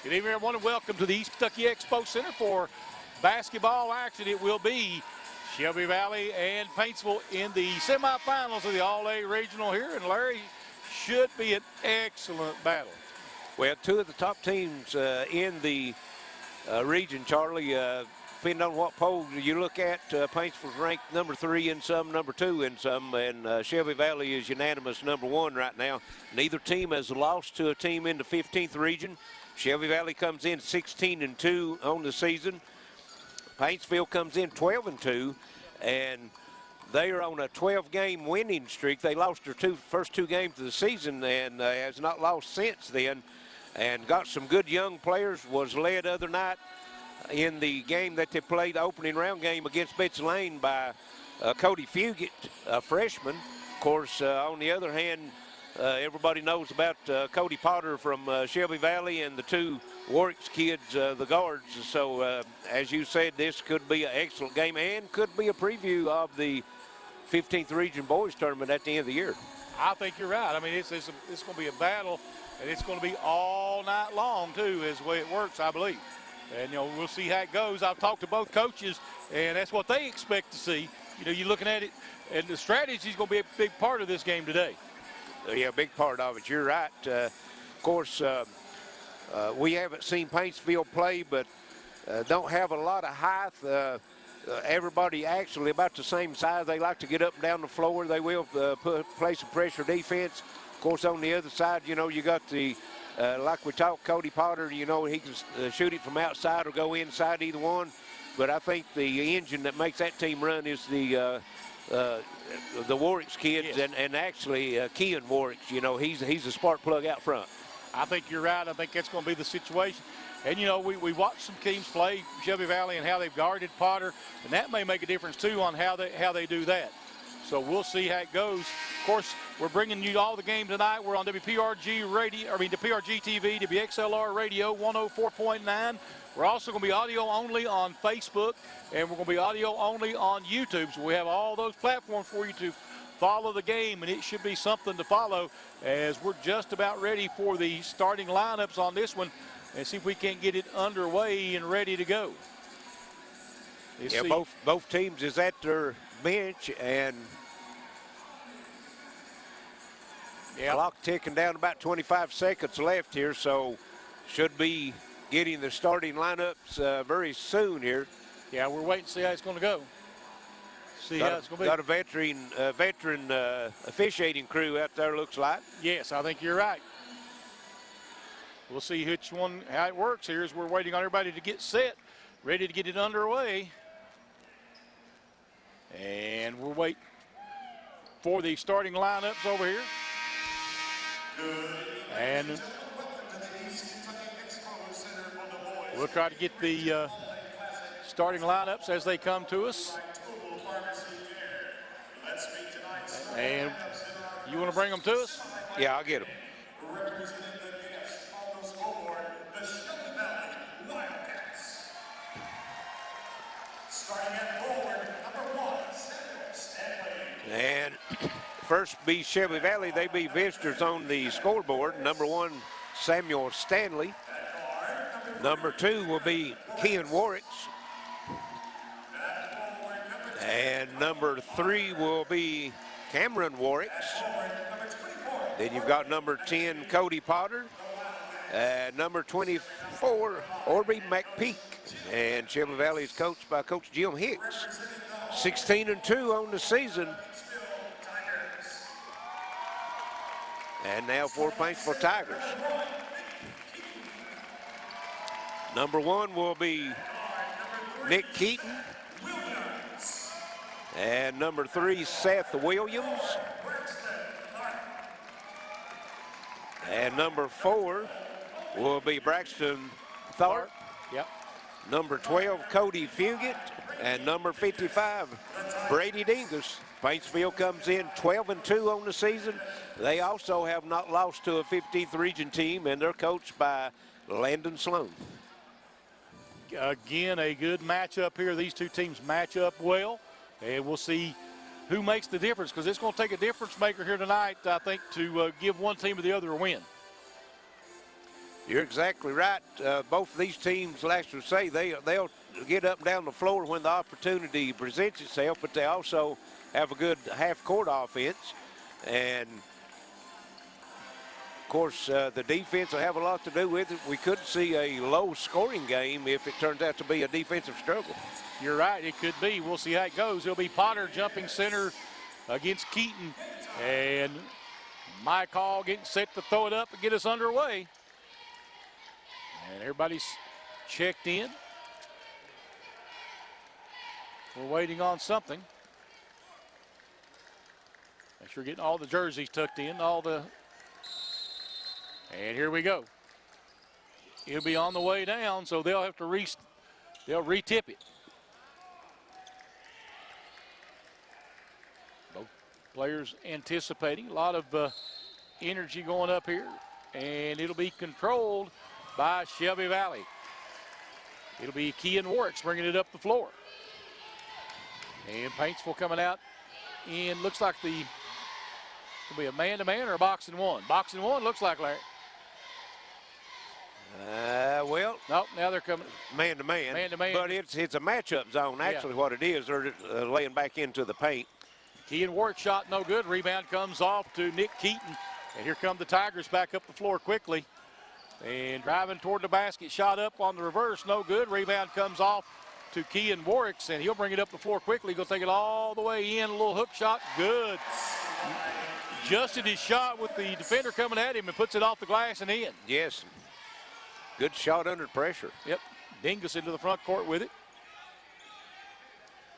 Good evening, everyone, and welcome to the Eastern Kentucky Expo Center for basketball action. It will be Shelby Valley and Paintsville in the semifinals of the All-A Regional here, and Larry, should be an excellent battle. Well, two of the top teams in the region, Charlie, depending on what poll you look at, Paintsville's ranked number 3 in some, number 2 in some, and Shelby Valley is unanimous number 1 right now. Neither team has lost to a team in the 15th region. Shelby Valley comes in 16-2 on the season. Paintsville comes in 12-2, and they are on a 12-game winning streak. They lost their first two games of the season and has not lost since then, and got some good young players. Was led other night in the game that they played, the opening round game against Betsy Lane, by Cody Fugit, a freshman. Of course, on the other hand, everybody knows about Cody Potter from Shelby Valley and the two Warwick's kids, the guards. So, as you said, this could be an excellent game and could be a preview of the 15th Region Boys Tournament at the end of the year. I think you're right. I mean, it's going to be a battle, and it's going to be all night long, too, is the way it works, I believe. And, you know, we'll see how it goes. I've talked to both coaches, and that's what they expect to see. You know, you're looking at it, and the strategy is going to be a big part of this game today. Yeah, a big part of it. You're right. Of course, we haven't seen Paintsville play, but don't have a lot of height. Everybody actually about the same size. They like to get up and down the floor. They will play some pressure defense. Of course, on the other side, you know, you got the, like we talked, Cody Potter, you know, he can shoot it from outside or go inside, either one. But I think the engine that makes that team run is the Warwick's kids, yes. and actually Kean Warwick's, you know, he's a spark plug out front. I think you're right. I think that's going to be the situation. And, you know, we watched some teams play Shelby Valley and how they've guarded Potter, and that may make a difference, too, on how they do that. So we'll see how it goes. Of course, we're bringing you all the game tonight. We're on WPRG radio, the PRG TV, WXLR radio 104.9. We're also going to be audio only on Facebook, and we're going to be audio only on YouTube. So we have all those platforms for you to follow the game, and it should be something to follow as we're just about ready for the starting lineups on this one and see if we can't get it underway and ready to go. Yeah, both teams is at their bench, and clock ticking down, about 25 seconds left here, so should be getting the starting lineups very soon here. Yeah, we're waiting to see how it's going to go. See how it's going to be. Got a veteran officiating crew out there, looks like. Yes, I think you're right. We'll see which one, how it works here as we're waiting on everybody to get set, ready to get it underway. And we'll wait for the starting lineups over here. And we'll try to get the starting lineups as they come to us. And you want to bring them to us? Yeah, I'll get them. And first be Shelby Valley. They be visitors on the scoreboard. Number 1, Samuel Stanley. Number 2 will be Kean Warwick's. And number 3 will be Cameron Warwick's. Then you've got number 10, Cody Potter. Number 24, Orby McPeak. And Shelby Valley is coached by Coach Jim Hicks. 16-2 on the season. And now for Paintsville Tigers. Number 1 will be Nick Keaton. And number 3, Seth Williams. And number 4 will be Braxton Tharp. Yep. Number 12, Cody Fugit. And number 55, Brady Dingus. Paintsville comes in 12-2 on the season. They also have not lost to a 15th region team, and they're coached by Landon Sloan. Again, a good matchup here. These two teams match up well, and we'll see who makes the difference, because it's going to take a difference maker here tonight, I think, to give one team or the other a win. You're exactly right. Both of these teams, like you say, they'll get up and down the floor when the opportunity presents itself, but they also have a good half-court offense. And, of course, the defense will have a lot to do with it. We could see a low-scoring game if it turns out to be a defensive struggle. You're right, it could be. We'll see how it goes. It'll be Potter jumping center against Keaton. And Mike Hall getting set to throw it up and get us underway. And everybody's checked in. We're waiting on something. Make sure we're getting all the jerseys tucked in, and here we go. It'll be on the way down, so they'll have to they'll re-tip it. Both players anticipating a lot of energy going up here, and it'll be controlled by Shelby Valley. It'll be Kean Warwicks bringing it up the floor. And Paintsville coming out, and looks like it'll be a man-to-man or a box and one. Box and one looks like, Larry. Well, nope, now they're coming man-to-man. Man-to-man. But it's a matchup zone, actually, what it is. They're laying back into the paint. Kean Warwick shot no good. Rebound comes off to Nick Keaton. And here come the Tigers back up the floor quickly. And driving toward the basket, shot up on the reverse, no good. Rebound comes off to Kean Warwicks, and he'll bring it up the floor quickly. He'll take it all the way in. A little hook shot, good. Adjusted his shot with the defender coming at him and puts it off the glass and in. Yes. Good shot under pressure. Yep. Dingus into the front court with it.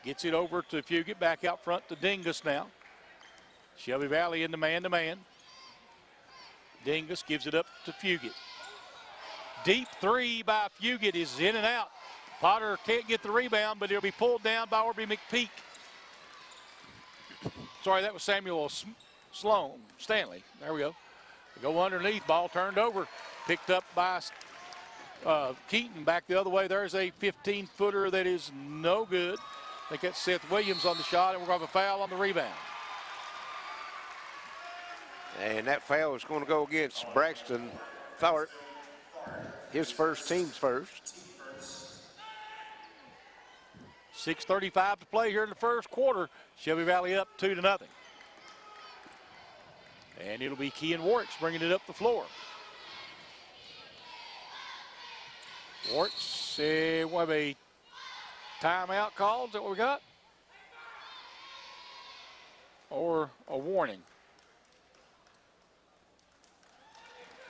Gets it over to Fugit, back out front to Dingus now. Shelby Valley in the man-to-man. Dingus gives it up to Fugit. Deep three by Fugit is in and out. Potter can't get the rebound, but it'll be pulled down by Orby McPeak. Sorry, that was Samuel Stanley. There we go. They go underneath, ball turned over. Picked up by Keaton back the other way. There's a 15-footer that is no good. I think that's Seth Williams on the shot, and we're going to have a foul on the rebound. And that foul is going to go against Braxton Thorpe. His first, team's first. 6:35 to play here in the first quarter. Shelby Valley up 2-0. And it'll be Kean Warwicks bringing it up the floor. Warwicks, we'll have a timeout call. Is that what we got? Or a warning?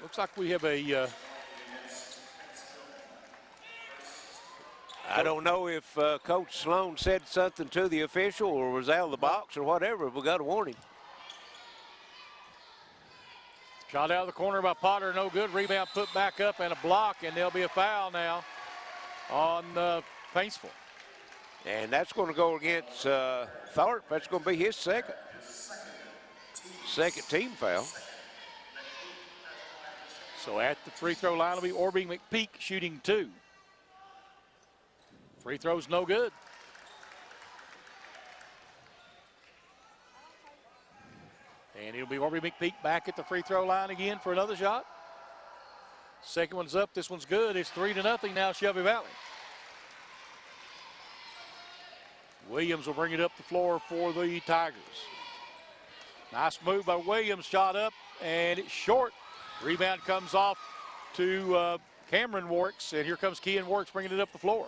Looks like we have a... I don't know if Coach Sloan said something to the official or was out of the box or whatever. We got a warning. Shot out of the corner by Potter, no good. Rebound put back up and a block, and there'll be a foul now on Paintsville. And that's going to go against Thorpe. That's going to be his second team foul. So at the free throw line will be Orby McPeak shooting 2. Free throw's no good. And it'll be Orby McPeak back at the free throw line again for another shot. Second one's up, this one's good. It's 3-0 now, Shelby Valley. Williams will bring it up the floor for the Tigers. Nice move by Williams, shot up, and it's short. Rebound comes off to Cameron Warwicks, and here comes Kean Warwicks bringing it up the floor.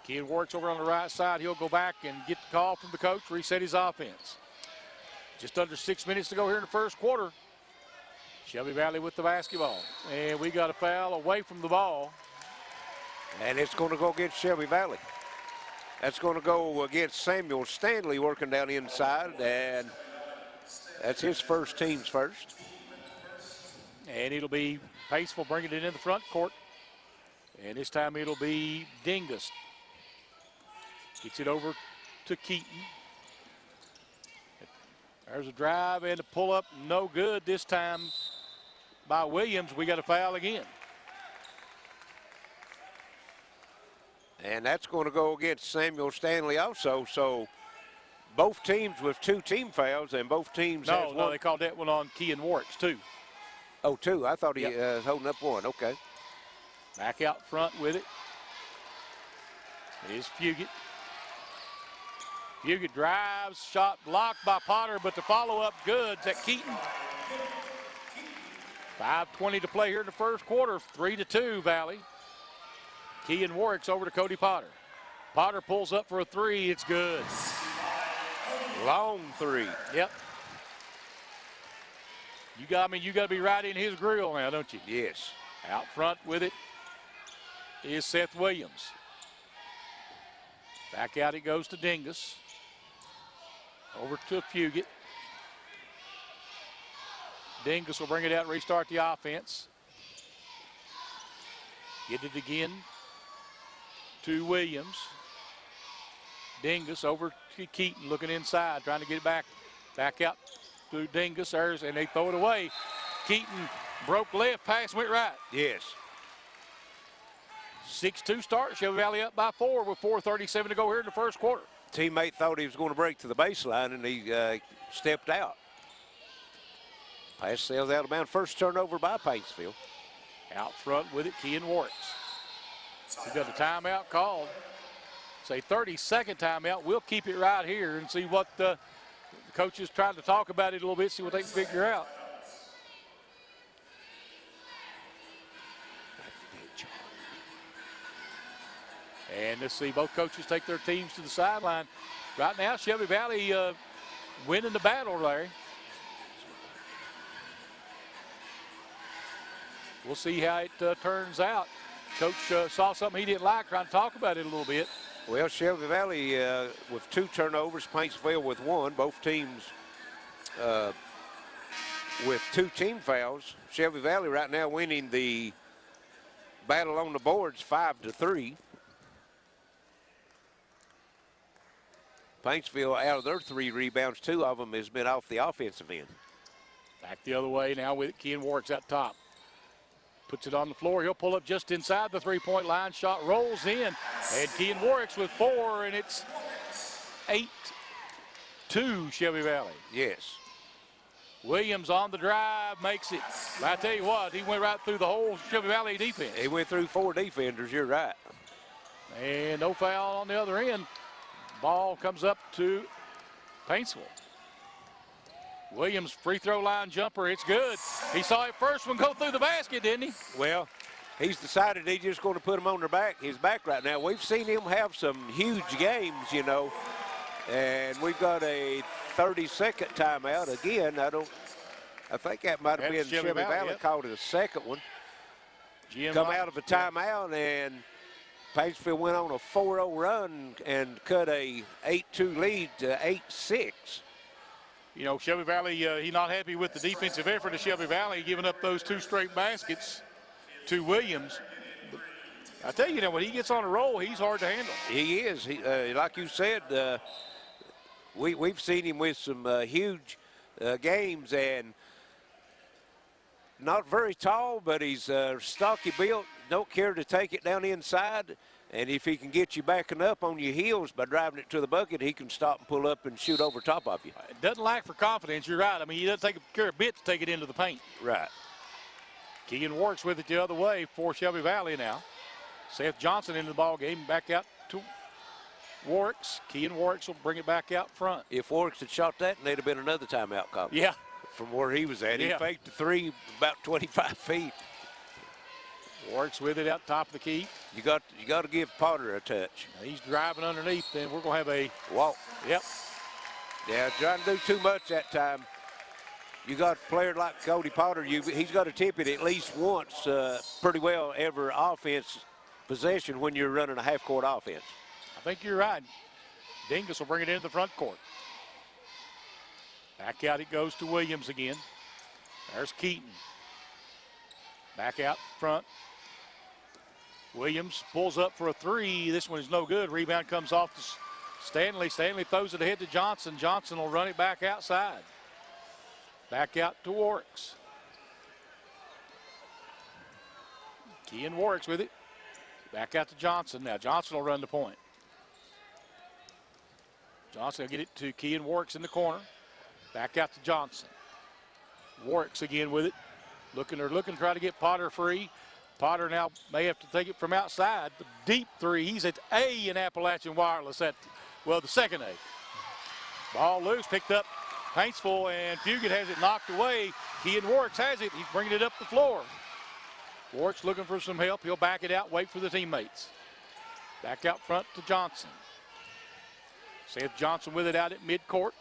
Kean Warwicks over on the right side. He'll go back and get the call from the coach, reset his offense. Just under 6 minutes to go here in the first quarter. Shelby Valley with the basketball. And we got a foul away from the ball. And it's going to go against Shelby Valley. That's going to go against Samuel Stanley working down inside, and that's his team's first. And it'll be Paintsville bringing it in the front court. And this time it'll be Dingus. Gets it over to Keaton. There's a drive and a pull-up, no good this time by Williams. We got a foul again. And that's going to go against Samuel Stanley also. So both teams with 2 team fouls, and both teams No, they called that one on Kean Warwicks too. Oh, 2. I thought he was holding up 1. Okay. Back out front with it is Fugit. Fugit drives, shot blocked by Potter, but the follow-up goods at Keaton. 5:20 to play here in the first quarter, 3-2 Valley. Kean Warwick's over to Cody Potter. Potter pulls up for a 3, it's good. Long 3. Yep. You got to be right in his grill now, don't you? Yes. Out front with it is Seth Williams. Back out it goes to Dingus. Over to Fugit. Dingus will bring it out and restart the offense. Get it again to Williams. Dingus over to Keaton looking inside, trying to get it back out to Dingus. And they throw it away. Keaton broke left, pass went right. Yes. 6-2 start. Shelby Valley up by 4 with 4:37 to go here in the first quarter. Teammate thought he was going to break to the baseline, and he stepped out. Pass sails out of bounds. First turnover by Paintsville. Out front with it, Kean Warwick. We've got a timeout called. It's a 30-second timeout. We'll keep it right here and see what the coaches trying to talk about it a little bit, see what they can figure out. And let's see, both coaches take their teams to the sideline. Right now, Shelby Valley winning the battle, Larry. We'll see how it turns out. Coach saw something he didn't like, trying to talk about it a little bit. Well, Shelby Valley with 2 turnovers, Paintsville with 1. Both teams with 2 team fouls. Shelby Valley right now winning the battle on the boards 5-3. Paintsville, out of their 3 rebounds, 2 of them has been off the offensive end. Back the other way now with Kean Warwick's at top. Puts it on the floor. He'll pull up just inside the 3-point line. Shot rolls in. And Kean Warwick's with 4, and it's 8-2 Shelby Valley. Yes. Williams on the drive, makes it. I tell you what, he went right through the whole Shelby Valley defense. He went through 4 defenders, you're right. And no foul on the other end. Ball comes up to Paintsville. Williams free throw line jumper, it's good. He saw it first one go through the basket, didn't he? Well, he's decided he's just going to put him on his back right now. We've seen him have some huge games, you know, and we've got a 30-second timeout again. I think that might have been Shelby Valley called it a second one. Come out of a timeout, and Paintsville went on a 4-0 run and cut a 8-2 lead to 8-6. You know, Shelby Valley, he's not happy with the defensive effort of Shelby Valley, giving up those 2 straight baskets to Williams. But I tell you, when he gets on a roll, he's hard to handle. He is. Like you said, we've seen him with some huge games, and not very tall, but he's stocky built, don't care to take it down inside. And if he can get you backing up on your heels by driving it to the bucket, he can stop and pull up and shoot over top of you. It doesn't lack for confidence, you're right. I mean, he doesn't take care a bit to take it into the paint. Right. Keegan Warwick's with it the other way for Shelby Valley now. Seth Johnson into the ball game, back out to Warwick's. Keegan Warwick's will bring it back out front. If Warwick's had shot that, there'd have been another timeout call. Yeah. From where he was at. He faked the 3 about 25 feet. Warwick's with it out top of the key. You got to give Potter a touch. Now he's driving underneath, and we're going to have a walk. Yep. Yeah, trying to do too much that time. You got a player like Cody Potter, he's got to tip it at least once pretty well every offense possession when you're running a half-court offense. I think you're right. Dingus will bring it into the front court. Back out it goes to Williams again. There's Keaton. Back out front. Williams pulls up for a 3. This one is no good. Rebound comes off to Stanley. Stanley throws it ahead to Johnson. Johnson will run it back outside. Back out to Warwick's. Kean Warwick's with it. Back out to Johnson. Now Johnson will run the point. Johnson will get it to Kean Warwick's in the corner. Back out to Johnson. Warwick's again with it. Looking to try to get Potter free. Potter now may have to take it from outside. The deep three. He's at A in Appalachian Wireless. The second A. Ball loose, picked up Paintsville, and Fugit has it knocked away. Kean Warwick has it. He's bringing it up the floor. Warwick's looking for some help. He'll back it out, wait for the teammates. Back out front to Johnson. Seth Johnson with it out at midcourt.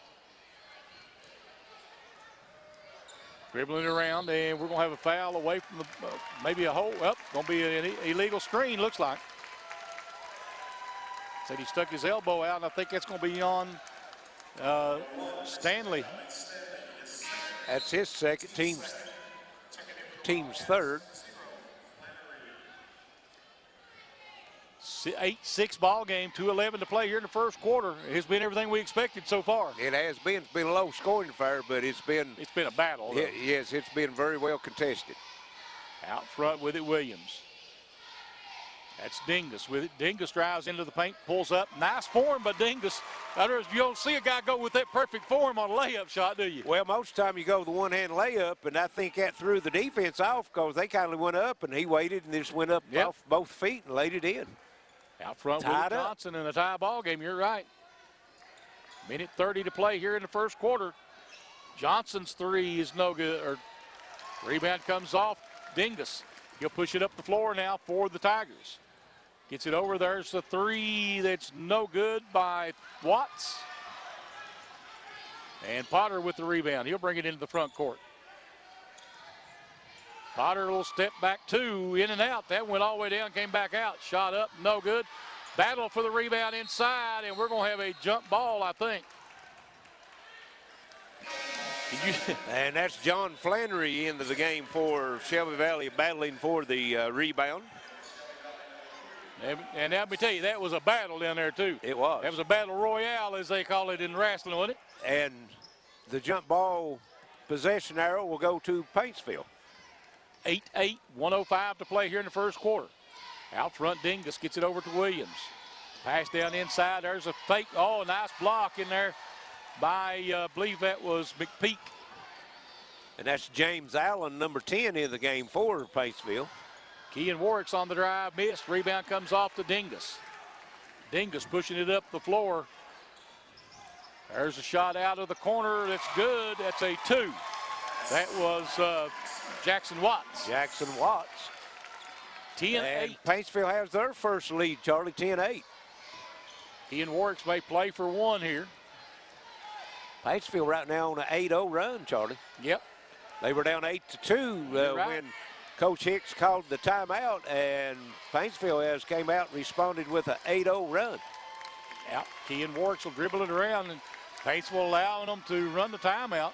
Dribbling it around, and we're going to have a foul away from the, maybe a hole. Well, going to be an illegal screen, looks like. Said he stuck his elbow out, and I think that's going to be on Stanley. That's his second, team's third. 8-6 ball game, 2:11 to play here in the first quarter. It's been everything we expected so far. It has been. It's been a low scoring affair, but it's been a battle. Yes, it's been very well contested. Out front with it, Williams. That's Dingus with it. Dingus drives into the paint, pulls up. Nice form by Dingus. You don't see a guy go with that perfect form on a layup shot, do you? Well, most of the time you go with the one-hand layup, and I think that threw the defense off because they kind of went up, and he waited and just went up off both feet and laid it in. Out front with Johnson in a tie ball game. You're right. Minute 30 to play here in the first quarter. Johnson's three is no good. Rebound comes off. Dingus. He'll push it up the floor now for the Tigers. Gets it over. There's the three that's no good by Watts. And Potter with the rebound. He'll bring it into the front court. Potter will step back two, in and out. That went all the way down, came back out. Shot up, no good. Battle for the rebound inside, and we're going to have a jump ball, I think. And that's John Flannery into the game for Shelby Valley, battling for the rebound. And let me tell you, that was a battle down there, too. It was. That was a battle royale, as they call it in wrestling, wasn't it? And the jump ball possession arrow will go to Paintsville. 8-8, 1:05 to play here in the first quarter. Out front, Dingus gets it over to Williams. Pass down inside. There's a fake. Oh, nice block in there by, I believe that was McPeak. And that's James Allen, number 10 in the game for Paintsville. Kean Warwick's on the drive, missed. Rebound comes off to Dingus. Dingus pushing it up the floor. There's a shot out of the corner. That's good. That's a two. That was Jackson Watts. Jackson Watts. 10-8. Paintsville has their first lead, Charlie, 10-8. Kean Warwick's may play for one here. Paintsville right now on an 8-0 run, Charlie. Yep. They were down 8-2 when Coach Hicks called the timeout, and Paintsville has came out and responded with an 8-0 run. Yep. Kean Warwick's will dribble it around, and Paintsville allowing them to run the timeout.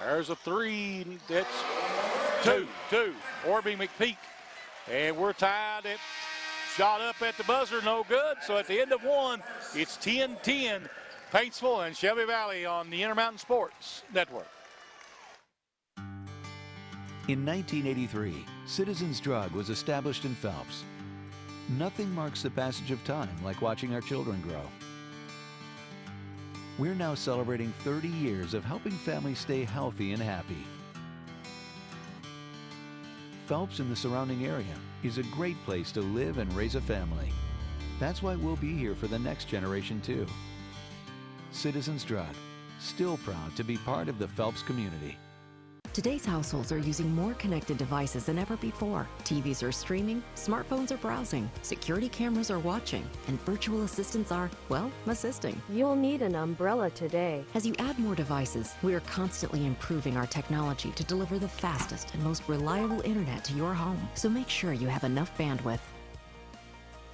There's a three. That's two. Orby McPeak. And we're tied at shot up at the buzzer, no good. So at the end of one, it's 10-10. Paintsville and Shelby Valley on the Intermountain Sports Network. In 1983, Citizens Drug was established in Phelps. Nothing marks the passage of time like watching our children grow. We're now celebrating 30 years of helping families stay healthy and happy. Phelps and the surrounding area is a great place to live and raise a family. That's why we'll be here for the next generation too. Citizens Drug, still proud to be part of the Phelps community. Today's households are using more connected devices than ever before. TVs are streaming, smartphones are browsing, security cameras are watching, and virtual assistants are, well, assisting. You'll need an umbrella today. As you add more devices, we are constantly improving our technology to deliver the fastest and most reliable internet to your home. So make sure you have enough bandwidth.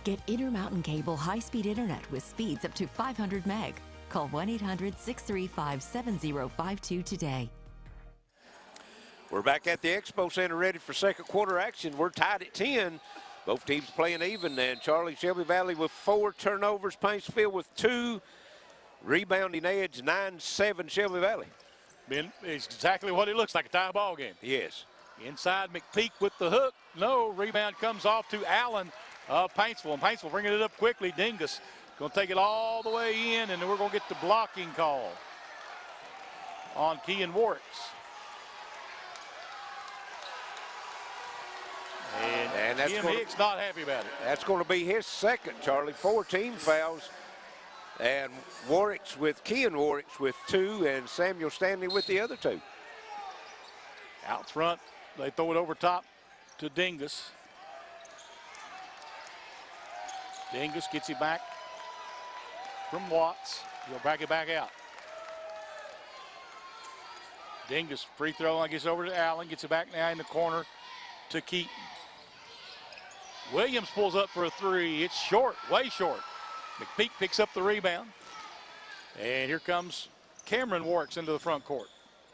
Get Intermountain Cable high-speed internet with speeds up to 500 meg. Call 1-800-635-7052 today. We're back at the Expo Center ready for second quarter action. We're tied at 10. Both teams playing even, and Charlie, Shelby Valley with 4 turnovers. Paintsville with 2. Rebounding edge, 9-7 Shelby Valley. It's exactly what it looks like, a tie ball game. Yes. Inside McPeak with the hook. No, rebound comes off to Allen of Paintsville. And Paintsville bringing it up quickly. Dingus going to take it all the way in, and then we're going to get the blocking call. on Kean Warwicks. And that's Jim Hicks not happy about it. That's going to be his second, Charlie. 4 team fouls. And Kean Warwicks with 2, and Samuel Stanley with the other 2. Out front, they throw it over top to Dingus. Dingus gets it back from Watts. He'll back it back out. Dingus free throw line gets over to Allen, gets it back now in the corner to Keaton. Williams pulls up for a 3. It's short, way short. McPeak picks up the rebound. And here comes Cameron Warwicks into the front court.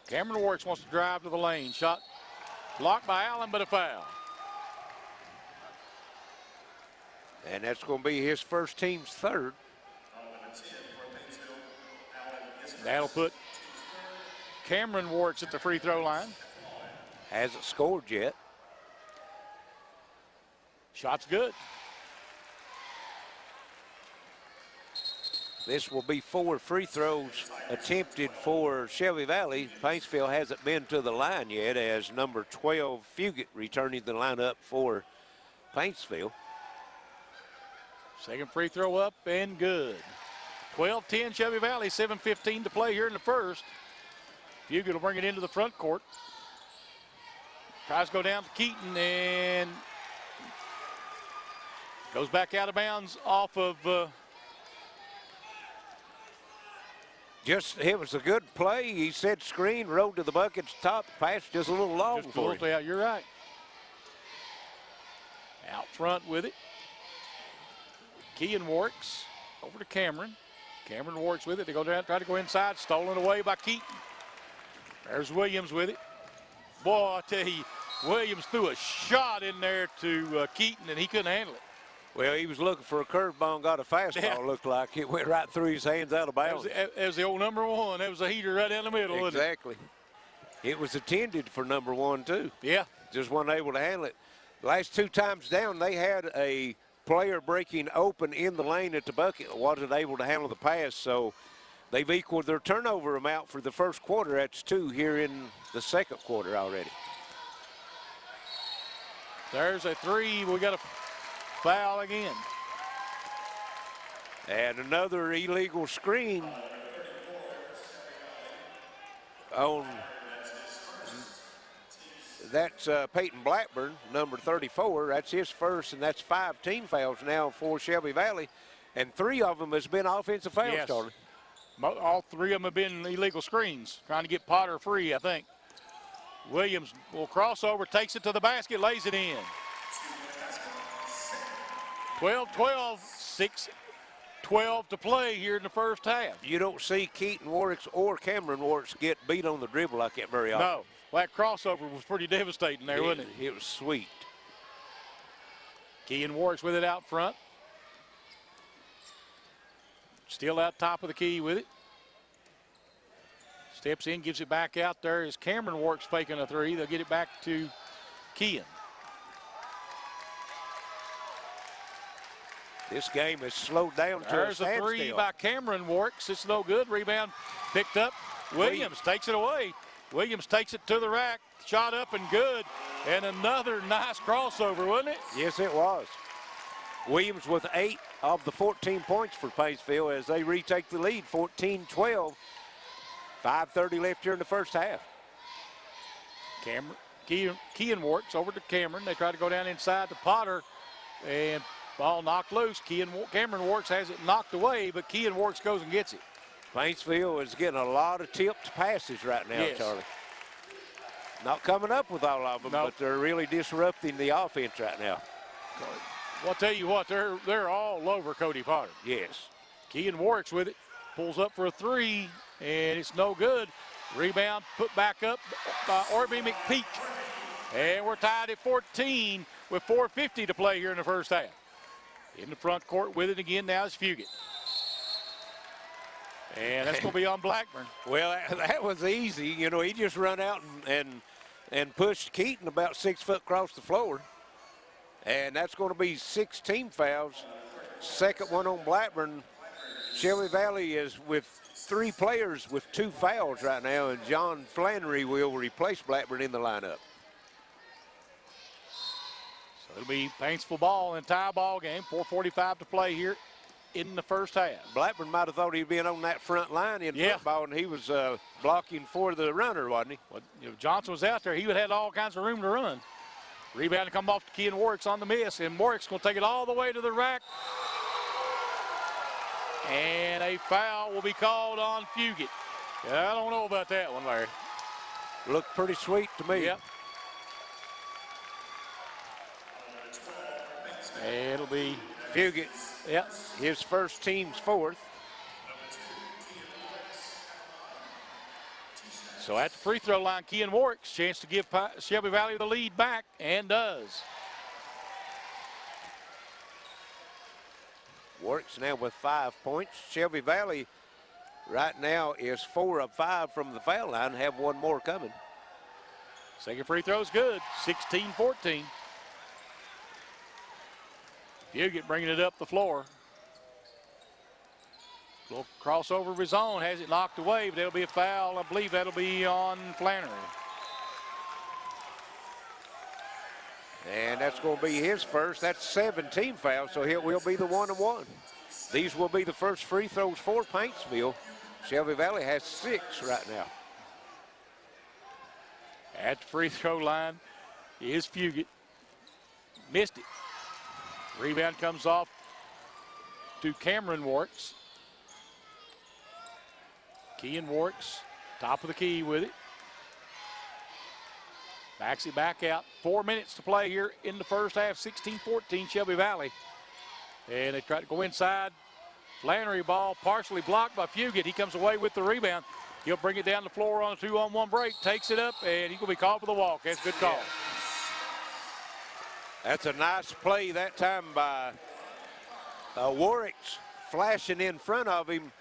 Cameron Warwicks wants to drive to the lane. Shot blocked by Allen, but a foul. And that's going to be his first team's third. That'll put Cameron Warwicks at the free throw line. Hasn't scored yet. Shot's good. This will be 4 free throws attempted for Shelby Valley. Paintsville hasn't been to the line yet, as number 12, Fugit, returning the lineup for Paintsville. Second free throw up and good. 12-10 Shelby Valley, 7:15 to play here in the first. Fugit will bring it into the front court. Tries to go down to Keaton and goes back out of bounds off of it was a good play. He said screen, rode to the bucket's top, pass just a little long just for him. out. You're right. Out front with it. Kean Warwicks over to Cameron. Cameron Warwicks with it. They go down, try to go inside, stolen away by Keaton. There's Williams with it. Boy, I tell you, Williams threw a shot in there to Keaton, and he couldn't handle it. Well, he was looking for a curveball and got a fastball, Yeah. Looked like. It went right through his hands out of bounds. That was the old number 1. That was a heater right down the middle, wasn't it? Exactly. It was intended for number 1, too. Yeah. Just wasn't able to handle it. Last 2 times down, they had a player breaking open in the lane at the bucket, wasn't able to handle the pass, so they've equaled their turnover amount for the first quarter. That's 2 here in the second quarter already. There's a 3. We got a foul again. And another illegal screen on, that's Peyton Blackburn, number 34. That's his first, and that's 5 team fouls now for Shelby Valley. And 3 of them has been offensive fouls, Yes. Charlie. All 3 of them have been illegal screens, trying to get Potter free, I think. Williams will cross over, takes it to the basket, lays it in. 12-12, 6:12 to play here in the first half. You don't see Keaton Warwicks or Cameron Warwicks get beat on the dribble like that very often. No, that crossover was pretty devastating there, wasn't it? It was sweet. Kean Warwicks with it out front. Still out top of the key with it. Steps in, gives it back out there as Cameron Warwicks faking a 3. They'll get it back to Kean. This game has slowed down to a There's a 3 standstill. by Cameron Warwicks. It's no good. Rebound picked up. Williams takes it away. Williams takes it to the rack. Shot up and good. And another nice crossover, wasn't it? Yes, it was. Williams with 8 of the 14 points for Paintsville as they retake the lead, 14-12. 5:30 left here in the first half. Kean Warwicks over to Cameron. They try to go down inside to Potter. And ball knocked loose. Cameron Warwicks has it knocked away, but Kean Warwicks goes and gets it. Paintsville is getting a lot of tipped passes right now, Yes. Charlie. Not coming up with all of them, No. but they're really disrupting the offense right now. Well, I'll tell you what, they're all over Cody Potter. Yes. Kean Warwicks with it, pulls up for a 3, and it's no good. Rebound put back up by Orby McPeak. And we're tied at 14 with 4:50 to play here in the first half. In the front court with it again now is Fugit. And that's going to be on Blackburn. Well, that was easy. You know, he just run out and pushed Keaton about 6 foot across the floor. And that's going to be 6 team fouls. Second one on Blackburn. Shelby Valley is with 3 players with 2 fouls right now, and John Flannery will replace Blackburn in the lineup. So it'll be Paintsville ball and tie ball game. 4:45 to play here in the first half. Blackburn might have thought he'd been on that front line in football, and he was blocking for the runner, wasn't he? Well, if Johnson was out there, he would have had all kinds of room to run. Rebound to come off to Kean Warwick's on the miss, and Warwick's going to take it all the way to the rack. And a foul will be called on Fugit. I don't know about that one, Larry. Looked pretty sweet to me. Yep. It'll be Fugit, yep, his first, team's 4th. So at the free throw line, Kean Warwick's chance to give Shelby Valley the lead back, and does. Warwick's now with 5 points. Shelby Valley right now is 4 of 5 from the foul line, have 1 more coming. Second free throw's good, 16-14. Fugit bringing it up the floor. Little crossover of his own, has it knocked away, but it'll be a foul. I believe that'll be on Flannery. And that's going to be his first. That's 17 fouls, so it will be the 1-1. These will be the first free throws for Paintsville. Shelby Valley has 6 right now. At the free throw line is Fugit. Missed it. Rebound comes off to Cameron Warks. Kean Warks, top of the key with it. Backs it back out. 4 minutes to play here in the first half. 16-14 Shelby Valley. And they try to go inside. Flannery ball partially blocked by Fugit. He comes away with the rebound. He'll bring it down the floor on a 2-on-1 break. Takes it up, and he's going to be called for the walk. That's a good call. Yeah. That's a nice play that time by Warwick's, flashing in front of him,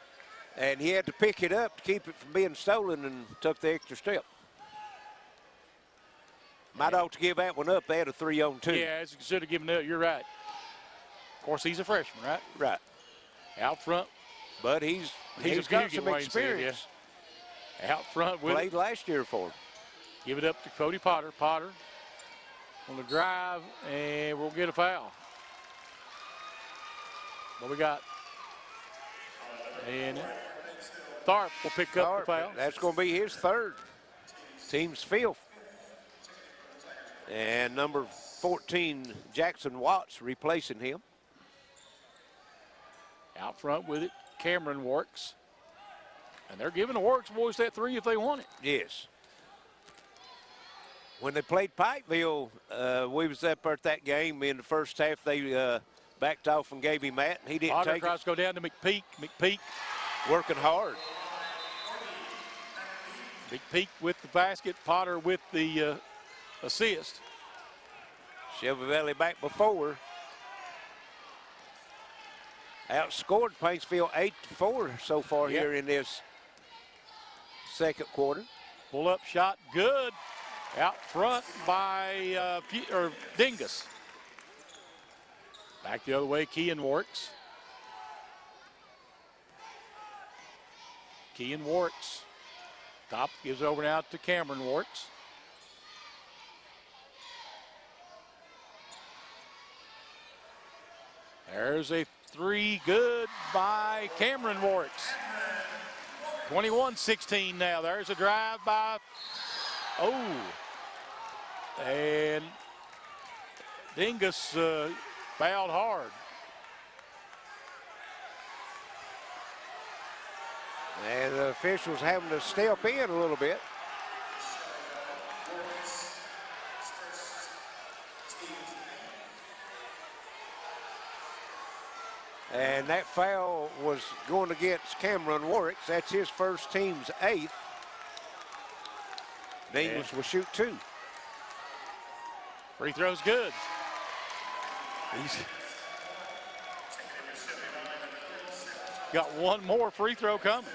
and he had to pick it up to keep it from being stolen and took the extra step. Might ought to give that one up. They had a 3-on-2. Yeah, as you should have given it up. You're right. Of course, he's a freshman, right? Right. Out front. But he's got some experience. Yeah. Out front with Played last year for him. Give it up to Cody Potter. Potter on the drive, and we'll get a foul. What we got? And Tharp will pick up the foul. That's going to be his 3rd. Team's 5th. And number 14, Jackson Watts, replacing him. Out front with it, Cameron Warks. And they're giving the Warks boys that 3 if they want it. Yes. When they played Pikeville, we was up at that game. In the first half, they backed off and gave him that, and he didn't Potter take tries it. to go down to McPeak. McPeak. Working hard. McPeak with the basket. Potter with the assist. Shelby Valley back before. Outscored Paintsville 8-4 so far here in this second quarter. Pull up shot, good. Out front by Dingus. Back the other way, Kean Warks. Kean Warks. Top gives it over now to Cameron Warks. There's a 3, good by Cameron Warks. 21-16 now. There's a drive by, and Dingus fouled hard. And the officials having to step in a little bit. And that foul was going against Cameron Warwick. That's his first, team's 8th. Dingus will shoot 2. Free throw's good. He's got 1 more free throw coming.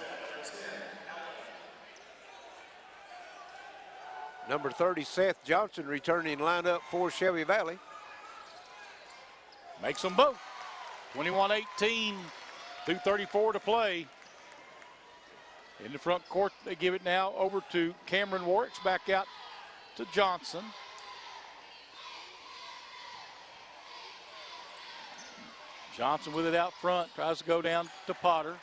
Number 30, Seth Johnson, returning lineup for Shelby Valley. Makes them both. 21-18 2:34 to play. In the front court, they give it now over to Cameron Warwicks, back out to Johnson. Johnson with it out front, tries to go down to Potter.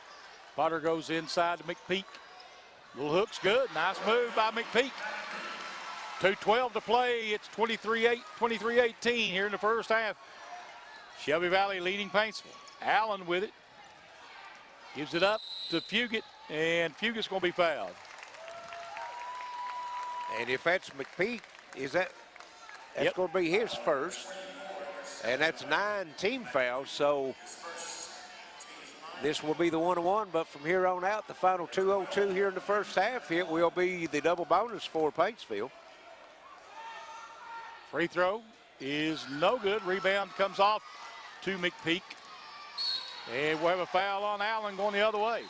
Potter goes inside to McPeak. Little hook's good, nice move by McPeak. 2:12 to play, it's 23-18 here in the first half. Shelby Valley leading Paintsville. Allen with it. Gives it up to Fugit, and Fugit's going to be fouled. And if that's McPeak, that's Yep. going to be his first. And that's 9 team fouls, so this will be the 1-1, but from here on out, the final 2:02 here in the first half, it will be the double bonus for Paintsville. Free throw is no good. Rebound comes off to McPeak. And we'll have a foul on Allen going the other way.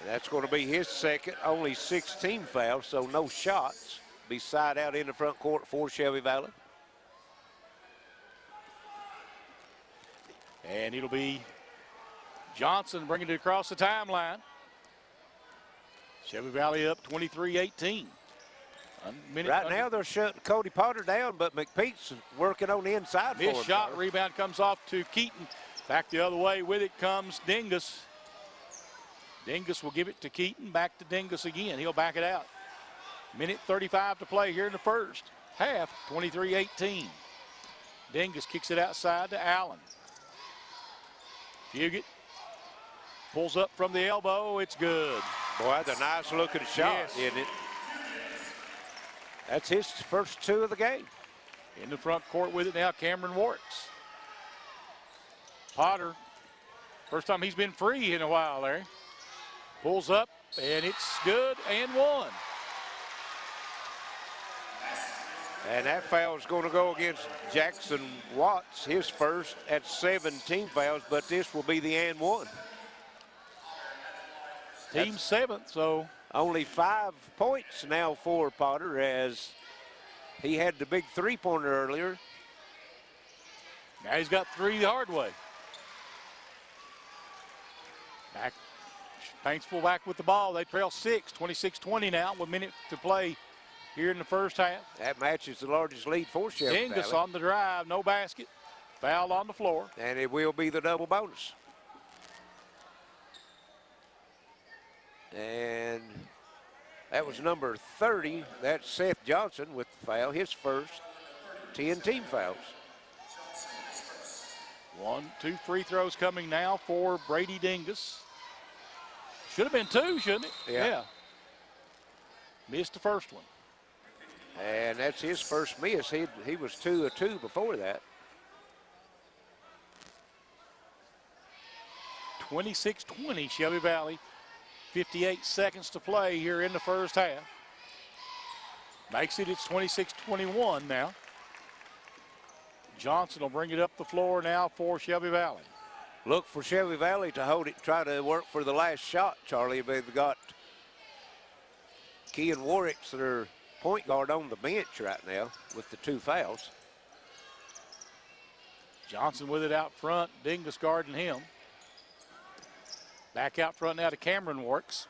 That's going to be his second, only 6 team fouls, so no shots. Be side out in the front court for Shelby Valley. And it'll be Johnson bringing it across the timeline. Shelby Valley up 23-18. Right now they're shutting Cody Potter down, but McPeak's working on the inside for him. Missed shot, rebound comes off to Keaton. Back the other way with it comes Dingus. Dingus will give it to Keaton, back to Dingus again. He'll back it out. Minute 35 to play here in the first half, 23-18. Dingus kicks it outside to Allen. Fugit pulls up from the elbow, it's good. Boy, that's a nice looking shot, Yes. isn't it? That's his first 2 of the game. In the front court with it now, Cameron Warwicks. Potter, first time he's been free in a while, Larry. Pulls up, and it's good and one. And that foul is going to go against Jackson Watts, his first at 17 fouls, but this will be the and one. Team seventh, so. Only 5 points now for Potter, as he had the big 3-pointer earlier. Now he's got 3 the hard way. Back, Paintsville back with the ball. They trail 6, 26-20 now with a minute to play here in the first half. That matches the largest lead for Shelby Dingus Valley. on the drive, no basket. Foul on the floor. And it will be the double bonus. And that was number 30. That's Seth Johnson with the foul, his first 10 team fouls. 1, 2 free throws coming now for Brady Dingus. Should have been 2, shouldn't it? Yeah. Missed the first one. And that's his first miss. He was 2 of 2 before that. 26-20 Shelby Valley. 58 seconds to play here in the first half. Makes it, it's 26-21 now. Johnson will bring it up the floor now for Shelby Valley. Look for Shelby Valley to hold it, try to work for the last shot, Charlie. They've got Kean Warwicks, their point guard, on the bench right now with the 2 fouls. Johnson with it out front, Dingus guarding him. Back out front now to Cameron Warwicks.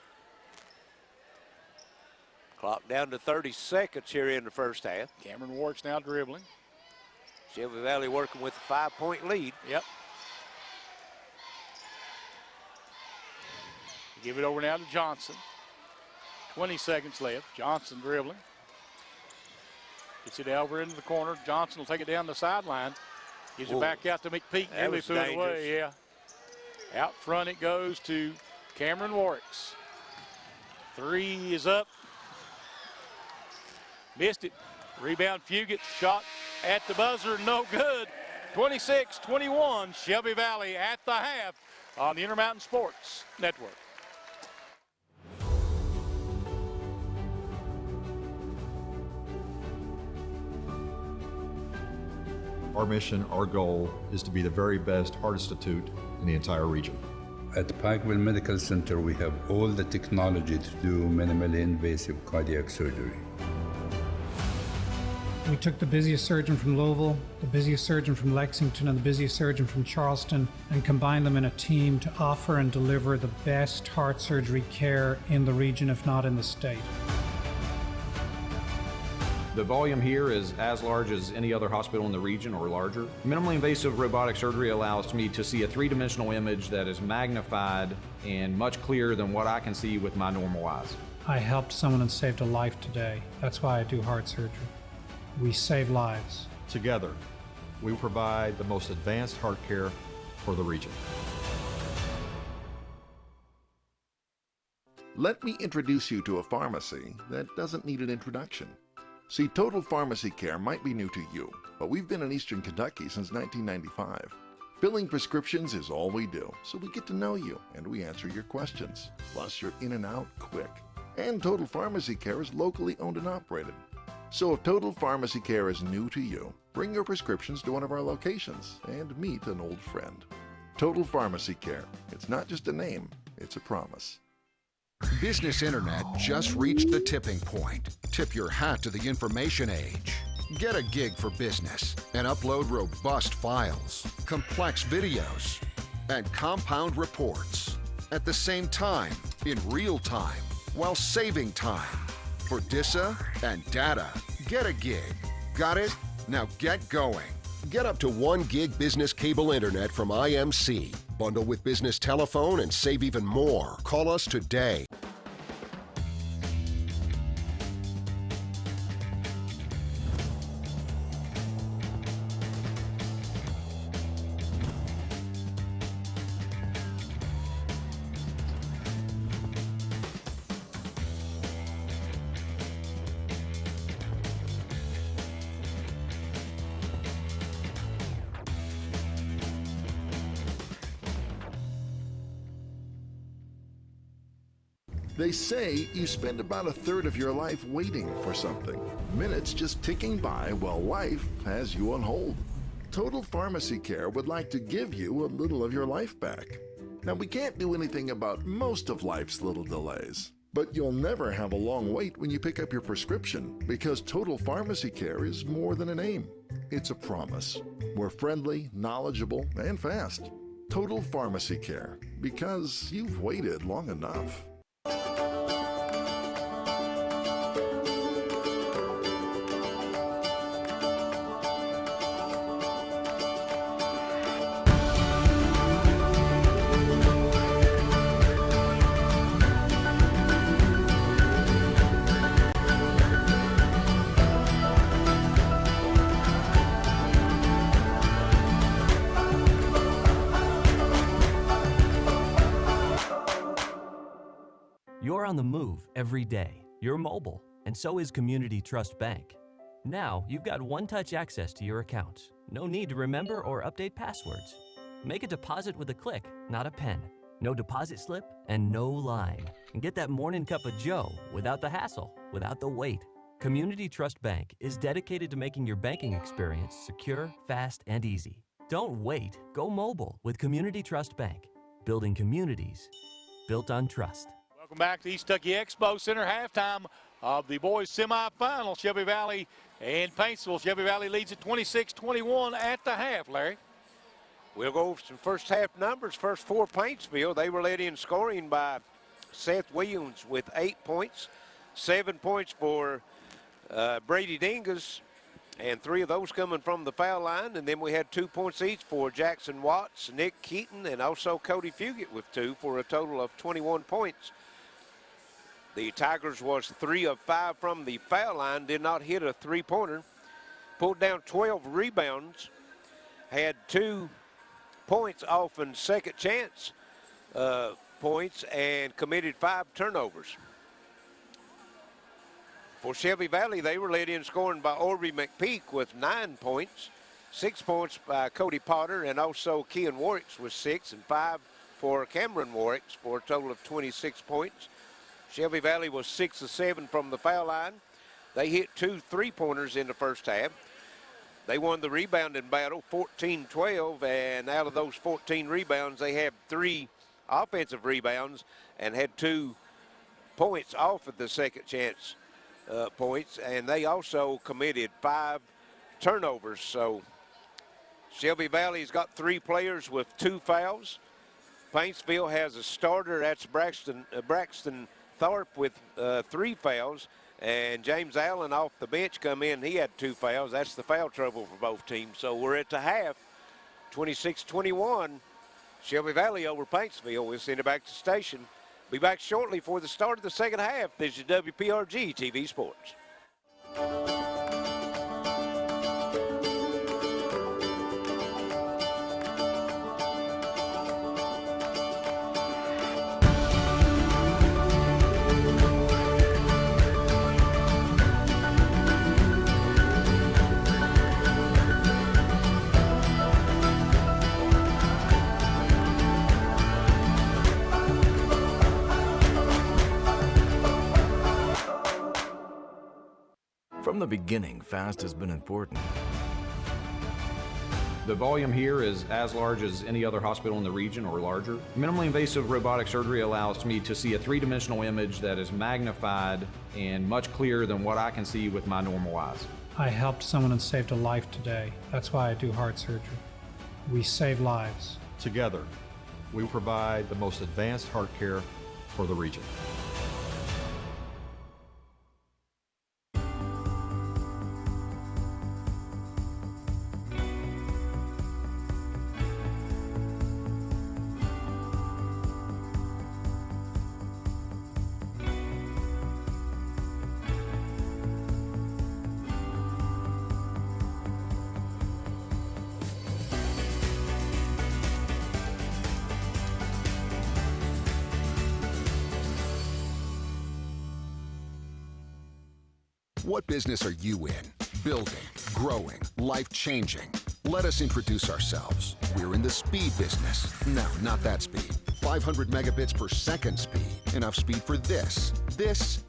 Clock down to 30 seconds here in the first half. Cameron Warwicks now dribbling. Shelby Valley working with a 5-point lead. Yep. Give it over now to Johnson. 20 seconds left. Johnson dribbling. Gets it over into the corner. Johnson will take it down the sideline. Gives it back out to McPeak. That Nearly was threw it away, yeah. Out front it goes to Cameron Warwicks. 3 is up. Missed it. Rebound Fugit. Shot at the buzzer. No good. 26-21. Shelby Valley at the half on the Intermountain Sports Network. Our mission, our goal, is to be the very best heart institute in the entire region. At Pikeville Medical Center, we have all the technology to do minimally invasive cardiac surgery. We took the busiest surgeon from Louisville, the busiest surgeon from Lexington, and the busiest surgeon from Charleston and combined them in a team to offer and deliver the best heart surgery care in the region, if not in the state. The volume here is as large as any other hospital in the region or larger. Minimally invasive robotic surgery allows me to see a three-dimensional image that is magnified and much clearer than what I can see with my normal eyes. I helped someone and saved a life today. That's why I do heart surgery. We save lives. Together, we provide the most advanced heart care for the region. Let me introduce you to a pharmacy that doesn't need an introduction. See, Total Pharmacy Care might be new to you, but we've been in Eastern Kentucky since 1995. Filling prescriptions is all we do, so we get to know you and we answer your questions. Plus, you're in and out quick. And Total Pharmacy Care is locally owned and operated. So if Total Pharmacy Care is new to you, bring your prescriptions to one of our locations and meet an old friend. Total Pharmacy Care. It's not just a name, it's a promise. Business Internet just reached the tipping point. Tip your hat to the information age. Get a gig for business and upload robust files, complex videos, and compound reports at the same time, in real time, while saving time. For DISA and data, get a gig. Got it? Now get going. Get up to 1 gig business cable internet from IMC. Bundle with business telephone and save even more. Call us today. They say you spend about a third of your life waiting for something. Minutes just ticking by while life has you on hold. Total Pharmacy Care would like to give you a little of your life back. Now, we can't do anything about most of life's little delays, but you'll never have a long wait when you pick up your prescription because Total Pharmacy Care is more than a name. It's a promise. We're friendly, knowledgeable, and fast. Total Pharmacy Care, because you've waited long enough. You're on the move every day. You're mobile, and so is Community Trust Bank. Now, you've got one-touch access to your accounts. No need to remember or update passwords. Make a deposit with a click, not a pen. No deposit slip and no line. And get that morning cup of joe without the hassle, without the wait. Community Trust Bank is dedicated to making your banking experience secure, fast, and easy. Don't wait. Go mobile with Community Trust Bank. Building communities built on trust. Welcome back to East Kentucky Expo Center. Halftime of the boys semifinal. Shelby Valley and Paintsville. Shelby Valley leads at 26-21 at the half, Larry. We'll go over some first half numbers. First for Paintsville, they were led in scoring by Seth Williams with 8 points. 7 points for Brady Dingus, and 3 of those coming from the foul line. And then we had 2 points each for Jackson Watts, Nick Keaton, and also Cody Fugit with 2 for a total of 21 points. The Tigers was 3 of 5 from the foul line, did not hit a three-pointer. Pulled down 12 rebounds, had 2 points off in second chance points, and committed 5 turnovers. For Shelby Valley, they were led in scoring by Orby McPeak with 9 points, 6 points by Cody Potter, and also Kean Warwicks with 6, and 5 for Cameron Warwicks for a total of 26 points. Shelby Valley was 6 of 7 from the foul line. They hit 2 three-pointers in the first half. They won the rebounding battle 14-12, and out of those 14 rebounds, they had 3 offensive rebounds and had 2 points off of the second chance points, and they also committed 5 turnovers. So Shelby Valley's got 3 players with 2 fouls. Paintsville has a starter, that's Braxton Thorpe with 3 fouls, and James Allen off the bench come in. He had 2 fouls. That's the foul trouble for both teams. So we're at the half, 26-21. Shelby Valley over Paintsville. We'll send it back to the station. Be back shortly for the start of the second half. This is WPRG TV Sports. From the beginning, fast has been important. The volume here is as large as any other hospital in the region or larger. Minimally invasive robotic surgery allows me to see a 3-dimensional image that is magnified and much clearer than what I can see with my normal eyes. I helped someone and saved a life today. That's why I do heart surgery. We save lives. Together, we provide the most advanced heart care for the region. What business are you in? Building, growing, life-changing. Let us introduce ourselves. We're in the speed business. No, not that speed. 500 megabits per second speed. Enough speed for this,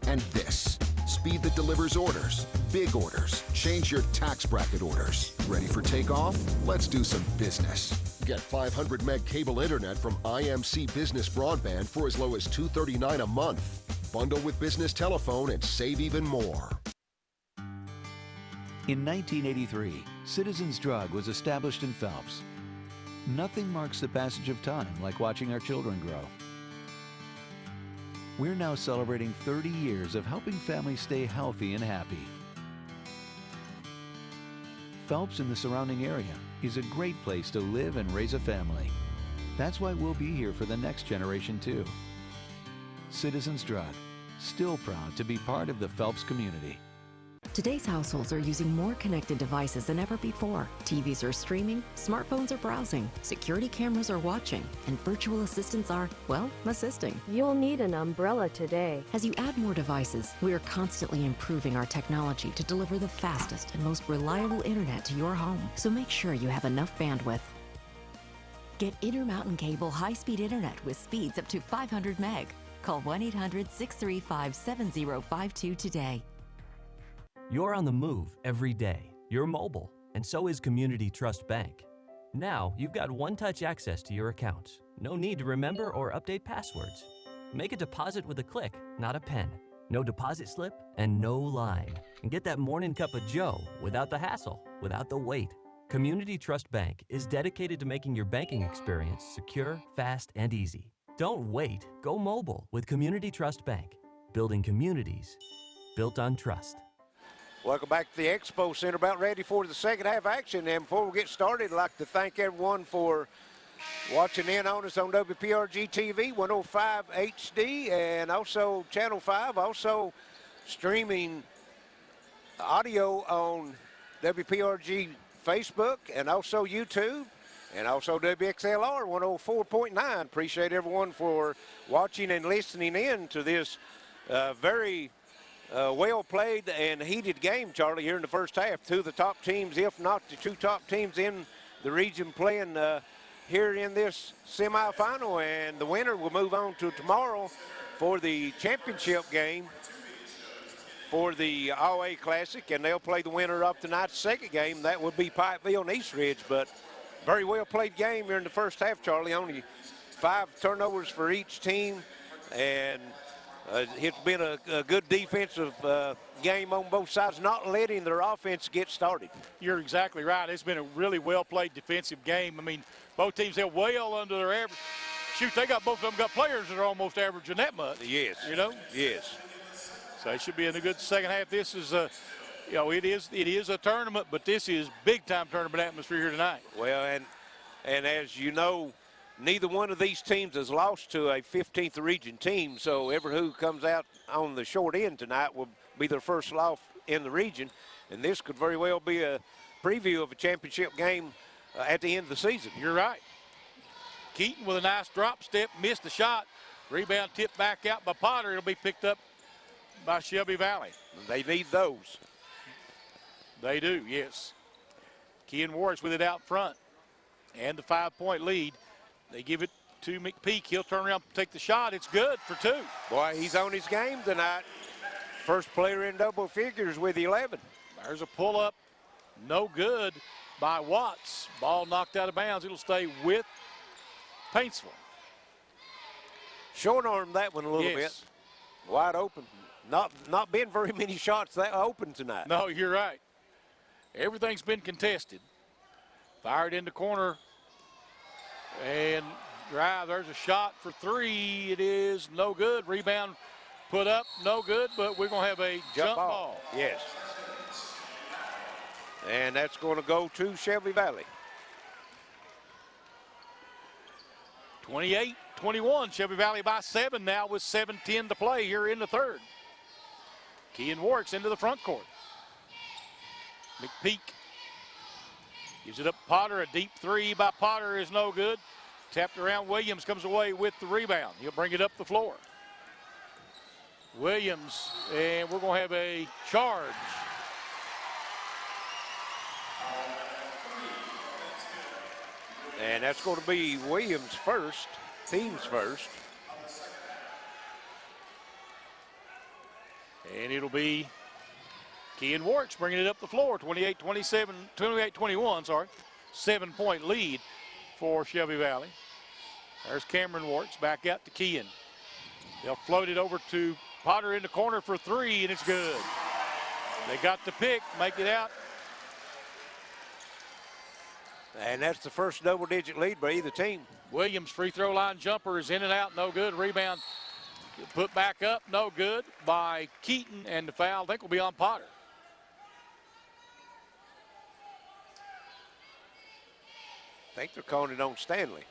and this. Speed that delivers orders, big orders. Change your tax bracket orders. Ready for takeoff? Let's do some business. Get 500 meg cable internet from IMC Business Broadband for as low as $239 a month. Bundle with business telephone and save even more. In 1983, Citizens Drug was established in Phelps. Nothing marks the passage of time like watching our children grow. We're now celebrating 30 years of helping families stay healthy and happy. Phelps and the surrounding area is a great place to live and raise a family. That's why we'll be here for the next generation too. Citizens Drug, still proud to be part of the Phelps community. Today's households are using more connected devices than ever before. TVs are streaming, smartphones are browsing, security cameras are watching, and virtual assistants are, well, assisting. You'll need an umbrella today. As you add more devices, we are constantly improving our technology to deliver the fastest and most reliable internet to your home. So make sure you have enough bandwidth. Get Intermountain Cable high-speed internet with speeds up to 500 meg. Call 1-800-635-7052 today. You're on the move every day. You're mobile, and so is Community Trust Bank. Now, you've got one-touch access to your accounts. No need to remember or update passwords. Make a deposit with a click, not a pen. No deposit slip and no line. And get that morning cup of joe without the hassle, without the wait. Community Trust Bank is dedicated to making your banking experience secure, fast, and easy. Don't wait. Go mobile with Community Trust Bank. Building communities built on trust. Welcome back to the Expo Center. About ready for the second half action. And before we get started, I'd like to thank everyone for watching in on us on WPRG TV 105 HD and also Channel 5. Also streaming audio on WPRG Facebook and also YouTube and also WXLR 104.9. Appreciate everyone for watching and listening in to this very well played and heated game, Charlie, here in the first half. Two of the top teams, if not the 2 top teams in the region playing here in this semifinal, and the winner will move on to tomorrow for the championship game for the All-A Classic, and they'll play the winner of tonight's second game. That would be Pikeville and East Ridge, but very well played game here in the first half, Charlie. Only 5 turnovers for each team, and It's been a good defensive game on both sides, not letting their offense get started. You're exactly right. It's been a really well-played defensive game. I mean, both teams held well under their average. Shoot, both of them got players that are almost averaging that much. Yes. You know? Yes. So it should be in a good second half. This is it is a tournament, but this is big-time tournament atmosphere here tonight. Well, and as you know, neither one of these teams has lost to a 15th region team, so who comes out on the short end tonight will be their first loss in the region, and this could very well be a preview of a championship game at the end of the season. You're right. Keaton with a nice drop step, missed the shot. Rebound tipped back out by Potter. It'll be picked up by Shelby Valley. They need those. They do, yes. Kean Warwick's with it out front and the 5-point lead. They give it to McPeak. He'll turn around and take the shot. It's good for 2. Boy, he's on his game tonight. First player in double figures with 11. There's a pull-up. No good by Watts. Ball knocked out of bounds. It'll stay with Paintsville. Short arm that one a little bit. Wide open. Not been very many shots that open tonight. No, you're right. Everything's been contested. Fired in the corner. And drive, there's a shot for 3. It is no good. Rebound put up, no good, but we're going to have a jump ball. Yes. And that's going to go to Shelby Valley. 28-21, Shelby Valley by 7 now with 7:10 to play here in the third. Kean Warwick's into the front court. McPeak gives it up Potter. A deep 3 by Potter is no good. Tapped around. Williams comes away with the rebound. He'll bring it up the floor. Williams, and we're going to have a charge. And that's going to be Williams first, team's first. And it'll be Kean Warwick's bringing it up the floor, 28-21, sorry. 7-point lead for Shelby Valley. There's Cameron Warwick's back out to Kean. They'll float it over to Potter in the corner for 3, and it's good. They got the pick, make it out. And that's the first double-digit lead by either team. Williams' free throw line jumper is in and out, no good. Rebound put back up, no good by Keaton, and the foul I think will be on Potter. I think they're calling it on Stanley.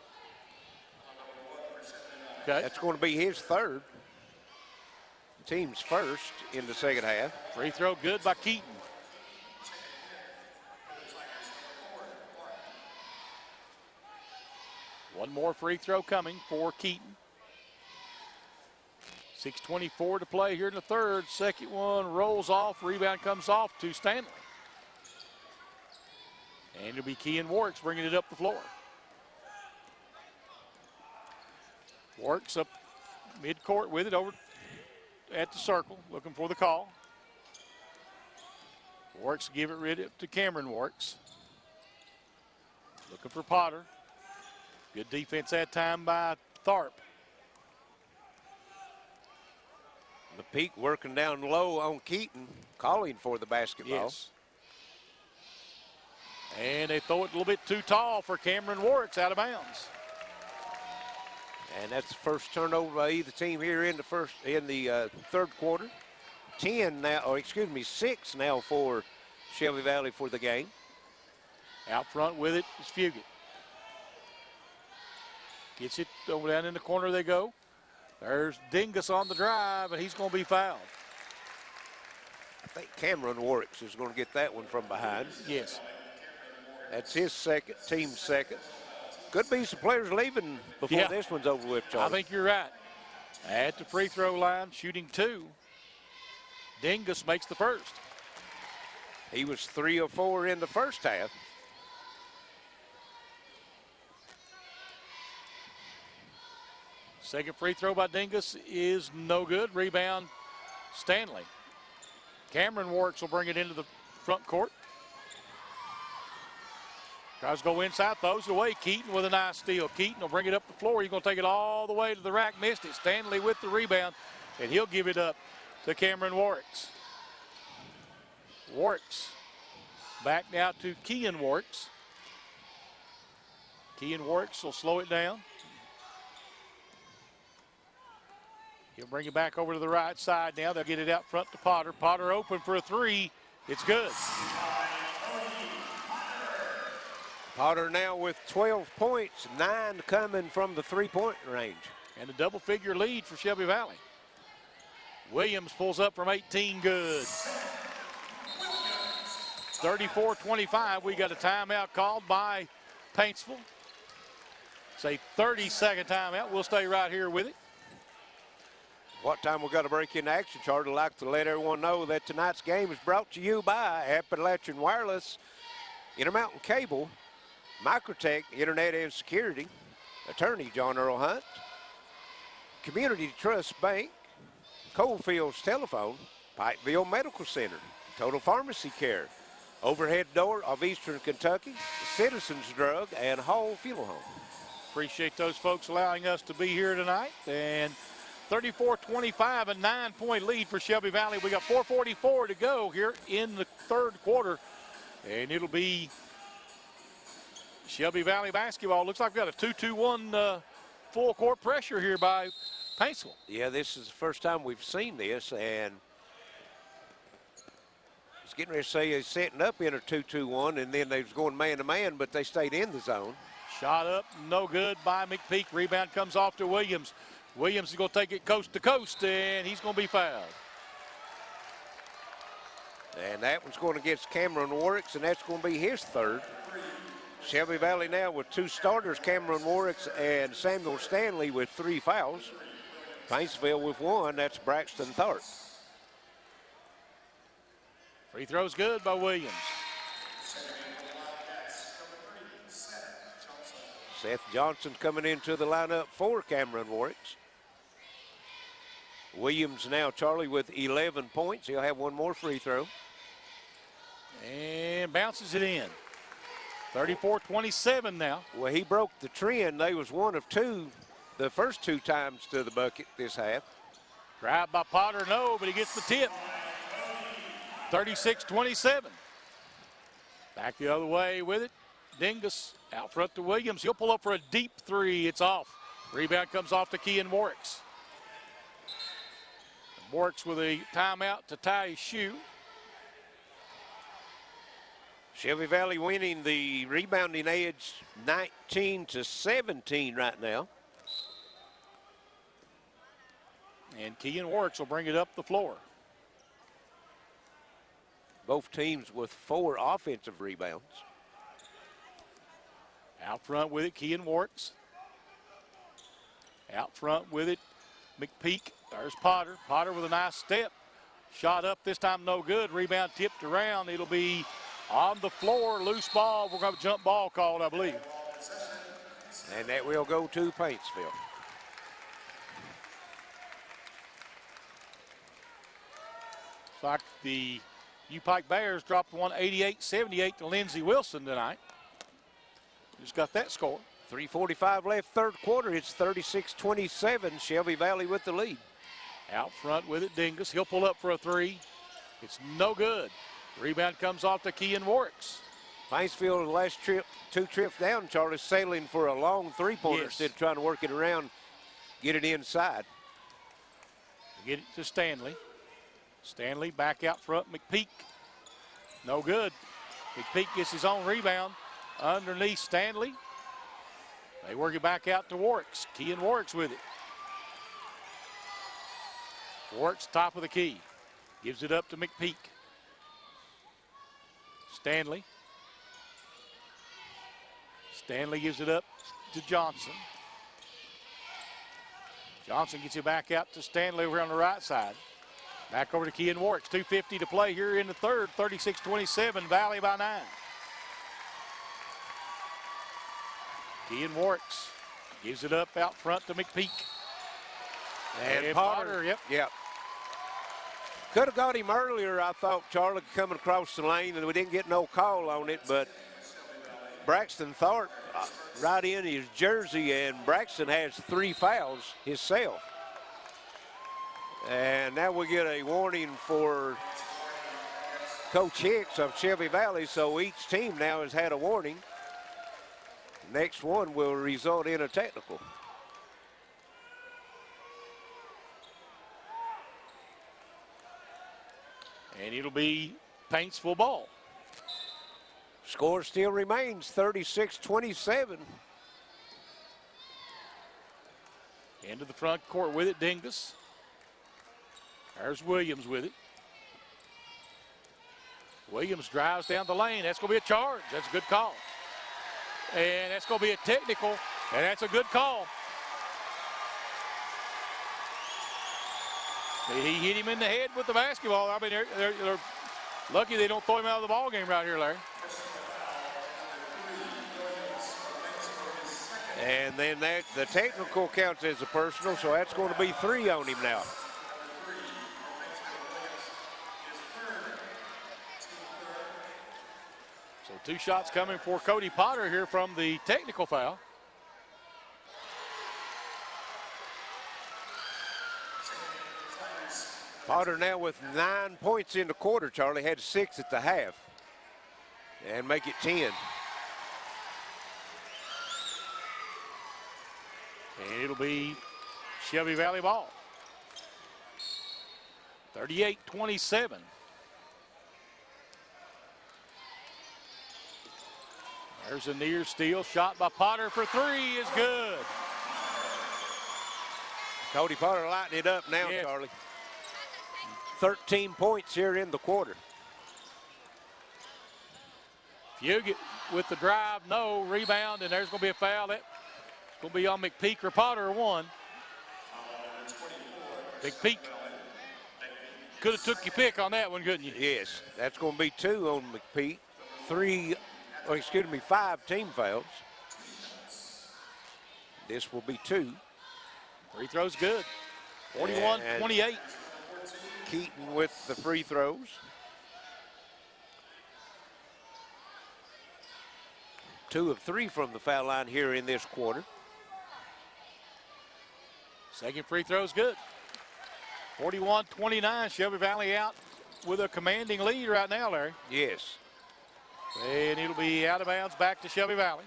Okay. That's going to be his third. Team's first in the second half. Free throw good by Keaton. One more free throw coming for Keaton. 6:24 to play here in the third. Second one rolls off. Rebound comes off to Stanley. And it'll be Kean Warwick's bringing it up the floor. Warwick's up mid-court with it over at the circle, looking for the call. Warwick's give it rid to Cameron Warwick's. Looking for Potter. Good defense that time by Tharp. McPeak working down low on Keaton, calling for the basketball. Yes. And they throw it a little bit too tall for Cameron Warwick's out of bounds. And that's the first turnover by either team here in the third quarter. 6 now for Shelby Valley for the game. Out front with it is Fugit. Gets it over down in the corner they go. There's Dingus on the drive, and he's going to be fouled. I think Cameron Warwick is going to get that one from behind. Yes. That's his second, team's second. Could be some players leaving before this one's over with, Charlie. I think you're right. At the free throw line, shooting 2. Dingus makes the first. He was 3 of 4 in the first half. Second free throw by Dingus is no good. Rebound, Stanley. Cameron Warwick will bring it into the front court. Tries to go inside, throws it away. Keaton with a nice steal. Keaton will bring it up the floor. He's going to take it all the way to the rack. Missed it. Stanley with the rebound. and he'll give it up to Cameron Warwicks. Warwicks back now to Kean Warwicks. Kean Warwicks will slow it down. He'll bring it back over to the right side now. They'll get it out front to Potter. Potter open for a three. It's good. Potter now with 12 points, 9 coming from the three-point range. And a double-figure lead for Shelby Valley. Williams pulls up from 18, good. 34-25, we got a timeout called by Paintsville. It's a 30-second timeout. We'll stay right here with it. What time we got to break into action, Charlie? I'd like to let everyone know that tonight's game is brought to you by Appalachian Wireless, Intermountain Cable, Microtech Internet and Security, attorney John Earl Hunt, Community Trust Bank, Coalfields Telephone, Pikeville Medical Center, Total Pharmacy Care, Overhead Door of Eastern Kentucky, Citizens Drug, and Hall Fuel Home. Appreciate those folks allowing us to be here tonight. And 34-25, a 9-point lead for Shelby Valley. We got 4:44 to go here in the third quarter. And it'll be Shelby Valley basketball. Looks like we've got a 2-2-1 full court pressure here by Paintsville. Yeah, this is the first time we've seen this, and I was getting ready to say they're setting up in a 2-2-1, and then they was going man-to-man, but they stayed in the zone. Shot up, no good by McPeak. Rebound comes off to Williams. Williams is going to take it coast to coast, and he's going to be fouled. And that one's going against Cameron Warwicks, and that's going to be his third. Shelby Valley now with 2 starters, Cameron Warwicks and Samuel Stanley with 3 fouls. Paintsville with 1, that's Braxton Tharp. Free throw's good by Williams. Seth Johnson coming into the lineup for Cameron Warwicks. Williams now, Charlie, with 11 points. He'll have one more free throw. And bounces it in. 34-27 now. Well, he broke the trend. They was 1 of 2 the first 2 times to the bucket this half. Grab by Potter, no, but he gets the tip. 36-27. Back the other way with it. Dingus out front to Williams. He'll pull up for a deep 3. It's off. Rebound comes off to Kean Warwicks. Warwicks with a timeout to tie his shoe. Shelby Valley winning the rebounding edge 19-17 right now. And Kean Warwicks will bring it up the floor. Both teams with 4 offensive rebounds. Out front with it, Kean Warwicks. Out front with it, McPeak. There's Potter. Potter with a nice step. Shot up this time, no good. Rebound tipped around. It'll be on the floor, loose ball. We're going to have a jump ball called, I believe. And that will go to Paintsville. It's like the U-Pike Bears dropped one 88-78 to Lindsey Wilson tonight. Just got that score. 3:45 left, third quarter. It's 36-27. Shelby Valley with the lead. Out front with it, Dingus. He'll pull up for a 3. It's no good. Rebound comes off to Kean Warwicks. Paintsville, the last trip, 2 trips down, Charlie, sailing for a long 3-pointer instead of trying to work it around, get it inside. Get it to Stanley. Stanley back out front, McPeak. No good. McPeak gets his own rebound underneath Stanley. They work it back out to Warwicks. Kean Warwicks with it. Warwicks top of the key. Gives it up to McPeak. Stanley. Stanley gives it up to Johnson. Johnson gets it back out to Stanley over on the right side. Back over to Kean Warwicks. 2:50 to play here in the third. 36-27, Valley by 9. Kean Warwicks gives it up out front to McPeak. And Potter, yep. Could have got him earlier, I thought, Charlie, coming across the lane, and we didn't get no call on it, but Braxton Tharp right in his jersey, and Braxton has 3 fouls himself. And now we get a warning for Coach Hicks of Shelby Valley, so each team now has had a warning. Next one will result in a technical. And it'll be Paintsville ball. Score still remains 36-27. Into the front court with it, Dingus. There's Williams with it. Williams drives down the lane. That's going to be a charge. That's a good call. And that's going to be a technical, and that's a good call. He hit him in the head with the basketball. I mean, they're lucky they don't throw him out of the ball game right here, Larry. And then the technical counts as a personal, so that's going to be 3 on him now. So 2 shots coming for Cody Potter here from the technical foul. Potter now with 9 points in the quarter, Charlie. Had 6 at the half. And make it 10. And it'll be Shelby Valley ball. 38-27. There's a near steal. Shot by Potter for 3 is good. Cody Potter lighting it up now, yes. Charlie. 13 points here in the quarter. Fugit with the drive, no. Rebound, and there's going to be a foul. That's going to be on McPeak or Potter 1. McPeek could have took your pick on that one, couldn't you? Yes, that's going to be 2 on McPeak. 5 team fouls. This will be 2. Free throw's good. 41-28. Keaton with the free throws. Two of 3 from the foul line here in this quarter. Second free throw's good. 41-29. Shelby Valley out with a commanding lead right now, Larry. Yes. And it'll be out of bounds back to Shelby Valley.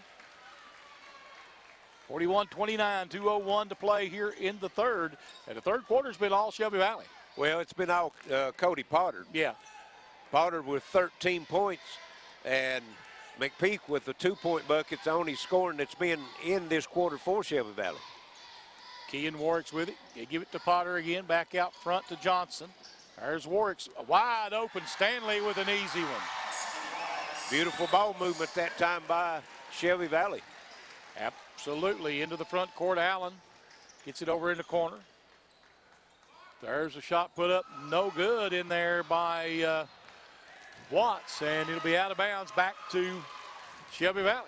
41-29, 2:01 to play here in the third. And the third quarter's been all Shelby Valley. Well, it's been all Cody Potter. Yeah. Potter with 13 points and McPeak with the 2-point buckets, the only scoring that's been in this quarter for Shelby Valley. Kean Warwick's with it. They give it to Potter again, back out front to Johnson. There's Warwick's wide open. Stanley with an easy one. Beautiful ball movement that time by Shelby Valley. Absolutely. Into the front court, Allen gets it over in the corner. There's a shot put up, no good in there by Watts, and it'll be out of bounds back to Shelby Valley.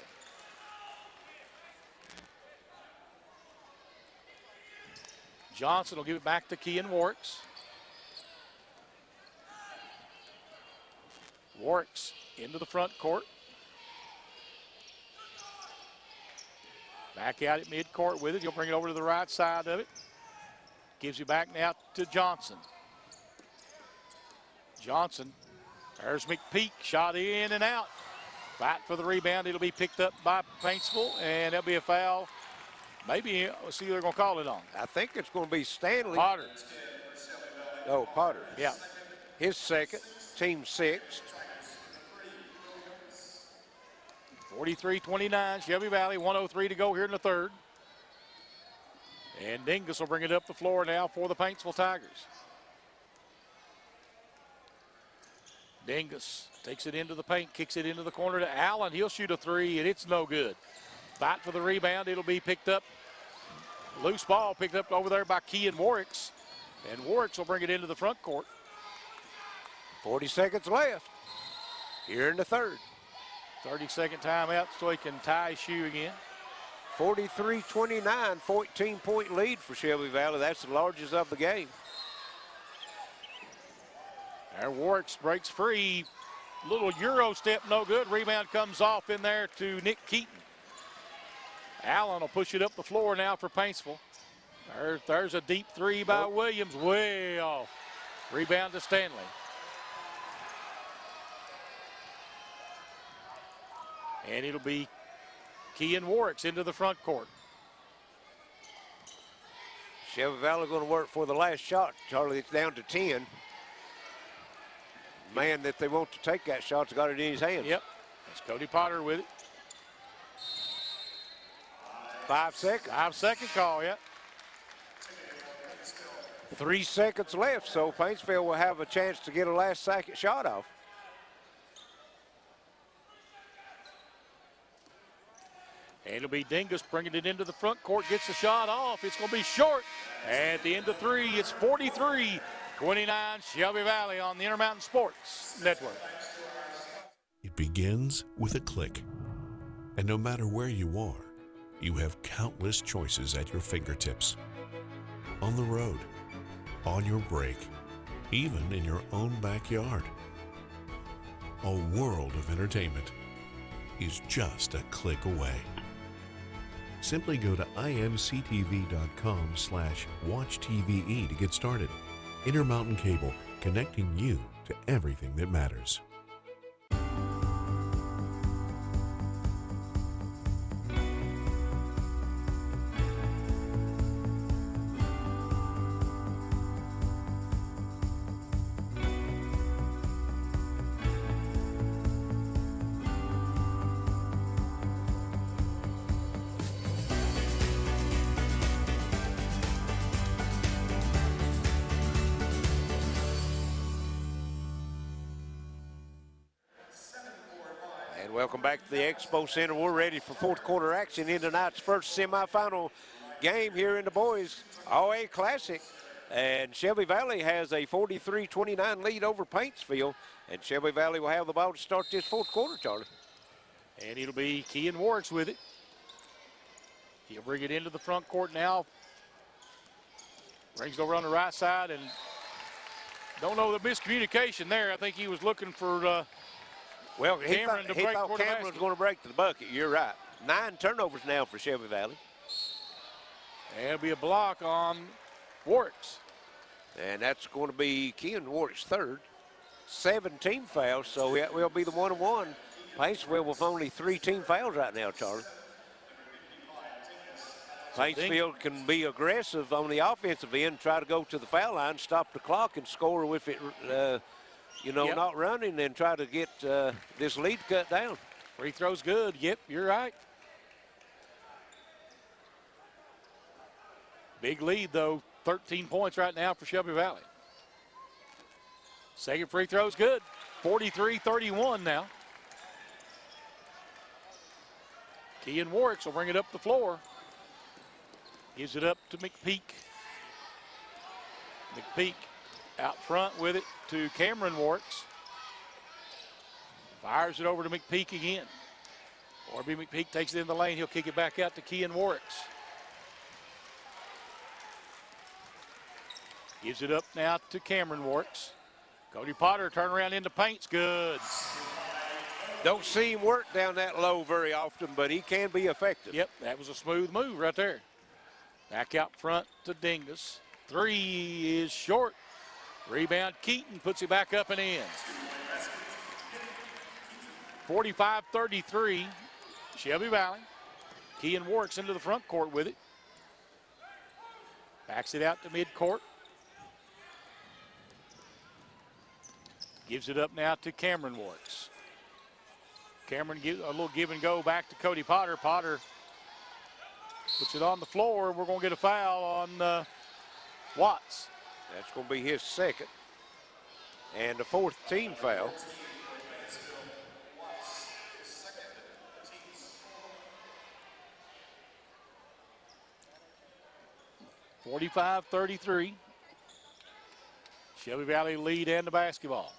Johnson will give it back to Kean Warwick's. Warwick's into the front court. Back out at midcourt with it. He'll bring it over to the right side of it. Gives you back now to Johnson. Johnson, there's McPeak, shot in and out. Fight for the rebound. It'll be picked up by Paintsville, and there'll be a foul. Maybe, we'll see who they're going to call it on. I think it's going to be Stanley. Potter. Oh, Potter. Yeah. His second, team 6th. 43-29, Shelby Valley, 1:03 to go here in the third. And Dingus will bring it up the floor now for the Paintsville Tigers. Dingus takes it into the paint, kicks it into the corner to Allen. He'll shoot a 3, and it's no good. Fight for the rebound. It'll be picked up. Loose ball picked up over there by Kean Warwick's. And Warwick's will bring it into the front court. 40 seconds left here in the third. 30-second timeout so he can tie his shoe again. 43-29, 14-point lead for Shelby Valley. That's the largest of the game. There Warwick's breaks free. Little Euro step, no good. Rebound comes off in there to Nick Keaton. Allen will push it up the floor now for Paintsville. There's a deep three by Williams, way off. Rebound to Stanley. And it'll be Kean Warwick's into the front court. Shelby Valley going to work for the last shot. Charlie, it's down to 10. Man that they want to take that shot's got it in his hands. Yep, it's Cody Potter with it. 5 seconds. 5-second call, yep. 3 seconds left, so Paintsville will have a chance to get a last-second shot off. And it'll be Dingus bringing it into the front court, gets the shot off. It's going to be short. At the end of three, it's 43-29 Shelby Valley on the Intermountain Sports Network. It begins with a click. And no matter where you are, you have countless choices at your fingertips. On the road, on your break, even in your own backyard. A world of entertainment is just a click away. Simply go to imctv.com/watchtve to get started. Intermountain Cable, connecting you to everything that matters. Welcome back to the Expo Center. We're ready for fourth quarter action in tonight's first semifinal game here in the boys OA Classic. And Shelby Valley has a 43-29 lead over Paintsville. And Shelby Valley will have the ball to start this fourth quarter, Charlie. And it'll be Kean Warwick's with it. He'll bring it into the front court now. Brings it over on the right side, and don't know the miscommunication there. I think he was looking for well, he Cameron thought Cameron was going to break to the bucket. You're right. 9 turnovers now for Shelby Valley. And it'll be a block on Warwick's. And that's going to be Kean Warwick's third. 17 fouls, so it will be the 1-1. Paintsville with only 3 team fouls right now, Charlie. Paintsville can be aggressive on the offensive end, try to go to the foul line, stop the clock, and score with it, not running, and try to get this lead cut down. Free throw's good. Yep, you're right. Big lead, though. 13 points right now for Shelby Valley. Second free throw's good. 43-31 now. Kean Warwick will bring it up the floor. Gives it up to McPeak. McPeak out front with it to Cameron Warwick. Fires it over to McPeak again. Orby McPeak takes it in the lane. He'll kick it back out to Kean Warwick. Gives it up now to Cameron Warwick. Cody Potter turn around into paint's good. Don't see him work down that low very often, but he can be effective. Yep, that was a smooth move right there. Back out front to Dingus. Three is short. Rebound, Keaton puts it back up and in. 45-33, Shelby Valley. Kean Warwick into the front court with it. Backs it out to midcourt. Gives it up now to Cameron Warwick. Cameron gives a little give and go back to Cody Potter. Potter puts it on the floor. We're going to get a foul on Watts. That's going to be his second. And the fourth team foul. (45-33). Shelby Valley lead and the basketball.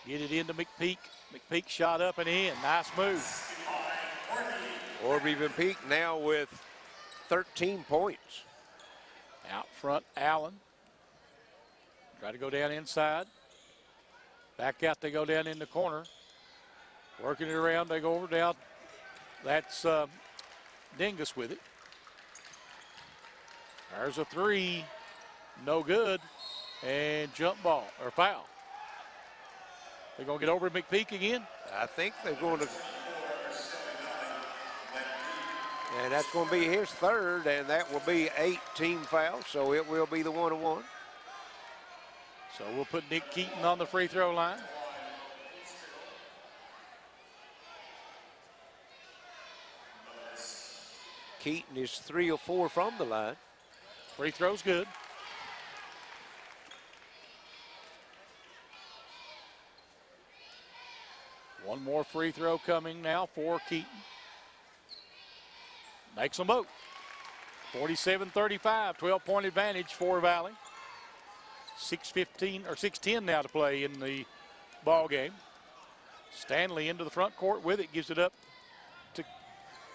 Get it into McPeak. McPeak shot up and in. Nice move. Orby McPeak now with 13 points. Out front, Allen. Try to go down inside. Back out, they go down in the corner. Working it around, they go over down. That's Dingus with it. There's a three, no good, and jump ball, or foul. They're going to get over McPeak again? I think they're going to. And that's going to be his third, and that will be 8 team fouls, so it will be the 1-1. So we'll put Nick Keaton on the free throw line. Keaton is 3 of 4 from the line. Free throw's good. One more free throw coming now for Keaton. Makes them both. 47-35, 12-point advantage for Valley. 6:15 or 6:10 now to play in the ball game. Stanley into the front court with it, gives it up to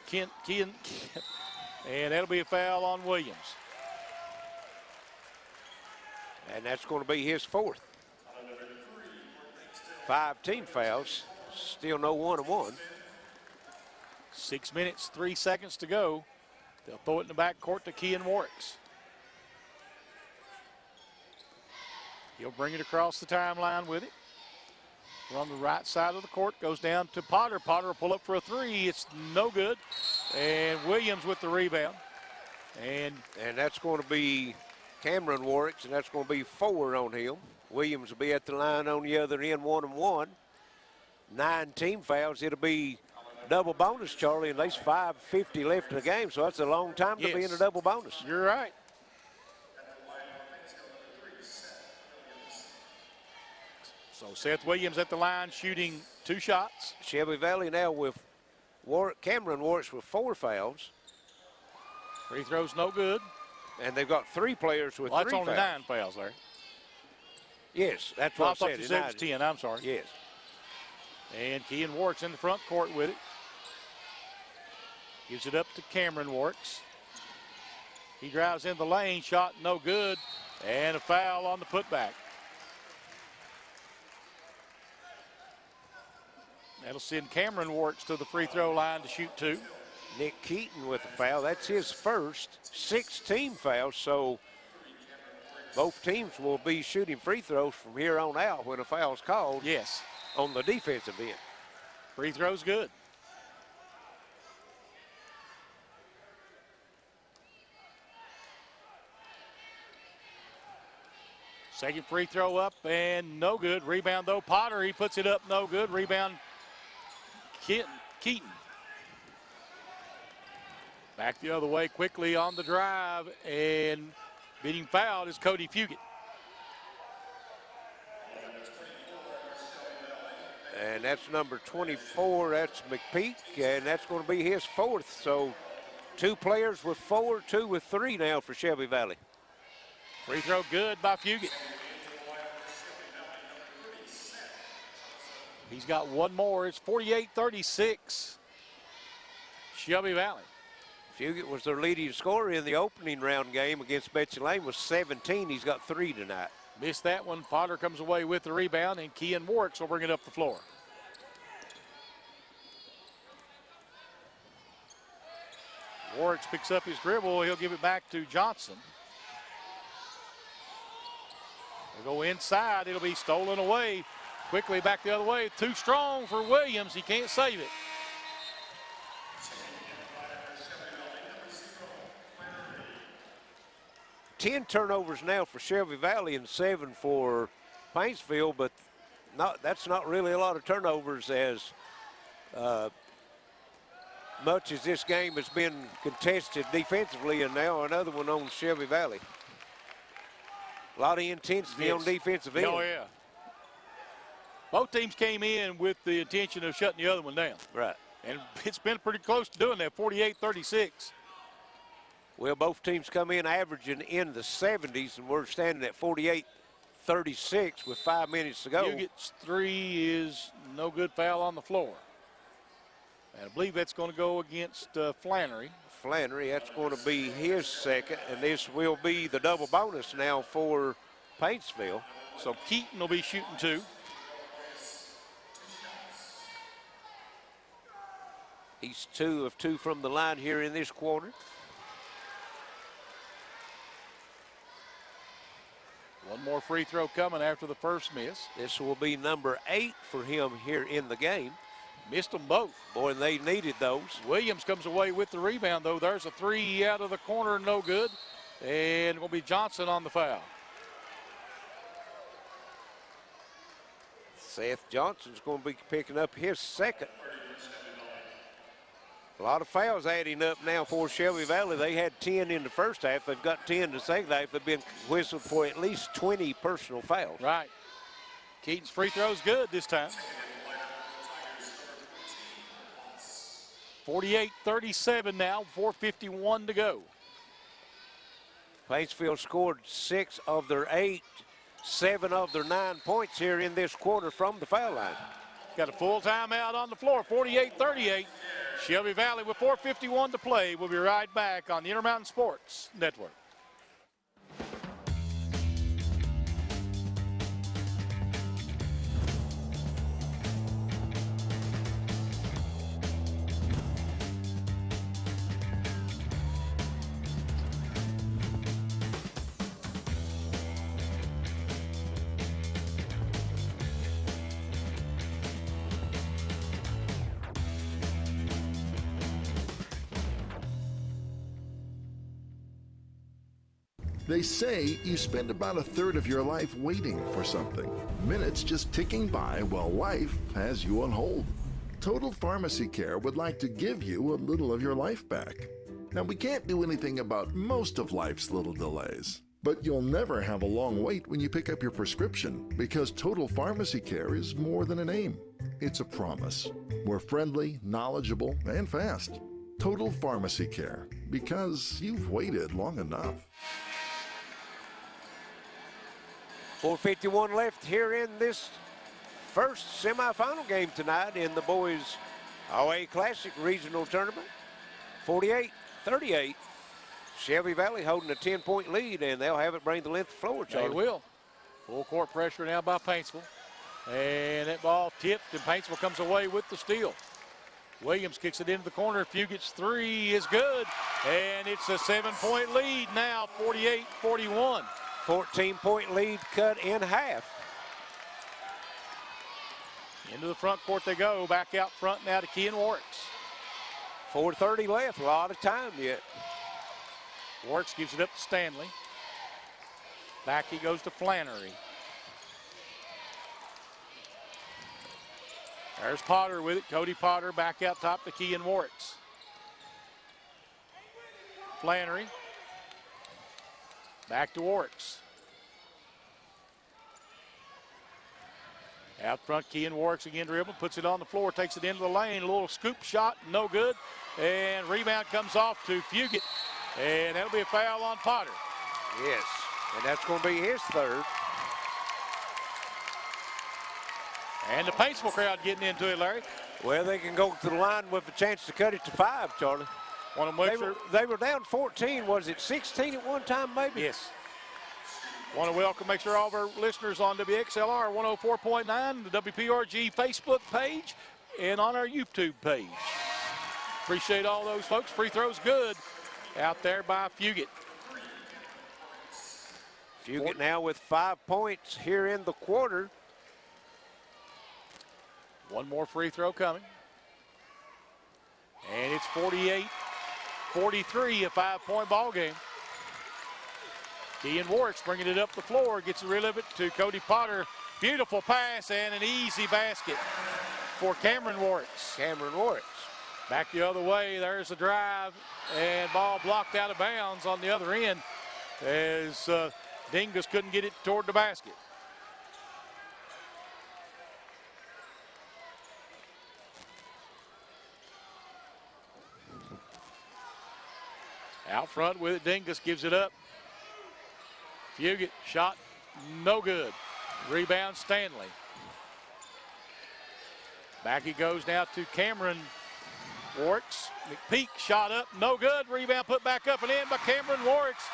Kent, and that'll be a foul on Williams. And that's going to be his fourth. 5 team fouls, still no 1-1. 6 minutes, 3 seconds to go. They'll throw it in the back court to Kean Warwicks. He'll bring it across the timeline with it. On the right side of the court, goes down to Potter. Potter will pull up for a three. It's no good. And Williams with the rebound. And that's going to be Cameron Warwicks, and that's going to be 4 on him. Williams will be at the line on the other end, 1-1. 9 team fouls. It'll be double bonus, Charlie, and there's 5:50 left in the game, so that's a long time to be in a double bonus. You're right. So Seth Williams at the line shooting 2 shots. Shelby Valley now with Cameron Warwicks with 4 fouls. Free throws no good. And they've got 3 players with 3 that's only fouls. 9 fouls there. Yes, that's what I said. You said it was 10, I'm sorry. Yes. And Kean Warwicks in the front court with it. Gives it up to Cameron Warwicks. He drives in the lane, shot no good, and a foul on the putback. That'll send Cameron Warwicks to the free throw line to shoot 2. Nick Keaton with a foul. That's his first 6 team fouls, so both teams will be shooting free throws from here on out when a foul's called. Yes. On the defensive end. Free throw's good. Second free throw up and no good. Rebound though, Potter, he puts it up, no good. Rebound, Keaton. Back the other way quickly on the drive, and being fouled is Cody Fugit. And that's number 24, that's McPeak, and that's going to be his 4th. So 2 players with 4, 2 with 3 now for Shelby Valley. Free throw good by Fugit. He's got one more. It's 48-36. Shelby Valley. Fugit was their leading scorer in the opening round game against Betsy Lane with 17. He's got 3 tonight. Missed that one. Potter comes away with the rebound, and Kean Warwicks will bring it up the floor. Warwicks picks up his dribble. He'll give it back to Johnson. They'll go inside. It'll be stolen away. Quickly back the other way. Too strong for Williams. He can't save it. Ten turnovers now for Shelby Valley and 7 for Paintsville, but that's not really a lot of turnovers as much as this game has been contested defensively, and now another one on Shelby Valley. A lot of intensity on defensive end. Oh, yeah. Both teams came in with the intention of shutting the other one down. Right. And it's been pretty close to doing that, 48-36. Well, both teams come in averaging in the 70s, and we're standing at 48-36 with 5 minutes to go. Fugit's 3 is no good, foul on the floor. And I believe that's going to go against Flannery. Flannery, that's going to be his second, and this will be the double bonus now for Paintsville. So Keaton will be shooting 2. He's 2 of 2 from the line here in this quarter. One more free throw coming after the first miss. This will be number 8 for him here in the game. Missed them both. Boy, they needed those. Williams comes away with the rebound, though. There's a three out of the corner, no good. And it will be Johnson on the foul. Seth Johnson's going to be picking up his second. A lot of fouls adding up now for Shelby Valley. They had 10 in the first half. They've got 10 in the second half. They've been whistled for at least 20 personal fouls. Right. Keaton's free throw's good this time. 48-37 now, 4:51 to go. Paintsville scored 6 of their 8, 7 of their 9 points here in this quarter from the foul line. Got a full timeout on the floor, 48-38. Shelby Valley with 4:51 to play. We'll be right back on the Intermountain Sports Network. They say you spend about a third of your life waiting for something. Minutes just ticking by while life has you on hold. Total Pharmacy Care would like to give you a little of your life back. Now, we can't do anything about most of life's little delays, but you'll never have a long wait when you pick up your prescription, because Total Pharmacy Care is more than a name. It's a promise. We're friendly, knowledgeable, and fast. Total Pharmacy Care, because you've waited long enough. 4:51 left here in this first semifinal game tonight in the boys OA Classic Regional Tournament. 48-38. Shelby Valley holding a 10-point lead, and they'll have it bring the length of the floor, Charlie. They will. Full court pressure now by Paintsville. And that ball tipped, and Paintsville comes away with the steal. Williams kicks it into the corner. Fugett's three is good, and it's a 7-point lead now, 48-41. 14-point lead cut in half. Into the front court they go. Back out front now to Kean Warricks. 4:30 left, a lot of time yet. Warricks gives it up to Stanley. Back he goes to Flannery. There's Potter with it. Cody Potter back out top to Kean Warricks. Flannery. Back to Warricks. Out front, Kean Warricks again dribbling, puts it on the floor, takes it into the lane, a little scoop shot, no good. And rebound comes off to Fugett. And that'll be a foul on Potter. Yes, and that's going to be his third. And the Paintsville crowd getting into it, Larry. Well, they can go to the line with a chance to cut it to 5, Charlie. They were down 14. Was it 16 at one time, maybe? Yes. Want to welcome, make sure all of our listeners on WXLR 104.9, the WPRG Facebook page, and on our YouTube page. Appreciate all those folks. Free throws good out there by Fugett. Fugett now with 5 points here in the quarter. One more free throw coming. And it's 48-43, a 5-point ball game. Kean Warricks bringing it up the floor, gets rid of it to Cody Potter. Beautiful pass and an easy basket for Cameron Warricks. Cameron Warricks. Back the other way, there's the drive, and ball blocked out of bounds on the other end as Dingus couldn't get it toward the basket. Out front with it, Dingus gives it up. Fugett shot, no good. Rebound, Stanley. Back he goes now to Cameron Warricks. McPeak shot up, no good. Rebound put back up and in by Cameron Warricks.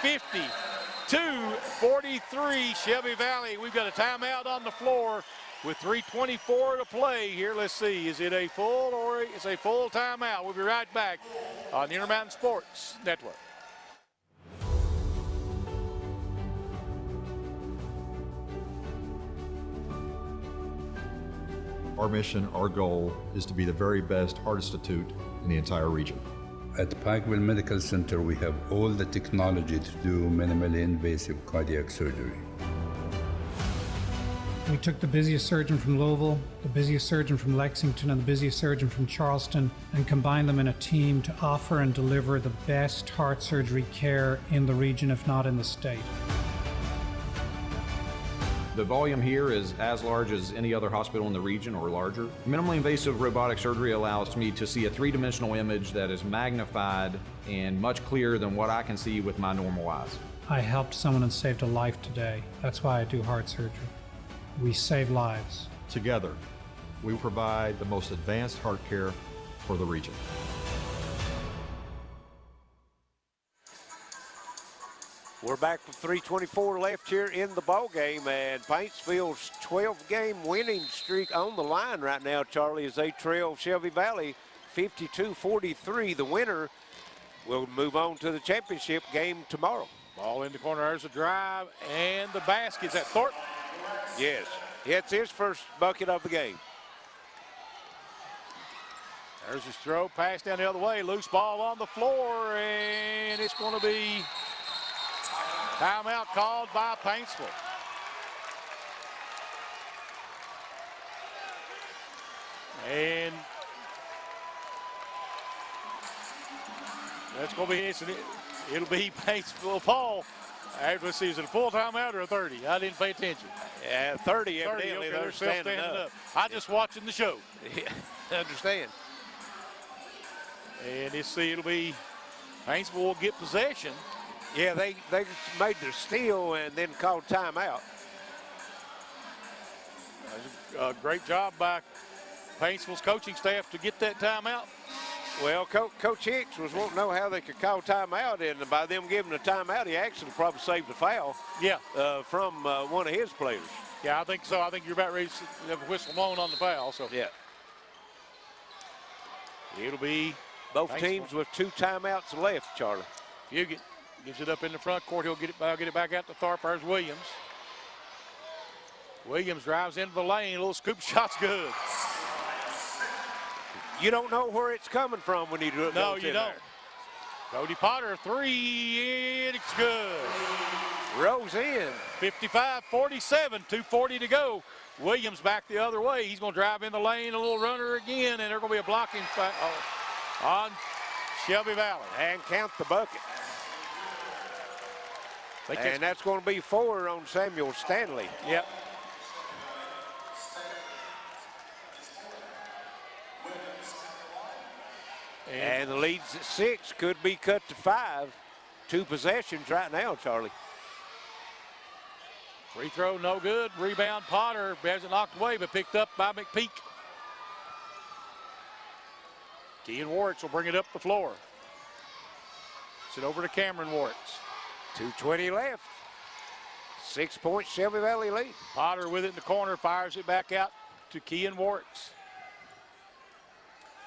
52-43, Shelby Valley. We've got a timeout on the floor with 3:24 to play here. Let's see, is it a full or it's a full timeout? We'll be right back on the Intermountain Sports Network. Our mission, our goal is to be the very best heart institute in the entire region. At Pikeville Medical Center, we have all the technology to do minimally invasive cardiac surgery. We took the busiest surgeon from Louisville, the busiest surgeon from Lexington, and the busiest surgeon from Charleston and combined them in a team to offer and deliver the best heart surgery care in the region, if not in the state. The volume here is as large as any other hospital in the region or larger. Minimally invasive robotic surgery allows me to see a three-dimensional image that is magnified and much clearer than what I can see with my normal eyes. I helped someone and saved a life today. That's why I do heart surgery. We save lives. Together, we provide the most advanced heart care for the region. We're back with 3:24 left here in the ball game, and Paintsville's 12-game winning streak on the line right now, Charlie, as they trail Shelby Valley 52-43. The winner will move on to the championship game tomorrow. Ball in the corner, there's a drive, and the basket's at Thornton. Yes, it's his first bucket of the game. There's his throw, pass down the other way, loose ball on the floor, and it's going to be timeout called by Paintsville. And that's going to be, it'll be Paintsville. Paul, let's see, is it a full timeout or a 30? I didn't pay attention. Yeah, 30 evidently. Okay, they're standing up. I just watching the show. Yeah, I understand. And let's see, it'll be Paintsville will get possession. Yeah, they made the steal and then called timeout. A great job by Paintsville's coaching staff to get that timeout. Well, Coach Hicks was wanting to know how they could call timeout, and by them giving the timeout, he actually probably saved the foul. Yeah. From one of his players. Yeah, I think so. I think you're about ready to have a whistle blown on the foul. So yeah, it'll be both teams with 2 timeouts left. Charlie Fugit gives it up in the front court. He'll get it back out to Tharp. There's Williams. Williams drives into the lane. A little scoop shot's good. You don't know where it's coming from when you do it. No, you don't. Cody Potter, 3, and it's good. Rose in. 55-47, 2:40 to go. Williams back the other way. He's going to drive in the lane, a little runner again, and there's going to be a blocking on Shelby Valley. And count the bucket. And that's going to be 4 on Samuel Stanley. Yep. And the lead's at 6, could be cut to 5. 2 possessions right now, Charlie. Free throw, no good. Rebound, Potter has it knocked away, but picked up by McPeak. Kean Warwicks will bring it up the floor. Sit over to Cameron Warwicks. 2:20 left. 6 points, Shelby Valley lead. Potter with it in the corner, fires it back out to Kean Warwicks.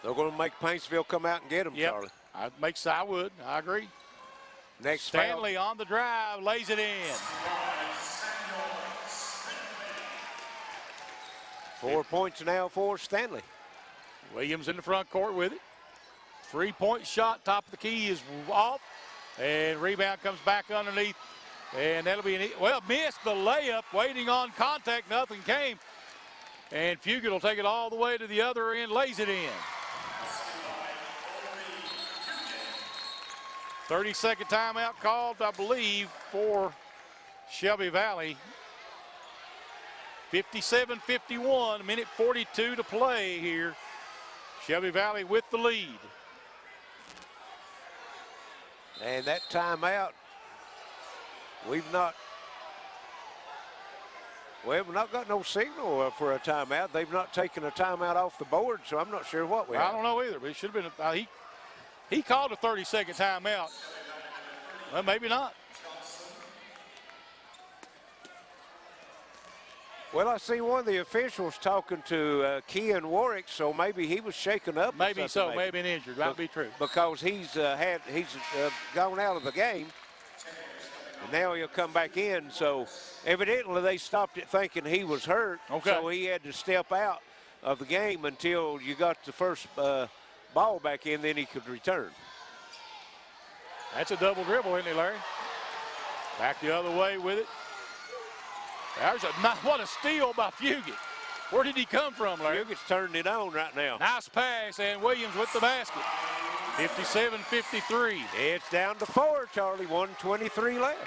They're going to make Paintsville come out and get them, Yep. Charlie. I would. I agree. Next Stanley on the drive, lays it in. 4 points now for Stanley. Williams in the front court with it. 3-point shot, top of the key is off. And rebound comes back underneath. And that'll be, missed the layup, waiting on contact, nothing came. And Fugit will take it all the way to the other end, lays it in. 30-second timeout called, I believe, for Shelby Valley. 57-51, minute 42 to play here. Shelby Valley with the lead. And that timeout, we've not got no signal for a timeout. They've not taken a timeout off the board, so I'm not sure what we have. I don't know either, but it should have been, he called a 30-second timeout. Well, maybe not. Well, I see one of the officials talking to Kean Warwick, so maybe he was shaken up. Maybe so, maybe an injured. That would be true. Because he's gone out of the game, and now he'll come back in. So evidently they stopped it thinking he was hurt. Okay. So he had to step out of the game until you got the first ball back in, then he could return. That's a double dribble, isn't it, Larry? Back the other way with it. What a steal by Fugit. Where did he come from, Larry? Fugit's turning it on right now. Nice pass, and Williams with the basket. 57-53. It's down to 4, Charlie. 1:23 left.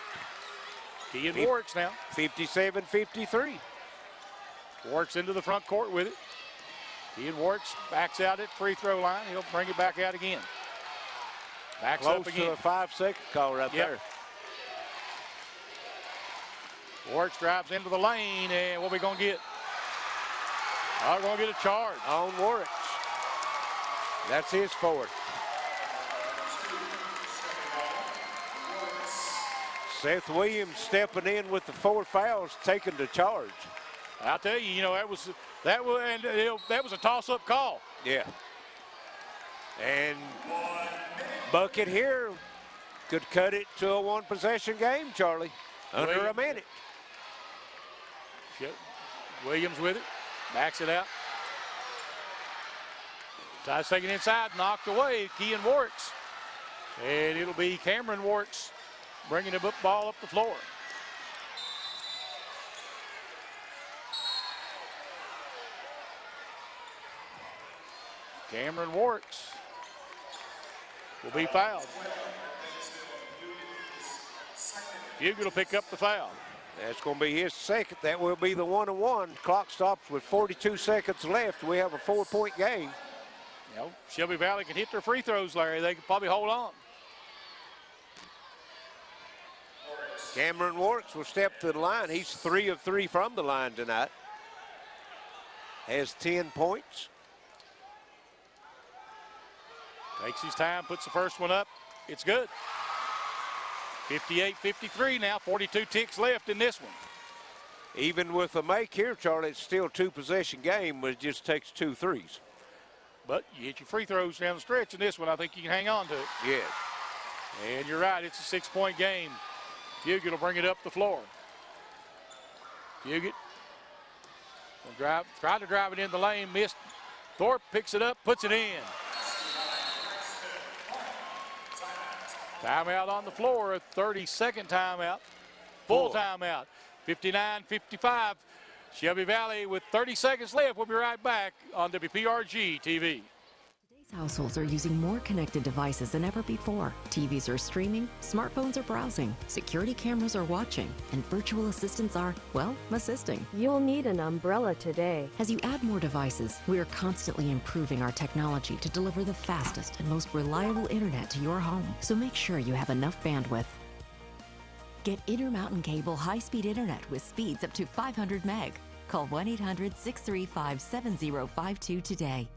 Kean Warwick's now. 57-53. Warwick's into the front court with it. Kean Warwick's backs out at free throw line. He'll bring it back out again. Backs Close up again. to a 5-second call right there. Warwick drives into the lane, and what are we going to get? We're going to get a charge. On Warwick. That's his fourth. Seth Williams stepping in with the 4 fouls, taking the charge. I'll tell you, that was a toss-up call. Yeah. And bucket here could cut it to a 1-possession game, Charlie. Under a minute. Williams with it. Backs it out. Tries taking inside, knocked away. Kean Warwick's. And it'll be Cameron Warwick's bringing the ball up the floor. Cameron Warwick's will be fouled. Fugit will pick up the foul. That's going to be his second. That will be the 1-1. Clock stops with 42 seconds left. We have a 4-point game. Shelby Valley can hit their free throws, Larry. They can probably hold on. Cameron Warwick will step to the line. He's 3 of 3 from the line tonight. Has 10 points. Takes his time, puts the first one up. It's good. 58-53 now, 42 ticks left in this one. Even with a make here, Charlie, it's still 2-possession game, but it just takes 2 threes. But you hit your free throws down the stretch in this one. I think you can hang on to it. Yes. And you're right, it's a 6-point game. Fugit will bring it up the floor. Fugit will try to drive it in the lane, missed. Thorpe picks it up, puts it in. Timeout on the floor, a 30-second timeout. Full timeout, 59-55. Shelby Valley with 30 seconds left. We'll be right back on WPRG TV. Today's households are using more connected devices than ever before. TVs are streaming, smartphones are browsing, security cameras are watching, and virtual assistants are, well, assisting. You'll need an umbrella today. As you add more devices, we are constantly improving our technology to deliver the fastest and most reliable internet to your home. So make sure you have enough bandwidth. Get Intermountain Cable high-speed internet with speeds up to 500 meg. Call 1-800-635-7052 today.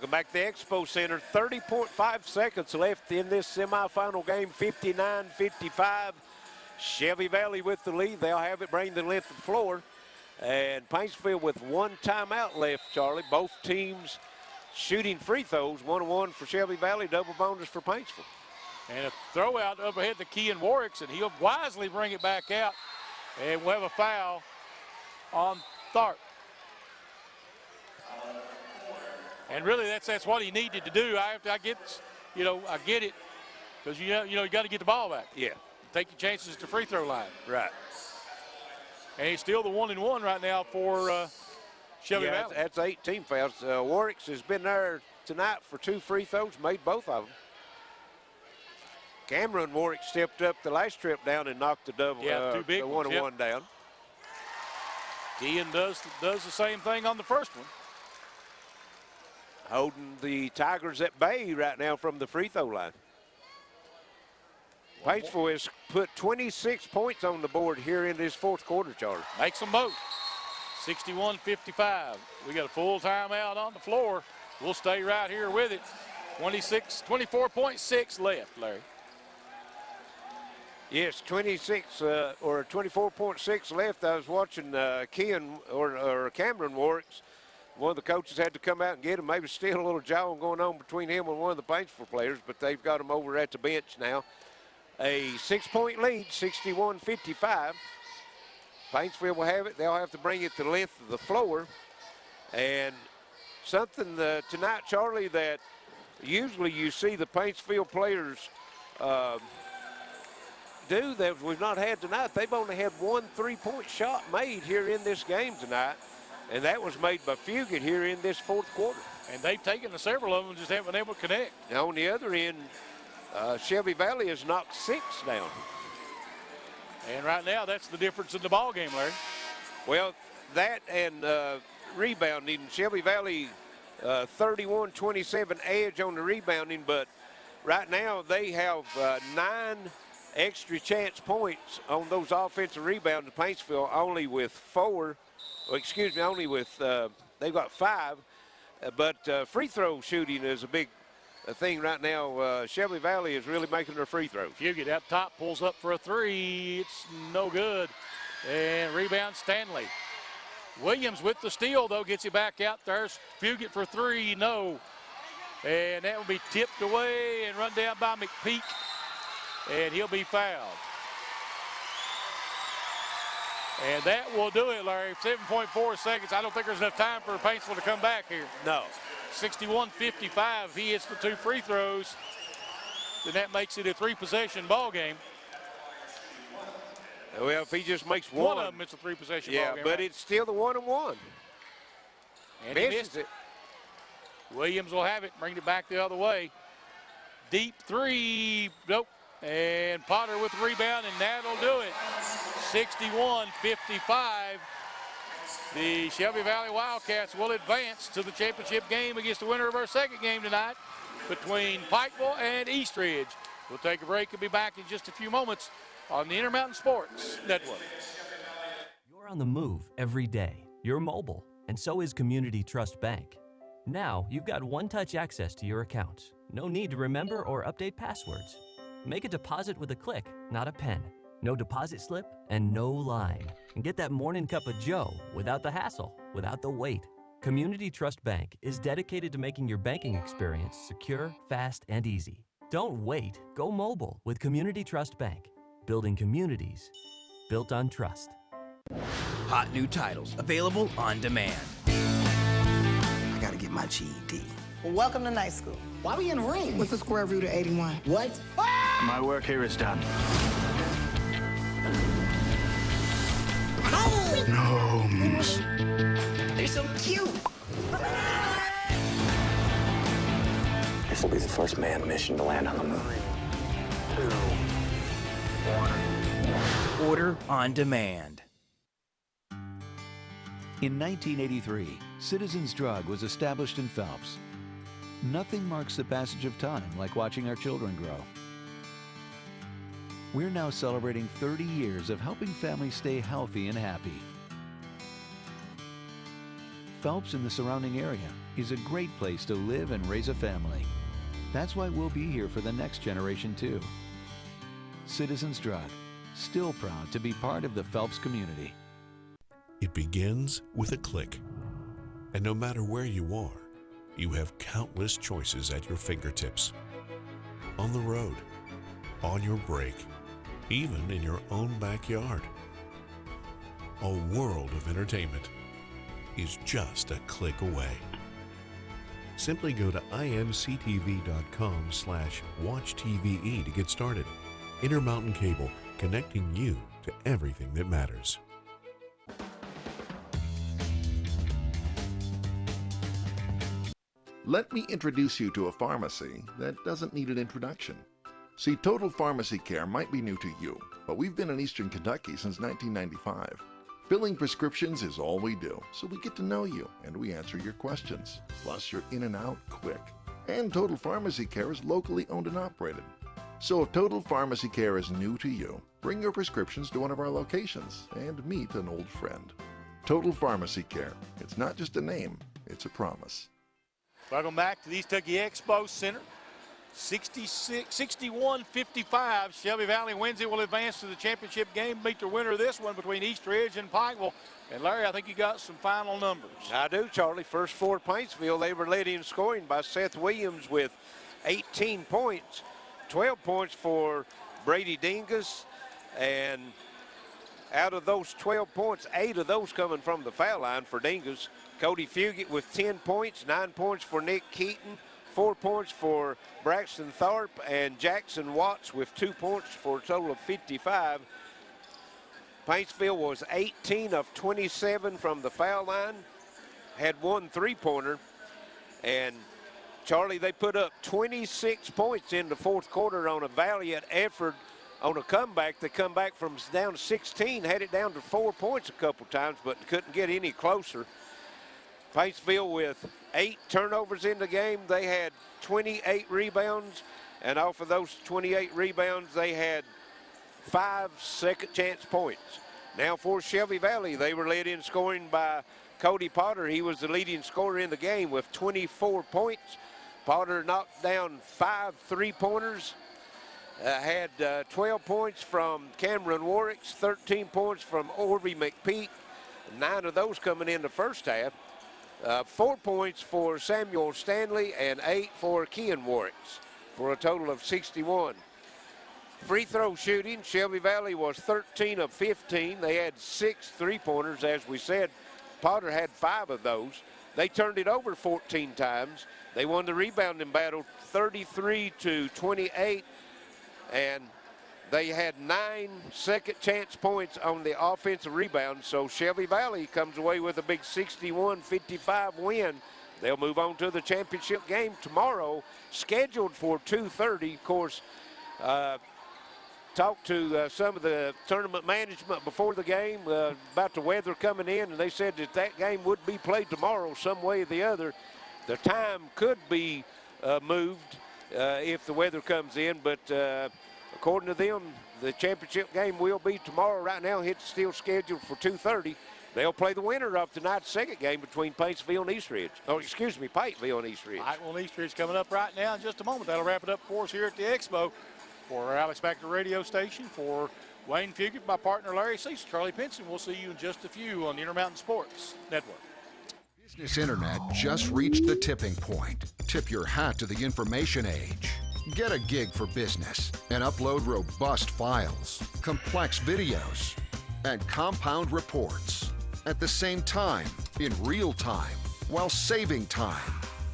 Back to the Expo Center, 30.5 seconds left in this semifinal game, 59-55. Shelby Valley with the lead. They'll have it bring the length of the floor. And Paintsville with 1 timeout left, Charlie. Both teams shooting free throws, 1-1 for Shelby Valley, double bonus for Paintsville. And a throw out up ahead to Kean Warwick, and he'll wisely bring it back out. And we'll have a foul on Tharp. And really, that's what he needed to do. I get it, because you got to get the ball back. Yeah. Take your chances at the free throw line. Right. And he's still the 1-1 right now for Shelby Valley. That's 18 fouls. Warwick has been there tonight for 2 free throws, made both of them. Cameron Warwick stepped up the last trip down and knocked the double, two big the 1-1 ones, down. Kean does the same thing on the first one. Holding the Tigers at bay right now from the free throw line. Paintsville has put 26 points on the board here in this fourth quarter, Charlie. Makes them both. 61-55. We got a full timeout on the floor. We'll stay right here with it. 24.6 left, Larry. Yes, 26 or 24.6 left. I was watching Ken or Cameron Warwick's. One of the coaches had to come out and get him. Maybe still a little jawing going on between him and one of the Paintsville players, but they've got him over at the bench now. A 6-point lead, 61-55. Paintsville will have it. They'll have to bring it to the length of the floor. And something tonight, Charlie, that usually you see the Paintsville players do that we've not had tonight. They've only had one 3-point shot made here in this game tonight, and that was made by Fugit here in this fourth quarter. And they've taken several of them, just haven't been able to connect. Now on the other end, Shelby Valley has knocked 6 down. And right now, that's the difference in the ball game, Larry. Well, that and rebounding. Shelby Valley 31-27 edge on the rebounding, but right now they have 9 extra chance points on those offensive rebounds. Paintsville only with 4. Only with they've got 5. But free throw shooting is a big thing right now. Shelby Valley is really making their free throws. Fugit out top, pulls up for a 3. It's no good. And rebound Stanley. Williams with the steal, though, gets it back out there. Fugit for 3, no. And that will be tipped away and run down by McPeak. And he'll be fouled. And that will do it, Larry. 7.4 seconds. I don't think there's enough time for Paintsville to come back here. No. 61-55. If he hits the 2 free throws, then that makes it a 3-possession ball game. Well, if he just makes one of them, it's a 3-possession ball game. Yeah, but it's still the 1-and-1. And he missed it. Williams will have it, bring it back the other way. Deep 3, nope. And Potter with the rebound, and that'll do it. 61-55. The Shelby Valley Wildcats will advance to the championship game against the winner of our second game tonight between Pikeville and Eastridge. We'll take a break and be back in just a few moments on the Intermountain Sports Network. You're on the move every day. You're mobile, and so is Community Trust Bank. Now, you've got one-touch access to your accounts. No need to remember or update passwords. Make a deposit with a click, not a pen. No deposit slip and no line. And get that morning cup of joe without the hassle, without the wait. Community Trust Bank is dedicated to making your banking experience secure, fast, and easy. Don't wait. Go mobile with Community Trust Bank. Building communities built on trust. Hot new titles available on demand. I gotta get my GED. Well, welcome to night school. Why are we in a ring? What's the square root of 81? What? My work here is done. Gnomes. They're so cute. This will be the first manned mission to land on the moon. 3, 2, 1. Order on demand. In 1983, Citizens Drug was established in Phelps. Nothing marks the passage of time like watching our children grow. We're now celebrating 30 years of helping families stay healthy and happy. Phelps and the surrounding area is a great place to live and raise a family. That's why we'll be here for the next generation too. Citizens Drug, still proud to be part of the Phelps community. It begins with a click. And no matter where you are, you have countless choices at your fingertips. On the road, on your break, even in your own backyard. A world of entertainment is just a click away. Simply go to imctv.com/watchtve to get started. Intermountain Cable, connecting you to everything that matters. Let me introduce you to a pharmacy that doesn't need an introduction. See, Total Pharmacy Care might be new to you, but we've been in Eastern Kentucky since 1995. Filling prescriptions is all we do, so we get to know you and we answer your questions. Plus, you're in and out quick. And Total Pharmacy Care is locally owned and operated. So if Total Pharmacy Care is new to you, bring your prescriptions to one of our locations and meet an old friend. Total Pharmacy Care. It's not just a name, it's a promise. Welcome back to the Eastern Kentucky Expo Center. 61-55. Shelby Valley wins it, will advance to the championship game, meet the winner of this one between East Ridge and Pikeville. And Larry, I think you got some final numbers. I do, Charlie. First for Paintsville, they were led in scoring by Seth Williams with 18 points. 12 points for Brady Dingus. And out of those 12 points, 8 of those coming from the foul line for Dingus. Cody Fugit with 10 points, 9 points for Nick Keaton, 4 points for Braxton Tharp, and Jackson Watts with 2 points for a total of 55. Paintsville was 18 of 27 from the foul line, had 1 3-pointer, and Charlie, they put up 26 points in the fourth quarter on a valiant effort on a comeback. They come back from down 16, had it down to 4 points a couple times, but couldn't get any closer. Paintsville with 8 turnovers in the game. They had 28 rebounds, and off of those 28 rebounds, they had 5 second chance points. Now for Shelby Valley, they were led in scoring by Cody Potter. He was the leading scorer in the game with 24 points. Potter knocked down 5 3-pointers, had 12 points from Cameron Warwicks, 13 points from Orby McPeak, 9 of those coming in the first half. 4 points for Samuel Stanley and 8 for Kean Warwicks for a total of 61. Free throw shooting, Shelby Valley was 13 of 15. They had 6 3-pointers, as we said. Potter had 5 of those. They turned it over 14 times. They won the rebounding battle 33-28, and they had 9 second chance points on the offensive rebound. So Shelby Valley comes away with a big 61-55 win. They'll move on to the championship game tomorrow, scheduled for 2:30. Of course, talked to some of the tournament management before the game about the weather coming in, and they said that game would be played tomorrow some way or the other. The time could be moved if the weather comes in, but according to them, the championship game will be tomorrow. Right now, it's still scheduled for 2:30. They'll play the winner of tonight's second game between Paintsville and East Ridge. Oh, excuse me, Pikeville and East Ridge. Pikeville and East Ridge coming up right now in just a moment. That'll wrap it up for us here at the Expo. For Alex Baxter Radio Station, for Wayne Fugit, my partner Larry Cease, Charlie Pinson. We'll see you in just a few on the Intermountain Sports Network. Business Internet just reached the tipping point. Tip your hat to the information age. Get a gig for business and upload robust files, complex videos, and compound reports at the same time, in real time, while saving time.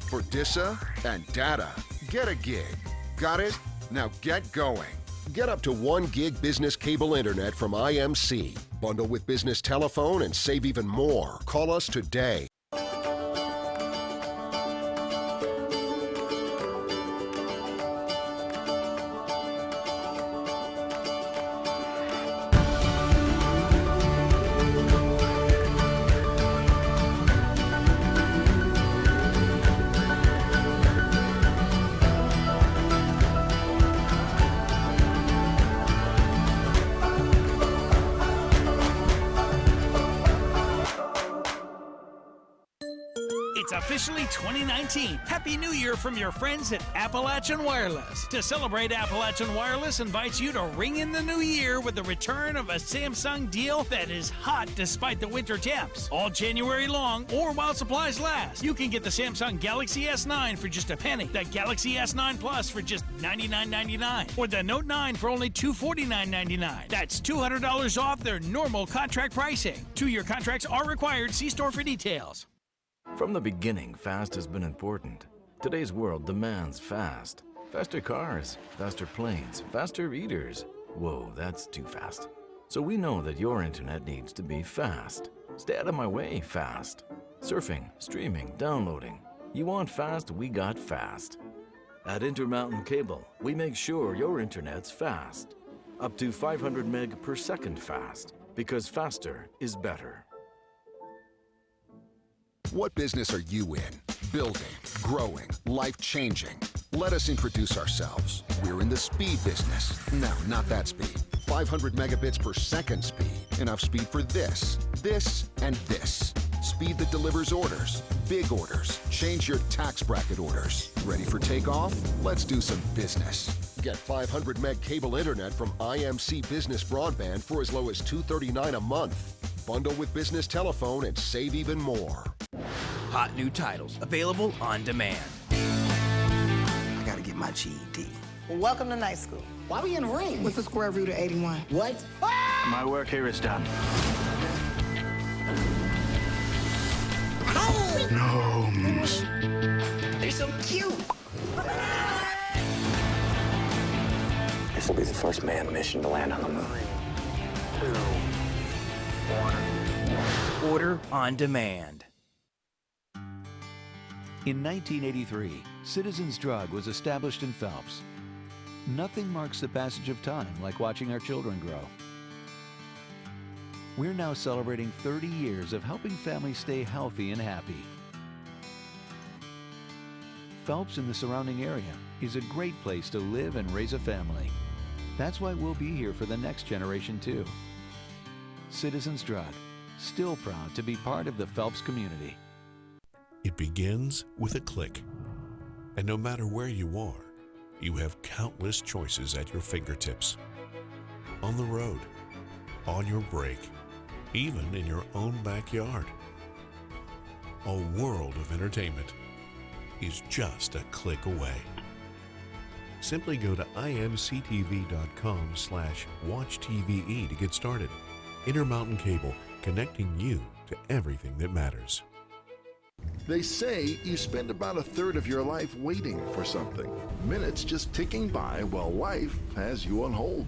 For DISA and data, get a gig. Got it? Now get going. Get up to 1 gig business cable internet from IMC. Bundle with business telephone and save even more. Call us today. It's officially 2019. Happy New Year from your friends at Appalachian Wireless. To celebrate, Appalachian Wireless invites you to ring in the new year with the return of a Samsung deal that is hot despite the winter temps. All January long or while supplies last. You can get the Samsung Galaxy S9 for just a penny, the Galaxy S9 Plus for just $99.99, or the Note 9 for only $249.99. That's $200 off their normal contract pricing. 2-year contracts are required. See store for details. From the beginning, fast has been important. Today's world demands fast. Faster cars, faster planes, faster eaters. Whoa, that's too fast. So we know that your internet needs to be fast. Stay out of my way, fast. Surfing, streaming, downloading. You want fast, we got fast. At Intermountain Cable, we make sure your internet's fast. Up to 500 meg per second fast, because faster is better. What business are you in? Building, growing, life-changing. Let us introduce ourselves. We're in the speed business. No, not that speed. 500 megabits per second speed. Enough speed for this, and this. Speed that delivers orders, big orders. Change your tax bracket orders. Ready for takeoff? Let's do some business. Get 500 meg cable internet from IMC Business Broadband for as low as $239 a month. Bundle with business telephone and save even more. Hot new titles available on demand. I gotta get my GED. Welcome to night school. Why we in the ring? What's the square root of 81? What? My work here is done. Gnomes. They're so cute. This will be the first manned mission to land on the moon. 3, 2, 1. Order on demand. In 1983, Citizens Drug was established in Phelps. Nothing marks the passage of time like watching our children grow. We're now celebrating 30 years of helping families stay healthy and happy. Phelps and the surrounding area is a great place to live and raise a family. That's why we'll be here for the next generation too. Citizens Drug, still proud to be part of the Phelps community. It begins with a click. And no matter where you are, you have countless choices at your fingertips. On the road, on your break, even in your own backyard. A world of entertainment is just a click away. Simply go to imctv.com/watchtve to get started. Intermountain Cable, connecting you to everything that matters. They say you spend about a third of your life waiting for something. Minutes just ticking by while life has you on hold.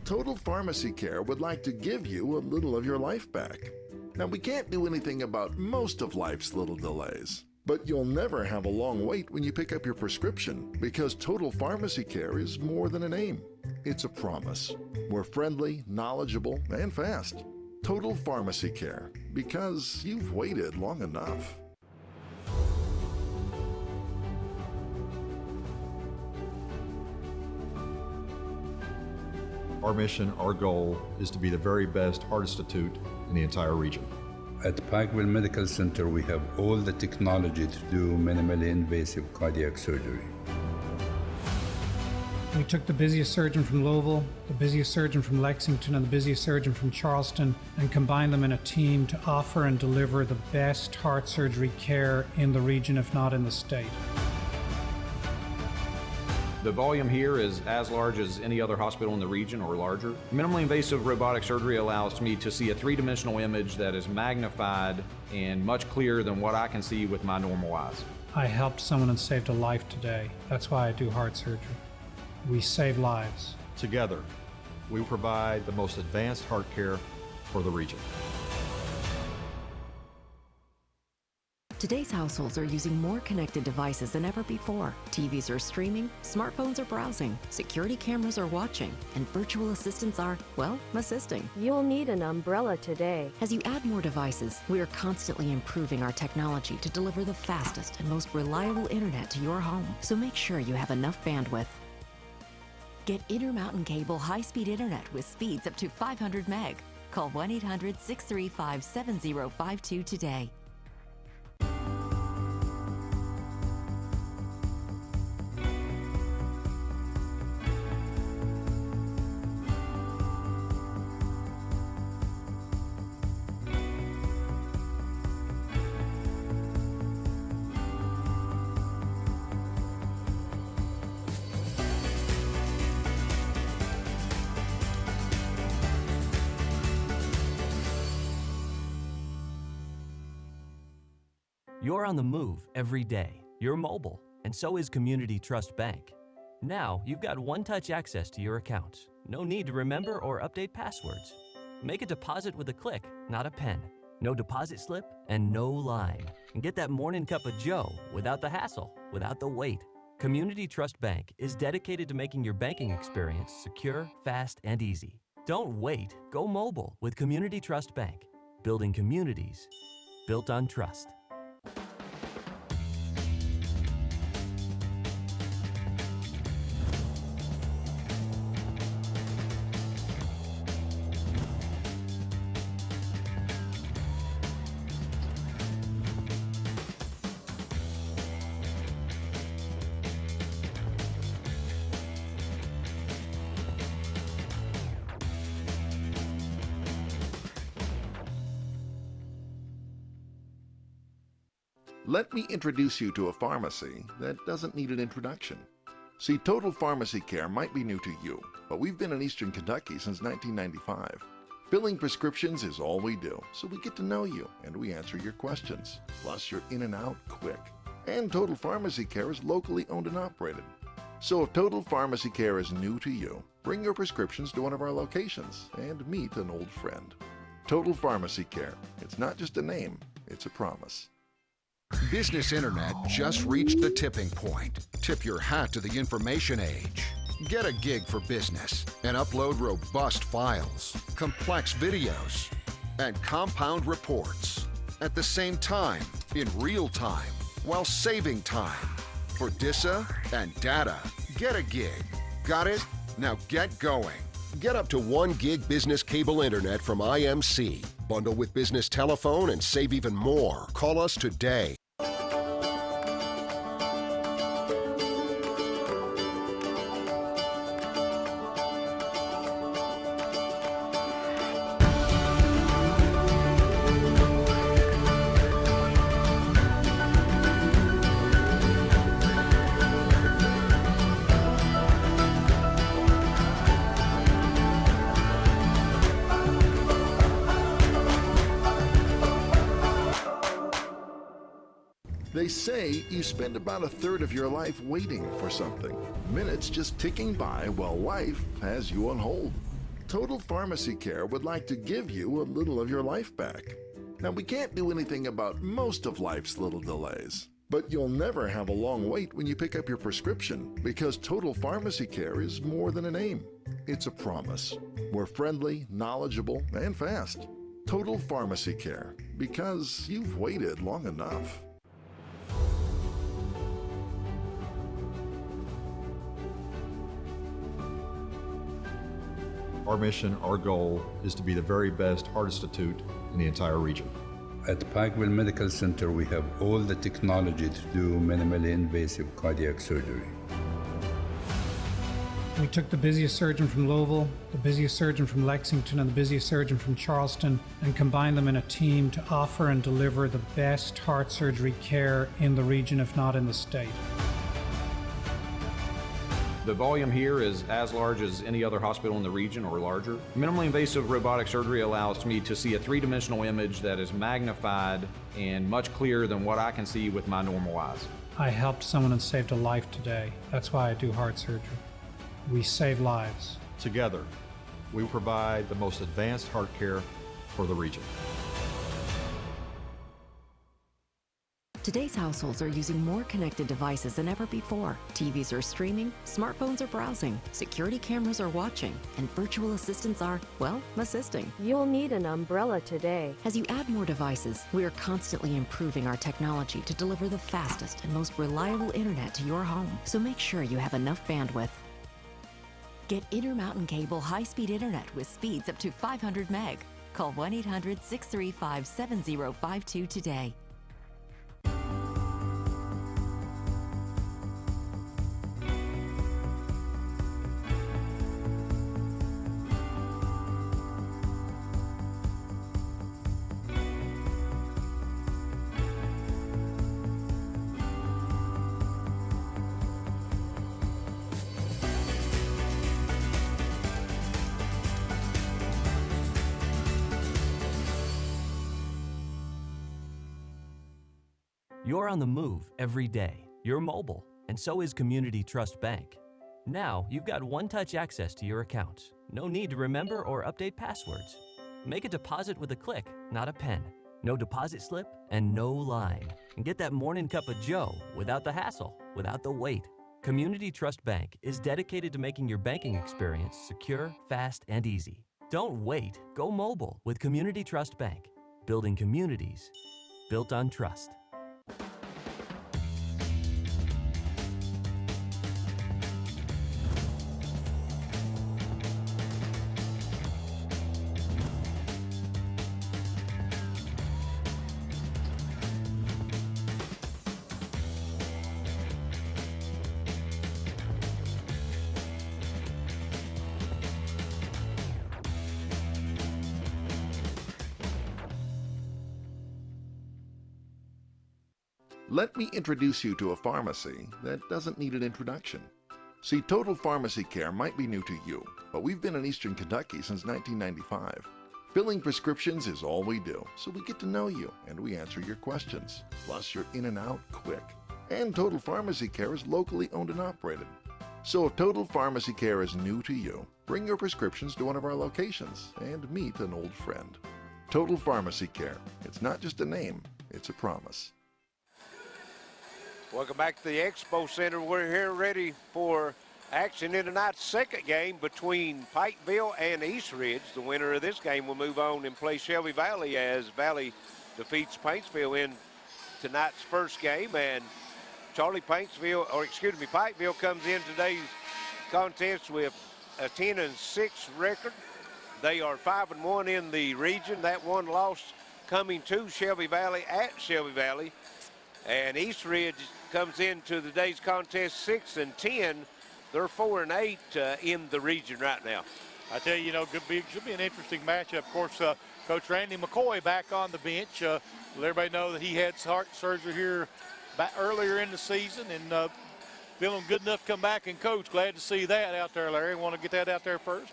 Total Pharmacy Care would like to give you a little of your life back. Now, we can't do anything about most of life's little delays, but you'll never have a long wait when you pick up your prescription because Total Pharmacy Care is more than a name. It's a promise. We're friendly, knowledgeable, and fast. Total Pharmacy Care, because you've waited long enough. Our mission, our goal, is to be the very best heart institute in the entire region. At Pikeville Medical Center, we have all the technology to do minimally invasive cardiac surgery. We took the busiest surgeon from Louisville, the busiest surgeon from Lexington, and the busiest surgeon from Charleston and combined them in a team to offer and deliver the best heart surgery care in the region, if not in the state. The volume here is as large as any other hospital in the region or larger. Minimally invasive robotic surgery allows me to see a three-dimensional image that is magnified and much clearer than what I can see with my normal eyes. I helped someone and saved a life today. That's why I do heart surgery. We save lives. Together, we provide the most advanced heart care for the region. Today's households are using more connected devices than ever before. TVs are streaming, smartphones are browsing, security cameras are watching, and virtual assistants are, well, assisting. You'll need an umbrella today. As you add more devices, we are constantly improving our technology to deliver the fastest and most reliable internet to your home. So make sure you have enough bandwidth. Get Intermountain Cable high-speed internet with speeds up to 500 meg. Call 1-800-635-7052 today. You're on the move every day. You're mobile, and so is Community Trust Bank. Now, you've got one-touch access to your accounts. No need to remember or update passwords. Make a deposit with a click, not a pen. No deposit slip and no line. And get that morning cup of joe without the hassle, without the wait. Community Trust Bank is dedicated to making your banking experience secure, fast, and easy. Don't wait. Go mobile with Community Trust Bank. Building communities built on trust. Let me introduce you to a pharmacy that doesn't need an introduction. See, Total Pharmacy Care might be new to you, but we've been in Eastern Kentucky since 1995. Filling prescriptions is all we do, so we get to know you and we answer your questions. Plus, you're in and out quick. And Total Pharmacy Care is locally owned and operated. So if Total Pharmacy Care is new to you, bring your prescriptions to one of our locations and meet an old friend. Total Pharmacy Care. It's not just a name, it's a promise. Business Internet just reached the tipping point. Tip your hat to the information age. Get a gig for business and upload robust files, complex videos, and compound reports at the same time, in real time, while saving time. For DISA and data, get a gig. Got it? Now get going. Get up to 1 gig business cable internet from IMC. Bundle with business telephone and save even more. Call us today. They say you spend about a third of your life waiting for something. Minutes just ticking by while life has you on hold. Total Pharmacy Care would like to give you a little of your life back. Now, we can't do anything about most of life's little delays, but you'll never have a long wait when you pick up your prescription because Total Pharmacy Care is more than a name. It's a promise. We're friendly, knowledgeable, and fast. Total Pharmacy Care, because you've waited long enough. Our mission, our goal, is to be the very best heart institute in the entire region. At Pikeville Medical Center, we have all the technology to do minimally invasive cardiac surgery. We took the busiest surgeon from Louisville, the busiest surgeon from Lexington, and the busiest surgeon from Charleston and combined them in a team to offer and deliver the best heart surgery care in the region, if not in the state. The volume here is as large as any other hospital in the region or larger. Minimally invasive robotic surgery allows me to see a three-dimensional image that is magnified and much clearer than what I can see with my normal eyes. I helped someone and saved a life today. That's why I do heart surgery. We save lives. Together, we provide the most advanced heart care for the region. Today's households are using more connected devices than ever before. TVs are streaming, smartphones are browsing, security cameras are watching, and virtual assistants are, well, assisting. You'll need an umbrella today. As you add more devices, we are constantly improving our technology to deliver the fastest and most reliable internet to your home. So make sure you have enough bandwidth. Get Intermountain Cable high-speed internet with speeds up to 500 meg. Call 1-800-635-7052 today. You're on the move every day. You're mobile, and so is Community Trust Bank. Now, you've got one-touch access to your accounts. No need to remember or update passwords. Make a deposit with a click, not a pen. No deposit slip and no line. And get that morning cup of joe without the hassle, without the wait. Community Trust Bank is dedicated to making your banking experience secure, fast, and easy. Don't wait. Go mobile with Community Trust Bank. Building communities built on trust. Let me introduce you to a pharmacy that doesn't need an introduction. See, Total Pharmacy Care might be new to you, but we've been in Eastern Kentucky since 1995. Filling prescriptions is all we do, so we get to know you and we answer your questions. Plus, you're in and out quick. And Total Pharmacy Care is locally owned and operated. So if Total Pharmacy Care is new to you, bring your prescriptions to one of our locations and meet an old friend. Total Pharmacy Care. It's not just a name, it's a promise. Welcome back to the Expo Center. We're here ready for action in tonight's second game between Pikeville and East Ridge. The winner of this game will move on and play Shelby Valley as Valley defeats Paintsville in tonight's first game. And Pikeville comes in today's contest with a 10-6 record. They are 5-1 in the region. That one loss coming to Shelby Valley at Shelby Valley. And East Ridge comes into today's contest 6-10. They're 4-8 in the region right now. I tell you, should be an interesting matchup. Of course, Coach Randy McCoy back on the bench. Let everybody know that he had heart surgery here back earlier in the season and feeling good enough to come back and coach. Glad to see that out there, Larry. Want to get that out there first.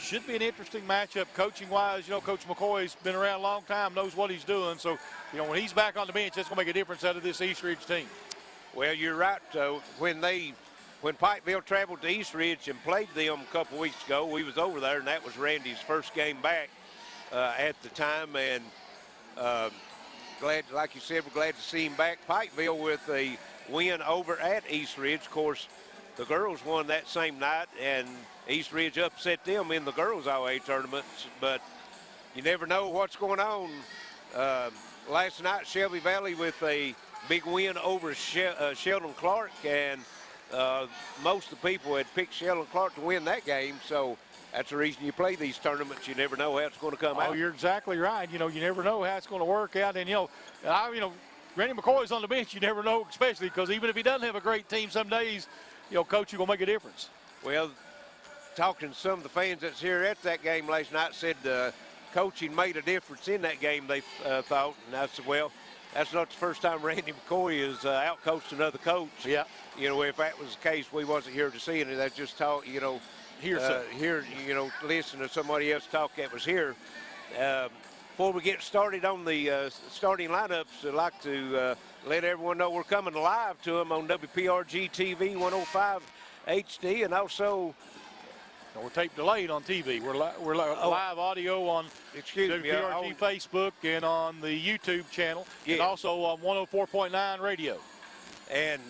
Should be an interesting matchup coaching-wise. Coach McCoy's been around a long time, knows what he's doing. So, when he's back on the bench, that's going to make a difference out of this East Ridge team. Well, you're right. When Pikeville traveled to East Ridge and played them a couple weeks ago, we was over there, and that was Randy's first game back at the time. And like you said, we're glad to see him back. Pikeville with a win over at East Ridge. Of course, the girls won that same night, and East Ridge upset them in the girls' OA tournaments, but you never know what's going on. Last night, Shelby Valley with a big win over Sheldon Clark, and most of the people had picked Sheldon Clark to win that game, so that's the reason you play these tournaments. You never know how it's going to come out. Oh, you're exactly right. You never know how it's going to work out, and Randy McCoy's on the bench. You never know, especially because even if he doesn't have a great team, some days, coach, you're going to make a difference. Well, talking to some of the fans that's here at that game last night said coaching made a difference in that game, they thought. And I said, well, that's not the first time Randy McCoy has out-coached another coach. Yeah. If that was the case, we wasn't here to see it. That's just talk, listen to somebody else talk that was here. Before we get started on the starting lineups, I'd like to let everyone know we're coming live to them on WPRG TV 105 HD, and also we're tape delayed on TV. We're live audio on WPRG Facebook and on the YouTube channel, and also on 104.9 radio. And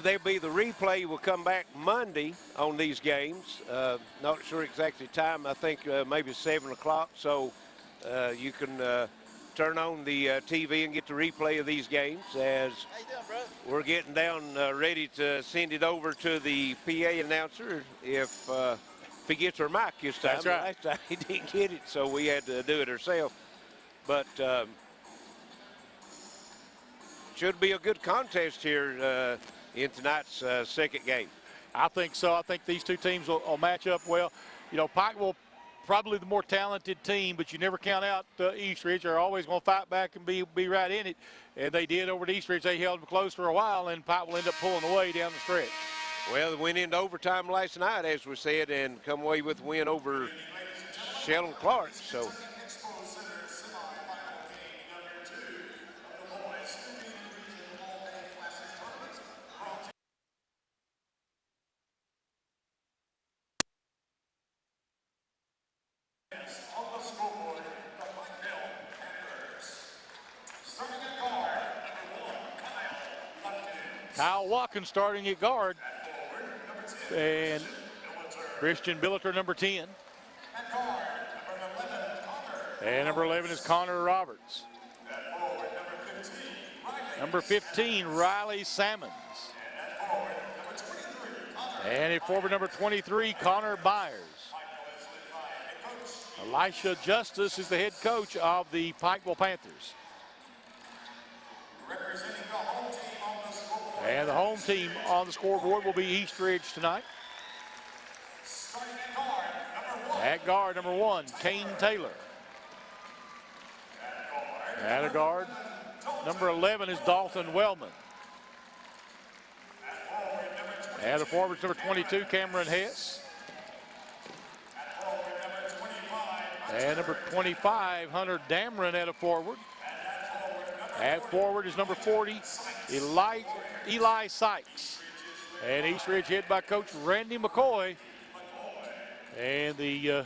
there'll be the replay will come back Monday on these games. Not sure exactly time. I think maybe 7 o'clock. So you can turn on the TV and get the replay of these games as we're getting down ready to send it over to the PA announcer if he gets her mic this time. That's right. Last time he didn't get it, so we had to do it ourselves. But should be a good contest here in tonight's second game. I think so. I think these two teams will match up well. Pikeville probably the more talented team, but you never count out East Ridge. They're always going to fight back and be right in it. And they did over at East Ridge. They held them close for a while, and Pikeville ended up pulling away down the stretch. Well, they went into overtime last night, as we said, and come away with a win over Sheldon Clark. So. Kyle Watkins starting at guard. And Christian Billeter, number 10. And number 11 is Connor Roberts. Number 15, Riley Sammons. And at forward number 23, Connor Byers. Elisha Justice is the head coach of the Pikeville Panthers. And the home team on the scoreboard will be East Ridge tonight. At guard, number 1, Kane Taylor. At a guard, number 11 is Dalton Wellman. At a forward, number 22, Cameron Hess. And number 25, Hunter Dameron at a forward. At forward is number 40, Eli Sykes. And East Ridge head by Coach Randy McCoy. And the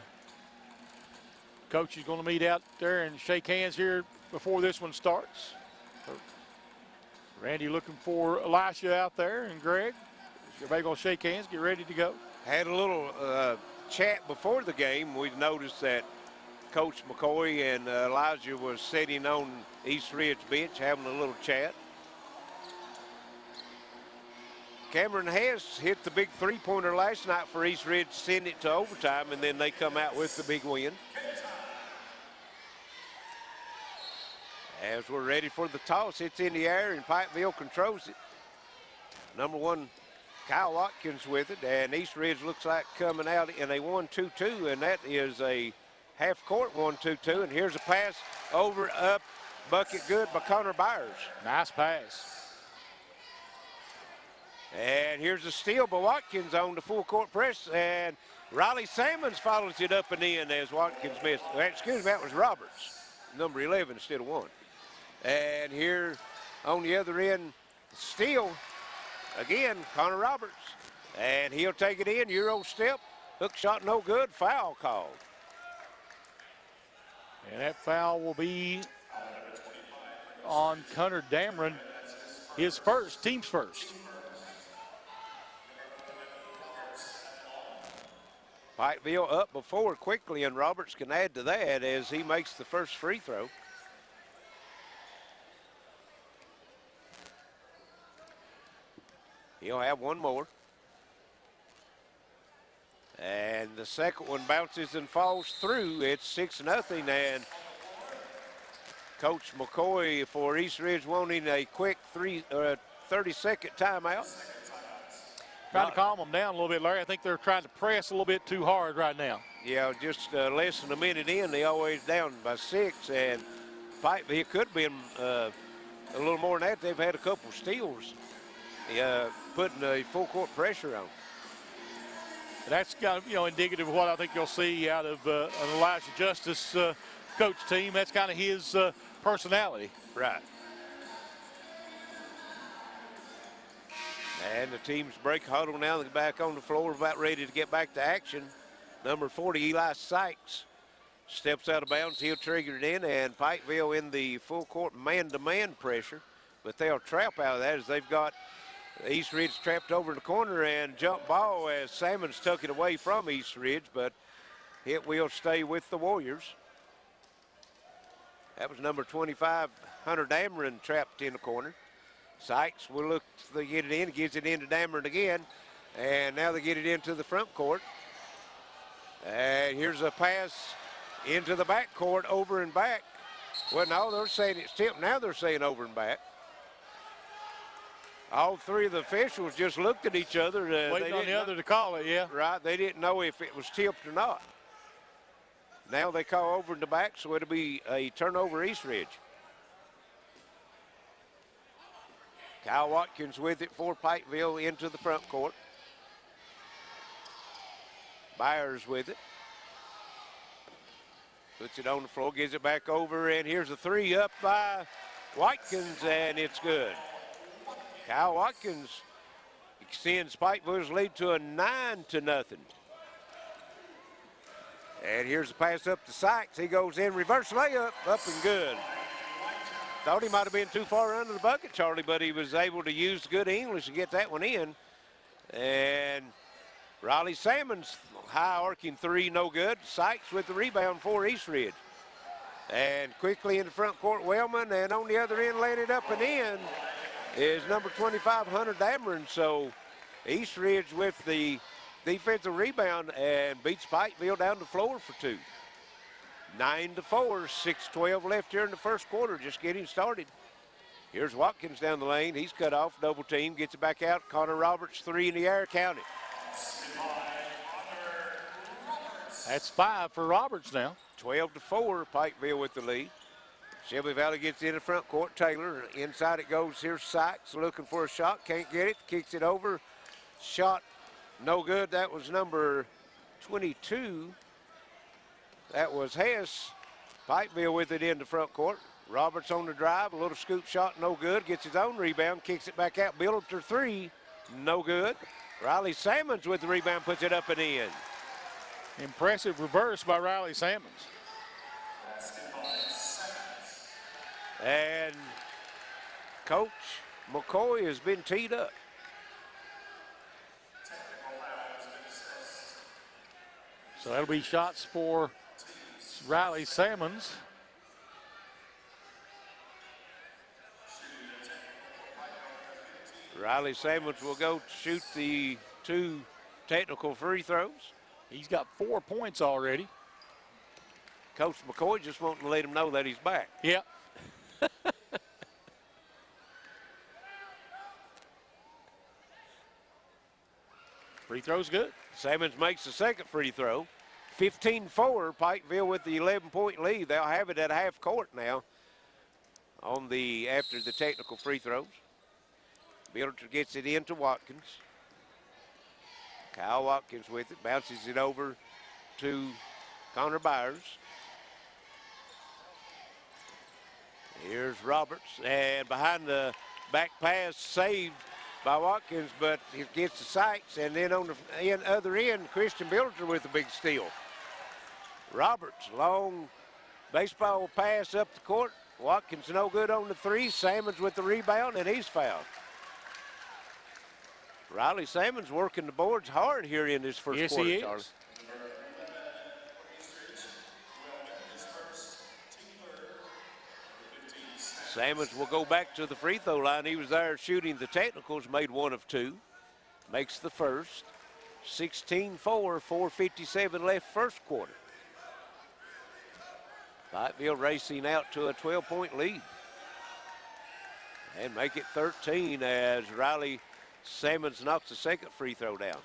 coach is going to meet out there and shake hands here before this one starts. Randy looking for Elisha out there and Greg. Everybody going to shake hands, get ready to go. Had a little chat before the game. We noticed that Coach McCoy and Elijah was sitting on East Ridge bench having a little chat. Cameron Hess hit the big three-pointer last night for East Ridge, send it to overtime, and then they come out with the big win. As we're ready for the toss, it's in the air, and Pikeville controls it. Number 1, Kyle Watkins with it, and East Ridge looks like coming out in a 1-2-2, and that is a half-court 1-2-2, and here's a pass over, up, bucket good by Connor Byers. Nice pass. And here's a steal by Watkins on the full-court press, and Riley Salmons follows it up and in as Watkins missed. Well, excuse me, that was Roberts, number 11 instead of 1. And here on the other end, steal, again, Connor Roberts. And he'll take it in, Euro step, hook shot no good, foul called. And that foul will be on Hunter Dameron, his first, team's first. Pikeville up before quickly, and Roberts can add to that as he makes the first free throw. He'll have one more. And the second one bounces and falls through. It's 6-0, and Coach McCoy for East Ridge wanting a quick 30-second timeout. Trying to calm them down a little bit, Larry. I think they're trying to press a little bit too hard right now. Yeah, just less than a minute in, they always down by 6, and Pikeville could have been a little more than that. They've had a couple steals, putting a full court pressure on. That's kind of, indicative of what I think you'll see out of an Elijah Justice coach team. That's kind of his personality. Right. And the team's break huddle now. They're back on the floor, about ready to get back to action. Number 40, Eli Sykes, steps out of bounds. He'll trigger it in, and Pikeville in the full court man-to-man pressure. But they'll trap out of that as they've got East Ridge trapped over in the corner, and jump ball as Salmons took it away from East Ridge, but it will stay with the Warriors. That was number 25, Hunter Dameron, trapped in the corner. Sykes will look to get it in, gives it in to Dameron again, and now they get it into the front court. And here's a pass into the back court, over and back. Well, no, they're saying it's tipped. Now they're saying over and back. All three of the officials just looked at each other. Waiting on the other to call it, yeah. Right, they didn't know if it was tipped or not. Now they call over in the back, so it'll be a turnover East Ridge. Kyle Watkins with it for Pikeville into the front court. Byers with it. Puts it on the floor, gives it back over, and here's a three up by Watkins, and it's good. Kyle Watkins extends Pikeville's lead to a 9-0. And here's the pass up to Sykes. He goes in, reverse layup, up and good. Thought he might have been too far under the bucket, Charlie, but he was able to use good English to get that one in. And Riley Salmons, high arcing three, no good. Sykes with the rebound for East Ridge. And quickly in the front court, Wellman, and on the other end, laying it up and in is number 25, Hunter Dameron. So East Ridge with the defensive rebound and beats Pikeville down the floor for two. 9-4, 6:12 left here in the first quarter, just getting started. Here's Watkins down the lane. He's cut off, double team, gets it back out. Connor Roberts, three in the air, count it. That's 5 for Roberts now. 12-4, Pikeville with the lead. Shelby Valley gets in the front court. Taylor, inside it goes. Here's Sykes looking for a shot. Can't get it. Kicks it over. Shot no good. That was number 22. That was Hess. Pikeville with it in the front court. Roberts on the drive. A little scoop shot, no good. Gets his own rebound. Kicks it back out. Buildup 3. No good. Riley Salmons with the rebound. Puts it up and in. Impressive reverse by Riley Salmons. And Coach McCoy has been teed up. So that'll be shots for Riley Salmons. Riley Salmons will go shoot the 2 technical free throws. He's got 4 points already. Coach McCoy just wanting to let him know that he's back. Yep. Free throw's good. Salmons makes the second free throw. 15-4, Pikeville with the 11-point lead. They'll have it at half court now on the after the technical free throws. Builder gets it into Watkins. Kyle Watkins with it, bounces it over to Connor Byers. Here's Roberts, and behind the back pass saved by Watkins, but it gets to Sykes, and then on the other end, Christian Builder with a big steal. Roberts, long baseball pass up the court. Watkins no good on the 3. Salmons with the rebound, and he's fouled. Riley Salmons working the boards hard here in this first quarter. Yes, he Charlie. is. Salmons will go back to the free throw line. He was there shooting the technicals, made 1 of 2. Makes the first. 16-4, 4:57 left first quarter. Pikeville racing out to a 12-point lead. And make it 13 as Riley Salmons knocks the second free throw down.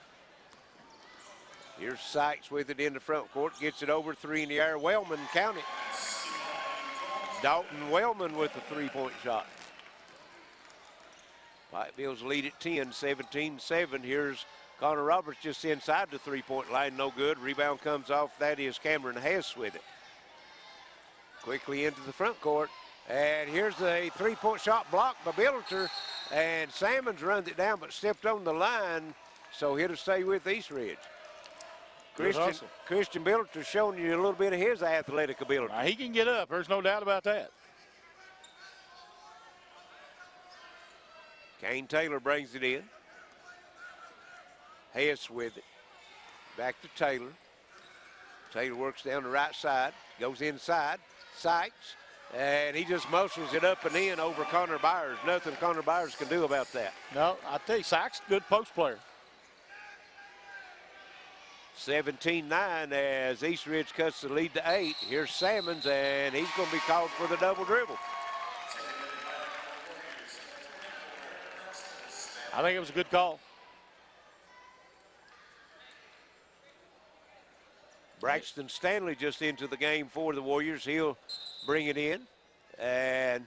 Here's Sykes with it in the front court. Gets it over 3 in the air. Wellman, count it. Dalton Wellman with a 3-point shot. Pikeville's lead at 10, 17-7. Here's Connor Roberts just inside the 3-point line, no good. Rebound comes off. That is Cameron Hess with it. Quickly into the front court. And here's a 3-point shot blocked by Builder. And Salmons runs it down but stepped on the line, so he'll stay with East Ridge. Christian Builder showing you a little bit of his athletic ability. Now, he can get up. There's no doubt about that. Kane Taylor brings it in. Hess with it. Back to Taylor. Taylor works down the right side. Goes inside. Sykes. And he just motions it up and in over Connor Byers. Nothing Connor Byers can do about that. No, I tell you, Sykes, good post player. 17-9 as East Ridge cuts the lead to 8. Here's Salmons, and he's going to be called for the double dribble. I think it was a good call. Braxton Stanley just into the game for the Warriors. He'll bring it in and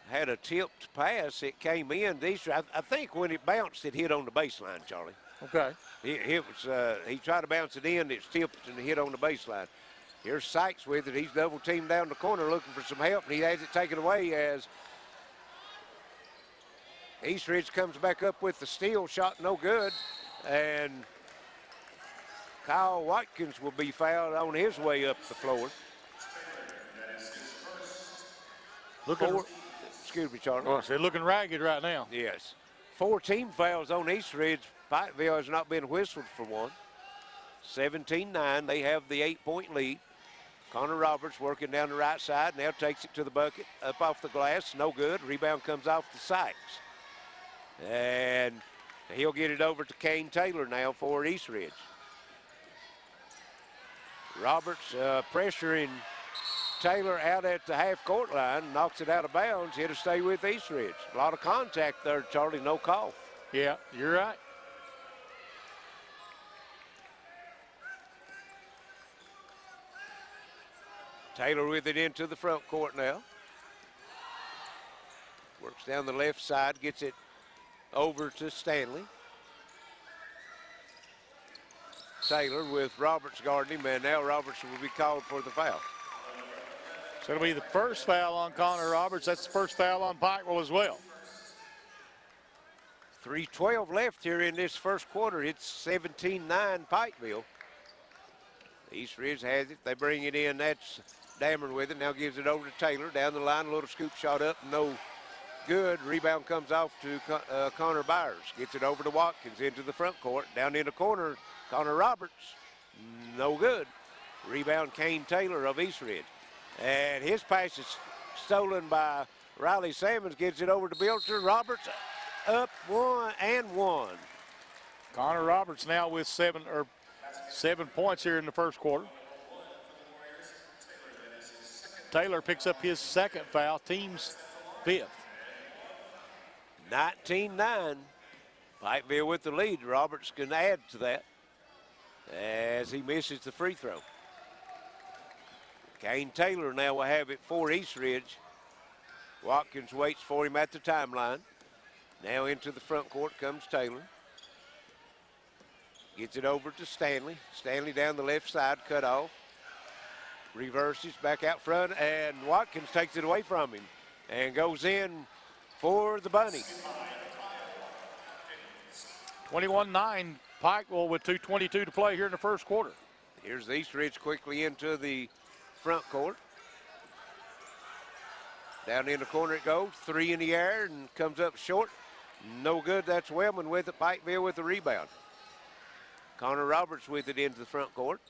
had a tipped pass. It came in. I think when it bounced, it hit on the baseline, Charlie. Okay. He tried to bounce it in. It's tipped and hit on the baseline. Here's Sykes with it. He's double teamed down the corner looking for some help, and he has it taken away as East Ridge comes back up with the steal. Shot no good. And Kyle Watkins will be fouled on his way up the floor. Excuse me, Charlie. Oh, they're looking ragged right now. Yes. 4 team fouls on East Ridge. Pikeville has not been whistled for one. 17-9. They have the 8-point lead. Connor Roberts working down the right side. Now takes it to the bucket. Up off the glass. No good. Rebound comes off the Sykes. And he'll get it over to Kane Taylor now for East Ridge. Roberts pressuring Taylor out at the half-court line, knocks it out of bounds. Here to stay with East Ridge. A lot of contact there, Charlie, no call. Yeah, you're right. Taylor with it into the front court now. Works down the left side, gets it over to Stanley. Taylor with Roberts guarding him, and now Roberts will be called for the foul. So it'll be the first foul on Connor Roberts. That's the first foul on Pikeville as well. 3:12 left here in this first quarter. It's 17-9 Pikeville. East Ridge has it. They bring it in. That's Dameron with it. Now gives it over to Taylor. Down the line, a little scoop shot up. No good. Rebound comes off to Connor Byers. Gets it over to Watkins into the front court. Down in the corner, Connor Roberts. No good. Rebound, Kane Taylor of East Ridge. And his pass is stolen by Riley Salmons. Gets it over to Builter. Roberts up 1-1. Connor Roberts now with 7 points here in the first quarter. Taylor picks up his second foul, team's 5th. 19-9. Pikeville with the lead. Roberts can add to that as he misses the free throw. Kane Taylor now will have it for East Ridge. Watkins waits for him at the timeline. Now into the front court comes Taylor. Gets it over to Stanley. Stanley down the left side, cut off. Reverses back out front, and Watkins takes it away from him and goes in for the Bunny. 21-9, Pikeville with 2:22 to play here in the first quarter. Here's the East Ridge quickly into the front court. Down in the corner it goes, 3 in the air and comes up short. No good, that's Wellman with it, Pikeville with the rebound. Connor Roberts with it into the front court.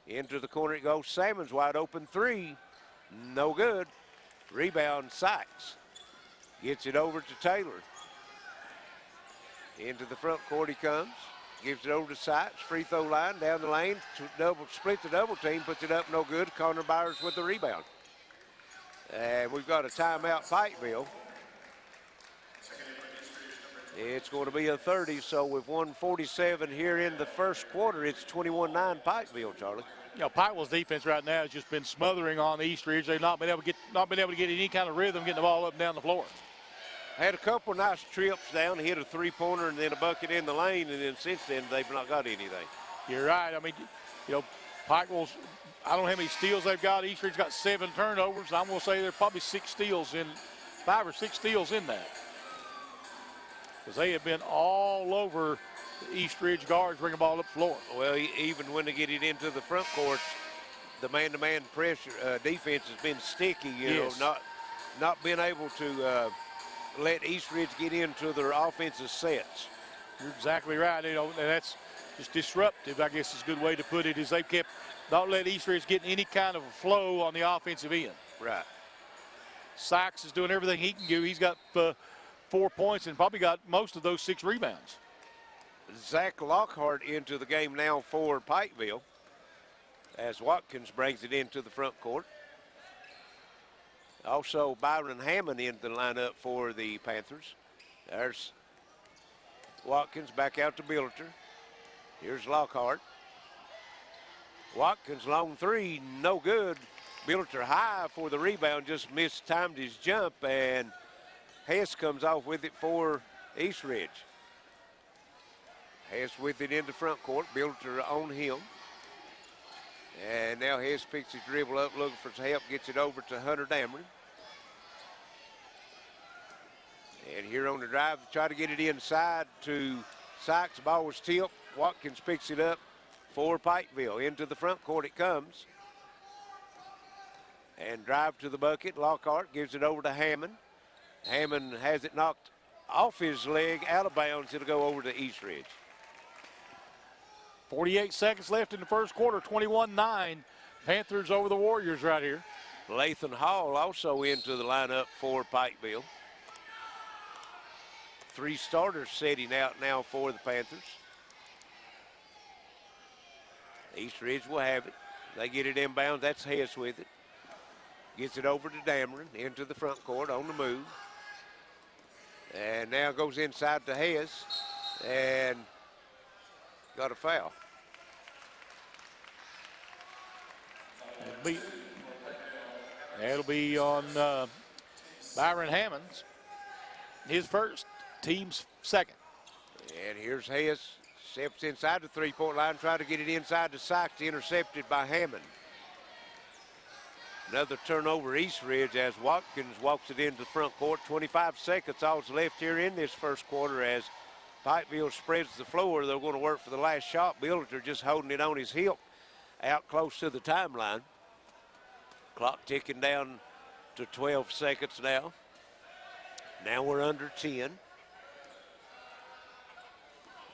Into the corner it goes, Salmons wide open 3, no good. Rebound, Sykes. Gets it over to Taylor. Into the front court he comes. Gives it over to Sykes, free throw line, down the lane, splits the double team, puts it up, no good. Connor Byers with the rebound. And we've got a timeout, Pikeville. It's going to be a 30, so with 1:47 here in the first quarter, it's 21-9 Pikeville, Charlie. You know, Pikeville's defense right now has just been smothering on the East Ridge. They've not been able to get any kind of rhythm getting the ball up and down the floor. Had a couple nice trips down, hit a three-pointer and then a bucket in the lane, and then since then they've not got anything. You're right. I mean, you know, Pikeville's, I don't know how many steals they've got. East Ridge got 7 turnovers. I'm going to say there's probably 5 or 6 steals in that. Because they have been all over the East Ridge guards bringing the ball up the floor. Well, even when they get it into the front court, the man-to-man pressure defense has been sticky, you know, not being able to let East Ridge get into their offensive sets. You're exactly right. You know, and that's just disruptive, I guess is a good way to put it, is they've kept, not let East Ridge get any kind of a flow on the offensive end. Right. Sykes is doing everything he can do. He's got 4 points and probably got most of those 6 rebounds. Zach Lockhart into the game now for Pikeville as Watkins brings it into the front court. Also, Byron Hammond into the lineup for the Panthers. There's Watkins back out to Billiter. Here's Lockhart. Watkins long 3, no good. Billiter high for the rebound, just mistimed his jump, and Hess comes off with it for East Ridge. Hess with it into front court, Billiter on him. And now Hess picks his dribble up, looking for some help, gets it over to Hunter Dameron. And here on the drive, try to get it inside to Sykes. The ball was tipped. Watkins picks it up for Pikeville. Into the front court it comes. And drive to the bucket. Lockhart gives it over to Hammond. Hammond has it knocked off his leg, out of bounds. It'll go over to East Ridge. 48 seconds left in the first quarter, 21-9. Panthers over the Warriors right here. Lathan Hall also into the lineup for Pikeville. 3 starters setting out now for the Panthers. East Ridge will have it. They get it inbounds. That's Hess with it. Gets it over to Dameron into the front court on the move. And now goes inside to Hess and got a foul. That'll be on Byron Hammonds, his first, team's second. And here's Hayes, steps inside the three-point line, trying to get it inside to Sykes, intercepted by Hammond. Another turnover, East Ridge, as Watkins walks it into the front court. 25 seconds all's left here in this first quarter as Pikeville spreads the floor. They're going to work for the last shot. Buildup just holding it on his hip out close to the timeline. Clock ticking down to 12 seconds now. Now we're under 10.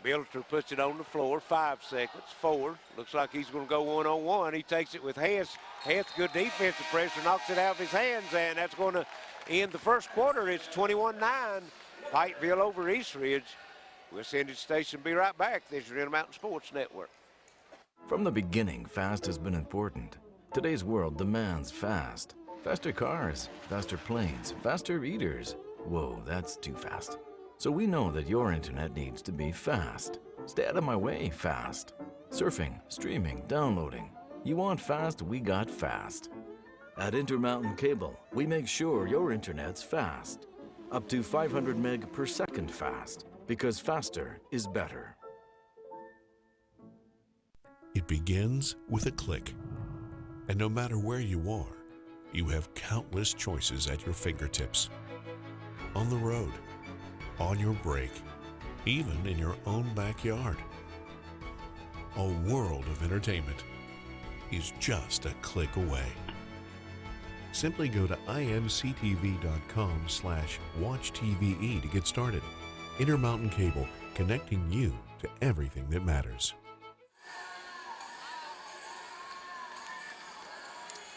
Buildup puts it on the floor, 5 seconds, 4. Looks like he's going to go one-on-one. He takes it with Hess. Hess, good defensive pressure, knocks it out of his hands, and that's going to end the first quarter. It's 21-9, Pikeville over East Ridge. We'll send it to station, be right back. This is your Intermountain Sports Network. From the beginning, fast has been important. Today's world demands fast. Faster cars, faster planes, faster eaters. Whoa, that's too fast. So we know that your internet needs to be fast. Stay out of my way, fast. Surfing, streaming, downloading. You want fast, we got fast. At Intermountain Cable, we make sure your internet's fast. Up to 500 meg per second fast, because faster is better. It begins with a click. And no matter where you are, you have countless choices at your fingertips. On the road, on your break, even in your own backyard. A world of entertainment is just a click away. Simply go to imctv.com/watchtve to get started. Intermountain Cable, connecting you to everything that matters.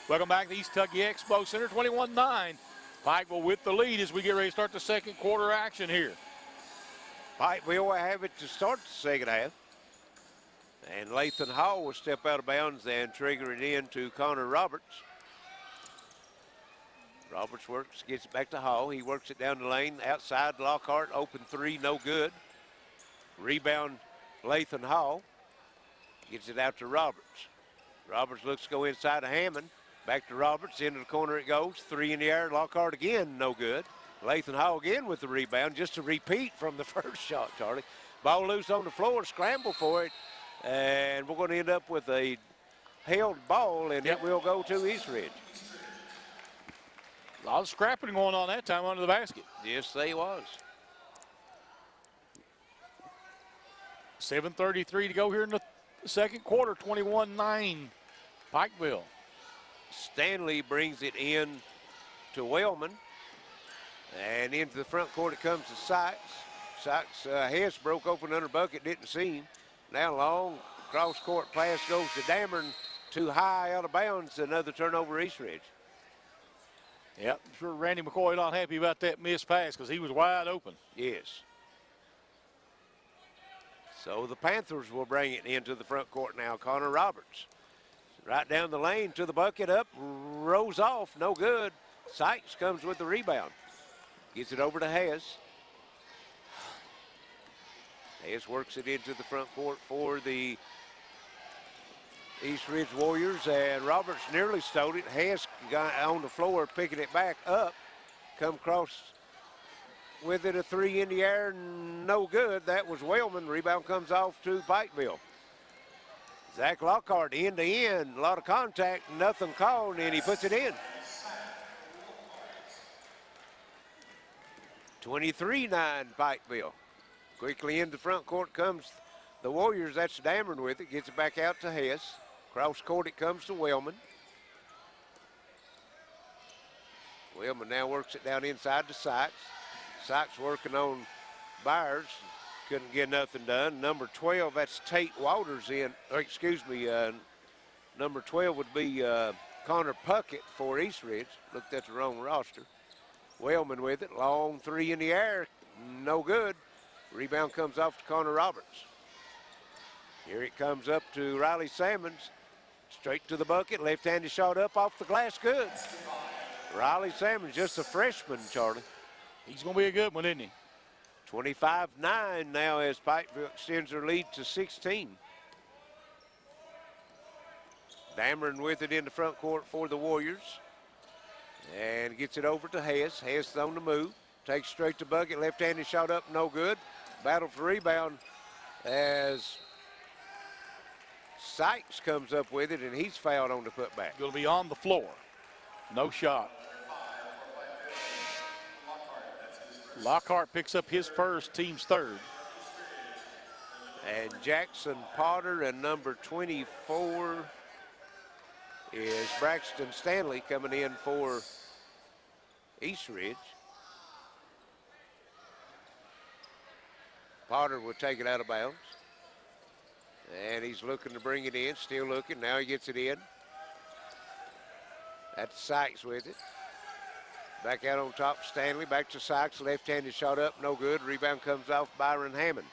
Welcome back to the East Kentucky Expo Center, 21-9. Pikeville with the lead as we get ready to start the second quarter action here. Pikeville will have it to start the second half. And Lathan Hall will step out of bounds and trigger it into Connor Roberts. Roberts works, gets it back to Hall. He works it down the lane, outside Lockhart, open three, no good. Rebound, Lathan Hall. Gets it out to Roberts. Roberts looks to go inside of Hammond. Back to Roberts, into the corner it goes. Three in the air, Lockhart again, no good. Lathan Hall again with the rebound, just a repeat from the first shot, Charlie. Ball loose on the floor, scramble for it, and we're going to end up with a held ball, and it will go to East Ridge. A lot of scrapping going on that time under the basket. Yes, they was. 7:33 to go here in the second quarter, 21-9, Pikeville. Stanley brings it in to Wellman. And into the front court it comes to Sykes. Sykes, Hess broke open under bucket, didn't see him. Now long cross court pass goes to Dameron, too high out of bounds. Another turnover, East Ridge. Yep, I'm sure Randy McCoy not happy about that missed pass because he was wide open. Yes. So the Panthers will bring it into the front court now. Connor Roberts. Right down the lane to the bucket, up, rolls off, no good. Sykes comes with the rebound. Gets it over to Hess. Hess works it into the front court for the East Ridge Warriors, and Roberts nearly stole it. Hess got on the floor picking it back up. Come across with it, a three in the air, no good. That was Wellman. Rebound comes off to Pikeville. Zach Lockhart end to end, a lot of contact, nothing called, and he puts it in. 23-9 Pikeville. Quickly in the front court comes the Warriors. That's Dameron with it. Gets it back out to Hess. Cross court it comes to Wellman. Wellman now works it down inside to Sykes. Sykes working on Byers. Couldn't get nothing done. Number 12, that's Tate Walters in. Or excuse me, number 12 would be Connor Puckett for East Ridge. Looked at the wrong roster. Wellman with it. Long three in the air. No good. Rebound comes off to Connor Roberts. Here it comes up to Riley Salmons. Straight to the bucket. Left-handed shot up off the glass. Good. Riley Salmons, just a freshman, Charlie. He's going to be a good one, isn't he? 25-9 now as Pikeville extends their lead to 16. Dameron with it in the front court for the Warriors. And gets it over to Hess. Hess is on the move. Takes straight to bucket. Left-handed shot up, no good. Battle for rebound as Sykes comes up with it, and he's fouled on the putback. Going to be on the floor. No shot. Lockhart picks up his first, team's third. And Jackson Potter and number 24 is Braxton Stanley coming in for East Ridge. Potter will take it out of bounds. And he's looking to bring it in, still looking. Now he gets it in. That's Sykes with it. Back out on top, Stanley. Back to Sykes. Left-handed shot up, no good. Rebound comes off Byron Hammond.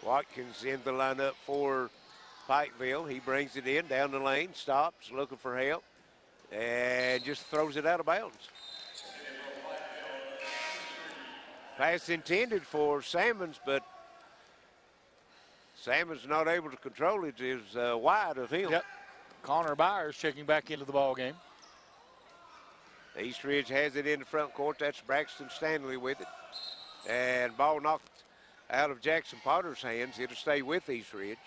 Watkins in the lineup for Pikeville. He brings it in down the lane, stops, looking for help, and just throws it out of bounds. Pass intended for Salmons, but Salmons not able to control it. Is wide of him. Yep. Connor Byers checking back into the ball game. East Ridge has it in the front court. That's Braxton Stanley with it. And ball knocked out of Jackson Potter's hands. It'll stay with East Ridge.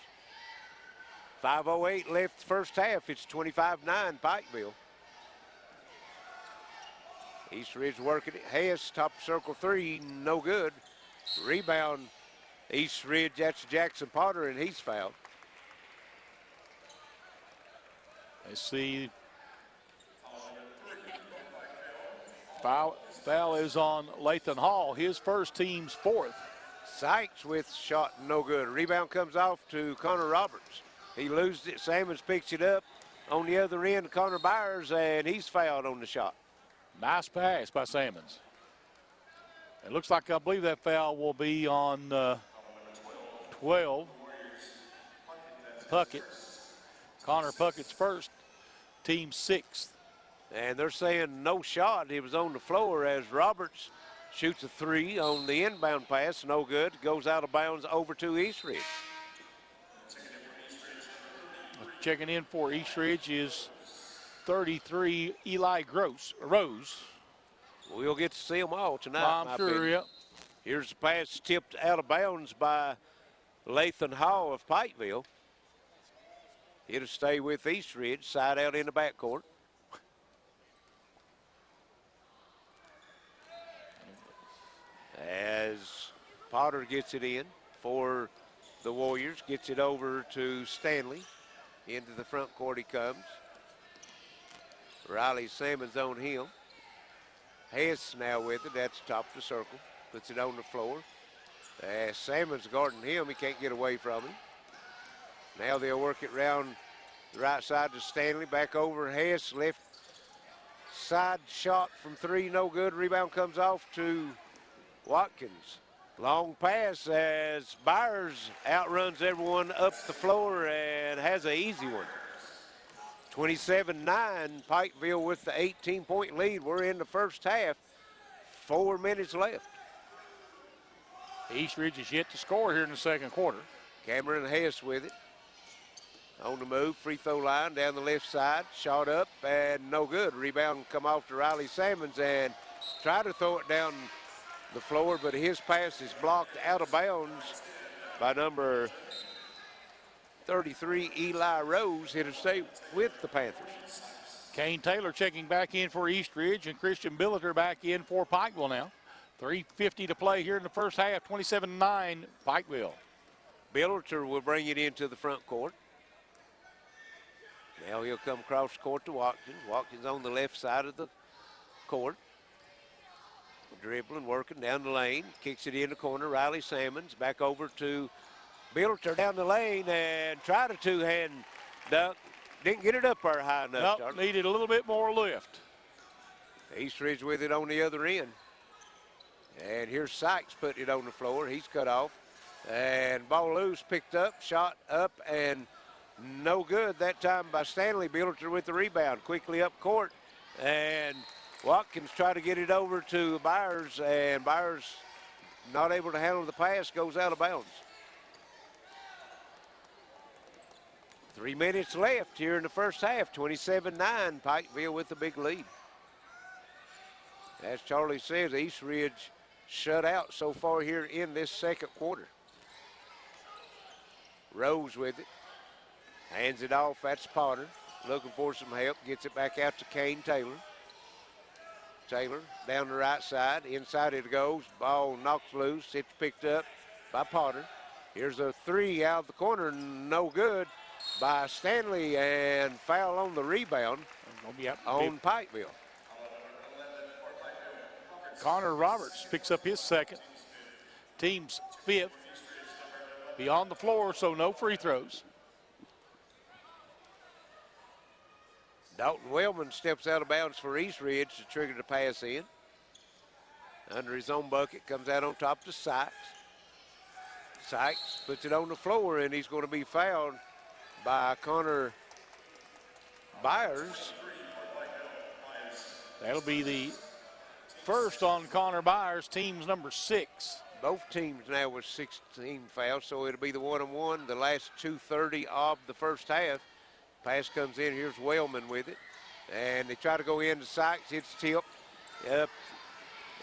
5:08 left first half. It's 25-9 Pikeville. East Ridge working it. Hess, top circle three, no good. Rebound, East Ridge, that's Jackson Potter, and he's fouled. I see foul is on Lathan Hall, his first, team's fourth. Sykes with shot, no good. Rebound comes off to Connor Roberts. He loses it. Salmons picks it up on the other end. Connor Byers, and he's fouled on the shot. Nice pass by Salmons. It looks like, I believe that foul will be on 12. Puckett. Connor Puckett's first, team sixth. And they're saying no shot. He was on the floor as Roberts shoots a three on the inbound pass, no good. Goes out of bounds over to East Ridge. Checking in for East Ridge is 33 Eli Rose. We'll get to see them all tonight. I'm sure, yeah. Here's the pass tipped out of bounds by Lathan Hall of Pikeville. It'll stay with East Ridge, side out in the backcourt. As Potter gets it in for the Warriors, gets it over to Stanley. Into the front court he comes. Riley Salmons on him. Hess now with it, that's top of the circle. Puts it on the floor. Salmons guarding him, he can't get away from him. Now they'll work it round the right side to Stanley, back over Hess, left side shot from three, no good. Rebound comes off to Watkins. Long pass as Byers outruns everyone up the floor and has an easy one. 27-9, Pikeville with the 18-point lead. We're in the first half, 4 minutes left. East Ridge is yet to score here in the second quarter. Cameron Hess with it. On the move, free throw line down the left side, shot up and no good. Rebound come off to Riley Salmons and try to throw it down the floor, but his pass is blocked out of bounds by number 33, Eli Rose. It'll stay with the Panthers. Kane Taylor checking back in for East Ridge, and Christian Billiter back in for Pikeville now. 3:50 to play here in the first half, 27-9 Pikeville. Billiter will bring it into the front court. Now he'll come across the court to Watkins. Watkins on the left side of the court. Dribbling, working down the lane, kicks it in the corner. Riley Salmons back over to Billiter down the lane and tried a two-hand dunk. Didn't get it up there high enough. Nope, needed a little bit more lift. East Ridge with it on the other end. And here's Sykes putting it on the floor. He's cut off. And ball loose, picked up, shot up, and no good that time by Stanley. Billiter with the rebound, quickly up court. And Watkins tried to get it over to Byers, and Byers not able to handle the pass, goes out of bounds. 3 minutes left here in the first half. 27-9, Pikeville with the big lead. As Charlie says, East Ridge shut out so far here in this second quarter. Rose with it. Hands it off. That's Potter. Looking for some help. Gets it back out to Kane Taylor. Taylor down the right side. Inside it goes. Ball knocks loose. It's picked up by Potter. Here's a three out of the corner. No good by Stanley, and foul on the rebound on Pikeville. Connor Roberts picks up his second. Team's fifth. Beyond the floor, so no free throws. Dalton Wellman steps out of bounds for East Ridge to trigger the pass in. Under his own bucket, comes out on top to Sykes. Sykes puts it on the floor, and he's going to be fouled by Connor Byers. That'll be the first on Connor Byers, team's number 6. Both teams now with 16 fouls, so it'll be the 1-on-1, the last 2:30 of the first half. Pass comes in, here's Wellman with it. And they try to go into Sykes, it's tipped up.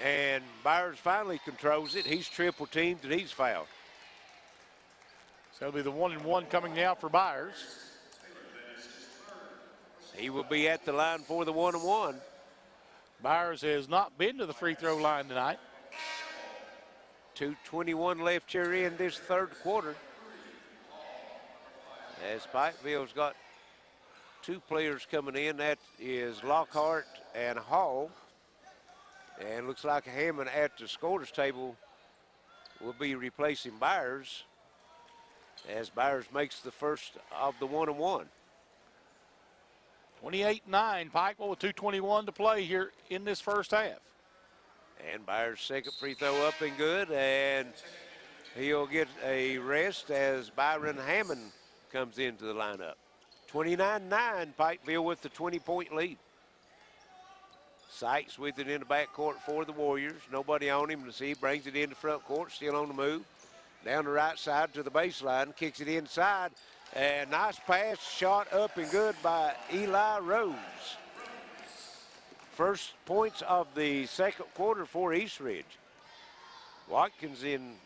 And Byers finally controls it. He's triple teamed and he's fouled. So it'll be the 1-and-1 coming now for Byers. He will be at the line for the 1-and-1. Byers has not been to the free throw line tonight. 2:21 left here in this third quarter. As Pikeville's got 2 players coming in. That is Lockhart and Hall. And looks like Hammond at the scorer's table will be replacing Byers as Byers makes the first of the 1-and-1. 28-9, Pikeville with 2:21 to play here in this first half. And Byers' second free throw up and good, and he'll get a rest as Byron Hammond comes into the lineup. 29-9, Pikeville with the 20-point lead. Sykes with it in the backcourt for the Warriors. Nobody on him to see. Brings it into front court, still on the move. Down the right side to the baseline, kicks it inside. And nice pass, shot up and good by Eli Rose. First points of the second quarter for East Ridge. Watkins in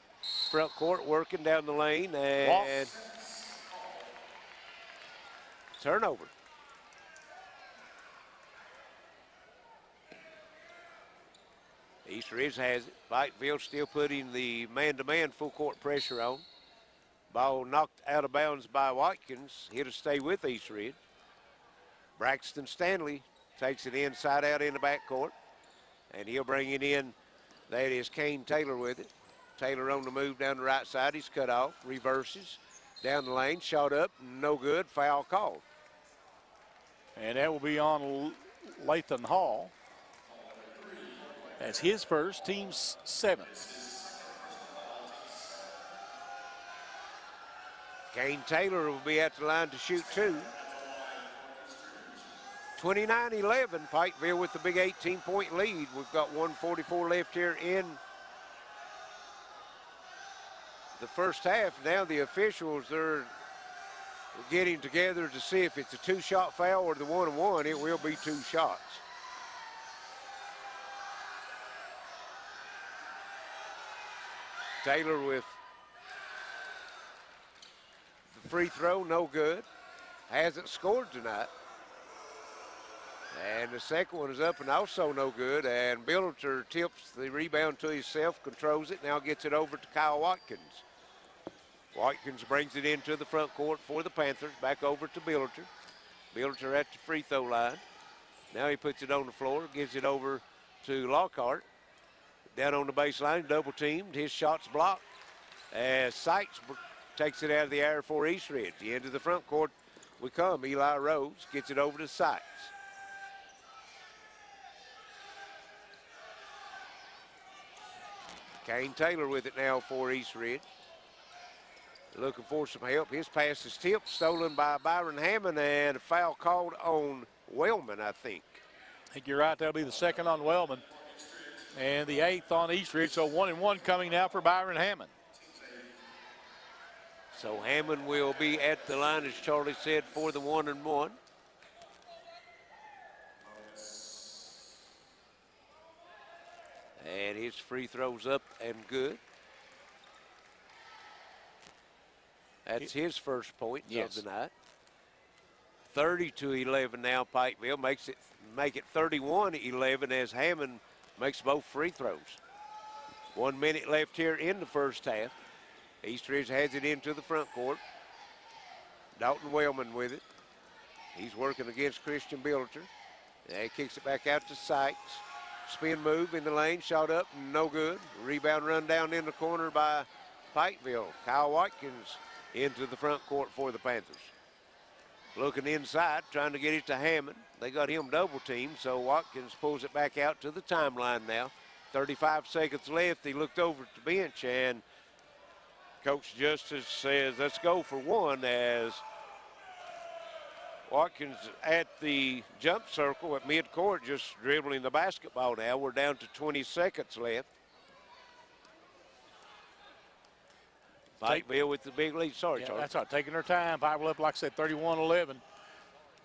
front court working down the lane, and turnover. East Ridge has it. Pikeville still putting the man-to-man full court pressure on. Ball knocked out of bounds by Watkins. Here to stay with East Ridge. Braxton Stanley takes it inside out in the backcourt. And he'll bring it in. That is Kane Taylor with it. Taylor on the move down the right side. He's cut off. Reverses. Down the lane. Shot up. No good. Foul called. And that will be on Lathan Hall. That's his first, team's 7th. Kane Taylor will be at the line to shoot 2. 29-11, Pikeville with the big 18-point lead. We've got 1:44 left here in the first half. Now the officials are getting together to see if it's a 2-shot foul or the 1-and-1. It will be 2 shots. Taylor with the free throw, no good. Hasn't scored tonight. And the second one is up and also no good. And Billiter tips the rebound to himself, controls it, now gets it over to Kyle Watkins. Watkins brings it into the front court for the Panthers, back over to Billiter. Billiter at the free throw line. Now he puts it on the floor, gives it over to Lockhart. Down on the baseline, double teamed. His shot's blocked as Sykes takes it out of the air for East Ridge. The end of the front court we come. Eli Rose gets it over to Sykes. Kane Taylor with it now for East Ridge. Looking for some help. His pass is tipped, stolen by Byron Hammond, and a foul called on Wellman, I think. I think you're right. That'll be the second on Wellman. And the 8th on East Ridge, so 1-and-1 coming now for Byron Hammond. So Hammond will be at the line, as Charlie said, for the 1-and-1. And his free throw's up and good. That's his first point of the night. 30-11 now. Pikeville make it 31-11 as Hammond makes both free throws. 1 minute left here in the first half. Eastridge has it into the front court. Dalton Wellman with it. He's working against Christian Billiter. And he kicks it back out to Sykes. Spin move in the lane, shot up, no good. Rebound run down in the corner by Pikeville. Kyle Watkins into the front court for the Panthers. Looking inside, trying to get it to Hammond. They got him double teamed, so Watkins pulls it back out to the timeline now. 35 seconds left. He looked over at the bench, and Coach Justice says, let's go for one, as Watkins at the jump circle at midcourt, just dribbling the basketball now. We're down to 20 seconds left. Pikeville with the big lead. Sorry, Charlie. That's right. Taking their time. Pikeville up, like I said, 31-11.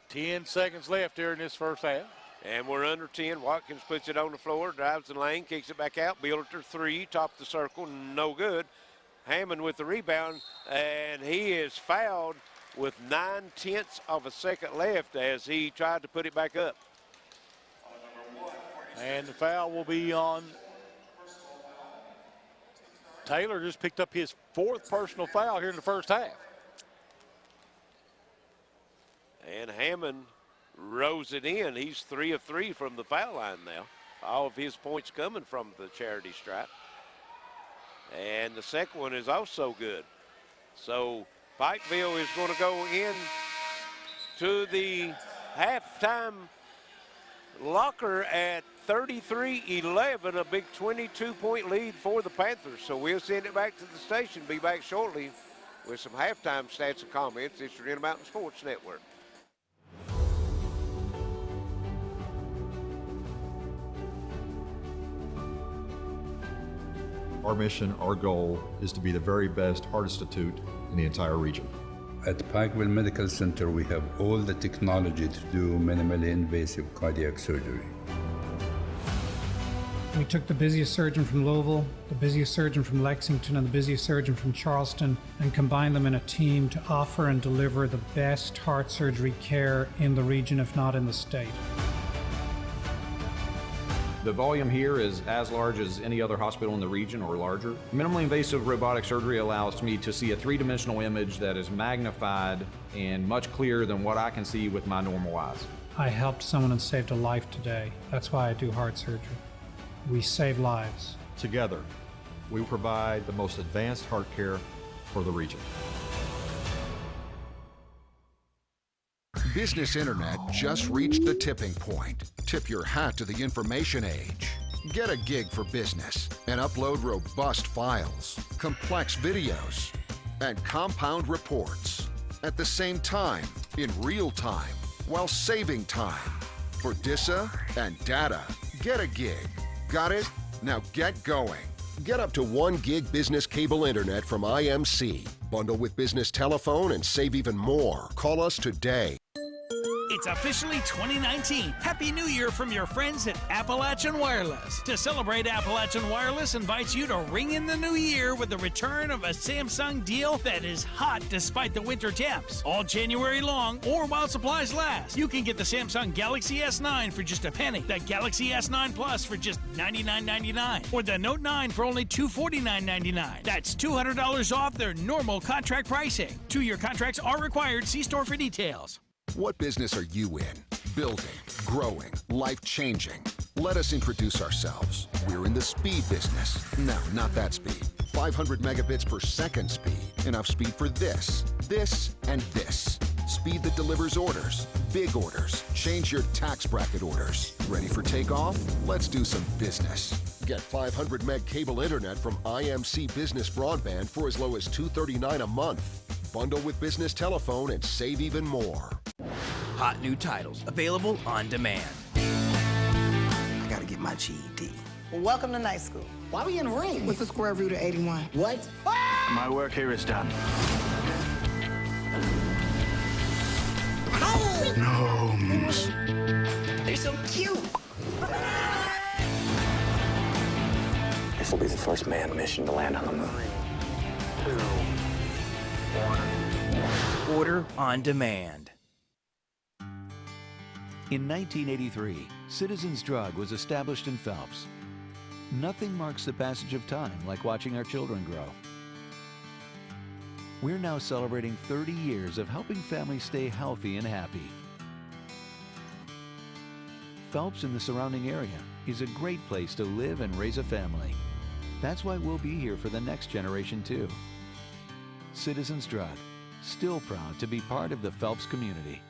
10 seconds left here in this first half. And we're under 10. Watkins puts it on the floor, drives the lane, kicks it back out. Billiter three, top the circle, no good. Hammond with the rebound, and he is fouled with 9/10 of a second left as he tried to put it back up. And the foul will be on Taylor. Just picked up his 4th personal foul here in the first half. And Hammond rows it in. He's 3 of 3 from the foul line now. All of his points coming from the charity stripe. And the second one is also good. So Pikeville is going to go in to the halftime locker at 33-11, a big 22-point lead for the Panthers. So we'll send it back to the station. Be back shortly with some halftime stats and comments. It's your Intermountain Sports Network. Our mission, our goal, is to be the very best heart institute in the entire region. At Pikeville Medical Center, we have all the technology to do minimally invasive cardiac surgery. We took the busiest surgeon from Louisville, the busiest surgeon from Lexington, and the busiest surgeon from Charleston, and combined them in a team to offer and deliver the best heart surgery care in the region, if not in the state. The volume here is as large as any other hospital in the region or larger. Minimally invasive robotic surgery allows me to see a three-dimensional image that is magnified and much clearer than what I can see with my normal eyes. I helped someone and saved a life today. That's why I do heart surgery. We save lives. Together, we provide the most advanced heart care for the region. Business Internet just reached the tipping point. Tip your hat to the information age. Get a gig for business and upload robust files, complex videos, and compound reports at the same time, in real time, while saving time. For DISA and data, get a gig. Got it? Now get going. Get up to 1 gig business cable internet from IMC. Bundle with business telephone and save even more. Call us today. It's officially 2019. Happy New Year from your friends at Appalachian Wireless. To celebrate, Appalachian Wireless invites you to ring in the new year with the return of a Samsung deal that is hot despite the winter temps. All January long or while supplies last. You can get the Samsung Galaxy S9 for just a penny, the Galaxy S9 Plus for just $99.99, or the Note 9 for only $249.99. That's $200 off their normal contract pricing. 2-year contracts are required. See store for details. What business are you in? Building, growing, life-changing. Let us introduce ourselves. We're in the speed business. No, not that speed. 500 megabits per second speed. Enough speed for this, and this. Speed that delivers orders, big orders. Change your tax bracket orders. Ready for takeoff? Let's do some business. Get 500 meg cable internet from IMC Business Broadband for as low as $239 a month. Bundle with business telephone and save even more. Hot new titles available on demand. I gotta get my GED. Well, welcome to night school. Why we in ring? What's the square root of 81? What? My work here is done. Gnomes. They're so cute. This will be the first manned mission to land on the moon. 2, 1. Order on demand. In 1983, Citizens Drug was established in Phelps. Nothing marks the passage of time like watching our children grow. We're now celebrating 30 years of helping families stay healthy and happy. Phelps and the surrounding area is a great place to live and raise a family. That's why we'll be here for the next generation too. Citizens Drug, still proud to be part of the Phelps community.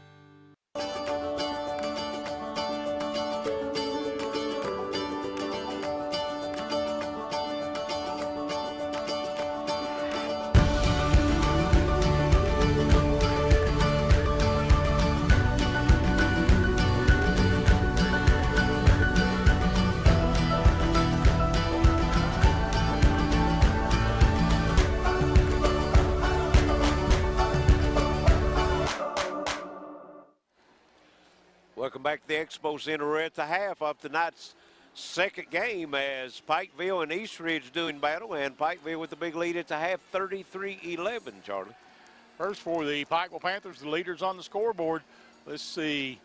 Welcome back to the Expo Center. We're at the half of tonight's second game as Pikeville and Eastridge doing battle, and Pikeville with the big lead at the half, 33-11, Charlie. First for the Pikeville Panthers, the leaders on the scoreboard. Let's see.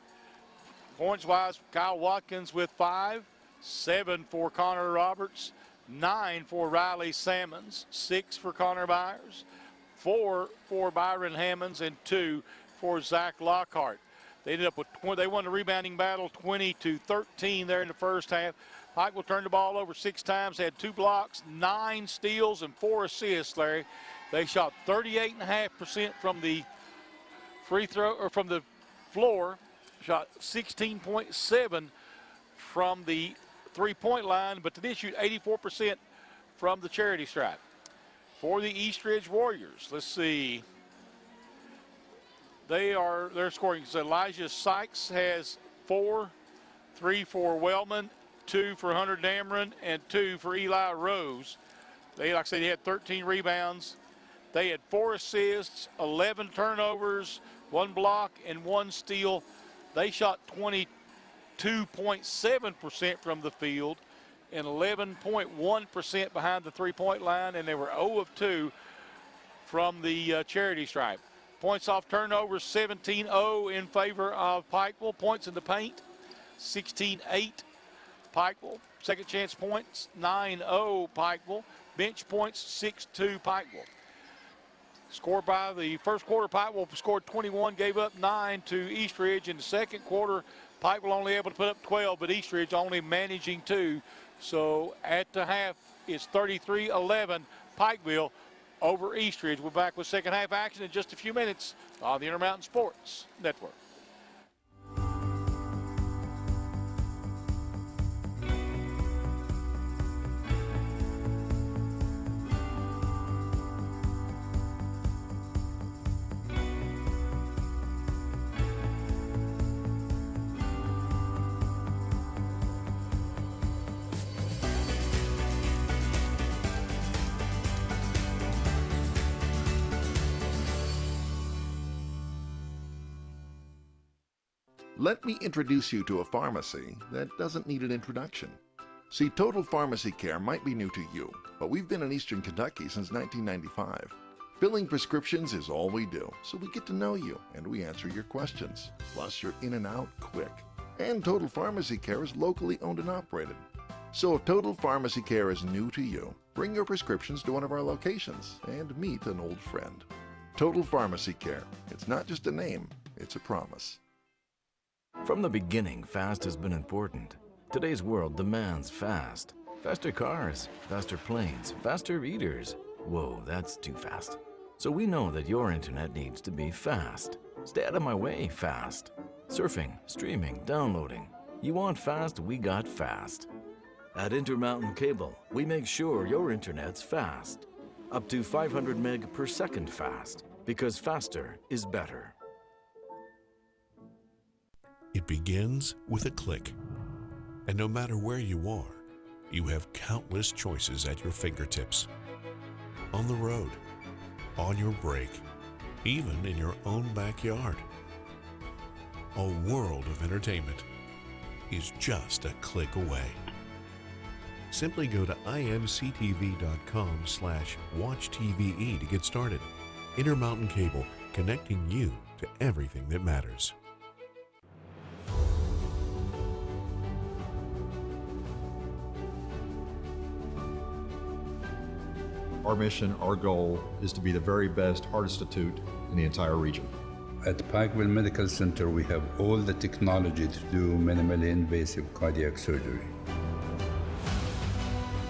Points-wise, Kyle Watkins with 5, 7 for Connor Roberts, 9 for Riley Salmons, 6 for Connor Byers, 4 for Byron Hammonds, and 2 for Zach Lockhart. They ended up with they won the rebounding battle 20-13 there in the first half. Pikeville turned the ball over 6 times, had 2 blocks, 9 steals, and 4 assists, Larry. They shot 38.5% from the free throw or from the floor, shot 16.7 from the three-point line, but they did shoot 84% from the charity stripe. For the Eastridge Warriors, let's see. They're scoring. So Elijah Sykes has 4, 3 for Wellman, 2 for Hunter Dameron, and 2 for Eli Rose. Like I said, they had 13 rebounds. They had 4 assists, 11 turnovers, 1 block, and 1 steal. They shot 22.7% from the field and 11.1% behind the three-point line, and they were 0 of 2 from the charity stripe. Points off turnovers, 17-0 in favor of Pikeville. Points in the paint, 16-8 Pikeville. Second chance points, 9-0 Pikeville. Bench points, 6-2 Pikeville. Scored by the first quarter, Pikeville scored 21, gave up 9 to Eastridge. In the second quarter, Pikeville only able to put up 12, but Eastridge only managing 2. So at the half, it's 33-11 Pikeville over Eastridge. We're back with second half action in just a few minutes on the Intermountain Sports Network. Let me introduce you to a pharmacy that doesn't need an introduction. See, Total Pharmacy Care might be new to you, but we've been in Eastern Kentucky since 1995. Filling prescriptions is all we do, so we get to know you and we answer your questions. Plus, you're in and out quick. And Total Pharmacy Care is locally owned and operated. So if Total Pharmacy Care is new to you, bring your prescriptions to one of our locations and meet an old friend. Total Pharmacy Care. It's not just a name, it's a promise. From the beginning, fast has been important. Today's world demands fast. Faster cars, faster planes, faster eaters. Whoa, that's too fast. So we know that your internet needs to be fast. Stay out of my way, fast. Surfing, streaming, downloading. You want fast, we got fast. At Intermountain Cable, we make sure your internet's fast. Up to 500 meg per second fast, because faster is better. It begins with a click. And no matter where you are, you have countless choices at your fingertips. On the road, on your break, even in your own backyard. A world of entertainment is just a click away. Simply go to imctv.com/watchtve to get started. Intermountain Cable, connecting you to everything that matters. Our mission, our goal, is to be the very best heart institute in the entire region. At Pikeville Medical Center, we have all the technology to do minimally invasive cardiac surgery.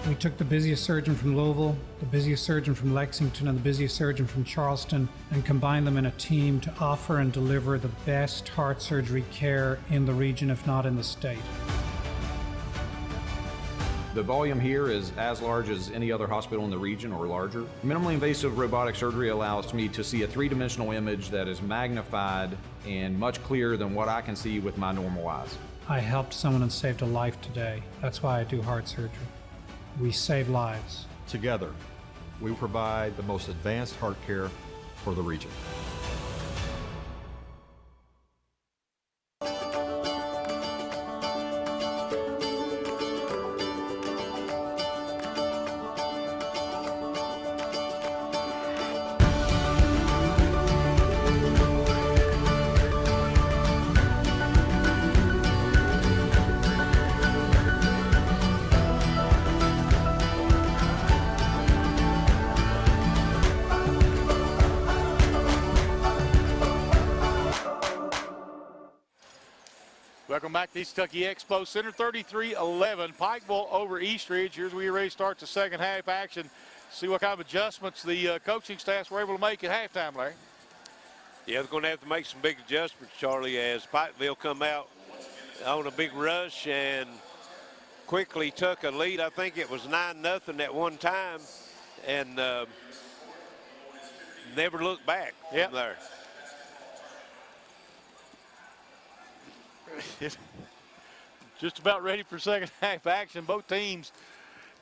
We took the busiest surgeon from Louisville, the busiest surgeon from Lexington, and the busiest surgeon from Charleston, and combined them in a team to offer and deliver the best heart surgery care in the region, if not in the state. The volume here is as large as any other hospital in the region or larger. Minimally invasive robotic surgery allows me to see a three-dimensional image that is magnified and much clearer than what I can see with my normal eyes. I helped someone and saved a life today. That's why I do heart surgery. We save lives. Together, we provide the most advanced heart care for the region. Welcome back to Eastern Kentucky Expo Center. 33-11, Pikeville over Eastridge. Here's where you're ready to start the second half action. See what kind of adjustments the coaching staffs were able to make at halftime, Larry. Yeah, they're going to have to make some big adjustments, Charlie, as Pikeville come out on a big rush and quickly took a lead. I think it was 9-0 at one time, and never looked back from there. Just about ready for second half action. Both teams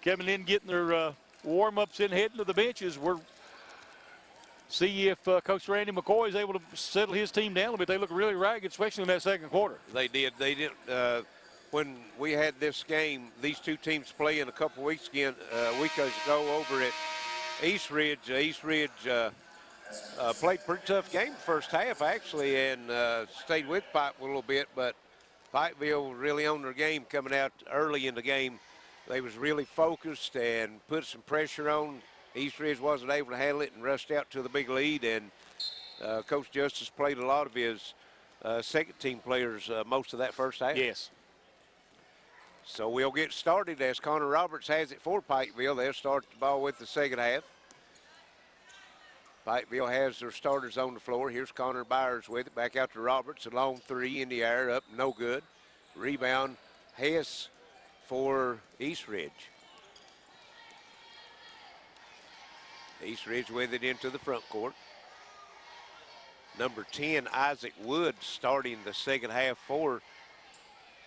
coming in, getting their warm-ups in, heading to the benches. We're see if Coach Randy McCoy is able to settle his team down a little bit. They look really ragged, especially in that second quarter. They did. They did. When we had this game, these two teams playing a couple weeks ago over at Eastridge. Eastridge played a pretty tough game first half, actually, and stayed with Pikeville a little bit, but Pikeville really on their game coming out early in the game. They was really focused and put some pressure on. Eastridge wasn't able to handle it and rushed out to the big lead, and Coach Justice played a lot of his second-team players most of that first half. Yes. So we'll get started as Connor Roberts has it for Pikeville. They'll start the ball with the second half. Pikeville has their starters on the floor. Here's Connor Byers with it. Back out to Roberts. A long three in the air, up, no good. Rebound, Hess for Eastridge. Eastridge with it into the front court. Number 10, Isaac Wood, starting the second half for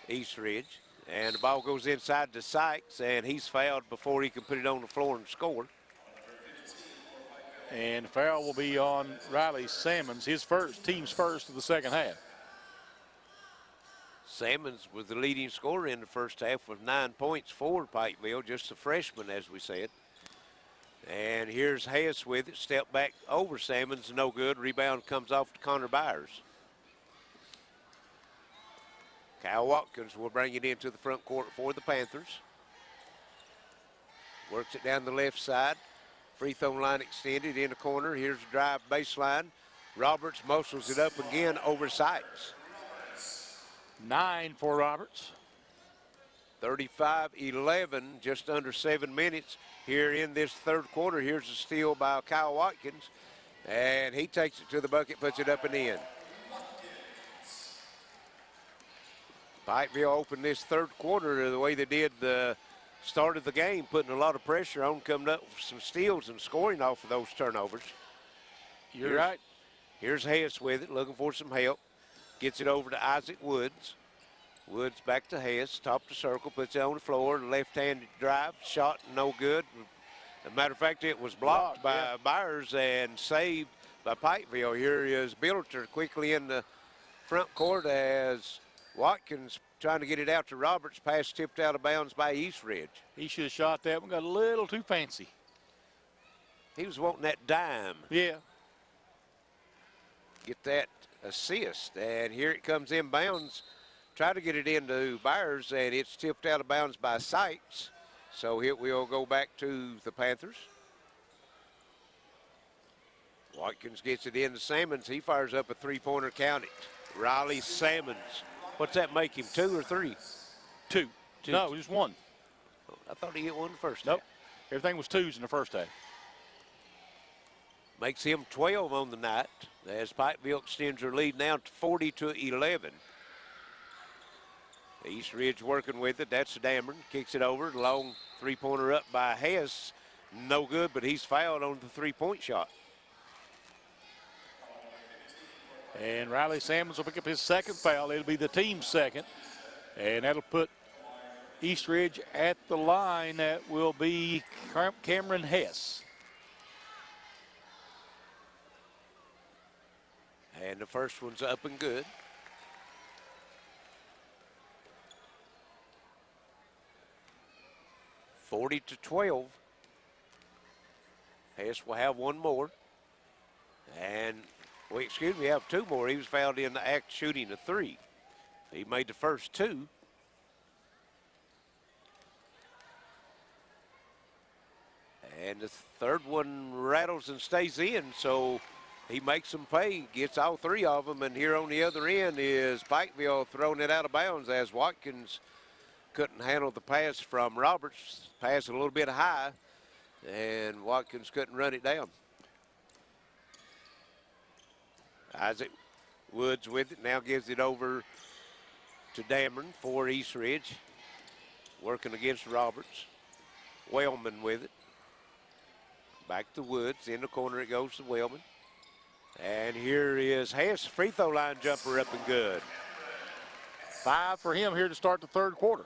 Eastridge. And the ball goes inside to Sykes, and he's fouled before he can put it on the floor and score. And foul will be on Riley Salmons, his team's first of the second half. Salmons was the leading scorer in the first half with 9 points for Pikeville, just a freshman, as we said. And here's Hess with it. Step back over Salmons, no good. Rebound comes off to Connor Byers. Kyle Watkins will bring it into the front court for the Panthers. Works it down the left side. Free throw line extended in the corner. Here's the drive baseline. Roberts muscles it up again over Sykes. 9 for Roberts. 35-11, just under 7 minutes here in this third quarter. Here's a steal by Kyle Watkins, and he takes it to the bucket, puts it up and in. Pikeville opened this third quarter the way they did the start of the game, putting a lot of pressure on, coming up with some steals and scoring off of those turnovers. You're right. Here's Hess with it, looking for some help. Gets it over to Isaac Woods. Woods back to Hess, top to circle, puts it on the floor, left-handed drive, shot no good. As a matter of fact, it was blocked by Byers and saved by Pikeville. Here is Billiter quickly in the front court as Watkins trying to get it out to Roberts. Pass tipped out of bounds by Eastridge. He should have shot that one, got a little too fancy. He was wanting that dime. Yeah. Get that assist, and here it comes inbounds. Try to get it into Byers, and it's tipped out of bounds by Sykes. So it will go back to the Panthers. Watkins gets it into Sammons. He fires up a three-pointer, count it. Riley Sammons. What's that make him, 2 or 3? 2. No, just 1. I thought he hit one the first Nope. half. Everything was 2s in the first half. Makes him 12 on the night as Pikeville extends their lead now to 40-11. East Ridge working with it. That's Dameron. Kicks it over. Long three-pointer up by Hess. No good, but he's fouled on the three-point shot. And Riley Sammons will pick up his second foul. It'll be the team's second. And that'll put East Ridge at the line. That will be Cameron Hess. And the first one's up and good. (40-12). Hess will have one more. And, well, excuse me, have 2 more. He was fouled in the act shooting a 3. He made the first 2. And the third one rattles and stays in, so he makes them pay, gets all 3 of them, and here on the other end is Pikeville throwing it out of bounds as Watkins couldn't handle the pass from Roberts. Pass a little bit high, and Watkins couldn't run it down. Isaac Woods with it, now gives it over to Dameron for East Ridge. Working against Roberts. Wellman with it. Back to Woods, in the corner it goes to Wellman. And here is Hess, free throw line jumper up and good. 5 for him here to start the third quarter.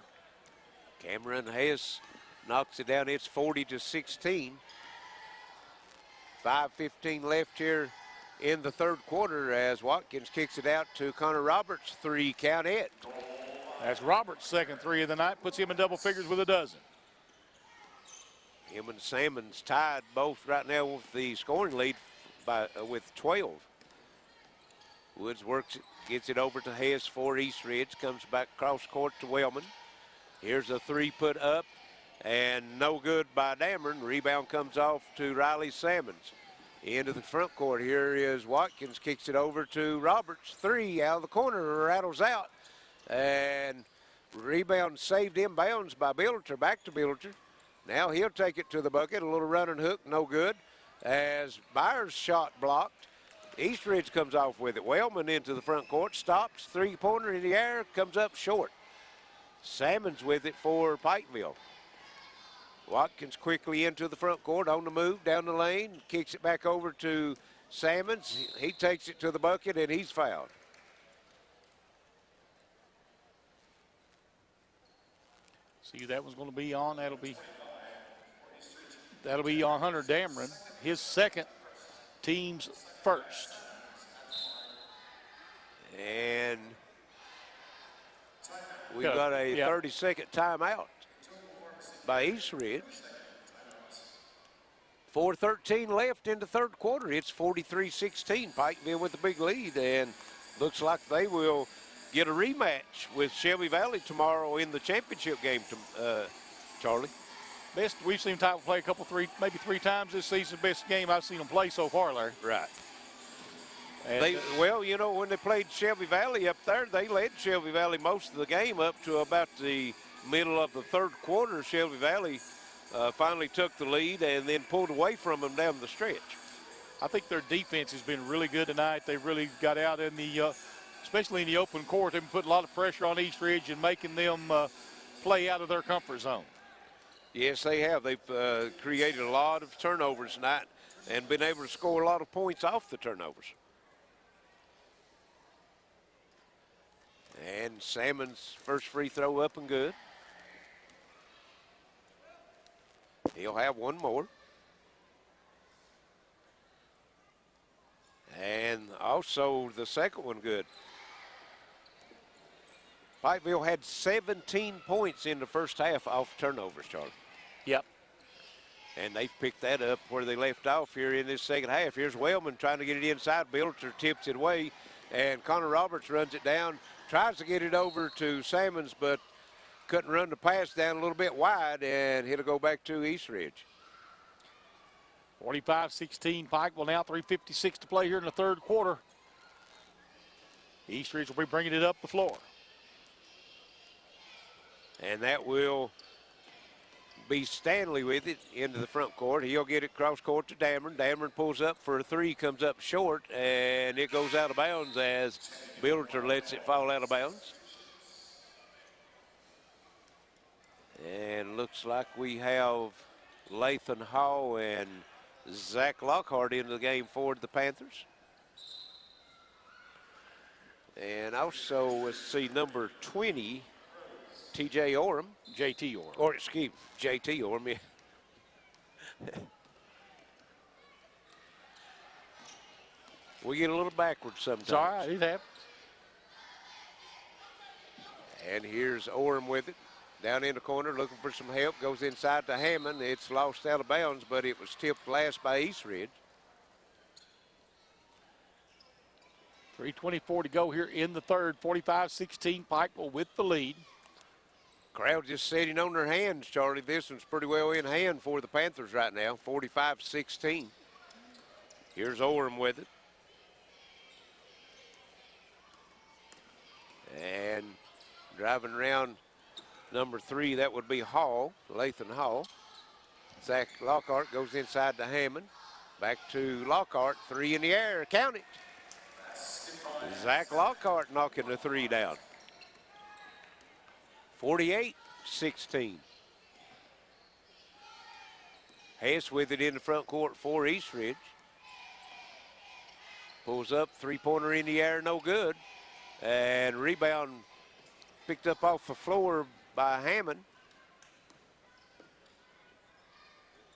Cameron Hess knocks it down. It's 40-16. 5:15 left here in the third quarter as Watkins kicks it out to Connor Roberts. 3, count it. That's Roberts' second 3 of the night. Puts him in double figures with a dozen. Him and Sammons tied both right now with the scoring lead with 12. Woods works it, gets it over to Hess for East Ridge. Comes back cross court to Wellman. Here's a 3 put up and no good by Dameron. Rebound comes off to Riley Sammons. Into the front court. Here is Watkins, kicks it over to Roberts. 3 out of the corner, rattles out. And rebound saved inbounds by Billiter. Back to Billiter. Now he'll take it to the bucket. A little running hook, no good. As Byers' shot blocked. Eastridge comes off with it. Wellman into the front court, stops, 3-pointer in the air, comes up short. Sammons with it for Pikeville. Watkins quickly into the front court, on the move, down the lane, kicks it back over to Sammons. He takes it to the bucket, and he's fouled. See, that one's going to be on. That'll be on Hunter Dameron, his second, team's first. And we've got a 30-second timeout by East Ridge. 4:13 left in the third quarter. It's 43-16. Pikeville with a big lead, and looks like they will get a rematch with Shelby Valley tomorrow in the championship game, Charlie. Best we've seen Tyler play maybe three times this season. Best game I've seen them play so far, Larry. Right. And well, you know, when they played Shelby Valley up there, they led Shelby Valley most of the game up to about the middle of the third quarter. Shelby Valley finally took the lead and then pulled away from them down the stretch. I think their defense has been really good tonight. They've really got out in the, especially in the open court, they've put a lot of pressure on East Ridge and making them play out of their comfort zone. Yes, they have. They've created a lot of turnovers tonight and been able to score a lot of points off the turnovers. And Salmon's first free throw up and good. He'll have one more. And also the second one good. Pikeville had 17 points in the first half off turnovers, Charlie. Yep. And they've picked that up where they left off here in this second half. Here's Wellman trying to get it inside. Builder tips it away, and Connor Roberts runs it down, tries to get it over to Salmons, but couldn't run the pass down a little bit wide, and it'll go back to Eastridge. 45-16 Pikeville now, 3:56 to play here in the third quarter. Eastridge will be bringing it up the floor. And that will be Stanley with it into the front court. He'll get it cross court to Dameron. Dameron pulls up for a three, comes up short, and it goes out of bounds as Builder lets it fall out of bounds. And looks like we have Lathan Hall and Zach Lockhart into the game for the Panthers. And also, let's see, number 20, T.J. Orem. J.T. Orem. Or, excuse me, J.T. Orem. Yeah. We get a little backwards sometimes. It's all right, it happens. And here's Orem with it. Down in the corner, looking for some help. Goes inside to Hammond. It's lost out of bounds, but it was tipped last by Eastridge. 3:24 to go here in the third. 45-16 Pikeville with the lead. Crowd just sitting on their hands, Charlie. This one's pretty well in hand for the Panthers right now, 45-16. Here's Orem with it. And driving around number 3, that would be Hall, Lathan Hall. Zach Lockhart goes inside to Hammond. Back to Lockhart, 3 in the air, count it. Zach Lockhart knocking the 3 down. 48-16. Hess with it in the front court for Eastridge. Pulls up, three-pointer in the air, no good. And rebound picked up off the floor by Hammond.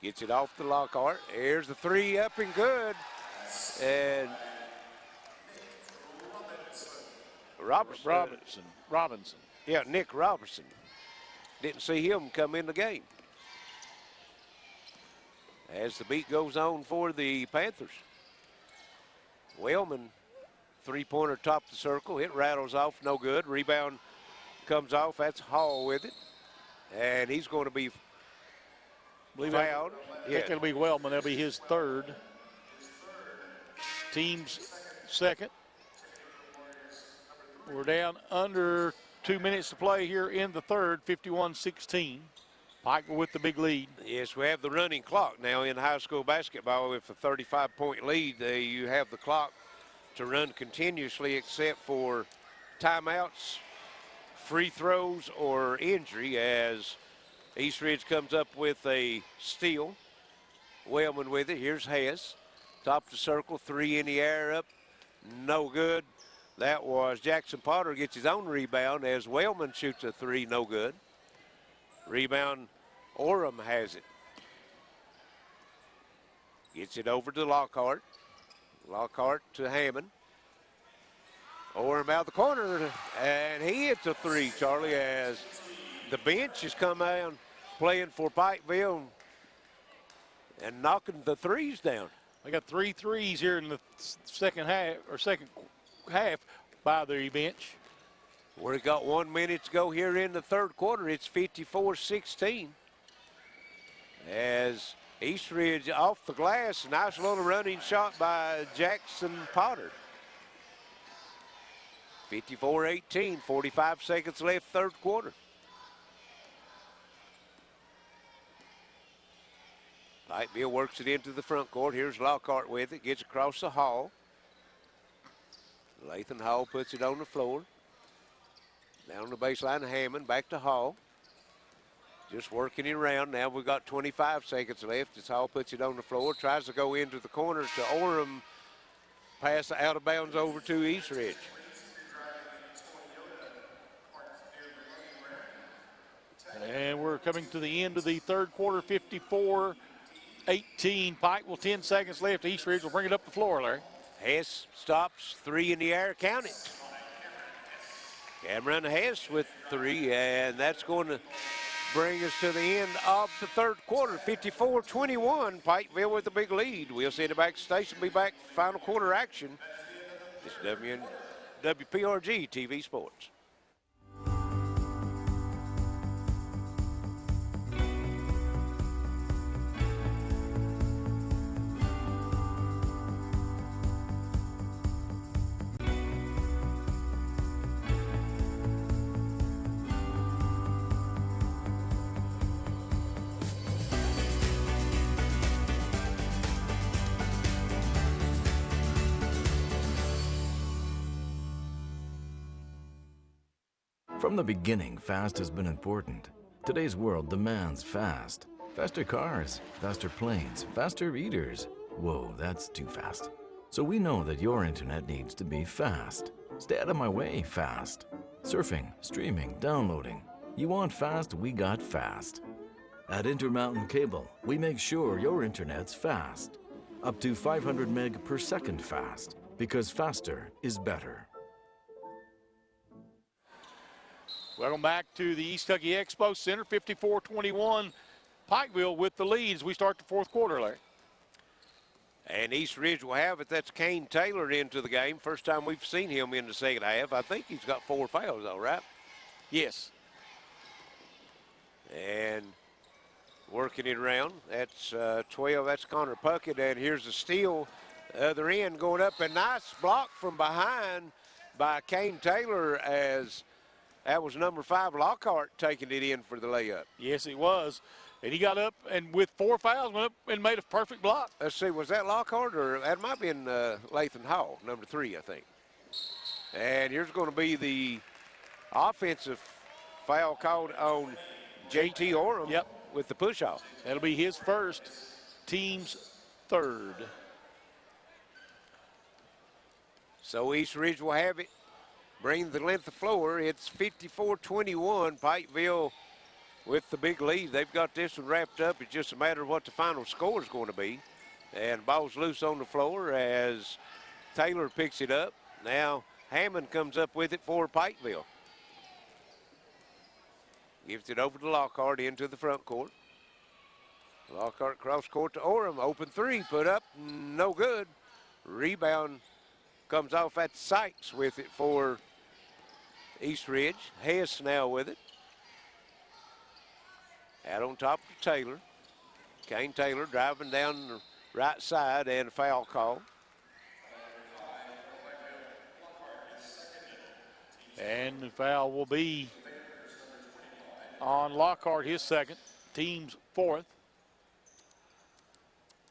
Gets it off to Lockhart. Here's the 3 up and good. And Robinson. Yeah, Nick Robertson. Didn't see him come in the game. As the beat goes on for the Panthers. Wellman, three-pointer top the circle. It rattles off, no good. Rebound comes off. That's Hall with it. And he's going to be fouled. I think it'll be Wellman. That'll be his third. Team's second. We're down under 2 minutes to play here in the third, 51-16. Pikeville with the big lead. Yes, we have the running clock now in high school basketball. With a 35-point lead, you have the clock to run continuously except for timeouts, free throws, or injury, as Eastridge comes up with a steal. Wellman with it. Here's Hess. Top of the circle, 3 in the air, up, no good. That was Jackson Potter gets his own rebound as Wellman shoots a 3, no good. Rebound, Orem has it. Gets it over to Lockhart. Lockhart to Hammond. Orem out the corner, and he hits a 3, Charlie, as the bench has come down playing for Pikeville and knocking the 3s down. They got 3 threes here in the second half by the bench. We got 1 minute to go here in the third quarter. It's 54-16. As Eastridge off the glass, nice little running shot by Jackson Potter. 54-18, 45 seconds left, third quarter. Pikeville works it into the front court. Here's Lockhart with it, gets across the hall. Lathan Hall puts it on the floor. Down the baseline, Hammond, back to Hall. Just working it around. Now we've got 25 seconds left as Hall puts it on the floor. Tries to go into the corner to Orem. Pass out of bounds over to Eastridge. And we're coming to the end of the third quarter, 54-18. Pikeville, 10 seconds left. Eastridge will bring it up the floor, Larry. Hess stops, 3 in the air, count it. Cameron Hess with 3, and that's going to bring us to the end of the third quarter. 54-21, Pikeville with the big lead. We'll see the back station be back for final quarter action. This is WPRG TV Sports. From the beginning, fast has been important. Today's world demands fast. Faster cars, faster planes, faster eaters. Whoa, that's too fast. So we know that your internet needs to be fast. Stay out of my way, fast. Surfing, streaming, downloading. You want fast, we got fast. At Intermountain Cable, we make sure your internet's fast. Up to 500 meg per second fast, because faster is better. Welcome back to the East Kentucky Expo Center, 54-21. Pikeville with the lead as we start the fourth quarter, Larry. And East Ridge will have it. That's Kane Taylor into the game. First time we've seen him in the second half. I think he's got 4 fouls, though, right? Yes. And working it around. That's 12. That's Connor Puckett. And here's the steal. Other end going up. A nice block from behind by Kane Taylor as that was number 5, Lockhart, taking it in for the layup. Yes, it was. And he got up and with 4 fouls went up and made a perfect block. Let's see, was that Lockhart or that might have been Lathan Hall, number 3, I think. And here's going to be the offensive foul called on JT Oram with the push-off. That'll be his first, team's third. So East Ridge will have it. Bring the length of floor. It's 54-21. Pikeville with the big lead. They've got this one wrapped up. It's just a matter of what the final score is going to be. And ball's loose on the floor as Taylor picks it up. Now Hammond comes up with it for Pikeville. Gives it over to Lockhart into the front court. Lockhart cross court to Oram. Open 3, put up, no good. Rebound comes off at Sykes with it for East Ridge. Hess now with it. Out on top to Taylor. Kane Taylor driving down the right side and a foul call. And the foul will be on Lockhart, his second, team's 4th.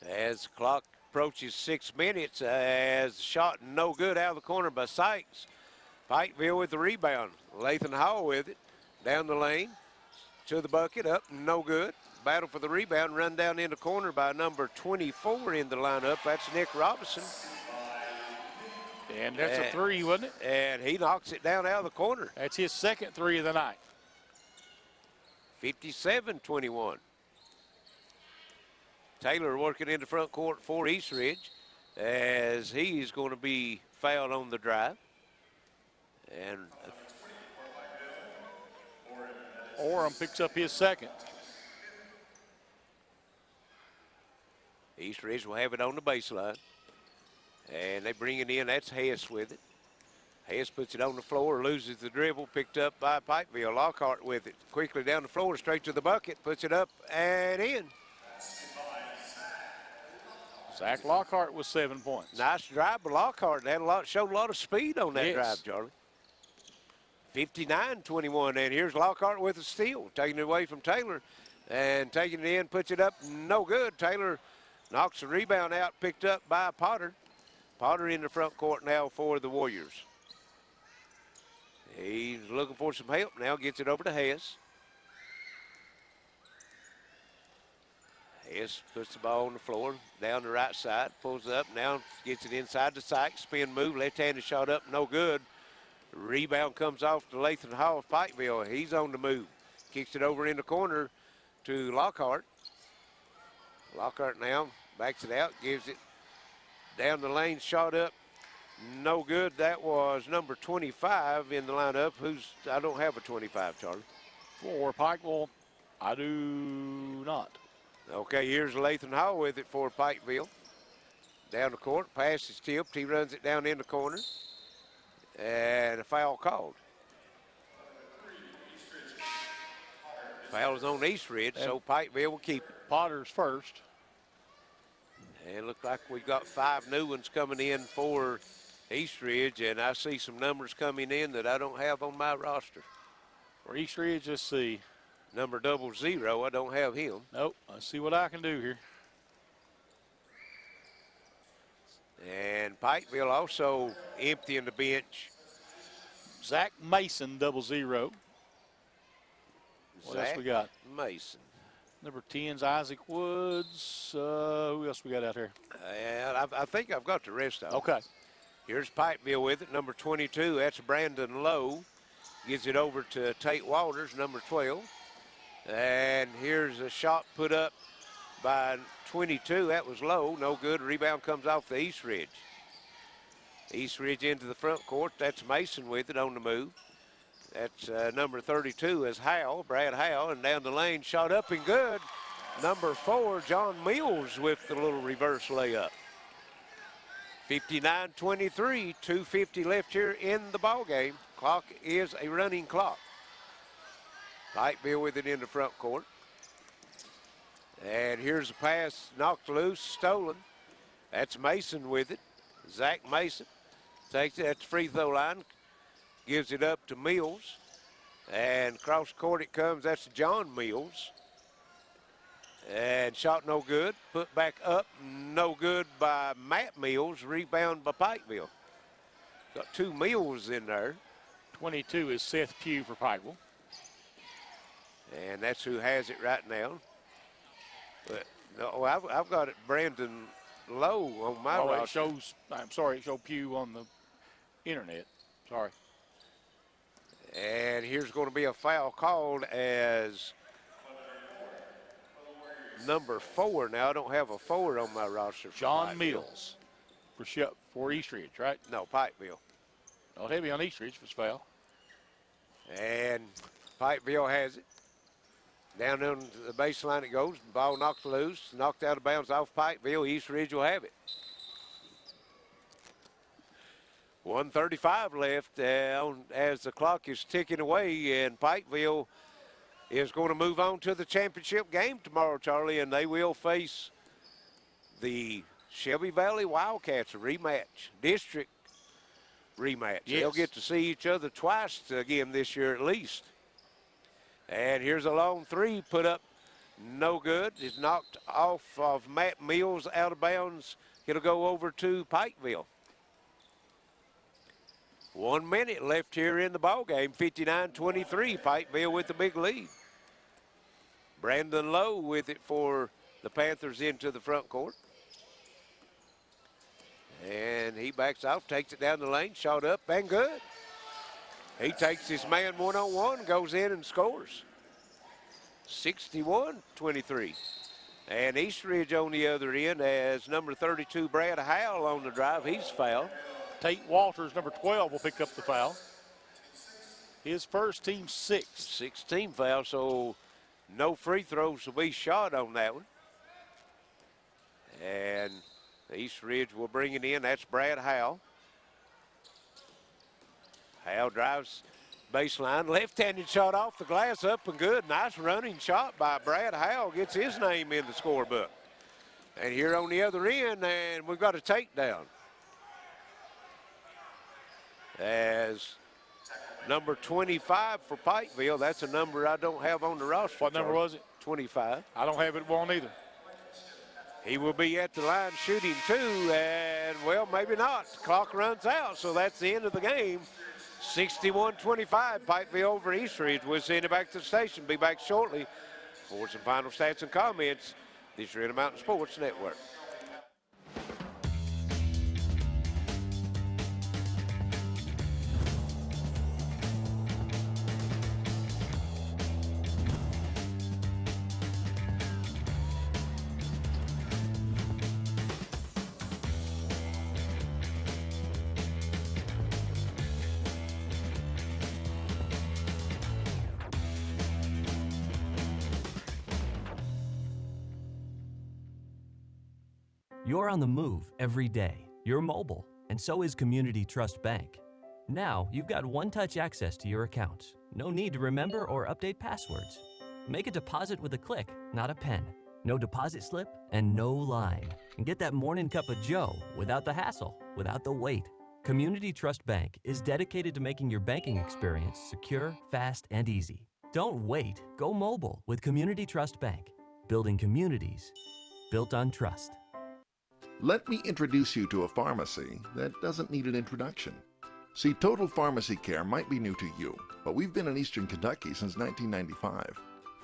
As the clock approaches 6 minutes, as shot no good out of the corner by Sykes. Pikeville with the rebound. Lathan Hall with it. Down the lane to the bucket, up, no good. Battle for the rebound, run down in the corner by number 24 in the lineup. That's Nick Robinson. And that's a 3, wasn't it? And he knocks it down out of the corner. That's his second 3 of the night. 57-21. Taylor working in the front court for East Ridge as he's going to be fouled on the drive. And Oram picks up his second. East Ridge will have it on the baseline. And they bring it in. That's Hess with it. Hess puts it on the floor, loses the dribble, picked up by Pikeville. Lockhart with it. Quickly down the floor, straight to the bucket, puts it up and in. Zach Lockhart with 7 points. Nice drive by Lockhart. They had showed a lot of speed on that drive, Charlie. 59-21, and here's Lockhart with a steal, taking it away from Taylor, and taking it in, puts it up, no good. Taylor knocks the rebound out, picked up by Potter. Potter in the front court now for the Warriors. He's looking for some help now, gets it over to Hess. Hess puts the ball on the floor, down the right side, pulls up, now gets it inside the Sykes, spin move, left-handed shot up, no good. Rebound comes off to Lathan Hall of Pikeville. He's on the move. Kicks it over in the corner to Lockhart. Lockhart now backs it out, gives it down the lane, shot up. No good. That was number 25 in the lineup. I don't have a 25, Charlie. For Pikeville, I do not. Okay, here's Lathan Hall with it for Pikeville. Down the court, pass is tipped. He runs it down in the corner. And a foul called. Foul is on East Ridge, so Pikeville will keep it. Potter's first. And it looks like we've got 5 new ones coming in for East Ridge, and I see some numbers coming in that I don't have on my roster. For East Ridge, let's see. Number 00, I don't have him. Nope, let's see what I can do here. And Pikeville also emptying the bench. Zach Mason, 00. What else we got? Mason. Number 10's Isaac Woods. Who else we got out here? And I think I've got the rest of them. Okay. Here's Pikeville with it, number 22. That's Brandon Lowe. Gives it over to Tate Walters, number 12. And here's a shot put up by 22. That was low, no good. Rebound comes off the East Ridge. East Ridge into the front court. That's Mason with it on the move. That's number 32 is Howell, Brad Howell, and down the lane, shot up and good. Number 4, John Mills with the little reverse layup. 59-23, 2:50 left here in the ball game. Clock is a running clock. Pikeville with it in the front court. And here's a pass knocked loose, stolen. That's Mason with it. Zach Mason takes it at the free throw line, gives it up to Mills. And across the court it comes, that's John Mills. And shot no good, put back up, no good by Matt Mills, rebound by Pikeville. Got 2 Mills in there. 22 is Seth Pugh for Pikeville. And that's who has it right now. But no, I've got it Brandon Lowe on my roster. It shows, I'm sorry, it showed Pugh on the internet. Sorry. And here's going to be a foul called as number 4. Now I don't have a 4 on my roster. John Mills for East Ridge, right? No, Pikeville. Not heavy on East Ridge for foul. And Pikeville has it. Down on the baseline it goes. Ball knocked loose, knocked out of bounds off Pikeville. East Ridge will have it. 1:35 left as the clock is ticking away, and Pikeville is going to move on to the championship game tomorrow, Charlie, and they will face the Shelby Valley Wildcats, a rematch, district rematch. Yes. They'll get to see each other twice again this year at least. And here's a long 3 put up, no good. It's knocked off of Matt Mills out of bounds. It'll go over to Pikeville. 1 minute left here in the ball game. 59-23. Pikeville with the big lead. Brandon Lowe with it for the Panthers into the front court. And he backs off, takes it down the lane, shot up and good. He takes his man one-on-one, goes in and scores. 61-23. And East Ridge on the other end as number 32, Brad Howell on the drive. He's fouled. Tate Walters, number 12, will pick up the foul. His first team 6. 16 foul, so no free throws will be shot on that one. And East Ridge will bring it in. That's Brad Howell. Howell drives baseline, left-handed shot off the glass, up and good. Nice running shot by Brad Howell, gets his name in the scorebook. And here on the other end, and we've got a takedown. As number 25 for Pikeville, that's a number I don't have on the roster. What number was it? 25. I don't have it on either. He will be at the line shooting 2, and well, maybe not. Clock runs out, so that's the end of the game. 61-25, Pikeville over East Ridge. We'll send it back to the station. Be back shortly for some final stats and comments. This is Intermountain Sports Network. You're on the move every day. You're mobile, and so is Community Trust Bank. Now, you've got one-touch access to your accounts. No need to remember or update passwords. Make a deposit with a click, not a pen. No deposit slip and no line. And get that morning cup of joe without the hassle, without the wait. Community Trust Bank is dedicated to making your banking experience secure, fast, and easy. Don't wait. Go mobile with Community Trust Bank. Building communities built on trust. Let me introduce you to a pharmacy that doesn't need an introduction. See, Total Pharmacy Care might be new to you, but we've been in Eastern Kentucky since 1995.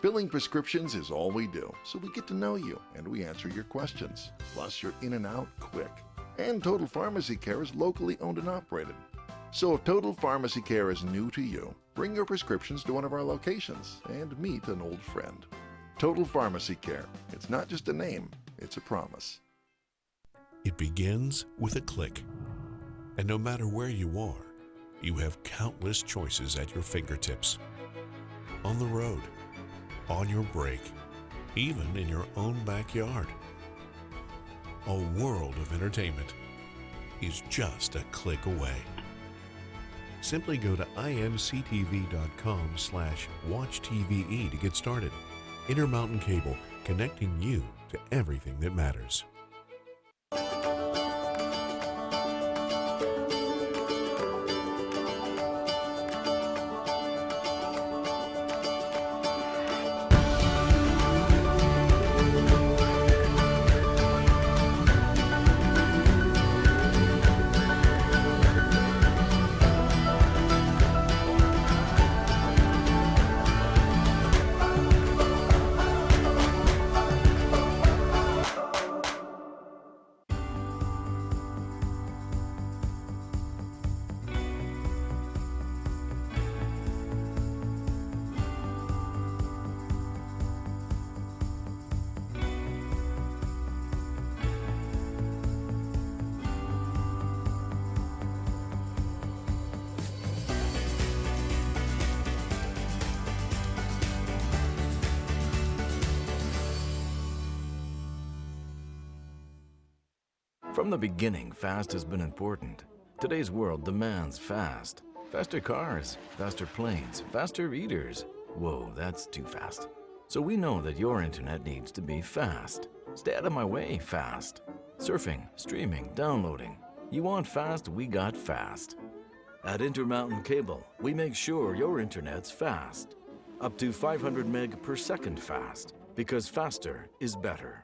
Filling prescriptions is all we do, so we get to know you and we answer your questions. Plus, you're in and out quick. And Total Pharmacy Care is locally owned and operated. So if Total Pharmacy Care is new to you, bring your prescriptions to one of our locations and meet an old friend. Total Pharmacy Care. It's not just a name, it's a promise. It begins with a click. And no matter where you are, you have countless choices at your fingertips. On the road, on your break, even in your own backyard. A world of entertainment is just a click away. Simply go to imctv.com/watchtve to get started. Intermountain Cable, connecting you to everything that matters. From the beginning, fast has been important. Today's world demands fast. Faster cars, faster planes, faster eaters. Whoa, that's too fast. So we know that your internet needs to be fast. Stay out of my way, fast. Surfing, streaming, downloading. You want fast, we got fast. At Intermountain Cable, we make sure your internet's fast. Up to 500 meg per second fast, because faster is better.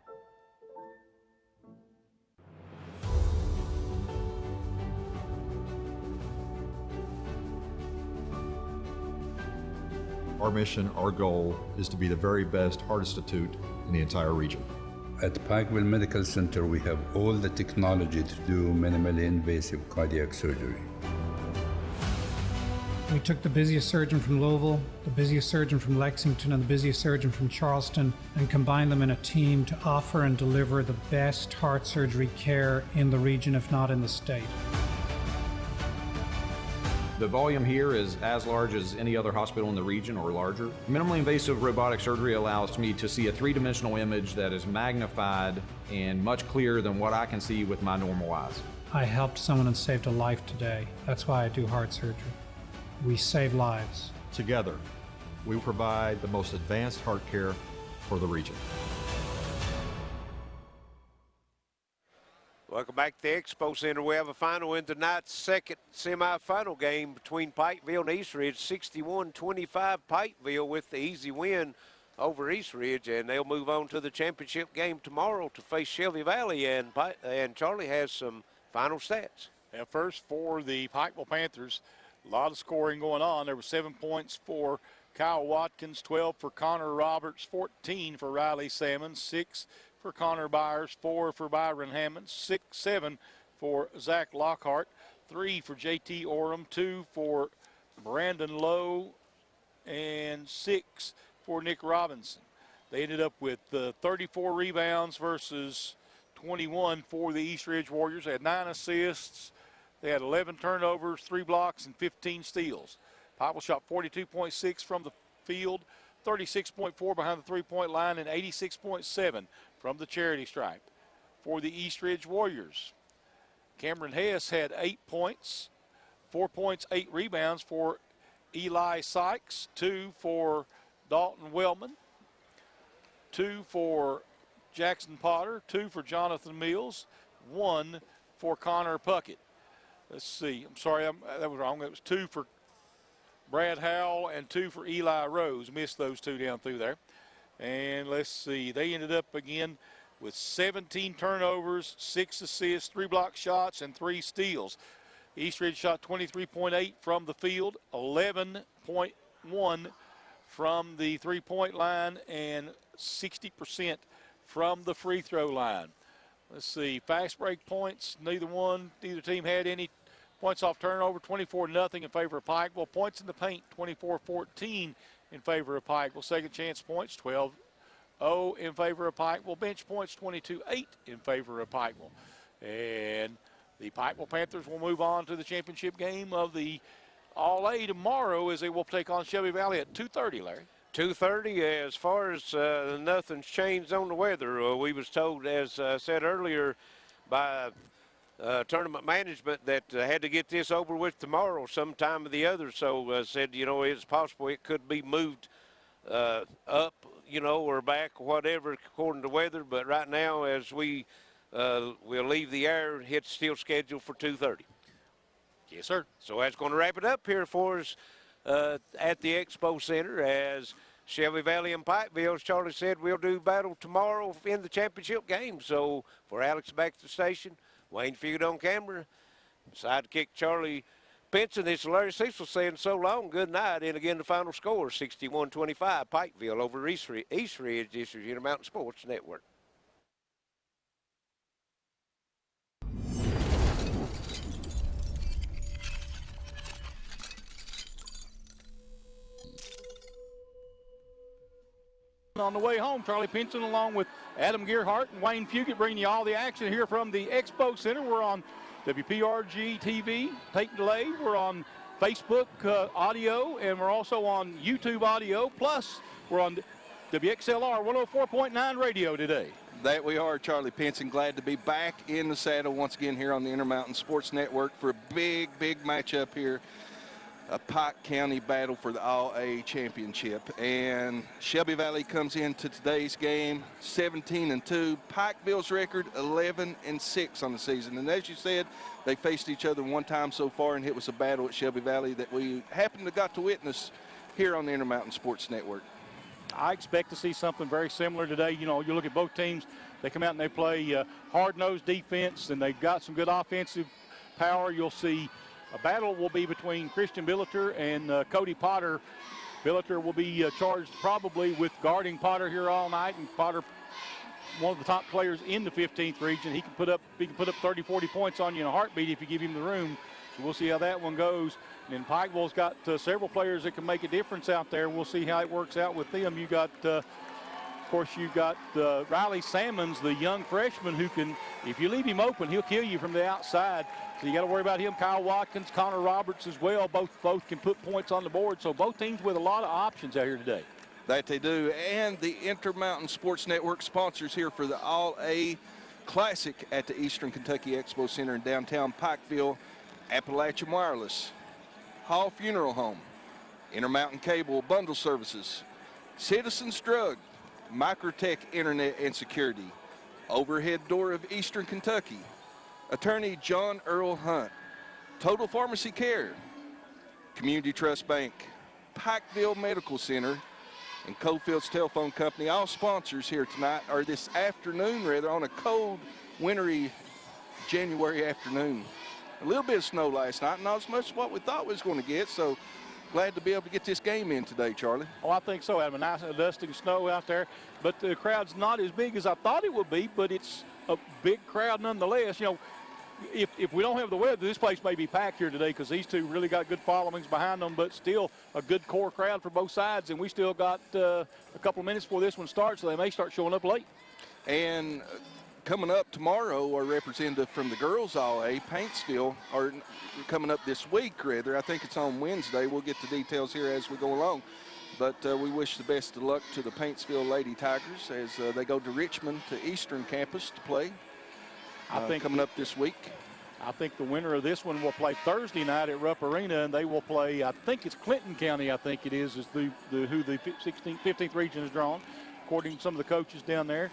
Our mission, our goal, is to be the very best heart institute in the entire region. At Pikeville Medical Center, we have all the technology to do minimally invasive cardiac surgery. We took the busiest surgeon from Louisville, the busiest surgeon from Lexington, and the busiest surgeon from Charleston, and combined them in a team to offer and deliver the best heart surgery care in the region, if not in the state. The volume here is as large as any other hospital in the region or larger. Minimally invasive robotic surgery allows me to see a three-dimensional image that is magnified and much clearer than what I can see with my normal eyes. I helped someone and saved a life today. That's why I do heart surgery. We save lives. Together, we provide the most advanced heart care for the region. Welcome back to the Expo Center. We have a final in tonight's second semifinal game between Pikeville and East Ridge. 61-25 Pikeville with the easy win over East Ridge, and they'll move on to the championship game tomorrow to face Shelby Valley, and Charlie has some final stats. Now first for the Pikeville Panthers, a lot of scoring going on. There were 7 points for Kyle Watkins, 12 for Connor Roberts, 14 for Riley Salmon, 6 for Connor Byers, 4 for Byron Hammond, 7 for Zach Lockhart, 3 for JT Oram, 2 for Brandon Lowe, and 6 for Nick Robinson. They ended up with 34 rebounds versus 21 for the East Ridge Warriors. They had 9 assists. They had 11 turnovers, 3 blocks, and 15 steals. Pikeville shot 42.6 from the field, 36.4 behind the three-point line, and 86.7 from the charity stripe. for the East Ridge Warriors. Cameron Hess had 8 points, 4 points, 8 rebounds for Eli Sykes, 2 for Dalton Wellman, 2 for Jackson Potter, 2 for Jonathan Mills, 1 for Connor Puckett. Let's see. I'm sorry, that was wrong. It was 2 for Brad Howell and 2 for Eli Rose. Missed those 2 down through there. And let's see. They ended up again with 17 turnovers, 6 assists, 3 block shots, and 3 steals. East Ridge shot 23.8 from the field, 11.1 from the three-point line, and 60% from the free throw line. Let's see, fast break points, neither team had any. Points off turnover, 24-0 in favor of Pikeville. Points in the paint, 24-14 in favor of Pikeville. Second chance points, 12-0 in favor of Pikeville. Bench points, 22-8 in favor of Pikeville. And the Pikeville Panthers will move on to the championship game of the All-A tomorrow as they will take on Shelby Valley at 2:30, Larry. 2:30. As far as nothing's changed on the weather, we was told, as I said earlier, by tournament management that had to get this over with tomorrow sometime or the other. So said, it's possible it could be moved up, or back or whatever according to weather. But right now, as we'll leave the air, it's still scheduled for 2:30. Yes, sir. So that's going to wrap it up here for us at the Expo Center as Shelby Valley and Pikeville, as Charlie said, we'll do battle tomorrow in the championship game. So for Alex back to the station, Wayne Feud on camera, sidekick Charlie Benson, this is Larry Cecil saying so long, good night. And again, the final score, 61-25, Pikeville over East Ridge. This is Intermountain Sports Network. On the way home, Charlie Pinson along with Adam Gearhart and Wayne Fugit bringing you all the action here from the Expo Center. We're on WPRG TV, tape delay. We're on Facebook audio, and we're also on YouTube audio. Plus, we're on WXLR 104.9 radio today. That we are, Charlie Pinson. Glad to be back in the saddle once again here on the Intermountain Sports Network for a big, big matchup here. A Pike County battle for the All-A championship. And Shelby Valley comes into today's game 17-2. Pikeville's record 11-6 on the season. And as you said, they faced each other one time so far, and it was a battle at Shelby Valley that we happened to got to witness here on the Intermountain Sports Network. I expect to see something very similar today. You look at both teams, they come out and they play hard-nosed defense, and they've got some good offensive power. You'll see a battle will be between Christian Billiter and Cody Potter. Billiter will be charged probably with guarding Potter here all night, and Potter, one of the top players in the 15th region. He can put up 30, 40 points on you in a heartbeat if you give him the room. So we'll see how that one goes. And then Pikeville's got several players that can make a difference out there. We'll see how it works out with them. You got, of course, you got Riley Salmons, the young freshman who can, if you leave him open, he'll kill you from the outside. So you got to worry about him. Kyle Watkins, Connor Roberts as well. Both can put points on the board. So both teams with a lot of options out here today. That they do. And the Intermountain Sports Network sponsors here for the All-A Classic at the Eastern Kentucky Expo Center in downtown Pikeville. Appalachian Wireless, Hall Funeral Home, Intermountain Cable Bundle Services, Citizens Drug, Microtech Internet and Security, Overhead Door of Eastern Kentucky, Attorney John Earl Hunt, Total Pharmacy Care, Community Trust Bank, Pikeville Medical Center, and Coalfields Telephone Company, all sponsors here tonight, or this afternoon rather, on a cold, wintry January afternoon. A little bit of snow last night, not as much as what we thought we was going to get, so glad to be able to get this game in today, Charlie. Oh, I think so. Having a nice dusting snow out there, but the crowd's not as big as I thought it would be, but it's a big crowd nonetheless. If we don't have the weather, this place may be packed here today because these two really got good followings behind them, but still a good core crowd for both sides, and we still got a couple of minutes before this one starts, so they may start showing up late. And coming up tomorrow, our representative from the girls All-A, Paintsville, are coming up this week, rather. I think it's on Wednesday. We'll get the details here as we go along. But we wish the best of luck to the Paintsville Lady Tigers as they go to Richmond to Eastern Campus to play. coming up this week. I think the winner of this one will play Thursday night at Rupp Arena, and they will play, I think it's Clinton County, I think it is who the 15th region is drawn, according to some of the coaches down there.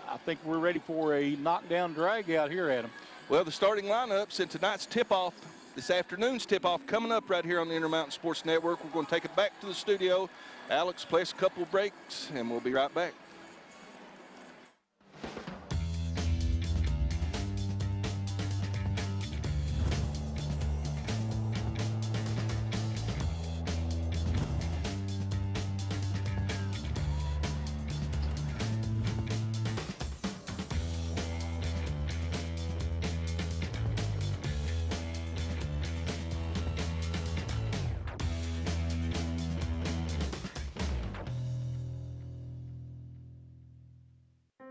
I think we're ready for a knockdown drag out here, Adam. Well, the starting lineups and tonight's tip-off, this afternoon's tip-off coming up right here on the Intermountain Sports Network. We're going to take it back to the studio. Alex, play us a couple of breaks, and we'll be right back.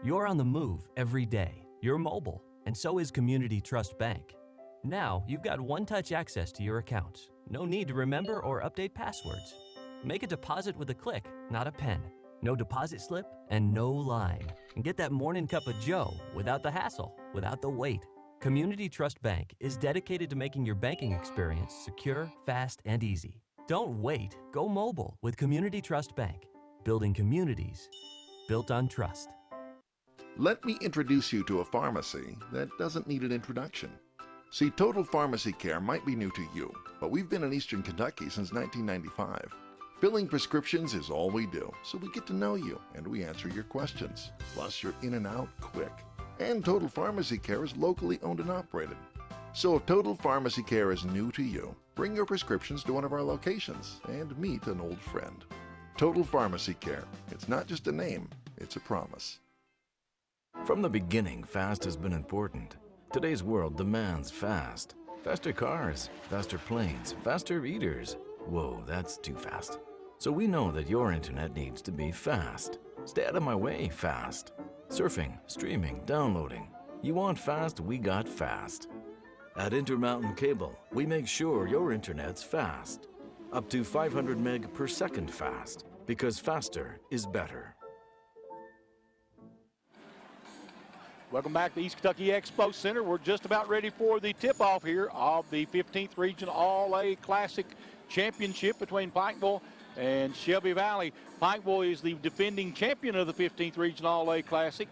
You're on the move every day. You're mobile, and so is Community Trust Bank. Now, you've got one-touch access to your accounts. No need to remember or update passwords. Make a deposit with a click, not a pen. No deposit slip and no line. And get that morning cup of joe without the hassle, without the wait. Community Trust Bank is dedicated to making your banking experience secure, fast, and easy. Don't wait. Go mobile with Community Trust Bank. Building communities built on trust. Let me introduce you to a pharmacy that doesn't need an introduction. See, Total Pharmacy Care might be new to you, but we've been in Eastern Kentucky since 1995. Filling prescriptions is all we do, so we get to know you and we answer your questions. Plus, you're in and out quick. And Total Pharmacy Care is locally owned and operated. So if Total Pharmacy Care is new to you, bring your prescriptions to one of our locations and meet an old friend. Total Pharmacy Care. It's not just a name, it's a promise. From the beginning, fast has been important. Today's world demands fast. Faster cars, faster planes, faster eaters. Whoa, that's too fast. So we know that your internet needs to be fast. Stay out of my way, fast. Surfing, streaming, downloading. You want fast, we got fast. At Intermountain Cable, we make sure your internet's fast. Up to 500 meg per second fast, because faster is better. Welcome back to East Kentucky Expo Center. We're just about ready for the tip-off here of the 15th Region All-A Classic Championship between Pikeville and Shelby Valley. Pikeville is the defending champion of the 15th Region All-A Classic.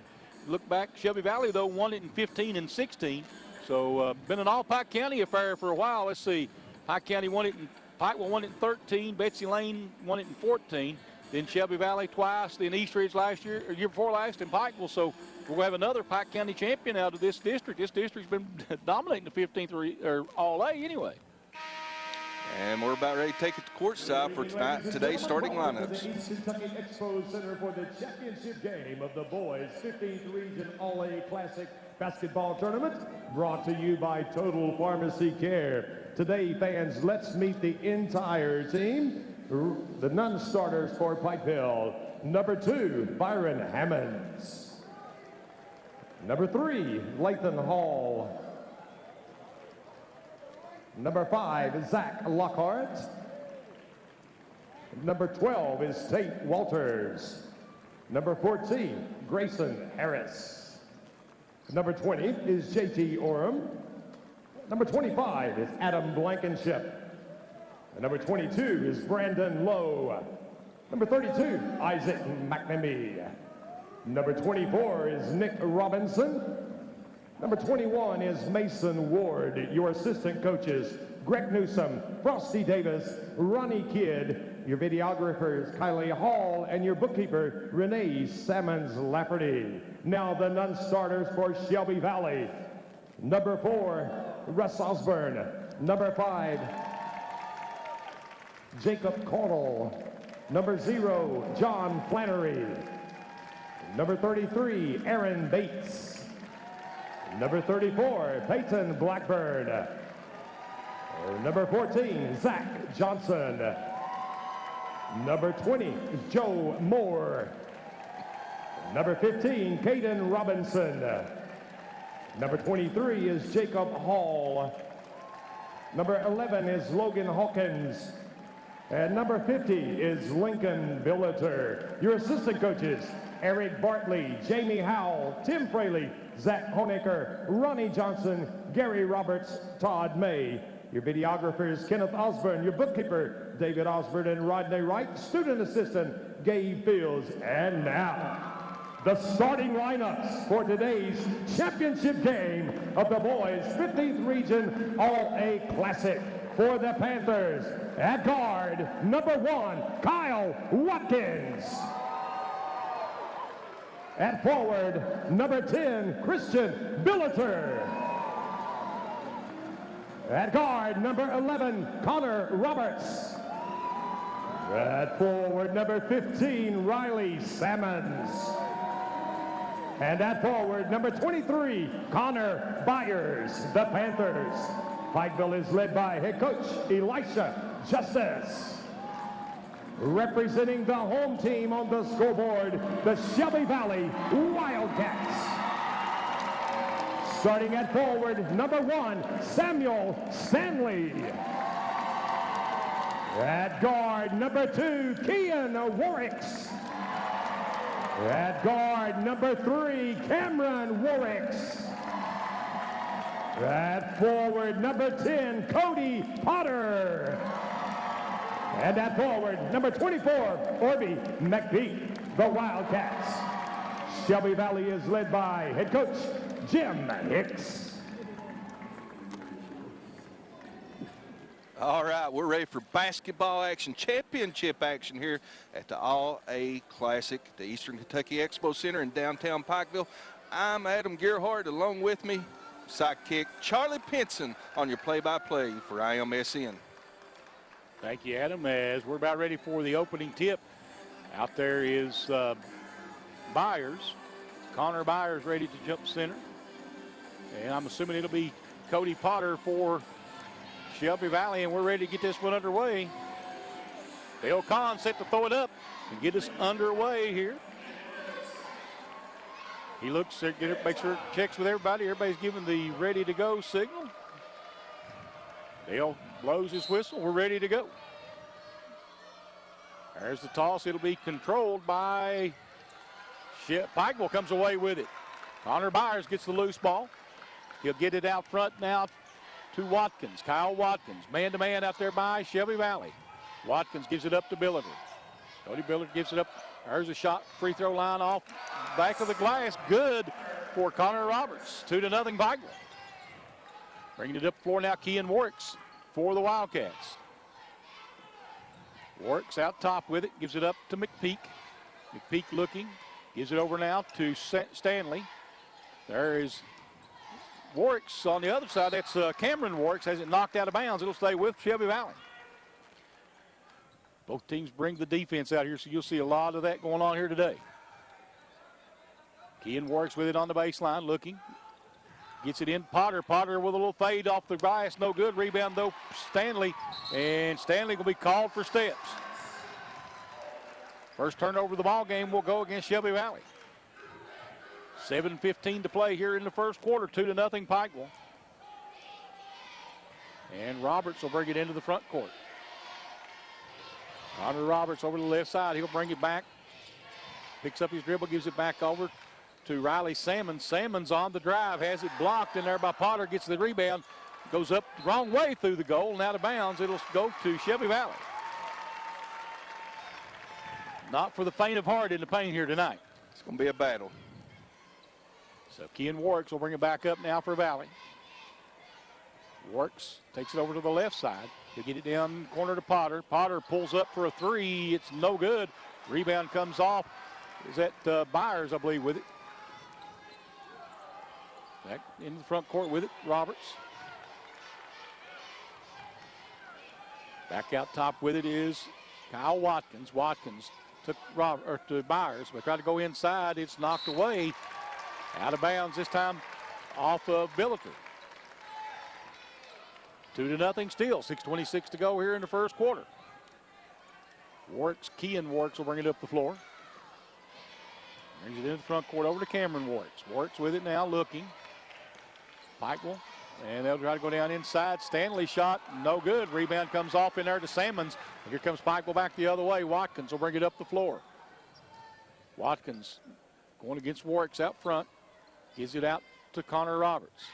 Look back, Shelby Valley, though, won it in 15 and 16. So been an all-Pike County affair for a while. Let's see, Pike County won it in, Pikeville won it in 13, Betsy Lane won it in 14. Then Shelby Valley twice, then East Ridge last year, or year before last, and Pikeville. So we're going to have another Pike County champion out of this district. This district's been dominating the 15th or All-A anyway. And we're about ready to take it to courtside for today's starting lineups. East Kentucky Expo Center for the championship game of the boys 15th Region All-A Classic Basketball Tournament, brought to you by Total Pharmacy Care. Today, fans, let's meet the entire team. The non-starters for Pikeville. Number 2, Byron Hammonds. Number 3, Lathan Hall. Number 5, Zach Lockhart. Number 12 is Tate Walters. Number 14, Grayson Harris. Number 20 is JT Orem. Number 25 is Adam Blankenship. Number 22 is Brandon Lowe. Number 32, Isaac McNamee. Number 24 is Nick Robinson. Number 21 is Mason Ward. Your assistant coaches, Greg Newsom, Frosty Davis, Ronnie Kidd. Your videographer is Kylie Hall, and your bookkeeper, Renee Sammons Lafferty. Now the non-starters for Shelby Valley. Number 4, Russ Osborne. Number 5, Jacob Caudle. Number 0, John Flannery. Number 33, Aaron Bates. Number 34, Peyton Blackburn. Number 14, Zach Johnson. Number 20, Joe Moore. Number 15, Caden Robinson. Number 23 is Jacob Hall. Number 11 is Logan Hawkins. And number 50 is Lincoln Billiter. Your assistant coaches, Eric Bartley, Jamie Howell, Tim Fraley, Zach Honecker, Ronnie Johnson, Gary Roberts, Todd May. Your videographers, Kenneth Osborne. Your bookkeeper, David Osborne and Rodney Wright. Student assistant, Gabe Fields. And now, the starting lineups for today's championship game of the boys 15th Region All-A Classic. For the Panthers, at guard, number 1, Kyle Watkins. At forward, number 10, Christian Billeter. At guard, number 11, Connor Roberts. At forward, number 15, Riley Sammons. And at forward, number 23, Connor Byers, the Panthers. Pikeville is led by head coach Elisha Justice. Representing the home team on the scoreboard, the Shelby Valley Wildcats. Starting at forward, number 1, Samuel Stanley. At guard, number 2, Kian Warwicks. At guard, number 3, Cameron Warwicks. At forward, number 10, Cody Potter. And at forward, number 24, Orby McPeak, the Wildcats. Shelby Valley is led by head coach Jim Hicks. All right, we're ready for basketball action, championship action here at the All-A Classic, the Eastern Kentucky Expo Center in downtown Pikeville. I'm Adam Gerhardt, along with me, sidekick Charlie Pinson on your play-by-play for IMSN. Thank you, Adam. As we're about ready for the opening tip, out there is Byers. Connor Byers ready to jump center. And I'm assuming it'll be Cody Potter for Shelby Valley, and we're ready to get this one underway. Dale Kahn set to throw it up and get us underway here. He looks, makes sure, checks with everybody. Everybody's giving the ready to go signal. Dale blows his whistle. We're ready to go. There's the toss. It'll be controlled by Pikeville, comes away with it. Connor Byers gets the loose ball. He'll get it out front now to Watkins. Kyle Watkins, man-to-man out there by Shelby Valley. Watkins gives it up to Billeter. Cody Billeter gives it up. There's a shot, free throw line off back of the glass. Good for Connor Roberts. 2-0 Pikeville. Bringing it up the floor now, Kean Warwicks for the Wildcats. Warwicks out top with it, gives it up to McPeak. McPeak looking, gives it over now to Stanley. There is Warwicks on the other side. That's Cameron Warwicks, has it knocked out of bounds. It'll stay with Shelby Valley. Both teams bring the defense out here, so you'll see a lot of that going on here today. Kean Warwicks with it on the baseline, looking. Gets it in, Potter. Potter with a little fade off the glass, no good. Rebound though, Stanley, and Stanley will be called for steps. First turnover of the ball game will go against Shelby Valley. 7:15 to play here in the first quarter, 2-0 Pikeville. And Roberts will bring it into the front court. Connor Roberts over to the left side, he'll bring it back. Picks up his dribble, gives it back over to Riley Sammons. Sammons on the drive, has it blocked in there by Potter, gets the rebound, goes up the wrong way through the goal and out of bounds. It'll go to Shelby Valley. Not for the faint of heart in the paint here tonight. It's going to be a battle. So Kean Warwicks will bring it back up now for Valley. Warwicks takes it over to the left side. He'll get it down corner to Potter. Potter pulls up for a three. It's no good. Rebound comes off. Is that Byers, I believe, with it. Back into the front court with it, Roberts. Back out top with it is Kyle Watkins. Watkins took to Byers, but tried to go inside. It's knocked away. Out of bounds this time off of Billeter. 2-0 still. 6:26 to go here in the first quarter. Kean Warwicks will bring it up the floor. Brings it into the front court over to Cameron Warwicks. Warwicks with it now, looking. Pikeville, and they'll try to go down inside. Stanley shot, no good. Rebound comes off in there to Sammons. And here comes Pikeville back the other way. Watkins will bring it up the floor. Watkins going against Warwick's out front. Gives it out to Connor Roberts.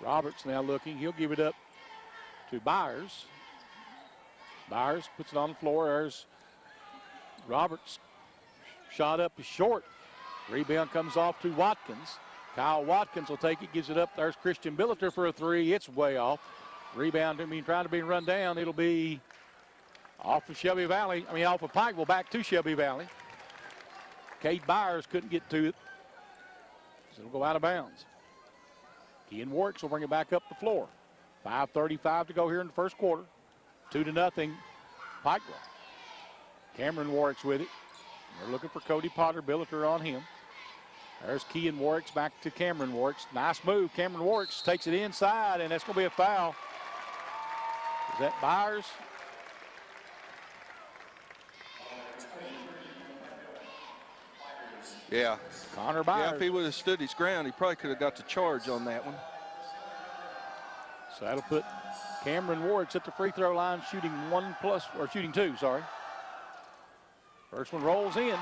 Roberts now looking. He'll give it up to Byers. Byers puts it on the floor. There's Roberts. Shot up is short. Rebound comes off to Watkins. Kyle Watkins will take it, gives it up. There's Christian Billiter for a three. It's way off. Rebound, trying to be run down. It'll be off of Shelby Valley. Off of Pikeville, back to Shelby Valley. Cade Byers couldn't get to it. So it'll go out of bounds. Kean Warwick will bring it back up the floor. 5:35 to go here in the first quarter. 2-0, Pikeville. Cameron Warwick's with it. They're looking for Cody Potter. Billiter on him. There's Kean Warwick's back to Cameron Warwick's. Nice move. Cameron Warwick's takes it inside, and that's going to be a foul. Is that Byers? Yeah. Connor Byers. Yeah, if he would have stood his ground, he probably could have got the charge on that one. So that'll put Cameron Warwick's at the free throw line, shooting shooting two, sorry. First one rolls in.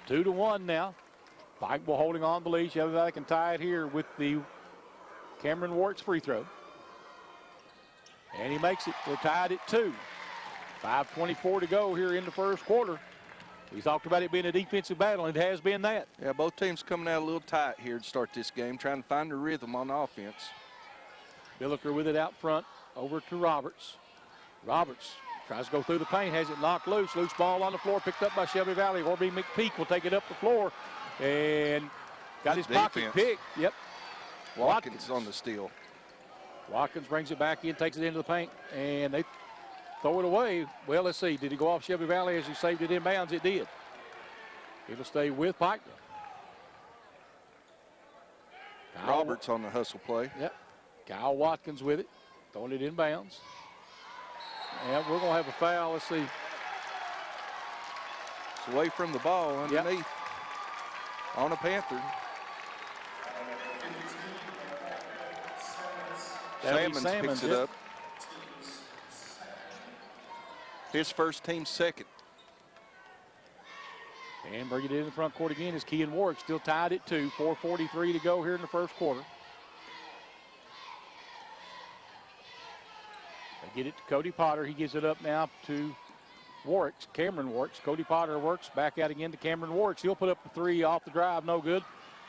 2-1 now. Pikeville holding on to the lead. Shelby Valley can tie it here with the Cameron Warwick's free throw. And he makes it. They're tied at 2. 5:24 to go here in the first quarter. We talked about it being a defensive battle, and it has been that. Yeah, both teams coming out a little tight here to start this game, trying to find the rhythm on offense. Billiter with it out front, over to Roberts. Roberts tries to go through the paint, has it knocked loose. Loose ball on the floor, picked up by Shelby Valley. Orby McPeak will take it up the floor and got his pocket picked. Yep. Watkins on the steal. Watkins brings it back in, takes it into the paint, and they throw it away. Well, let's see. Did he go off Shelby Valley as he saved it inbounds? It did. It'll stay with Pikeville. Roberts on the hustle play. Yep. Kyle Watkins with it, throwing it inbounds. And we're going to have a foul. Let's see. It's away from the ball underneath on a Panther. Salmons picks it up. His first, team second. And bring it in the front court again is Kean Warwick, still tied at 2. 4:43 to go here in the first quarter. They get it to Cody Potter. He gives it up now to Warwick's, Cameron Warwick's. Cody Potter works back out again to Cameron Warwick's. He'll put up the three off the drive, no good.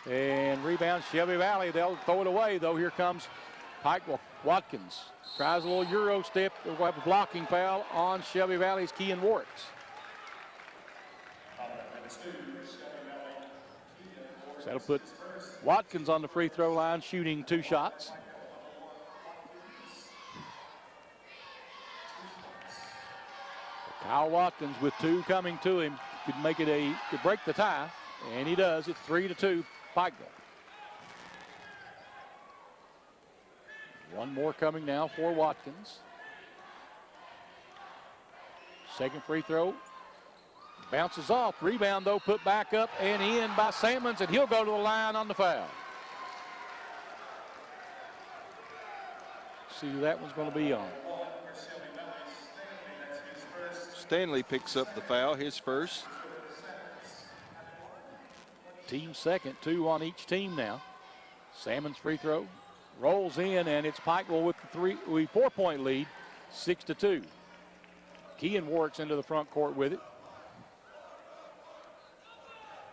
And rebound Shelby Valley. They'll throw it away, though. Here comes Pikeville. Watkins tries a little Euro step. We'll have a blocking foul on Shelby Valley's Kean Warwick's. So that'll put Watkins on the free throw line, shooting 2 shots. Kyle Watkins with 2 coming to him could make it could break the tie, and he does. It's 3-2, Pikeville. One more coming now for Watkins. Second free throw. Bounces off. Rebound, though, put back up and in by Salmons, and he'll go to the line on the foul. See who that one's going to be on. Stanley picks up the foul, his first. Team second, 2 on each team now. Salmon's free throw rolls in, and it's Pikeville with the 4-point lead, 6-2. Kean Warwick's into the front court with it.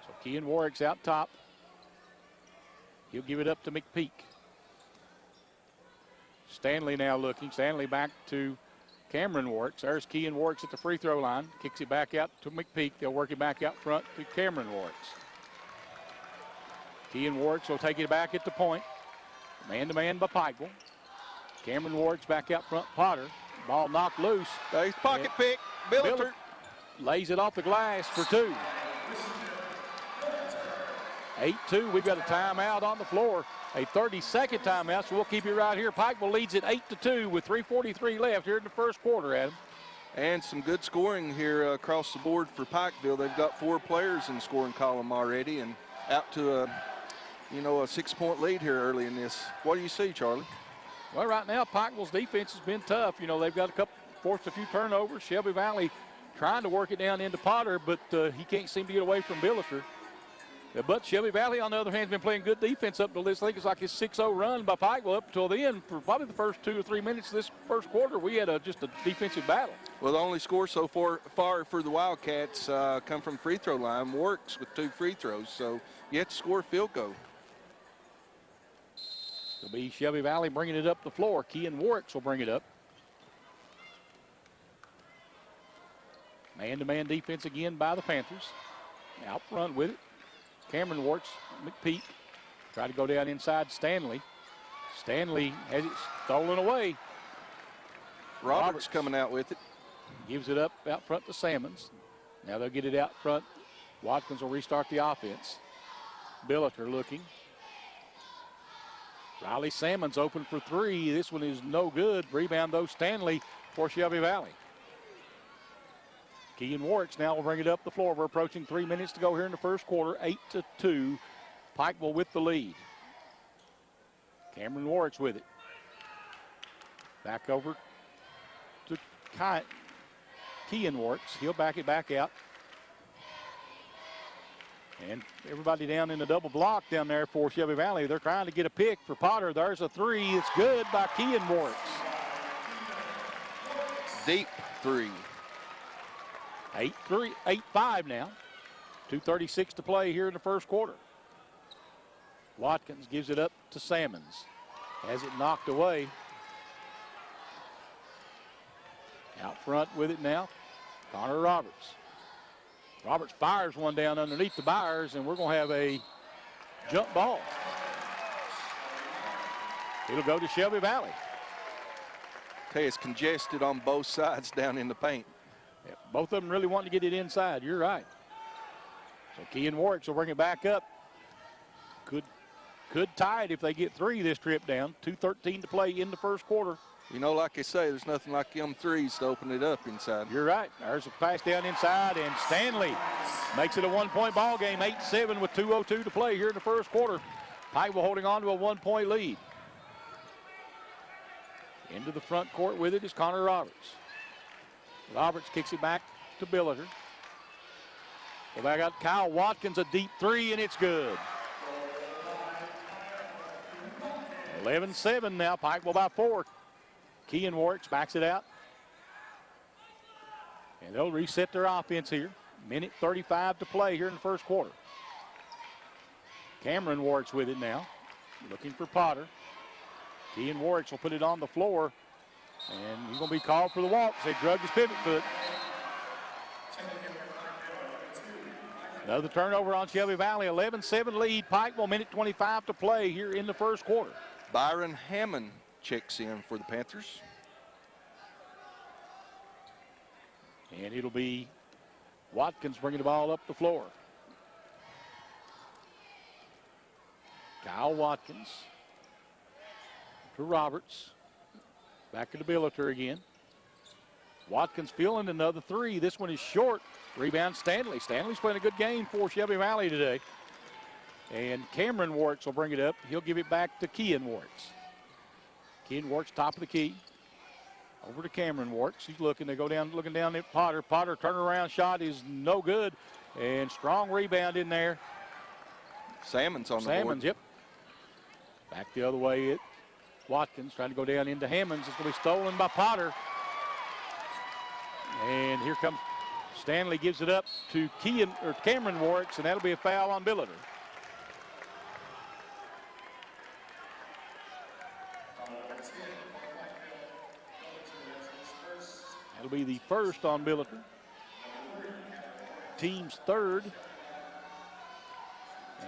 So Kean Warwick's out top. He'll give it up to McPeak. Stanley now looking. Stanley back to Cameron Warwick's. There's Kean Warwick's at the free throw line. Kicks it back out to McPeak. They'll work it back out front to Cameron Warwick's. Kean Warwick's will take it back at the point. Man-to-man by Pikeville. Cameron Warwick's back out front. Potter. Ball knocked loose. Nice pocket pick. Billiter lays it off the glass for 2. 8-2. We've got a timeout on the floor. A 30-second timeout, so we'll keep you right here. Pikeville leads it 8-2 with 3:43 left here in the first quarter, Adam. And some good scoring here across the board for Pikeville. They've got 4 players in the scoring column already and out to a 6-point lead here early in this. What do you see, Charlie? Well, right now, Pikeville's defense has been tough. They've got a forced a few turnovers. Shelby Valley trying to work it down into Potter, but he can't seem to get away from Billiter. But Shelby Valley, on the other hand, has been playing good defense up to this. I think it's like his 6-0 run by Pikeville up until the end. For probably the first 2 or 3 minutes of this first quarter, we had just a defensive battle. Well, the only score so far for the Wildcats come from free throw line. Works with 2 free throws, so you have to score a field goal. It'll be Shelby Valley bringing it up the floor. Kean Warwicks will bring it up. Man-to-man defense again by the Panthers. Out front with it. Cameron Warts, McPeak, try to go down inside Stanley. Stanley has it stolen away. Roberts coming out with it. Gives it up out front to Salmons. Now they'll get it out front. Watkins will restart the offense. Billiter looking. Riley Salmons open for 3. This one is no good. Rebound though Stanley for Shelby Valley. Kean Warwicks now will bring it up the floor. We're approaching 3 minutes to go here in the first quarter. 8-2. Pikeville with the lead. Cameron Warwicks with it. Back over to Kean Warwicks. He'll back it back out. And everybody down in the double block down there for Shelby Valley. They're trying to get a pick for Potter. There's a 3. It's good by Kean Warwicks. Deep 3. 8-5 now. 2:36 to play here in the first quarter. Watkins gives it up to Salmons. Has it knocked away. Out front with it now, Connor Roberts. Roberts fires one down underneath the Byers, and we're going to have a jump ball. It'll go to Shelby Valley. Okay, it's congested on both sides down in the paint. Yeah, both of them really wanting to get it inside. You're right. So Kean Warwicks will bring it back up. Could tie it if they get 3 this trip down. 2:13 to play in the first quarter. You know, like I say, there's nothing like them 3s to open it up inside. You're right. There's a pass down inside, and Stanley makes it a 1-point ball game. 8-7 with 2:02 to play here in the first quarter. Pikeville holding on to a 1-point lead. Into the front court with it is Connor Roberts. Roberts kicks it back to Billiter. Well, I got Kyle Watkins, a deep 3, and it's good. 11-7 now, Pikeville by 4. Kean Warwicks backs it out. And they'll reset their offense here. 1:35 to play here in the first quarter. Cameron Warwicks with it now. Looking for Potter. Kean Warwicks will put it on the floor. And he's going to be called for the walk. They drug his pivot foot. Another turnover on Shelby Valley. 11-7 lead. Pikeville, 1:25 to play here in the first quarter. Byron Hammond checks in for the Panthers. And it'll be Watkins bringing the ball up the floor. Kyle Watkins to Roberts. Back to the Billiter again. Watkins feeling another 3. This one is short. Rebound Stanley. Stanley's playing a good game for Shelby Valley today. And Cameron Warwicks will bring it up. He'll give it back to Kean Warwicks. Kean Warwicks top of the key. Over to Cameron Warwicks. He's looking. They go down, looking down at Potter. Potter turnaround shot is no good. And strong rebound in there. Salmons on the board. Salmons, yep. Back the other way. Watkins trying to go down into Hammonds. It's going to be stolen by Potter. And here comes Stanley, gives it up to Cameron Warwicks, and that'll be a foul on Billiter. That'll be the first on Billiter. Team's 3rd.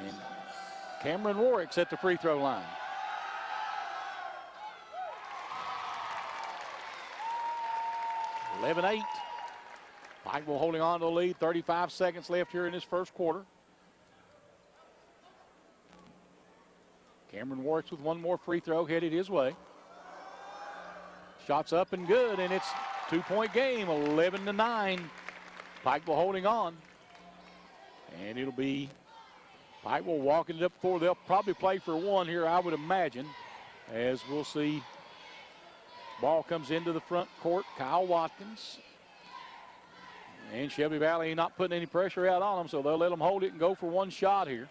And Cameron Warwicks at the free throw line. (11-8). Pikeville holding on to the lead. 35 seconds left here in this first quarter. Cameron Warwicks with one more free throw headed his way. Shots up and good, and it's 2-point game, 11-9. Pikeville holding on. And it'll be Pikeville walking it up for. They'll probably play for 1 here, I would imagine, as we'll see Ball comes into the front court. Kyle Watkins. And Shelby Valley ain't not putting any pressure out on them, so they'll let them hold it and go for one shot here.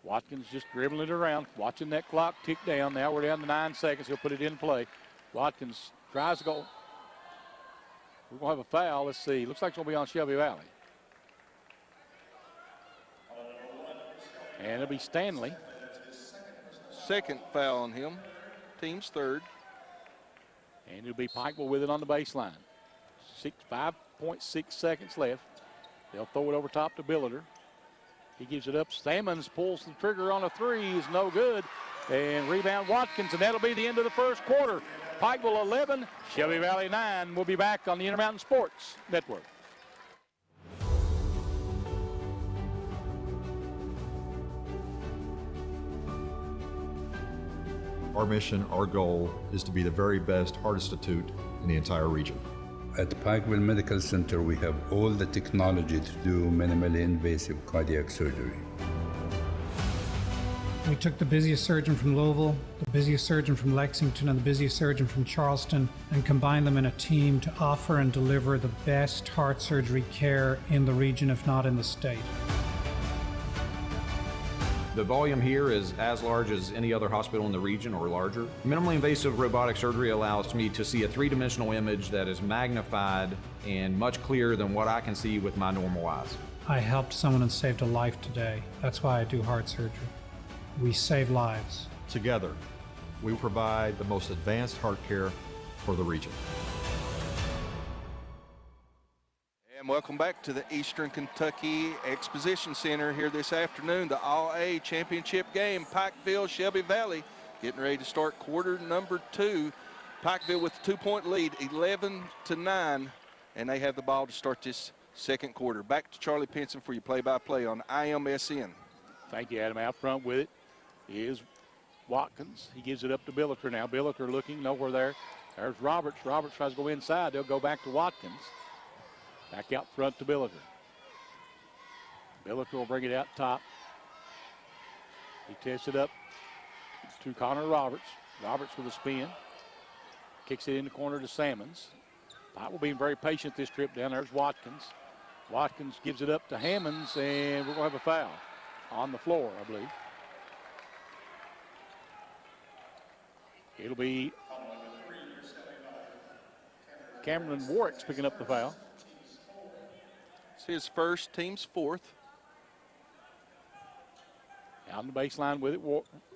Watkins just dribbling it around, watching that clock tick down. Now we're down to 9 seconds. He'll put it in play. Watkins tries to go. We're going to have a foul. Let's see. Looks like it's going to be on Shelby Valley. And it'll be Stanley. Second foul on him. Team's third. And it'll be Pikeville with it on the baseline. 5.6 seconds left. They'll throw it over top to Billiter. He gives it up. Sammons pulls the trigger on a three. Is no good. And rebound Watkins, and that'll be the end of the first quarter. Pikeville 11, Shelby Valley 9. We'll be back on the Intermountain Sports Network. Our mission, our goal is to be the very best heart institute in the entire region. At Pikeville Medical Center, we have all the technology to do minimally invasive cardiac surgery. We took the busiest surgeon from Louisville, the busiest surgeon from Lexington, and the busiest surgeon from Charleston, and combined them in a team to offer and deliver the best heart surgery care in the region, if not in the state. The volume here is as large as any other hospital in the region or larger. Minimally invasive robotic surgery allows me to see a three-dimensional image that is magnified and much clearer than what I can see with my normal eyes. I helped someone and saved a life today. That's why I do heart surgery. We save lives. Together, we provide the most advanced heart care for the region. And welcome back to the Eastern Kentucky Exposition Center here this afternoon. The All-A Championship game, Pikeville, Shelby Valley, getting ready to start quarter number 2. Pikeville with a 2-point lead, 11-9, and they have the ball to start this second quarter. Back to Charlie Pinson for your play-by-play on IMSN. Thank you, Adam. Out front with it is Watkins. He gives it up to Billiter now. Billiter looking, nowhere there. There's Roberts. Roberts tries to go inside. They'll go back to Watkins. Back out front to Billiter. Billiter will bring it out top. He tests it up to Connor Roberts. Roberts with a spin. Kicks it in the corner to Sammons. Pikeville being very patient this trip down. There's Watkins. Watkins gives it up to Hammonds, and we're going to have a foul on the floor, I believe. It'll be Cameron Warwick's picking up the foul. It's his first, team's fourth. Out on the baseline with it,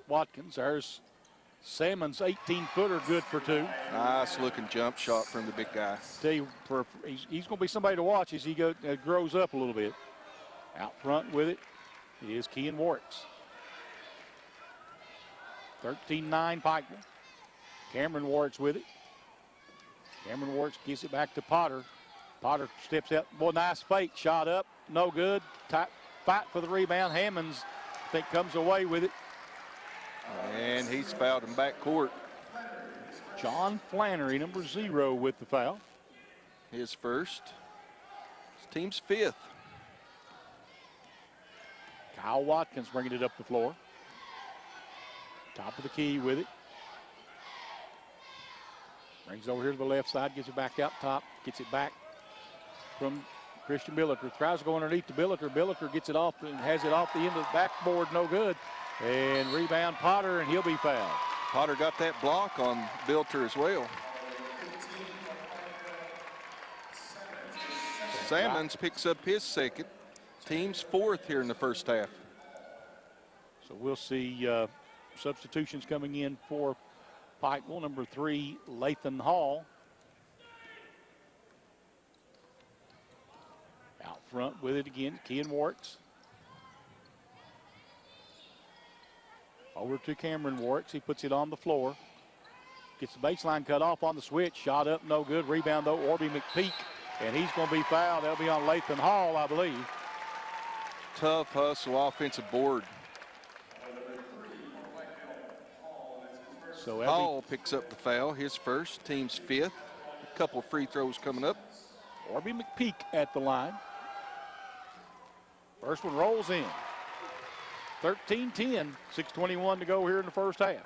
Watkins. There's Sammons, 18-footer, good for 2. Nice looking jump shot from the big guy. Tell you, he's going to be somebody to watch as he grows up a little bit. Out front with it is Kean Warwicks. 13-9 Pikeville. Cameron Warwick's with it. Cameron Warwick gives it back to Potter. Potter steps out. Boy, nice fake. Shot up. No good. Fight for the rebound. Hammonds, I think, comes away with it. And he's fouled in backcourt. John Flannery, number 0, with the foul. His first. His team's 5th. Kyle Watkins bringing it up the floor. Top of the key with it. Brings it over here to the left side, gets it back out top, gets it back from Christian Billiter. Tries to go underneath to Billiter. Billiter gets it off and has it off the end of the backboard, no good. And rebound Potter, and he'll be fouled. Potter got that block on Billiter as well. Sammons picks up his second. Team's 4th here in the first half. So we'll see substitutions coming in for Pikeville. Number 3, Lathan Hall. Out front with it again, Kean Warwicks. Over to Cameron Warwicks. He puts it on the floor. Gets the baseline cut off on the switch. Shot up, no good. Rebound, though, Orby McPeak. And he's going to be fouled. That'll be on Lathan Hall, I believe. Tough hustle offensive board. So Hall picks up the foul, his first, team's 5th. A couple of free throws coming up. Orby McPeak at the line. First one rolls in. 13-10, 6:21 to go here in the first half.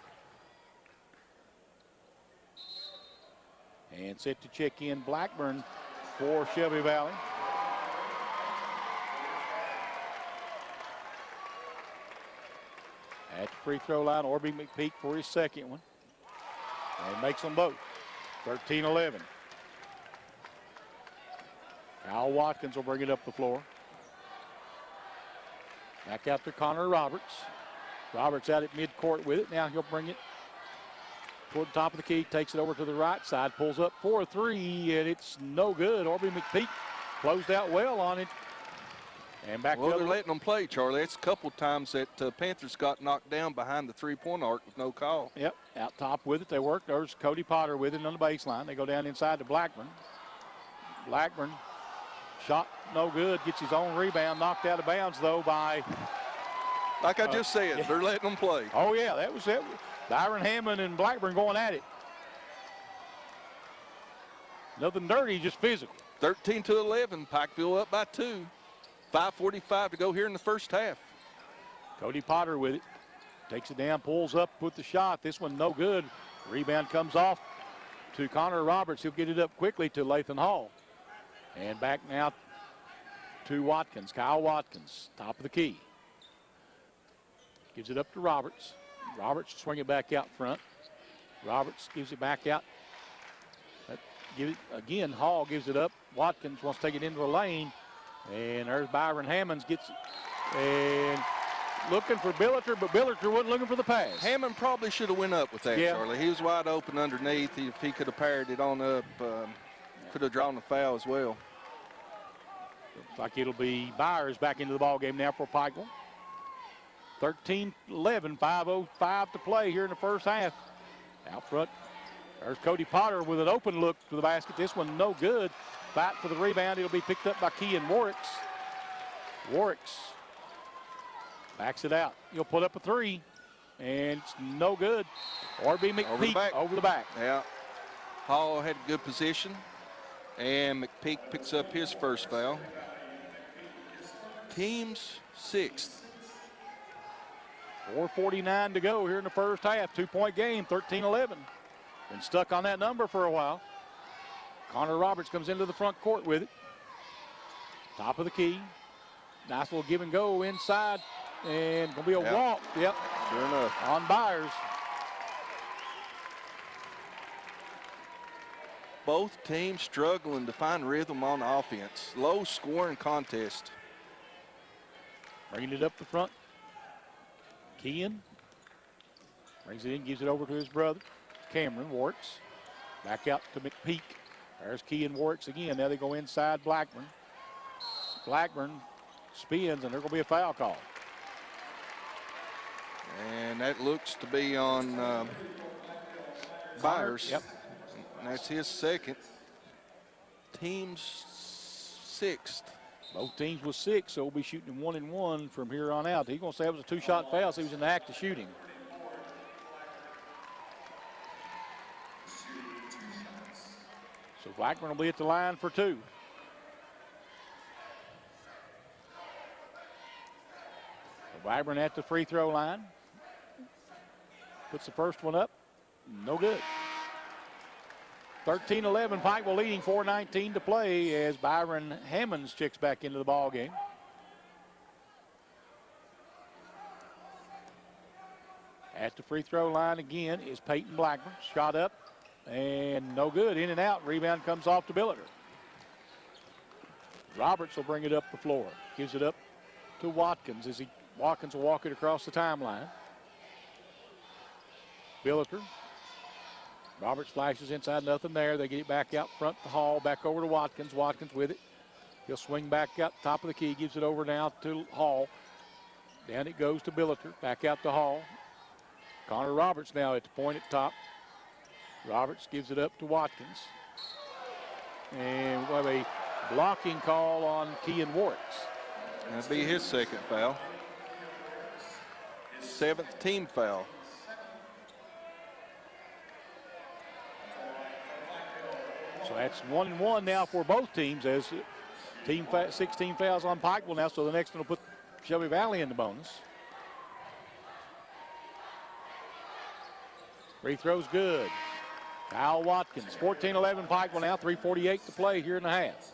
And set to check in Blackburn for Shelby Valley. At the free throw line, Orby McPeak for his second one. And makes them both. 13-11. Kyle Watkins will bring it up the floor. Back out to Connor Roberts. Roberts out at midcourt with it. Now he'll bring it toward the top of the key, takes it over to the right side, pulls up for a three, and it's no good. Orby McPeak closed out well on it. And back well, they're letting them play, Charlie. It's a couple times that Panthers got knocked down behind the three-point arc with no call. Yep, out top with it. They work. There's Cody Potter with it on the baseline. They go down inside to Blackburn. Blackburn, shot no good, gets his own rebound, knocked out of bounds, though, by... Like I just said, they're letting them play. Oh, yeah, that was it. Byron Hammond and Blackburn going at it. Nothing dirty, just physical. 13-11, Pikeville up by 2. 5:45 to go here in the first half. Cody Potter with it. Takes it down, pulls up with the shot. This one no good. Rebound comes off to Connor Roberts. He'll get it up quickly to Lathan Hall. And back now to Watkins. Kyle Watkins, top of the key. Gives it up to Roberts. Roberts swing it back out front. Roberts gives it back out. Give it again. Hall gives it up. Watkins wants to take it into the lane. And there's Byron Hammonds gets it. And looking for Billiter, but Billiter wasn't looking for the pass. Hammond probably should have went up with that, Charlie. He was wide open underneath. If he could have parried it on up, could have drawn the foul as well. Looks like it'll be Byers back into the ball game now for Pikeville. 13-11, 5:05 to play here in the first half. Out front, there's Cody Potter with an open look to the basket. This one no good. Fight for the rebound. It'll be picked up by Kean Warwicks. Warwicks backs it out. He'll put up a three, and it's no good. Orby McPeak over the back. Yeah. Hall had a good position, and McPeak picks up his first foul. Team's sixth. 4:49 to go here in the first half. 2-point game, 13-11. Been stuck on that number for a while. Connor Roberts comes into the front court with it. Top of the key. Nice little give and go inside. And going to be a walk. Yep. Sure enough. On Byers. Both teams struggling to find rhythm on offense. Low scoring contest. Bringing it up the front. Kean brings it in, gives it over to his brother, Cameron Warwicks. Back out to McPeak. There's Kean Warwicks again. Now they go inside Blackburn. Blackburn spins, and there's going to be a foul call. And that looks to be on Byers. Yep. And that's his second. Team's sixth. Both teams with 6, so we'll be shooting 1-1 from here on out. He's going to say it was a 2-shot foul, so he was in the act of shooting. So Blackburn will be at the line for 2. Blackburn at the free throw line. Puts the first one up. No good. 13-11, Pikeville leading, 4:19 to play as Byron Hammonds checks back into the ball game. At the free throw line again is Peyton Blackburn. Shot up and no good. In and out. Rebound comes off to Billiter. Roberts will bring it up the floor. Gives it up to Watkins as Watkins will walk it across the timeline. Billiter. Roberts flashes inside, nothing there. They get it back out front to Hall, back over to Watkins. Watkins with it. He'll swing back out top of the key, gives it over now to Hall. Down it goes to Billiter, back out to Hall. Connor Roberts now at the point at top. Roberts gives it up to Watkins. And we'll have a blocking call on Kean Warwicks. That'll be his second foul. 7th team foul. So that's 1-1 now for both teams as 16 fouls on Pikeville now, so the next one will put Shelby Valley in the bonus. Free throw's good. Kyle Watkins, 14-11 Pikeville now, 3:48 to play here in the half.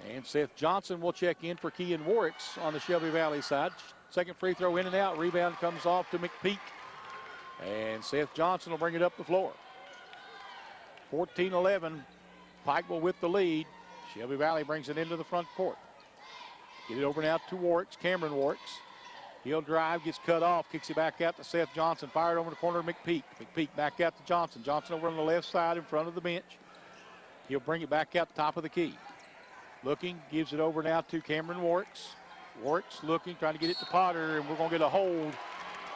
And Seth Johnson will check in for Kean Warwicks on the Shelby Valley side. Second free throw in and out. Rebound comes off to McPeak. And Seth Johnson will bring it up the floor. 14-11, Pikeville with the lead. Shelby Valley brings it into the front court. Get it over now to Warwicks, Cameron Warwicks. He'll drive, gets cut off, kicks it back out to Seth Johnson. Fired over the corner of McPeak. McPeak back out to Johnson. Johnson over on the left side in front of the bench. He'll bring it back out the top of the key. Looking, gives it over now to Cameron Warwicks. Warwicks looking, trying to get it to Potter, and we're going to get a hold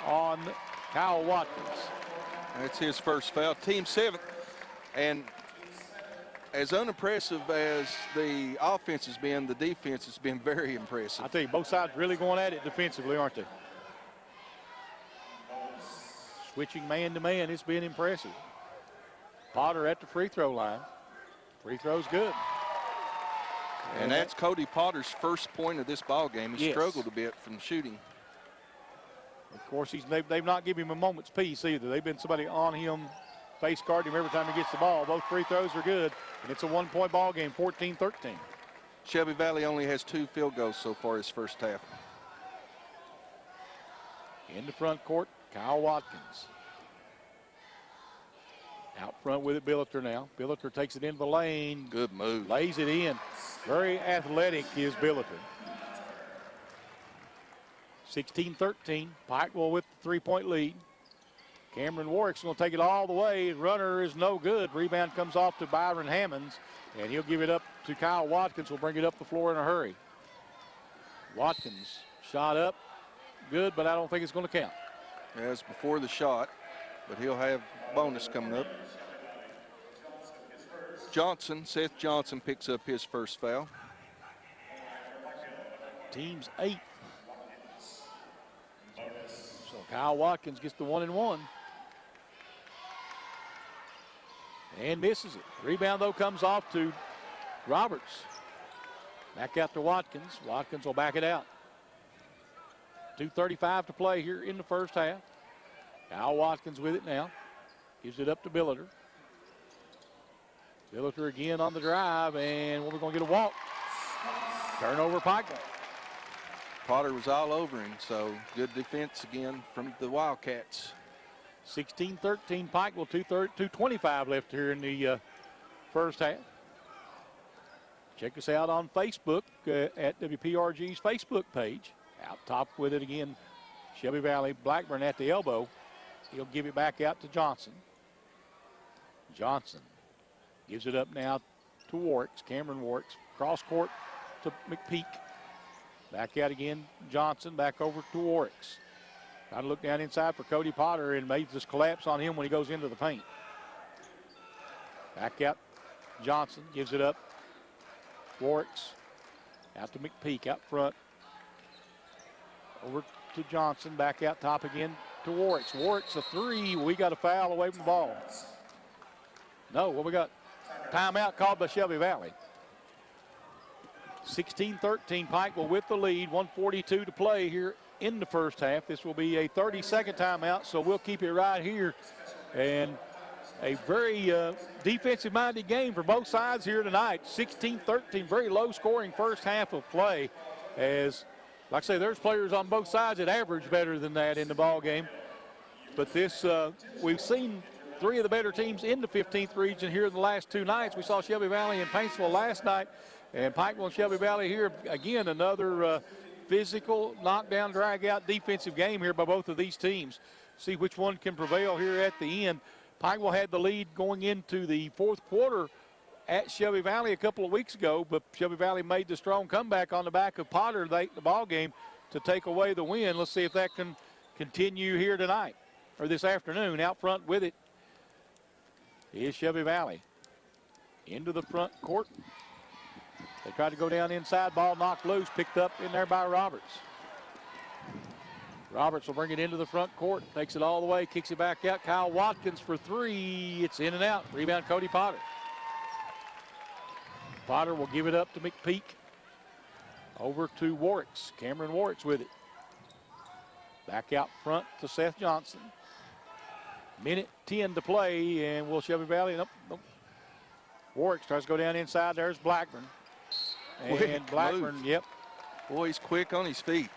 on Kyle Watkins. That's his first foul, team 7th. And as unimpressive as the offense has been, the defense has been very impressive. I tell you, both sides really going at it defensively, aren't they? Switching man to man, it's been impressive. Potter at the free throw line. Free throw's good. And that's Cody Potter's first point of this ball game. He struggled a bit from shooting. Of course, they've not given him a moment's peace either. They've been somebody on him, face guarding him every time he gets the ball. Both free throws are good, and it's a one-point ball game, 14-13. Shelby Valley only has 2 field goals so far this first half. In the front court, Kyle Watkins. Out front with it, Billiter now. Billiter takes it into the lane. Good move. Lays it in. Very athletic is Billiter. 16-13. Pikeville with the 3-point lead. Cameron Warwick's going to take it all the way. Runner is no good. Rebound comes off to Byron Hammonds, and he'll give it up to Kyle Watkins. Will bring it up the floor in a hurry. Watkins shot up. Good, but I don't think it's going to count. Yeah, it's before the shot, but he'll have bonus coming up. Seth Johnson picks up his first foul. Team's 8th. So Kyle Watkins gets the 1-and-1. And misses it. Rebound, though, comes off to Roberts. Back out to Watkins. Watkins will back it out. 2:35 to play here in the first half. Kyle Watkins with it now. Gives it up to Billiter. Billiter again on the drive, and we're going to get a walk. Turnover Pikeville. Potter was all over him, so good defense again from the Wildcats. 16-13 Pikeville, 2:25 left here in the first half. Check us out on Facebook at WPRG's Facebook page. Out top with it again, Shelby Valley. Blackburn at the elbow. He'll give it back out to Johnson. Johnson gives it up now to Warwicks, Cameron Warwicks. Cross court to McPeak. Back out again, Johnson, back over to Warwicks. Got to look down inside for Cody Potter and may just collapse on him when he goes into the paint. Back out, Johnson gives it up. Warwicks out to McPeak out front. Over to Johnson, back out top again to Warwicks. Warwicks a 3. We got a foul away from the ball. No, what we got? Timeout called by Shelby Valley. 16-13 Pikeville with the lead. 1:42 to play here in the first half. This will be a 30-second timeout, so we'll keep it right here. And a very defensive-minded game for both sides here tonight. 16-13, very low-scoring first half of play. As, like I say, there's players on both sides that average better than that in the ball game. But this, we've seen 3 of the better teams in the 15th region here in the last 2 nights. We saw Shelby Valley and Paintsville last night, and Pikeville and Shelby Valley here again. Another physical, knockdown, drag-out defensive game here by both of these teams. See which one can prevail here at the end. Pikeville had the lead going into the 4th quarter at Shelby Valley a couple of weeks ago, but Shelby Valley made the strong comeback on the back of Potter late in the ball game to take away the win. Let's see if that can continue here tonight or this afternoon. Out front with it is Shelby Valley. Into the front court. They tried to go down inside, ball knocked loose, picked up in there by Roberts. Roberts will bring it into the front court, takes it all the way, kicks it back out. Kyle Watkins for 3. It's in and out. Rebound Cody Potter. Potter will give it up to McPeak. Over to Warwicks. Cameron Warwicks with it. Back out front to Seth Johnson. Minute 10 to play, and will Shelby Valley, nope. Warwick tries to go down inside. There's Blackburn. And Blackburn, moves. yep. Boy, he's quick on his feet.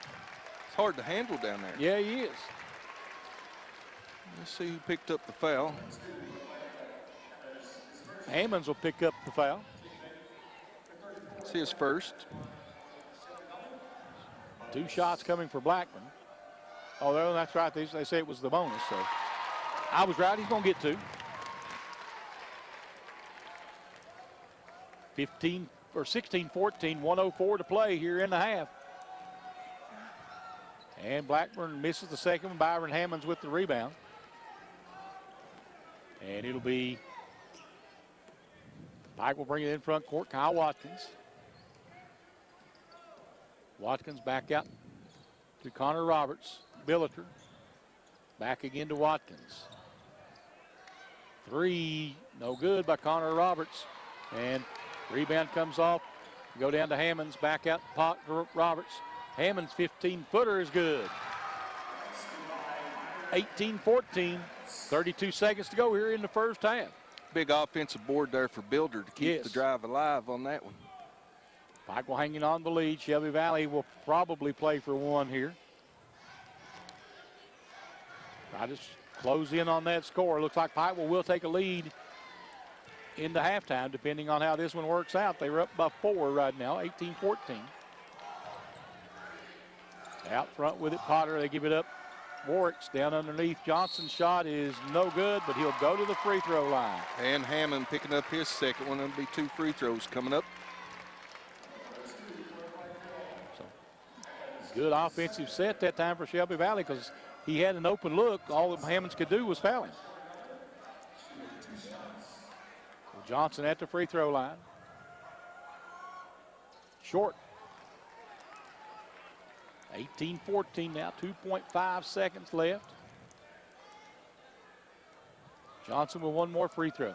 It's hard to handle down there. Yeah, he is. Let's see who picked up the foul. Hammonds will pick up the foul. It's his first. 2 shots coming for Blackburn. Oh, that's right. They say it was the bonus, so I was right. He's going to get 2. 16-14, 1:04 to play here in the half. And Blackburn misses the second one. Byron Hammonds with the rebound. And it'll be Pike will bring it in front court. Kyle Watkins. Watkins back out to Connor Roberts. Billiter. Back again to Watkins. 3, no good by Connor Roberts. And rebound comes off. Go down to Hammonds. Back out to Roberts. Hammonds' 15-footer is good. 18-14. 32 seconds to go here in the first half. Big offensive board there for Builder to keep the drive alive on that one. Pikeville hanging on the lead. Shelby Valley will probably play for 1 here. Try to close in on that score. Looks like Pikeville will take a lead into halftime, depending on how this one works out. They were up by 4 right now, 18-14. Out front with it, Potter. They give it up. Warwick's down underneath. Johnson's shot is no good, but he'll go to the free throw line. And Hammond picking up his second one. There'll be 2 free throws coming up. So, good offensive set that time for Shelby Valley because he had an open look. All that Hammonds could do was foul him. Johnson at the free throw line. Short. 18-14 now, 2.5 seconds left. Johnson with 1 more free throw.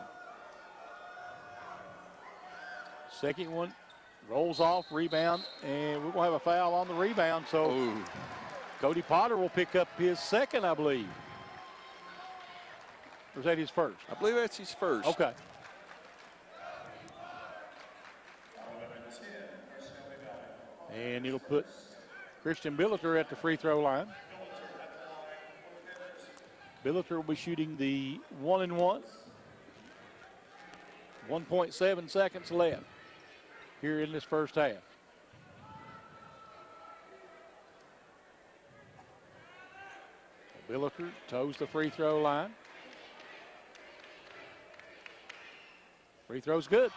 Second one rolls off, rebound, and we're going to have a foul on the rebound. So Cody Potter will pick up his second, I believe. Or is that his first? I believe that's his first. Okay. And it'll put Christian Billiter at the free throw line. Billiter will be shooting the 1-and-1. 1.7 seconds left here in this first half. Billiter toes the free throw line. Free throw's good.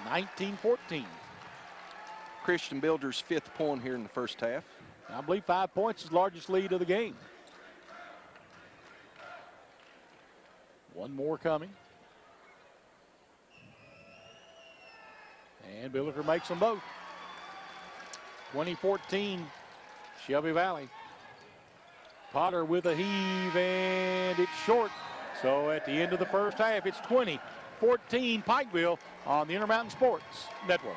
19-14. Christian Builder's 5th point here in the first half. I believe 5 points is the largest lead of the game. 1 more coming. And Billiter makes them both. 20-14, Shelby Valley. Potter with a heave, and it's short. So at the end of the first half, it's 20-14 Pikeville on the Intermountain Sports Network.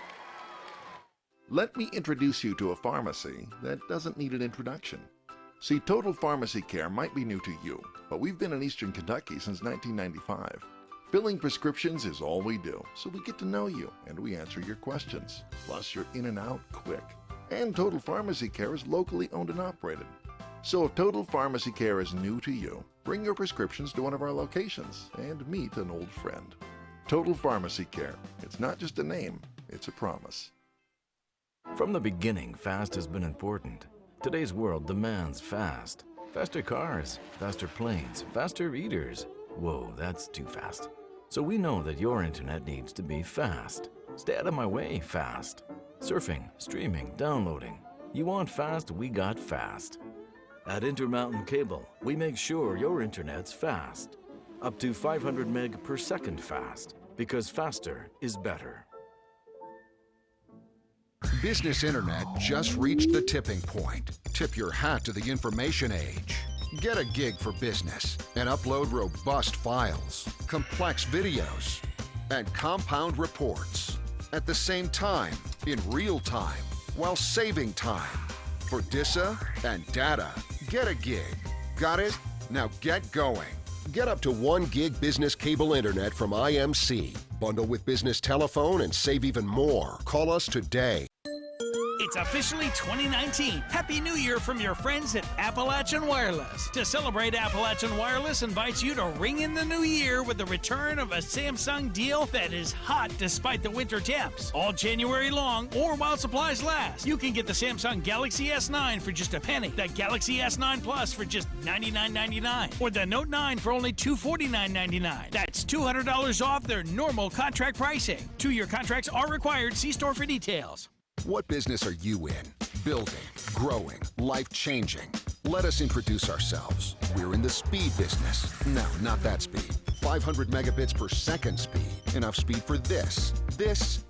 Let me introduce you to a pharmacy that doesn't need an introduction. See, Total Pharmacy Care might be new to you, but we've been in Eastern Kentucky since 1995. Filling prescriptions is all we do, so we get to know you and we answer your questions. Plus, you're in and out quick. And Total Pharmacy Care is locally owned and operated. So if Total Pharmacy Care is new to you, bring your prescriptions to one of our locations and meet an old friend. Total Pharmacy Care. It's not just a name, it's a promise. From the beginning, fast has been important. Today's world demands fast. Faster cars, faster planes, faster eaters. Whoa, that's too fast. So we know that your internet needs to be fast. Stay out of my way, fast. Surfing, streaming, downloading. You want fast, we got fast. At Intermountain Cable, we make sure your internet's fast. Up to 500 meg per second fast, because faster is better. Business Internet just reached the tipping point. Tip your hat to the information age. Get a gig for business and upload robust files, complex videos, and compound reports at the same time, in real time, while saving time. For DISA and data, get a gig. Got it? Now get going. Get up to 1 gig business cable internet from IMC. Bundle with business telephone and save even more. Call us today. It's officially 2019. Happy New Year from your friends at Appalachian Wireless. To celebrate, Appalachian Wireless invites you to ring in the new year with the return of a Samsung deal that is hot despite the winter temps. All January long or while supplies last. You can get the Samsung Galaxy S9 for just a penny, the Galaxy S9 Plus for just $99.99, or the Note 9 for only $249.99. That's $200 off their normal contract pricing. 2-year contracts are required. See store for details. What business are you in? Building, growing, life-changing. Let us introduce ourselves. We're in the speed business. No, not that speed. 500 megabits per second speed. Enough speed for this,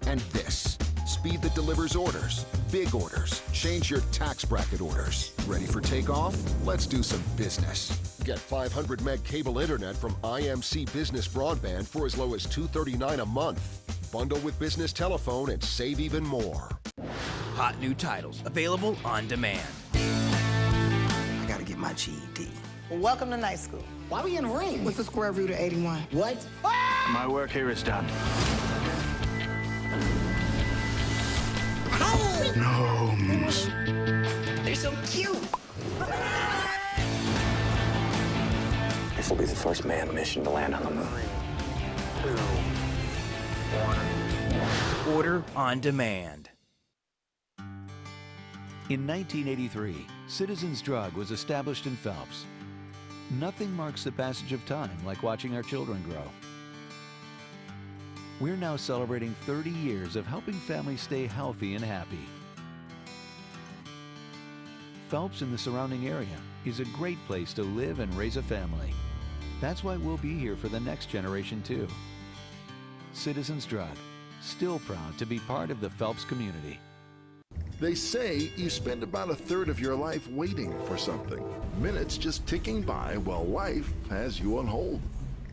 and this. Speed that delivers orders, big orders. Change your tax bracket orders. Ready for takeoff? Let's do some business. Get 500 meg cable internet from IMC Business Broadband for as low as $239 a month. Bundle with business telephone and save even more. Hot new titles available on demand. I gotta get my GED. Welcome to night school. Why we in ring? What's the square root of 81? What? My work here is done. Gnomes. They're so cute. This will be the first manned mission to land on the moon. 2, 1. Order on demand. In 1983, Citizens Drug was established in Phelps. Nothing marks the passage of time like watching our children grow. We're now celebrating 30 years of helping families stay healthy and happy. Phelps and the surrounding area is a great place to live and raise a family. That's why we'll be here for the next generation too. Citizens Drug, still proud to be part of the Phelps community. They say you spend about a third of your life waiting for something. Minutes just ticking by while life has you on hold.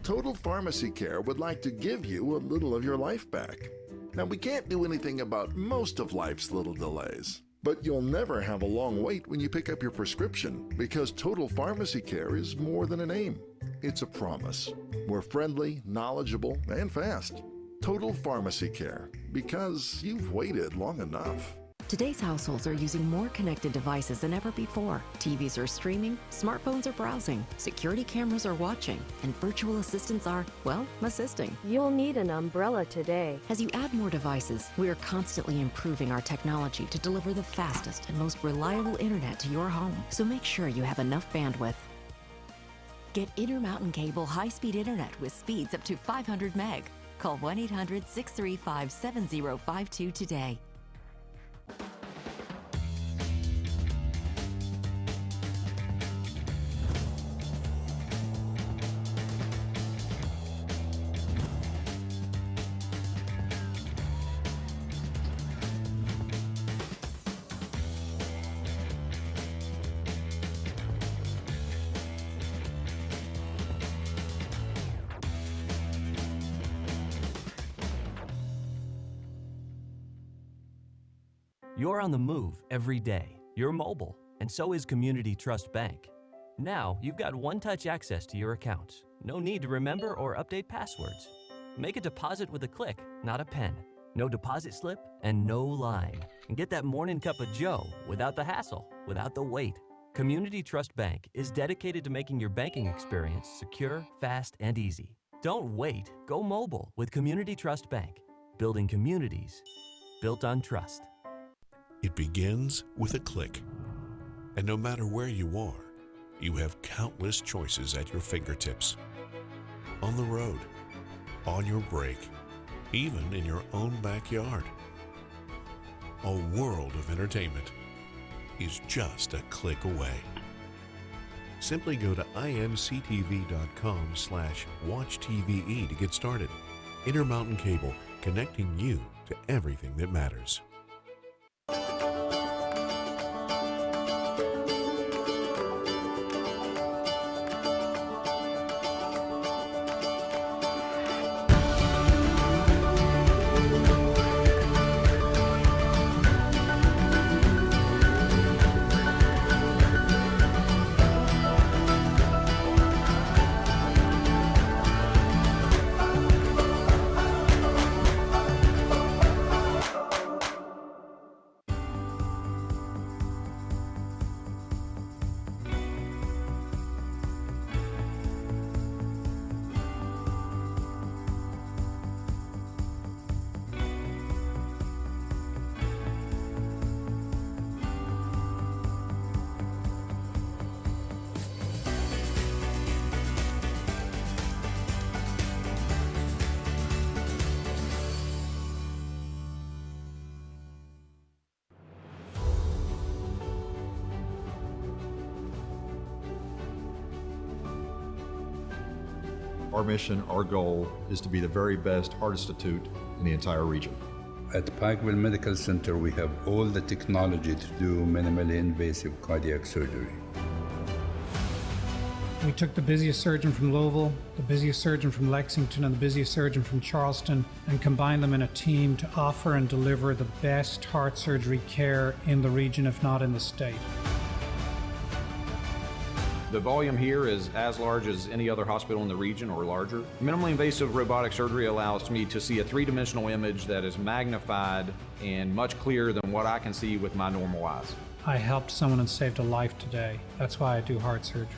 Total Pharmacy Care would like to give you a little of your life back. Now, we can't do anything about most of life's little delays, but you'll never have a long wait when you pick up your prescription because Total Pharmacy Care is more than a name. It's a promise. We're friendly, knowledgeable, and fast. Total Pharmacy Care, because you've waited long enough. Today's households are using more connected devices than ever before. TVs are streaming, smartphones are browsing, security cameras are watching, and virtual assistants are, well, assisting. You'll need an umbrella today. As you add more devices, we are constantly improving our technology to deliver the fastest and most reliable internet to your home. So make sure you have enough bandwidth. Get Intermountain Cable high-speed internet with speeds up to 500 meg. Call 1-800-635-7052 today. You're on the move every day. You're mobile, and so is Community Trust Bank. Now, you've got one-touch access to your accounts. No need to remember or update passwords. Make a deposit with a click, not a pen. No deposit slip and no line. And get that morning cup of joe without the hassle, without the wait. Community Trust Bank is dedicated to making your banking experience secure, fast, and easy. Don't wait. Go mobile with Community Trust Bank. Building communities built on trust. It begins with a click. And no matter where you are, you have countless choices at your fingertips. On the road, on your break, even in your own backyard. A world of entertainment is just a click away. Simply go to imctv.com/watchtve to get started. Intermountain Cable, connecting you to everything that matters. Our mission, our goal is to be the very best heart institute in the entire region. At Pikeville Medical Center, we have all the technology to do minimally invasive cardiac surgery. We took the busiest surgeon from Louisville, the busiest surgeon from Lexington, and the busiest surgeon from Charleston and combined them in a team to offer and deliver the best heart surgery care in the region, if not in the state. The volume here is as large as any other hospital in the region or larger. Minimally invasive robotic surgery allows me to see a three-dimensional image that is magnified and much clearer than what I can see with my normal eyes. I helped someone and saved a life today. That's why I do heart surgery.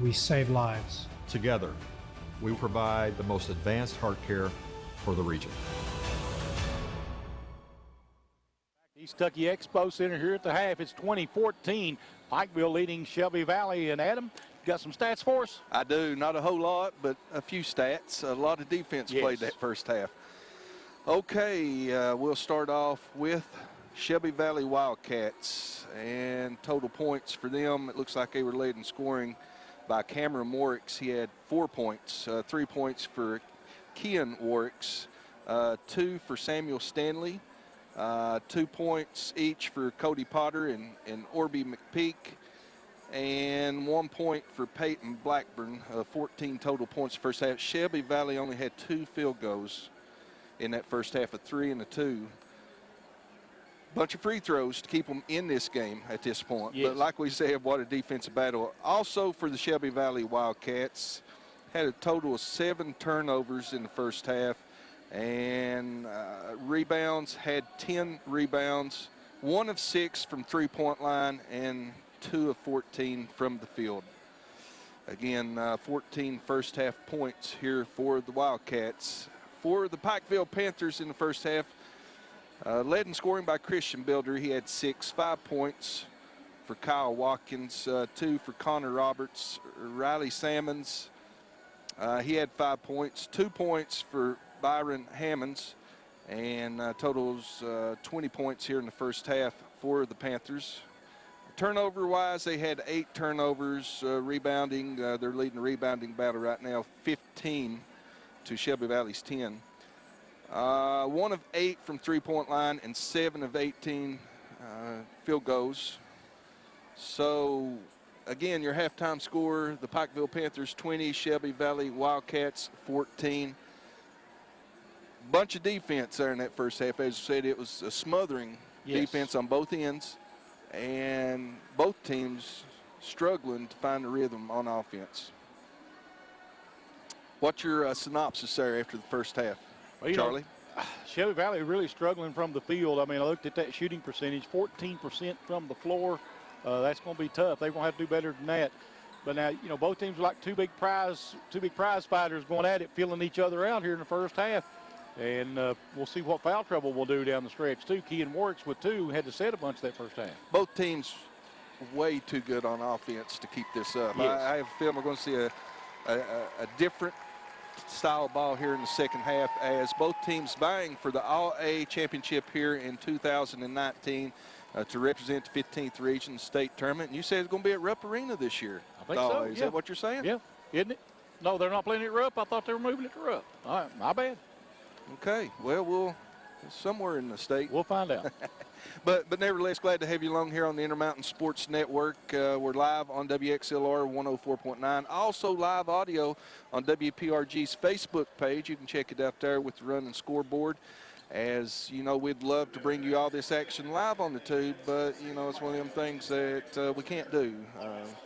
We save lives. Together, we provide the most advanced heart care for the region. Eastern Kentucky Expo Center here at the half. It's 2014. Pikeville leading Shelby Valley. And Adam, you got some stats for us? I do. Not a whole lot, but a few stats. A lot of defense played that first half. Okay, we'll start off with Shelby Valley Wildcats. And total points for them, it looks like they were led in scoring by Cameron Warwicks. He had 4 points, 3 points for Kean Warwicks, 2 for Samuel Stanley, 2 points each for Cody Potter and Orby McPeak, and 1 point for Peyton Blackburn. 14 total points first half. Shelby Valley only had 2 field goals in that first half, a 3 and a 2. Bunch of free throws to keep them in this game at this point. Yes. But like we said, what a defensive battle. Also for the Shelby Valley Wildcats, had a total of 7 turnovers in the first half. And rebounds, had 10 rebounds, 1 of 6 from three-point line and 2 of 14 from the field. Again, 14 first half points here for the Wildcats. For the Pikeville Panthers in the first half, led in scoring by Christian Builder. He had 6, 5 points for Kyle Watkins, 2 for Connor Roberts. Riley Salmons, he had 5 points, 2 points for Byron Hammonds, and totals 20 points here in the first half for the Panthers. Turnover-wise, they had 8 turnovers. Rebounding, they're leading the rebounding battle right now, 15 to Shelby Valley's 10. 1 of 8 from three-point line and 7 of 18 field goals. So, again, your halftime score, the Pikeville Panthers 20, Shelby Valley Wildcats 14. Bunch of defense there in that first half. As I said, it was a smothering defense on both ends, and both teams struggling to find the rhythm on offense. What's your synopsis there after the first half, Well, Charlie? Shelby Valley really struggling from the field. I mean, I looked at that shooting percentage, 14% from the floor. That's going to be tough. They're going to have to do better than that. But now, you know, both teams are like two big prize fighters going at it, feeling each other out here in the first half. And we'll see what foul trouble will do down the stretch, too. Kean Warwicks with 2 had to set a bunch that first half. Both teams way too good on offense to keep this up. Yes. I have a feeling we're going to see a different style of ball here in the second half, as both teams vying for the All-A championship here in 2019 to represent the 15th region state tournament. And you said it's going to be at Rupp Arena this year. I think so, Is that what you're saying? Yeah, isn't it? No, they're not playing it at Rupp. I thought they were moving it to Rupp. All right, my bad. Okay, well, we'll somewhere in the state. We'll find out. But nevertheless, glad to have you along here on the Intermountain Sports Network. We're live on WXLR 104.9. Also live audio on WPRG's Facebook page. You can check it out there with the running scoreboard. As you know, we'd love to bring you all this action live on the tube, but you know, it's one of them things that we can't do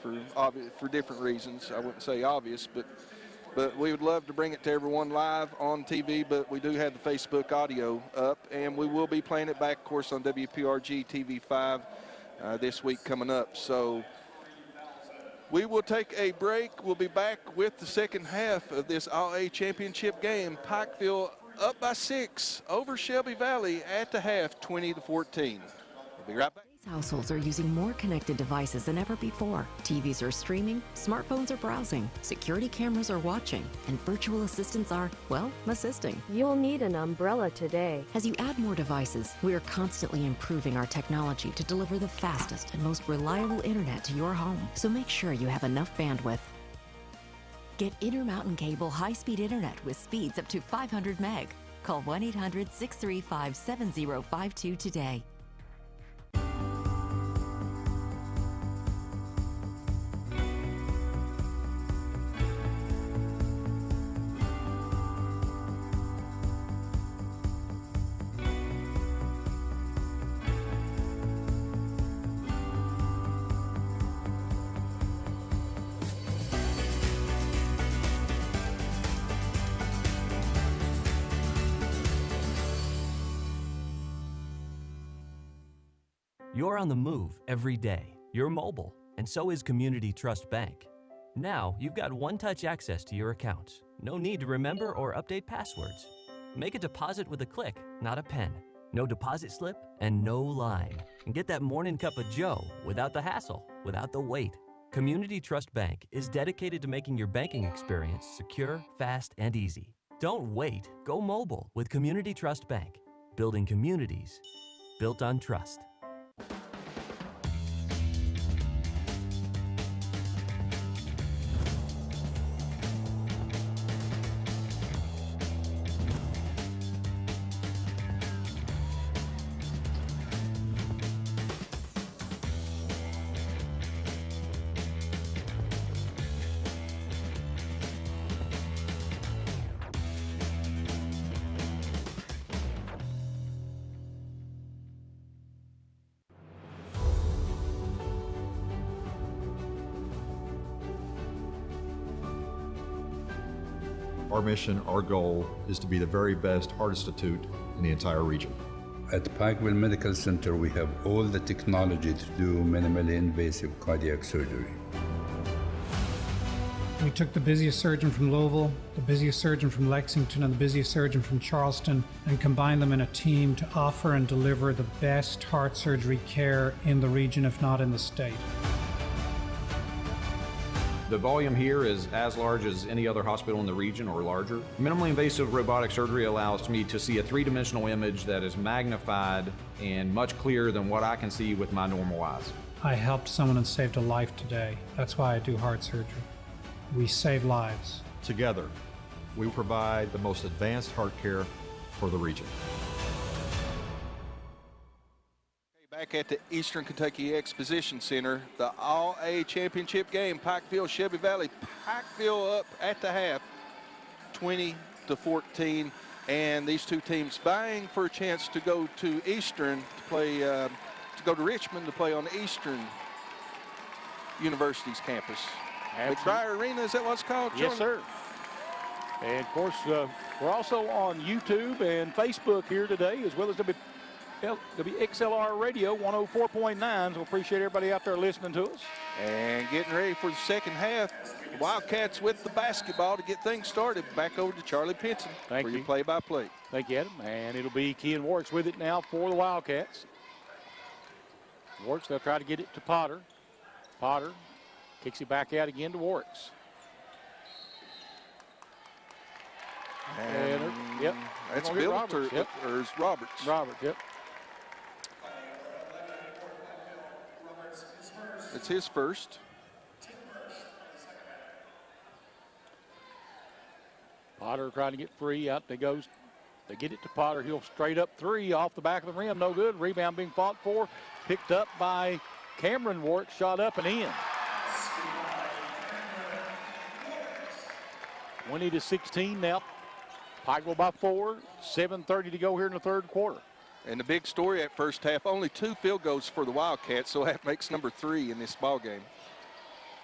for different reasons. I wouldn't say obvious, but we would love to bring it to everyone live on TV, but we do have the Facebook audio up, and we will be playing it back, of course, on WPRG TV5 this week coming up. So we will take a break. We'll be back with the second half of this All-A championship game. Pikeville up by 6 over Shelby Valley at the half, 20-14. We'll be right back. Households are using more connected devices than ever before. TVs are streaming, smartphones are browsing, security cameras are watching, and virtual assistants are, well, assisting. You'll need an umbrella today. As you add more devices, we are constantly improving our technology to deliver the fastest and most reliable internet to your home. So make sure you have enough bandwidth. Get Intermountain Cable high-speed internet with speeds up to 500 meg. Call 1-800-635-7052 today. You're on the move every day. You're mobile, and so is Community Trust Bank. Now, you've got one-touch access to your accounts. No need to remember or update passwords. Make a deposit with a click, not a pen. No deposit slip and no line. And get that morning cup of joe without the hassle, without the wait. Community Trust Bank is dedicated to making your banking experience secure, fast, and easy. Don't wait. Go mobile with Community Trust Bank. Building communities built on trust. Our mission, our goal, is to be the very best heart institute in the entire region. At Pikeville Medical Center, we have all the technology to do minimally invasive cardiac surgery. We took the busiest surgeon from Louisville, the busiest surgeon from Lexington, and the busiest surgeon from Charleston, and combined them in a team to offer and deliver the best heart surgery care in the region, if not in the state. The volume here is as large as any other hospital in the region or larger. Minimally invasive robotic surgery allows me to see a three-dimensional image that is magnified and much clearer than what I can see with my normal eyes. I helped someone and saved a life today. That's why I do heart surgery. We save lives. Together, we provide the most advanced heart care for the region. Back at the Eastern Kentucky Exposition Center, the All-A Championship game, Pikeville, Shelby Valley. Pikeville up at the half, 20-14, and these two teams vying for a chance to go to Eastern to play, to go to Richmond to play on Eastern University's campus. McBride Arena, is that what it's called, Jordan? Yes, sir. And of course, we're also on YouTube and Facebook here today, as well as WXLR Radio 104.9. So appreciate everybody out there listening to us. And getting ready for the second half. The Wildcats with the basketball to get things started. Back over to Charlie Pinson for your play-by-play. Thank you, Adam. And it'll be Kean Warks with it now for the Wildcats. Warks, they'll try to get it to Potter. Potter kicks it back out again to Warks. And yep. That's Bill or is Roberts? Roberts, yep. It's his first. Potter trying to get free. Out they goes. They get it to Potter. He'll straight up three off the back of the rim. No good. Rebound being fought for. Picked up by Cameron Wart. Shot up and in. 20-16 now. Pikeville by 4. 7:30 to go here in the third quarter. And the big story at first half, only 2 field goals for the Wildcats, so that makes number 3 in this ball game.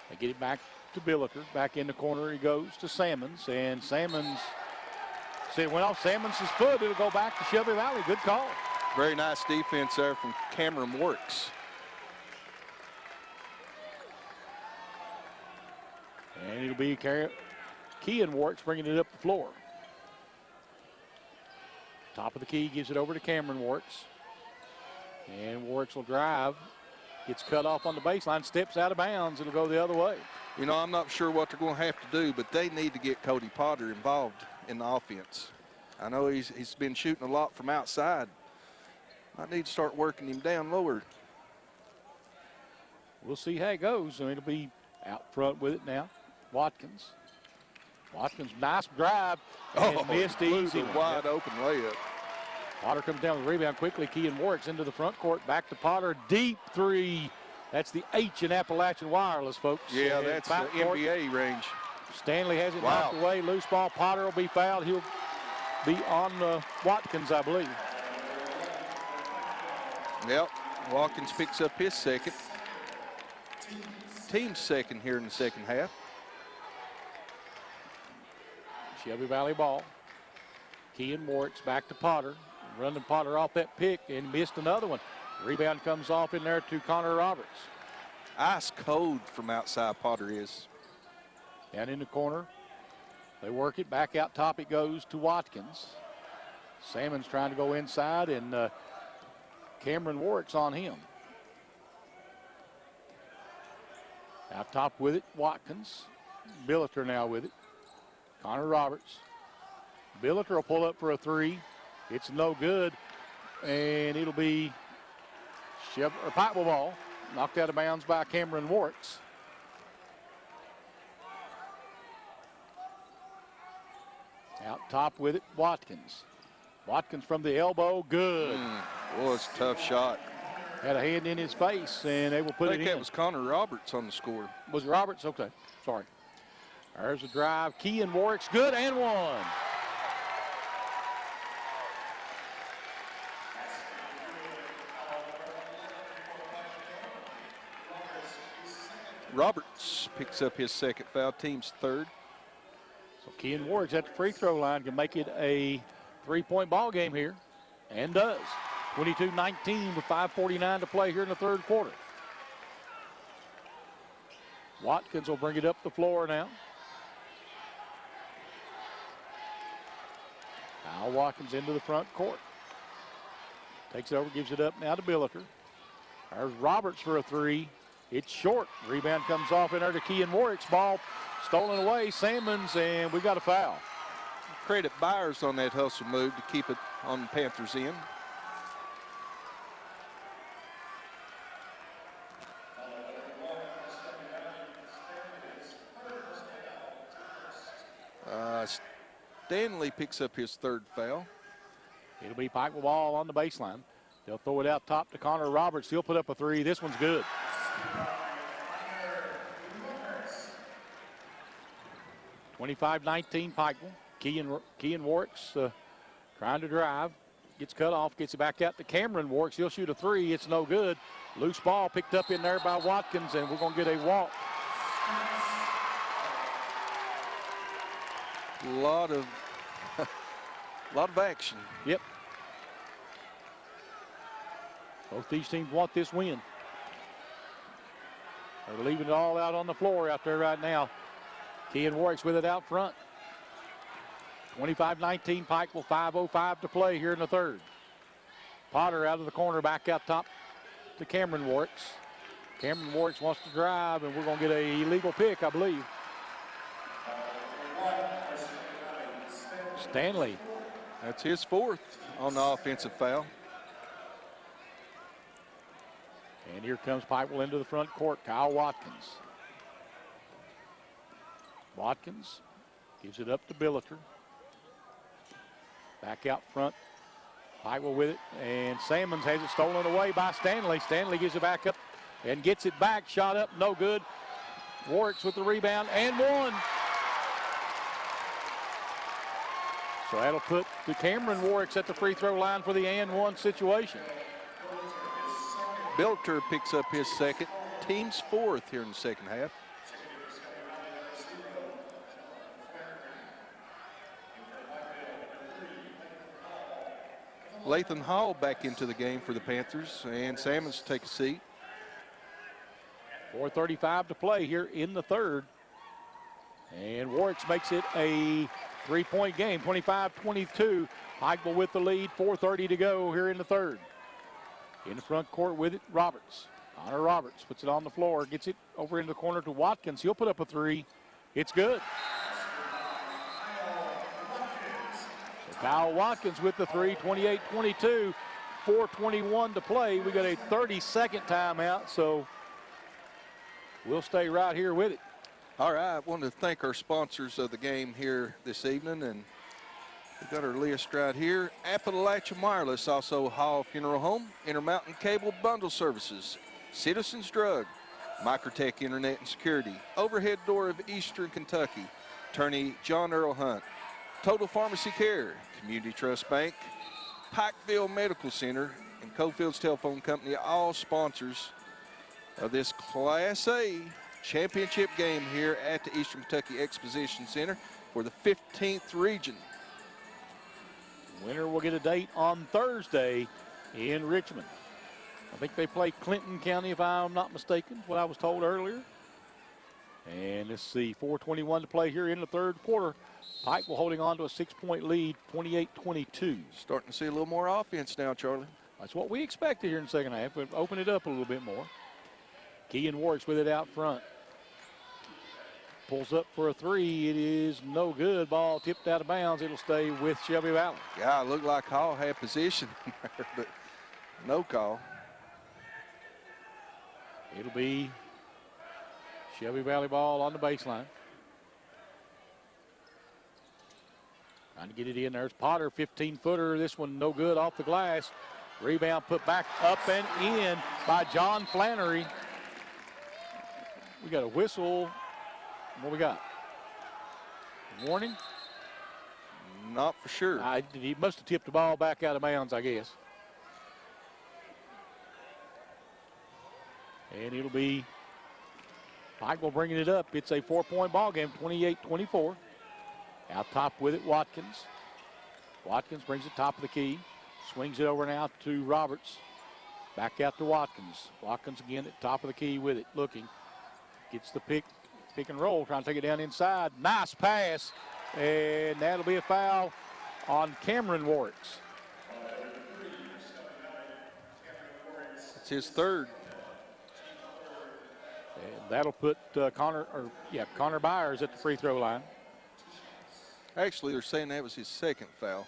They get it back to Billiker. Back in the corner he goes to Sammons. And Sammons said it went off Sammons' foot. It'll go back to Shelby Valley. Good call. Very nice defense there from Cameron Works. And it'll be Kean Works bringing it up the floor. Top of the key, gives it over to Cameron Works. And Works will drive. Gets cut off on the baseline, steps out of bounds. It'll go the other way. You know, I'm not sure what they're going to have to do, but they need to get Cody Potter involved in the offense. I know he's been shooting a lot from outside. I need to start working him down lower. We'll see how it goes. And it'll be out front with it now. Watkins Watkins, nice drive, and missed easy. Wide open layup. Potter comes down with the rebound quickly. Kean Warwick's into the front court. Back to Potter. Deep three. That's the H in Appalachian Wireless, folks. Yeah, that's the NBA range. Stanley has it knocked away. Loose ball. Potter will be fouled. He'll be on Watkins, I believe. Yep. Watkins picks up his second. Team's second here in the second half. Shelby Valley ball. Kean Warwick's back to Potter. Running Potter off that pick and missed another one. Rebound comes off in there to Connor Roberts. Ice cold from outside Potter is. Down in the corner. They work it. Back out top it goes to Watkins. Salmon's trying to go inside, and Cameron Warwick's on him. Out top with it, Watkins. Billiter now with it. Connor Roberts. Billiter will pull up for a three. It's no good, and it'll be Pikeville ball. Knocked out of bounds by Cameron Warwick's. Out top with it, Watkins. Watkins from the elbow, good. Well, it's a tough shot. Had a hand in his face, and they will put it in. I think that was Connor Roberts on the score. Was it Roberts? Okay, sorry. There's a drive. Kean Warwick's good, and one. Roberts picks up his second foul, team's third. So Kean Warwick's at the free throw line, can make it a three-point ball game here, and does. 22-19 with 5:49 to play here in the third quarter. Watkins will bring it up the floor now. Kyle Watkins into the front court. Takes it over, gives it up now to Billiter. There's Roberts for a three. It's short. Rebound comes off in there to Kean Warwick's ball. Stolen away, Salmons, and we got a foul. Credit Byers on that hustle move to keep it on the Panthers' end. Stanley picks up his third foul. It'll be Pikeville ball on the baseline. They'll throw it out top to Connor Roberts. He'll put up a three. This one's good. (25-19) Pikeville. Kean Warwick's trying to drive. Gets cut off. Gets it back out to Cameron Warwick. He'll shoot a three. It's no good. Loose ball picked up in there by Watkins, and we're going to get a walk. A lot of action. Yep. Both these teams want this win. They're leaving it all out on the floor out there right now. Kean Warwick's with it out front. 25-19 Pikeville, 5:05 to play here in the third. Potter out of the corner, back out top to Cameron Warwick's. Cameron Warwick's wants to drive, and we're going to get a illegal pick, I believe. Stanley. That's his fourth on the offensive foul. And here comes Pikeville into the front court. Kyle Watkins. Watkins gives it up to Billiter. Back out front. Pikeville with it. And Salmons has it stolen away by Stanley. Stanley gives it back up and gets it back. Shot up, no good. Warwick's with the rebound and one. So that'll put the Cameron Warwick's at the free throw line for the and one situation. Billiter picks up his second. Team's fourth here in the second half. Lathan Hall back into the game for the Panthers, and Salmons take a seat. 4:35 to play here in the third. And Warwick's makes it a three-point game, 25-22. Pikeville with the lead, 4:30 to go here in the third. In the front court with it, Roberts. Connor Roberts puts it on the floor, gets it over into the corner to Watkins. He'll put up a three. It's good. So Kyle Watkins with the three, 28-22. 4:21 to play. We got a 30-second timeout, so we'll stay right here with it. All right, I want to thank our sponsors of the game here this evening, and we've got our list right here. Appalachian Wireless, also Hall Funeral Home, Intermountain Cable Bundle Services, Citizens Drug, Microtech Internet and Security, Overhead Door of Eastern Kentucky, Attorney John Earl Hunt, Total Pharmacy Care, Community Trust Bank, Pikeville Medical Center, and Cofields Telephone Company, all sponsors of this Class A championship game here at the Eastern Kentucky Exposition Center for the 15th region. Winner will get a date on Thursday in Richmond. I think they play Clinton County, if I'm not mistaken, what I was told earlier. And let's see, 4:21 to play here in the third quarter. Pikeville holding on to a 6-point lead, 28-22. Starting to see a little more offense now, Charlie. That's what we expected here in the second half, but open it up a little bit more. Kean Warwick's with it out front. Pulls up for a three. It is no good. Ball tipped out of bounds. It'll stay with Shelby Valley. Yeah, it looked like Hall had position there, but no call. It'll be Shelby Valley ball on the baseline. Trying to get it in. There's Potter, 15-footer. This one no good off the glass. Rebound put back up and in by John Flannery. We got a whistle. What we got? Warning? Not for sure. He must have tipped the ball back out of bounds, I guess. And it'll be Pikeville bringing it up. It's a 4-point ball game, 28-24. Out top with it, Watkins. Watkins brings it top of the key. Swings it over now to Roberts. Back out to Watkins. Watkins again at top of the key with it, looking. Gets the pick and roll, trying to take it down inside. Nice pass, and that'll be a foul on Cameron Warwicks. It's his third. And that'll put Connor Byers at the free throw line. Actually, they're saying that was his second foul.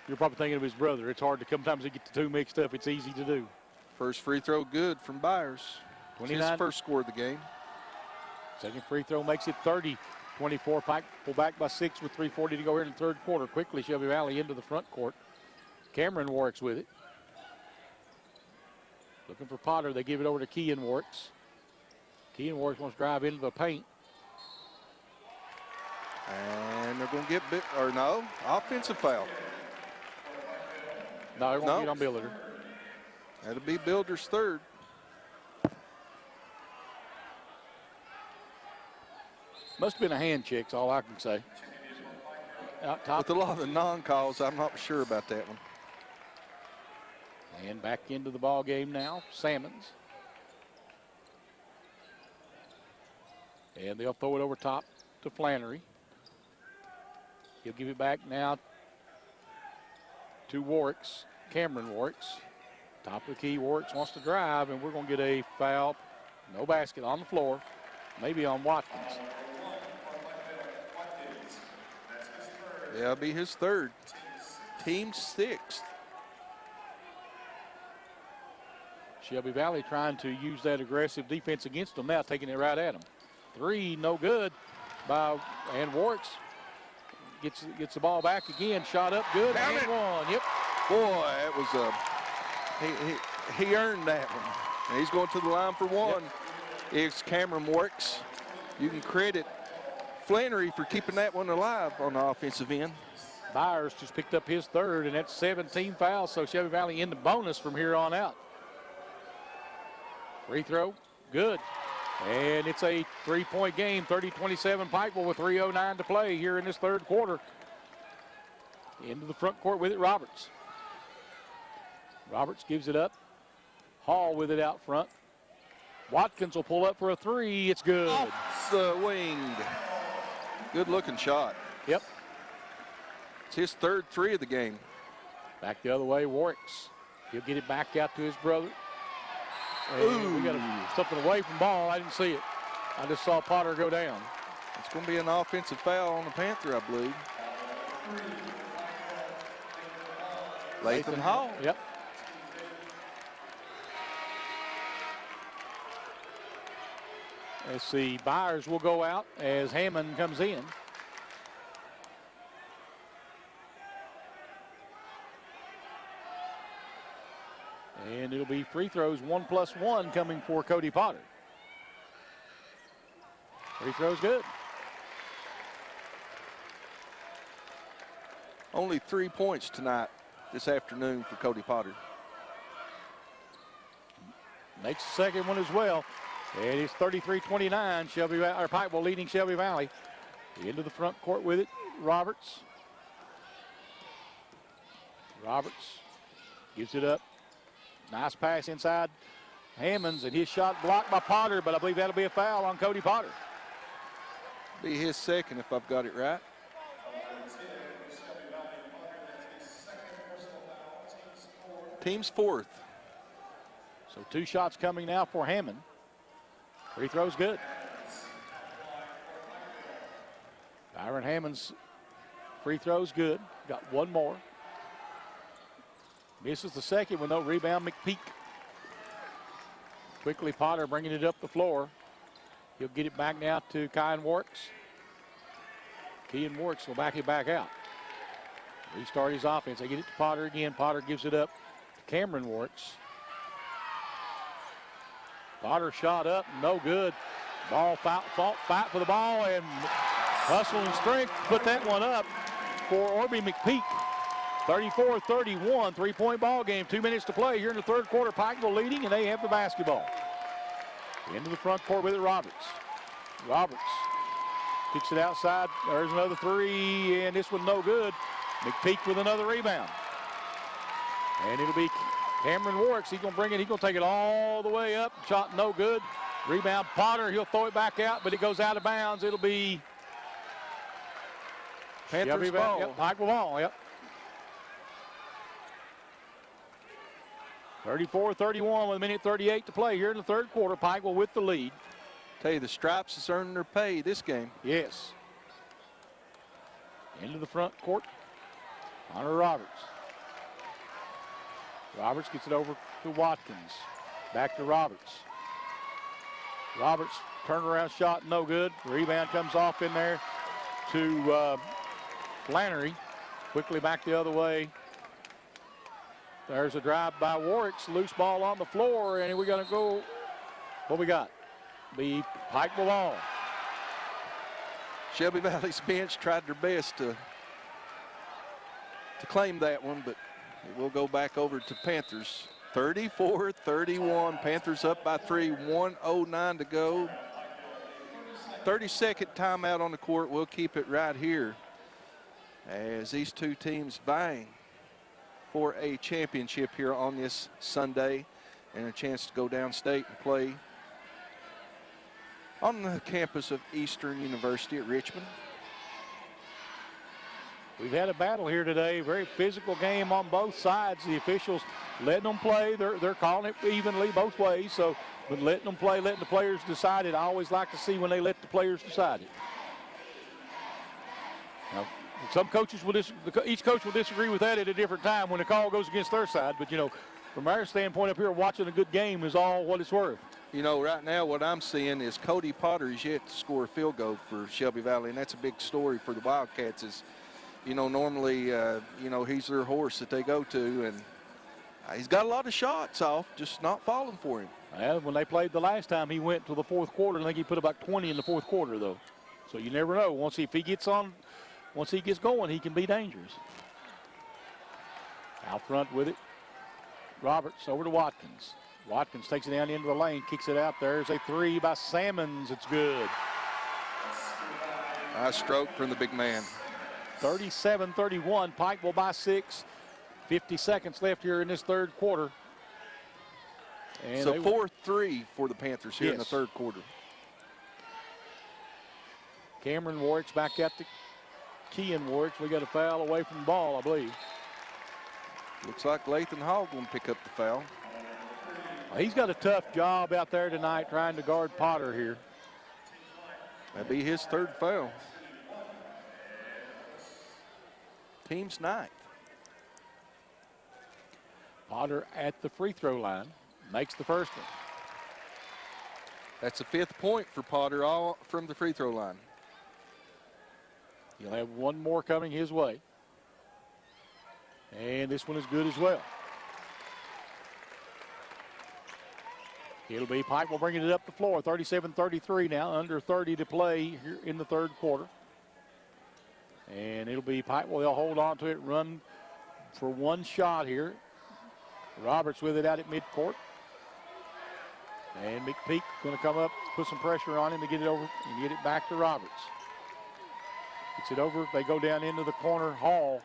You're probably thinking of his brother. It's hard to sometimes to get the two mixed up. It's easy to do. First free throw good from Byers. 29. His first score of the game. Second free throw makes it 30-24. Pike pull back by 6 with 3:40 to go here in the third quarter. Quickly, Shelby Valley into the front court. Cameron Warwicks with it. Looking for Potter. They give it over to Kean Warwicks. Kean Warwicks wants to drive into the paint. And they're going to get offensive foul. No, they're going to get on Builder. That'll be Builder's third. Must have been a hand check, all I can say. Out top. With a lot of the non-calls, I'm not sure about that one. And back into the ball game now, Salmons. And they'll throw it over top to Flannery. He'll give it back now to Warwicks, Cameron Warwicks. Top of the key, Warwicks wants to drive, and we're going to get a foul. No basket on the floor, maybe on Watkins. That'll be his third. Team sixth. Shelby Valley trying to use that aggressive defense against them now, taking it right at them. Three, no good and Warwicks gets the ball back again. Shot up good and one. Yep. Boy, that was he earned that one. And he's going to the line for one. Yep. It's Cameron Warwicks. You can credit Flannery for keeping that one alive on the offensive end. Byers just picked up his third, and that's 17 fouls, so Shelby Valley in the bonus from here on out. Free throw, good. And it's a 3-point game, 30-27 Pikeville with 3:09 to play here in this third quarter. Into the front court with it, Roberts. Roberts gives it up. Hall with it out front. Watkins will pull up for a three. It's good. Off the wing. Good looking shot. Yep. It's his third three of the game. Back the other way, Warwicks. He'll get it back out to his brother. And we got something away from ball. I didn't see it. I just saw Potter go down. It's going to be an offensive foul on the Panther, I believe. Latham Hall. Yep. Let's see, Byers will go out as Hammond comes in. And it'll be free throws 1+1 coming for Cody Potter. Free throws good. Only 3 points tonight, this afternoon for Cody Potter. Makes the second one as well. And it's 33-29. Pikeville leading Shelby Valley. Into the front court with it. Roberts. Roberts gives it up. Nice pass inside Hammonds, and his shot blocked by Potter, but I believe that'll be a foul on Cody Potter. Be his second if I've got it right. Team's fourth. So 2 shots coming now for Hammond. Free throw's good. Byron Hammond's free throw's good. Got 1 more. Misses the second with no rebound. McPeak. Quickly Potter bringing it up the floor. He'll get it back now to Kyan Warks. Kyan Warks will back it back out. Restart his offense. They get it to Potter again. Potter gives it up to Cameron Warks. Potter shot up, no good. Ball fight for the ball, and hustle and strength put that one up for Orby McPeak. 34-31, 3-point ball game. 2 minutes to play here in the third quarter. Pikeville leading, and they have the basketball. Into the front court with it, Roberts. Roberts kicks it outside. There's another 3, and this one no good. McPeak with another rebound. And it'll be Cameron Warwick. He's going to bring it. He's going to take it all the way up. Shot no good. Rebound Potter. He'll throw it back out, but it goes out of bounds. It'll be Panthers ball. Yep, Pikeville ball. Yep. 34-31 with 1:38 to play here in the third quarter. Pikeville with the lead. Tell you, the Stripes is earning their pay this game. Yes. Into the front court. Hunter Roberts. Roberts gets it over to Watkins. Back to Roberts. Roberts turnaround shot, no good. Rebound comes off in there to Flannery. Quickly back the other way. There's a drive by Warwick's. Loose ball on the floor, and we're going to go. What we got? The Pikeville ball. Shelby Valley's bench tried their best to claim that one, but it will go back over to Panthers. 34-31. Panthers up by 3. 1:09 to go. 30-second timeout on the court. We'll keep it right here as these two teams vying for a championship here on this Sunday and a chance to go downstate and play on the campus of Eastern University at Richmond. We've had a battle here today. Very physical game on both sides. The officials letting them play. They're calling it evenly both ways. So, but letting them play, letting the players decide it. I always like to see when they let the players decide it. Now, some coaches will each coach will disagree with that at a different time when the call goes against their side. But, you know, from our standpoint up here, watching a good game is all what it's worth. You know, right now what I'm seeing is Cody Potter is yet to score a field goal for Shelby Valley, and that's a big story for the Wildcats. Is, you know, normally, you know, he's their horse that they go to, and he's got a lot of shots off, just not falling for him. Well, when they played the last time, he went to the fourth quarter. I think he put about 20 in the fourth quarter, though. So you never know. Once he gets going, he can be dangerous. Out front with it. Roberts over to Watkins. Watkins takes it down into the lane, kicks it out. There's a 3 by Salmons. It's good. Nice stroke from the big man. 37-31. Pikeville by 6. 50 seconds left here in this third quarter. And so 4-3 for the Panthers here in the third quarter. Cameron Warwick's back at the Kean Warwick. We got a foul away from the ball, I believe. Looks like Lathan Hogg will pick up the foul. He's got a tough job out there tonight trying to guard Potter here. That'd be his third foul. Team's ninth. Potter at the free throw line. Makes the first one. That's the 5th point for Potter, all from the free throw line. He'll have one more coming his way. And this one is good as well. It'll be Pikeville bringing it up the floor. 37-33 now, under 30 to play here in the third quarter. And it'll be Pikeville. They'll hold on to it, run for one shot here. Roberts with it out at midcourt. And McPeak going to come up, put some pressure on him to get it over and get it back to Roberts. Gets it over. They go down into the corner. Hall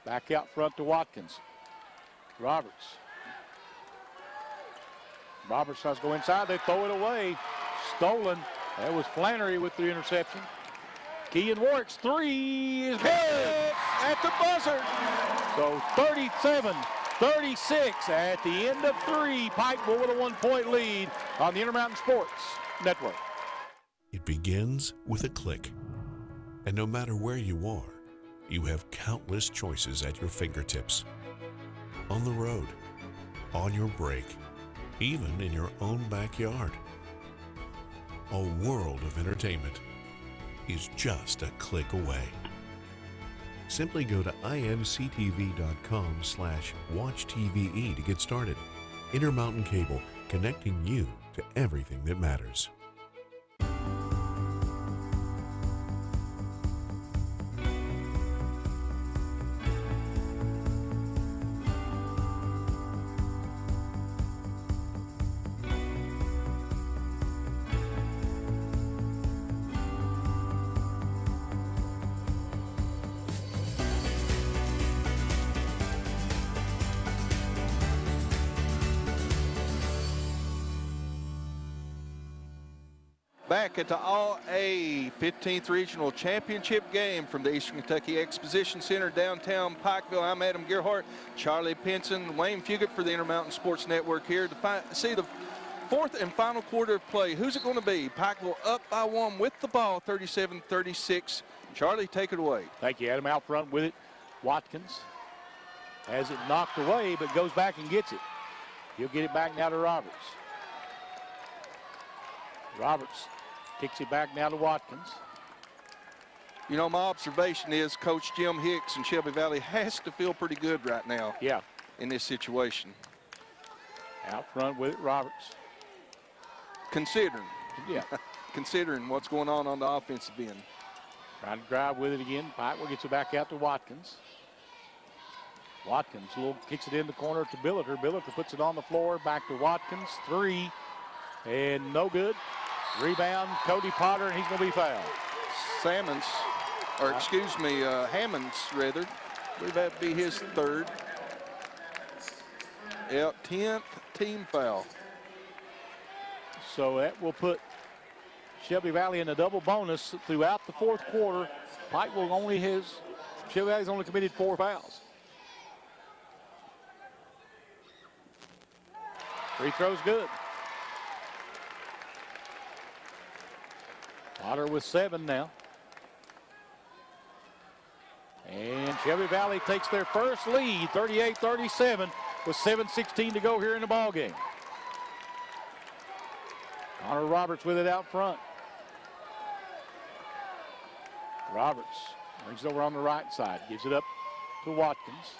back out front to Watkins. Roberts tries to go inside. They throw it away. Stolen. That was Flannery with the interception. Kean Warwick's three is good at the buzzer. So 37-36 at the end of three. Pikeville with a 1-point lead on the Intermountain Sports Network. It begins with a click. And no matter where you are, you have countless choices at your fingertips. On the road, on your break, even in your own backyard. A world of entertainment is just a click away. Simply go to imctv.com/watchtve to get started. Intermountain Cable, connecting you to everything that matters. Back at the All-A 15th Regional Championship game from the Eastern Kentucky Exposition Center, downtown Pikeville. I'm Adam Gerhart, Charlie Pinson, Wayne Fugit for the Intermountain Sports Network here to see the 4th and final quarter of play. Who's it going to be? Pikeville up by 1 with the ball, 37-36. Charlie, take it away. Thank you, Adam. Out front with it. Watkins has it knocked away, but goes back and gets it. He'll get it back now to Roberts. Roberts kicks it back now to Watkins. You know, my observation is Coach Jim Hicks and Shelby Valley has to feel pretty good right now. Yeah. In this situation. Out front with it, Roberts. Considering. Yeah. Considering what's going on the offensive end. Trying to drive with it again. Pikeville gets it back out to Watkins. Watkins kicks it in the corner to Billiter. Billiter puts it on the floor. Back to Watkins. Three. And no good. Rebound, Cody Potter, and he's going to be fouled. Hammonds, rather. I believe that'd be his 3rd. Yep, 10th team foul. So that will put Shelby Valley in a double bonus throughout the 4th quarter. Pikeville Shelby Valley's only committed 4 fouls. Free throw's good. Potter with 7 now. And Shelby Valley takes their first lead, 38-37, with 7:16 to go here in the ball game. Connor Roberts with it out front. Roberts brings it over on the right side, gives it up to Watkins.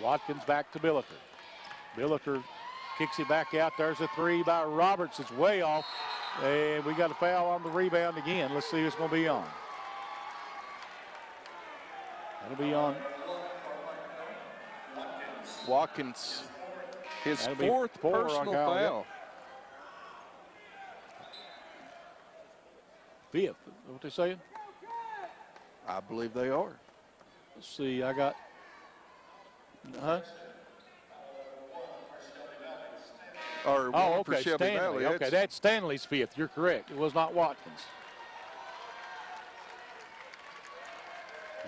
Watkins back to Billiter. Billiter kicks it back out. There's a 3 by Roberts. It's way off. And we got a foul on the rebound again. Let's see who's going to be on. That'll be on Watkins. His 4th personal foul. Yep. 5th. What they saying? I believe they are. Let's see. I got. For Shelby Stanley. Valley. Okay, that's Stanley's 5th. You're correct. It was not Watkins.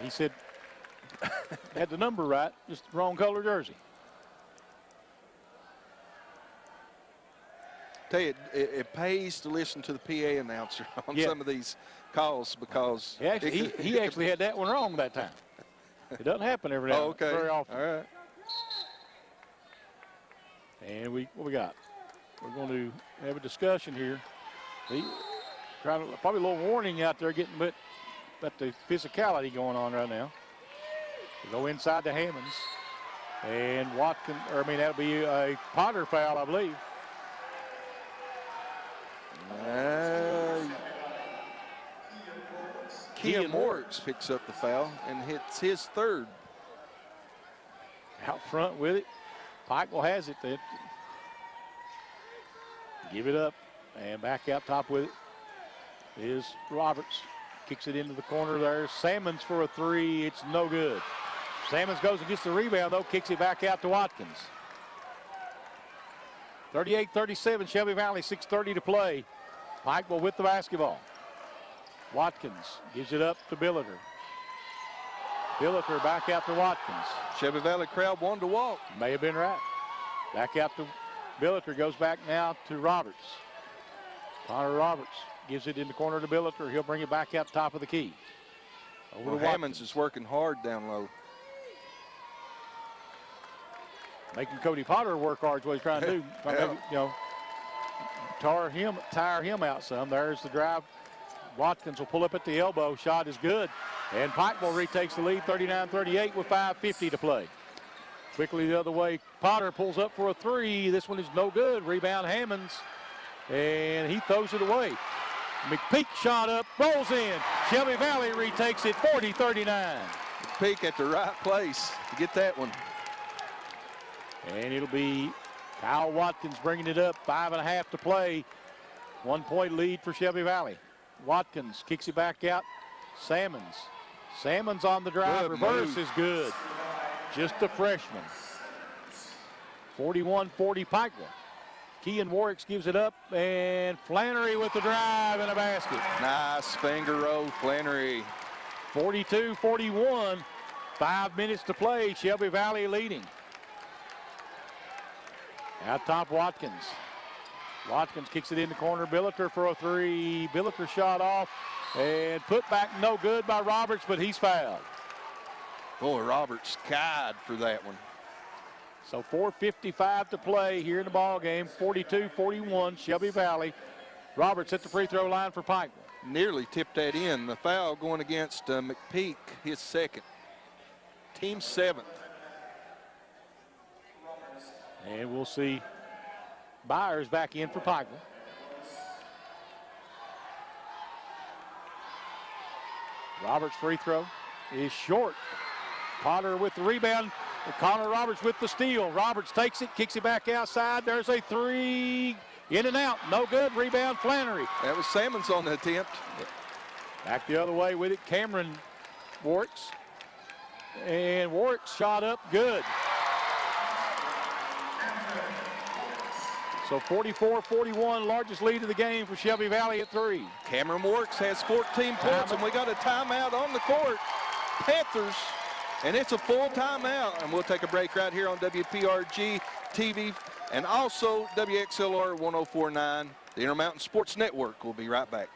He said, had the number right, just the wrong color jersey. Tell you, it pays to listen to the PA announcer on some of these calls because he actually had that one wrong that time. It doesn't happen every now very often. All right. And what we got? we're going to have a discussion here. Probably a little warning out there getting about the physicality going on right now. We go inside to Hammonds. And that'll be a Potter foul, I believe. Kean Morris picks up the foul and hits his third. Out front with it. Pikeville has it. They give it up and back out top with it is Roberts. Kicks it into the corner there. Salmons for a three. It's no good. Salmons goes and gets the rebound, though, kicks it back out to Watkins. 38-37, Shelby Valley, 6:30 to play. Pikeville with the basketball. Watkins gives it up to Billiter. Billiter back out to Watkins. Shelby Valley crowd wanted to walk. May have been right. Back out to Billiter, goes back now to Roberts. Connor Roberts gives it in the corner to Billiter. He'll bring it back out top of the key. Over to Hammonds is working hard down low. Making Cody Potter work hard is what he's trying to do. Tire him out some. There's the drive. Watkins will pull up at the elbow. Shot is good. And Pikeville retakes the lead, 39-38 with 5:50 to play. Quickly the other way. Potter pulls up for a three. This one is no good. Rebound Hammonds. And he throws it away. McPeak shot up, rolls in. Shelby Valley retakes it, 40-39. McPeak at the right place to get that one. And it'll be Kyle Watkins bringing it up, 5.5 to play. 1 point lead for Shelby Valley. Watkins kicks it back out. Salmons on the drive. Good reverse move. is good. Just a freshman. 41-40 Pikeville. Kean Warwicks gives it up, and Flannery with the drive and a basket. Nice finger roll, Flannery. 42-41. 5 minutes to play. Shelby Valley leading. Out top, Watkins. Watkins kicks it in the corner. Billiter for a three. Billiter shot off and put back no good by Roberts, but he's fouled. Boy, Roberts skied for that one. So 4:55 to play here in the ball game. 42-41, Shelby Valley. Roberts at the free throw line for Pikeville. Nearly tipped that in. The foul going against McPeak, his second. Team 7th. And we'll see Byers back in for Pikeville. Roberts' free throw is short. Potter with the rebound. Connor Roberts with the steal. Roberts takes it, kicks it back outside. There's a three. In and out. No good. Rebound, Flannery. That was Salmons on the attempt. Back the other way with it, Cameron Warwicks. And Warwicks shot up good. So 44-41, largest lead of the game for Shelby Valley at 3. Cameron Warwicks has 14 points, and we got a timeout on the court. Panthers, and it's a full timeout. And we'll take a break right here on WPRG TV and also WXLR 104.9, the Intermountain Sports Network. We'll be right back.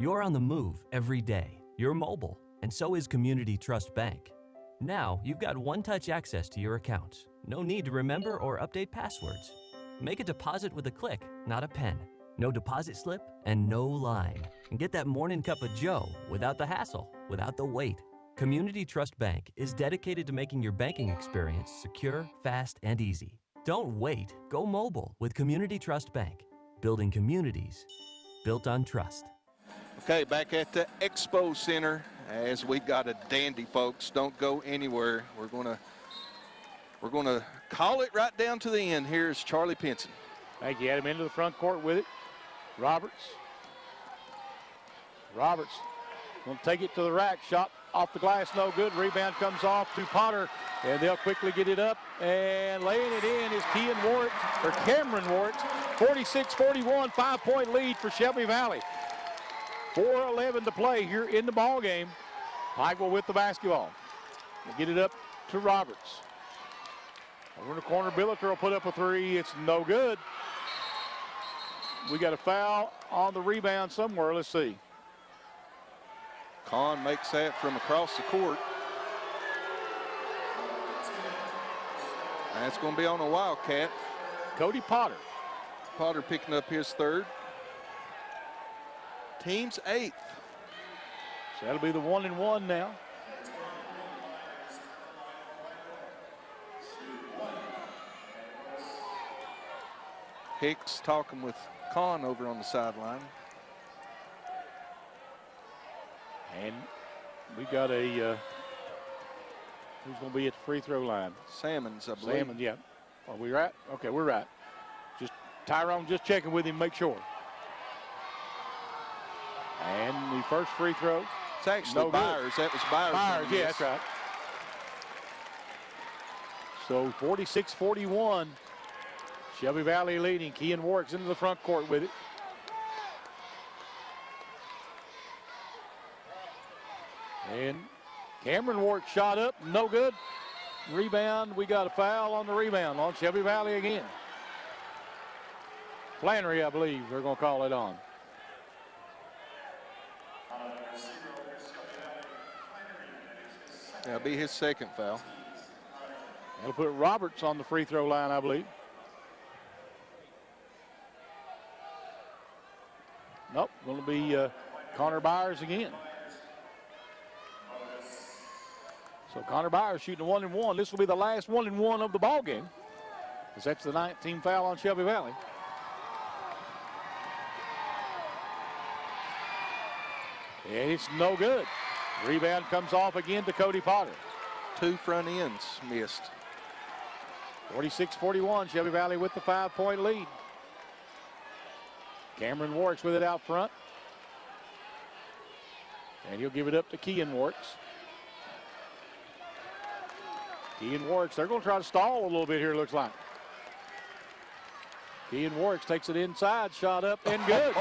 You're on the move every day. You're mobile, and so is Community Trust Bank. Now, you've got one-touch access to your accounts. No need to remember or update passwords. Make a deposit with a click, not a pen. No deposit slip and no line. And get that morning cup of joe without the hassle, without the wait. Community Trust Bank is dedicated to making your banking experience secure, fast, and easy. Don't wait. Go mobile with Community Trust Bank. Building communities built on trust. Okay, back at the Expo Center as we got a dandy, folks. Don't go anywhere. We're gonna call it right down to the end. Here's Charlie Pinson. Thank you. Had him into the front court with it. Roberts going to take it to the rack. Shot off the glass, no good. Rebound comes off to Potter, and they'll quickly get it up. And laying it in is Cameron Warts. 46-41, 5-point lead for Shelby Valley. 4:11 to play here in the ball game. Pikeville with the basketball. We'll get it up to Roberts. Over in the corner, Billiter will put up a three. It's no good. We got a foul on the rebound somewhere. Let's see. Kahn makes that from across the court. And it's going to be on a Wildcat. Cody Potter. Potter picking up his third. Team's 8th. So that'll be the 1-and-1 now. Hicks talking with Kahn over on the sideline. And we got a, who's going to be at the free throw line? Salmons, I believe. Salmons, yeah. Are we right? Okay, we're right. Just Tyrone just checking with him, make sure. And the first free throw. It's actually Byers. That was Byers. Byers, yeah, that's right. So 46-41. Shelby Valley leading. Kean Warwick's into the front court with it. And Cameron Warwick shot up, no good. Rebound, we got a foul on the rebound on Shelby Valley again. Flannery, I believe they're going to call it on. That'll be his second foul. That'll put Roberts on the free throw line, I believe. Nope, going to be Connor Byers again. So Connor Byers shooting a 1-and-1. This will be the last 1-and-1 of the ball game, because that's the 19th foul on Shelby Valley. And it's no good. Rebound comes off again to Cody Potter. 2 front ends missed. 46-41, Shelby Valley with the 5-point lead. Cameron Warwick's with it out front. And he'll give it up to Kean Warwick's. Kean Warwick's, they're going to try to stall a little bit here, looks like. Kean Warwick's takes it inside, shot up and good.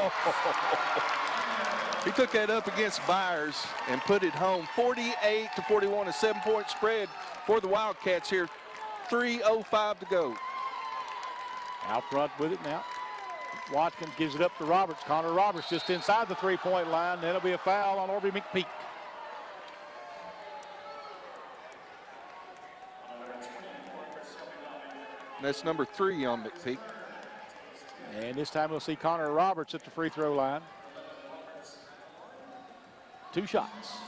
He took that up against Byers and put it home. 48-41, a 7-point spread for the Wildcats here. 3:05 to go. Out front with it now. Watkins gives it up to Roberts. Connor Roberts just inside the 3-point line. That'll be a foul on Orby McPeak. That's number 3 on McPeak. And this time we'll see Connor Roberts at the free throw line. 2 shots.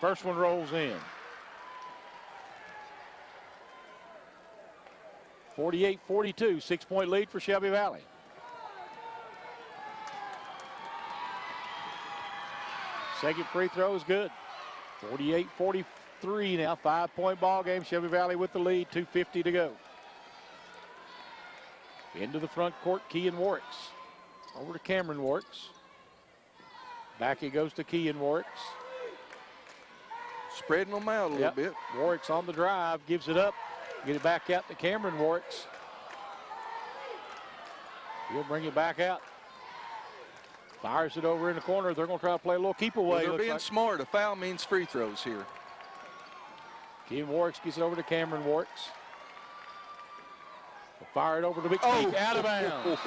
First one rolls in. 48-42, 6-point lead for Shelby Valley. Second free throw is good. 48-43 now, 5-point ball game. Shelby Valley with the lead, 2:50 to go. Into the front court, Kean Warwick's. Over to Cameron Warwick's. Back he goes to Kean Warwick's. Spreading them out a little bit. Warwick's on the drive, gives it up. Get it back out to Cameron Warwick's. He'll bring it back out. Fires it over in the corner. They're going to try to play a little keep away. Well, they're being smart. A foul means free throws here. Kean Warwick's gets it over to Cameron Warwick's. Fire it over to McPeak, out of bounds.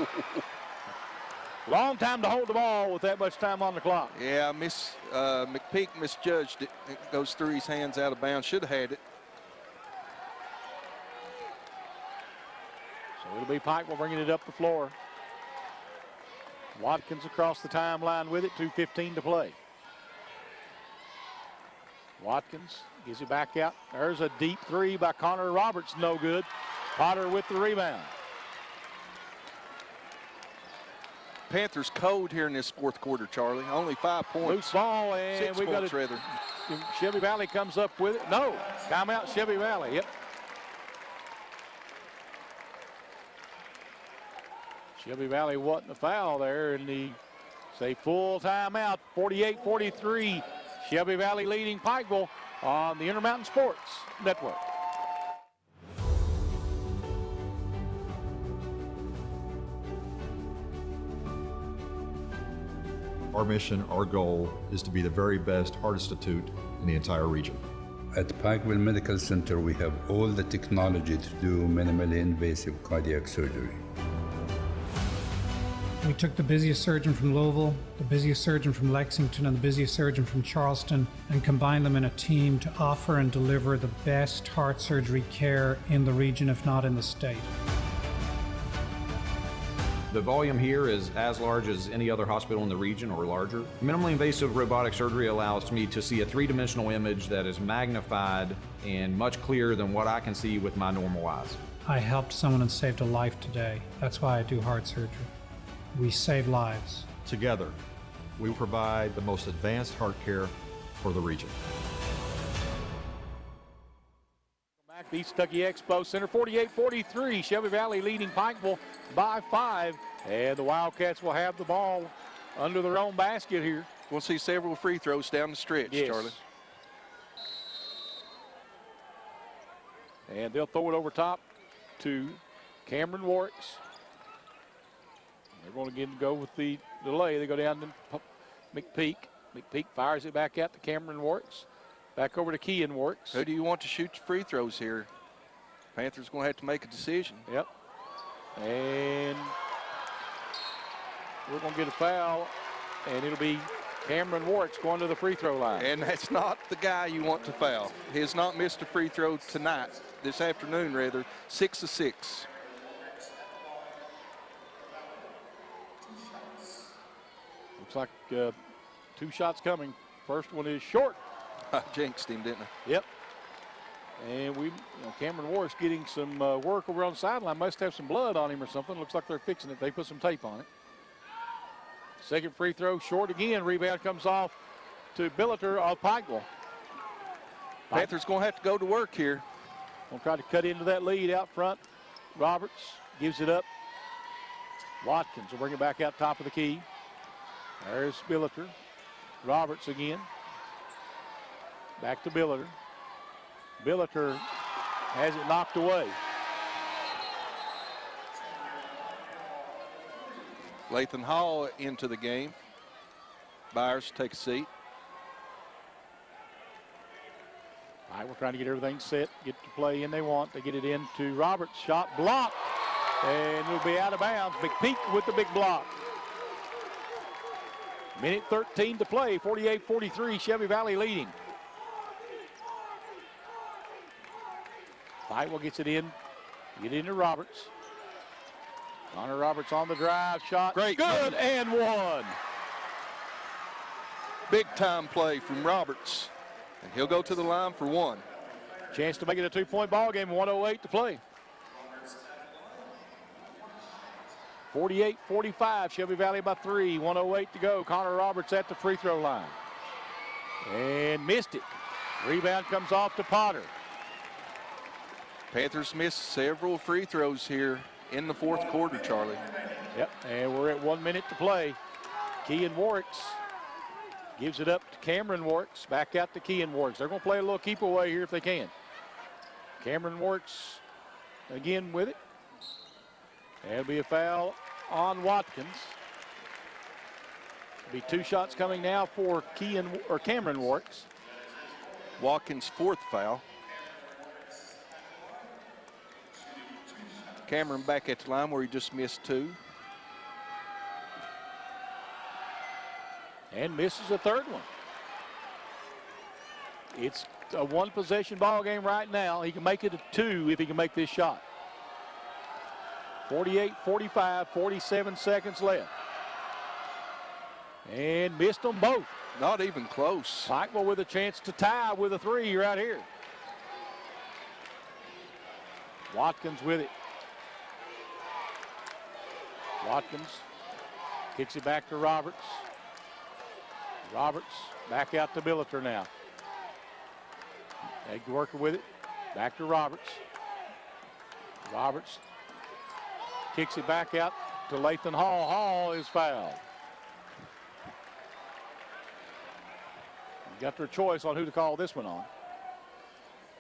Long time to hold the ball with that much time on the clock. Yeah, McPeak misjudged it. It goes through his hands out of bounds. Should have had it. So it'll be Pikeville bringing it up the floor. Watkins across the timeline with it, 2:15 to play. Watkins gives it back out. There's a deep 3 by Connor Roberts, no good. Potter with the rebound. Panthers cold here in this 4th quarter, Charlie. Only 5 points. Loose ball, and 6 we've got points, rather. Shelby Valley comes up with it. No, timeout Shelby Valley, yep. Shelby Valley wasn't a foul there, and the say full timeout. 48-43. Shelby Valley leading Pikeville on the Intermountain Sports Network. Our mission, our goal is to be the very best heart institute in the entire region. At Pikeville Medical Center, we have all the technology to do minimally invasive cardiac surgery. We took the busiest surgeon from Louisville, the busiest surgeon from Lexington, and the busiest surgeon from Charleston and combined them in a team to offer and deliver the best heart surgery care in the region, if not in the state. The volume here is as large as any other hospital in the region or larger. Minimally invasive robotic surgery allows me to see a three-dimensional image that is magnified and much clearer than what I can see with my normal eyes. I helped someone and saved a life today. That's why I do heart surgery. We save lives. Together, we provide the most advanced heart care for the region. Back to Eastern Kentucky Expo Center, 48-43. Shelby Valley leading Pikeville by 5. And the Wildcats will have the ball under their own basket here. We'll see several free throws down the stretch, yes. Charlie. And they'll throw it over top to Cameron Warwicks. They're going to get to go with the delay. They go down to McPeak. McPeak fires it back out to Cameron Warwicks. Back over to Kean Warwicks. Who do you want to shoot your free throws here? Panthers going to have to make a decision. Yep. And we're going to get a foul, and it'll be Cameron Warwicks going to the free throw line. And that's not the guy you want to foul. He has not missed a free throw tonight, this afternoon rather, 6 of 6. Looks like 2 shots coming. First one is short. I jinxed him, didn't I? Yep. And Cameron Warwick's getting some work over on the sideline. Must have some blood on him or something. Looks like they're fixing it. They put some tape on it. Second free throw short again. Rebound comes off to Billiter of Pikeville. Panthers going to have to go to work here. Going to try to cut into that lead out front. Roberts gives it up. Watkins will bring it back out top of the key. There's Billiter. Roberts again. Back to Billiter. Billiter has it knocked away. Lathan Hall into the game. Byers, take a seat. All right, we're trying to get everything set, get the play in they want. They get it into Roberts. Shot blocked, and it'll be out of bounds. McPeak with the big block. Minute 13 to play, 48-43, Shelby Valley leading. Pikeville gets it in. Get into Roberts. Connor Roberts on the drive. Shot. Great. Good and one. Big time play from Roberts. And he'll go to the line for one. Chance to make it a 2-point ball game. 1:08 to play. 48-45. Shelby Valley by 3. 1:08 to go. Connor Roberts at the free throw line. And missed it. Rebound comes off to Potter. Panthers missed several free throws here in the fourth quarter, Charlie. Yep, and we're at 1 minute to play. Kean Warwicks gives it up to Cameron Warwicks. Back out to Kean Warwicks. They're going to play a little keep away here if they can. Cameron Warwicks again with it. There'll be a foul on Watkins. There'll be 2 shots coming now for Cameron Warwicks. Watkins' 4th foul. Cameron back at the line where he just missed 2. And misses a 3rd one. It's a 1-possession ball game right now. He can make it a 2 if he can make this shot. 48-45, 47 seconds left. And missed them both. Not even close. Pikeville with a chance to tie with a 3 right here. Watkins with it. Watkins kicks it back to Roberts. Roberts back out to Billiter now. They working with it. Back to Roberts. Roberts kicks it back out to Lathan Hall. Hall is fouled. Got their choice on who to call this one on.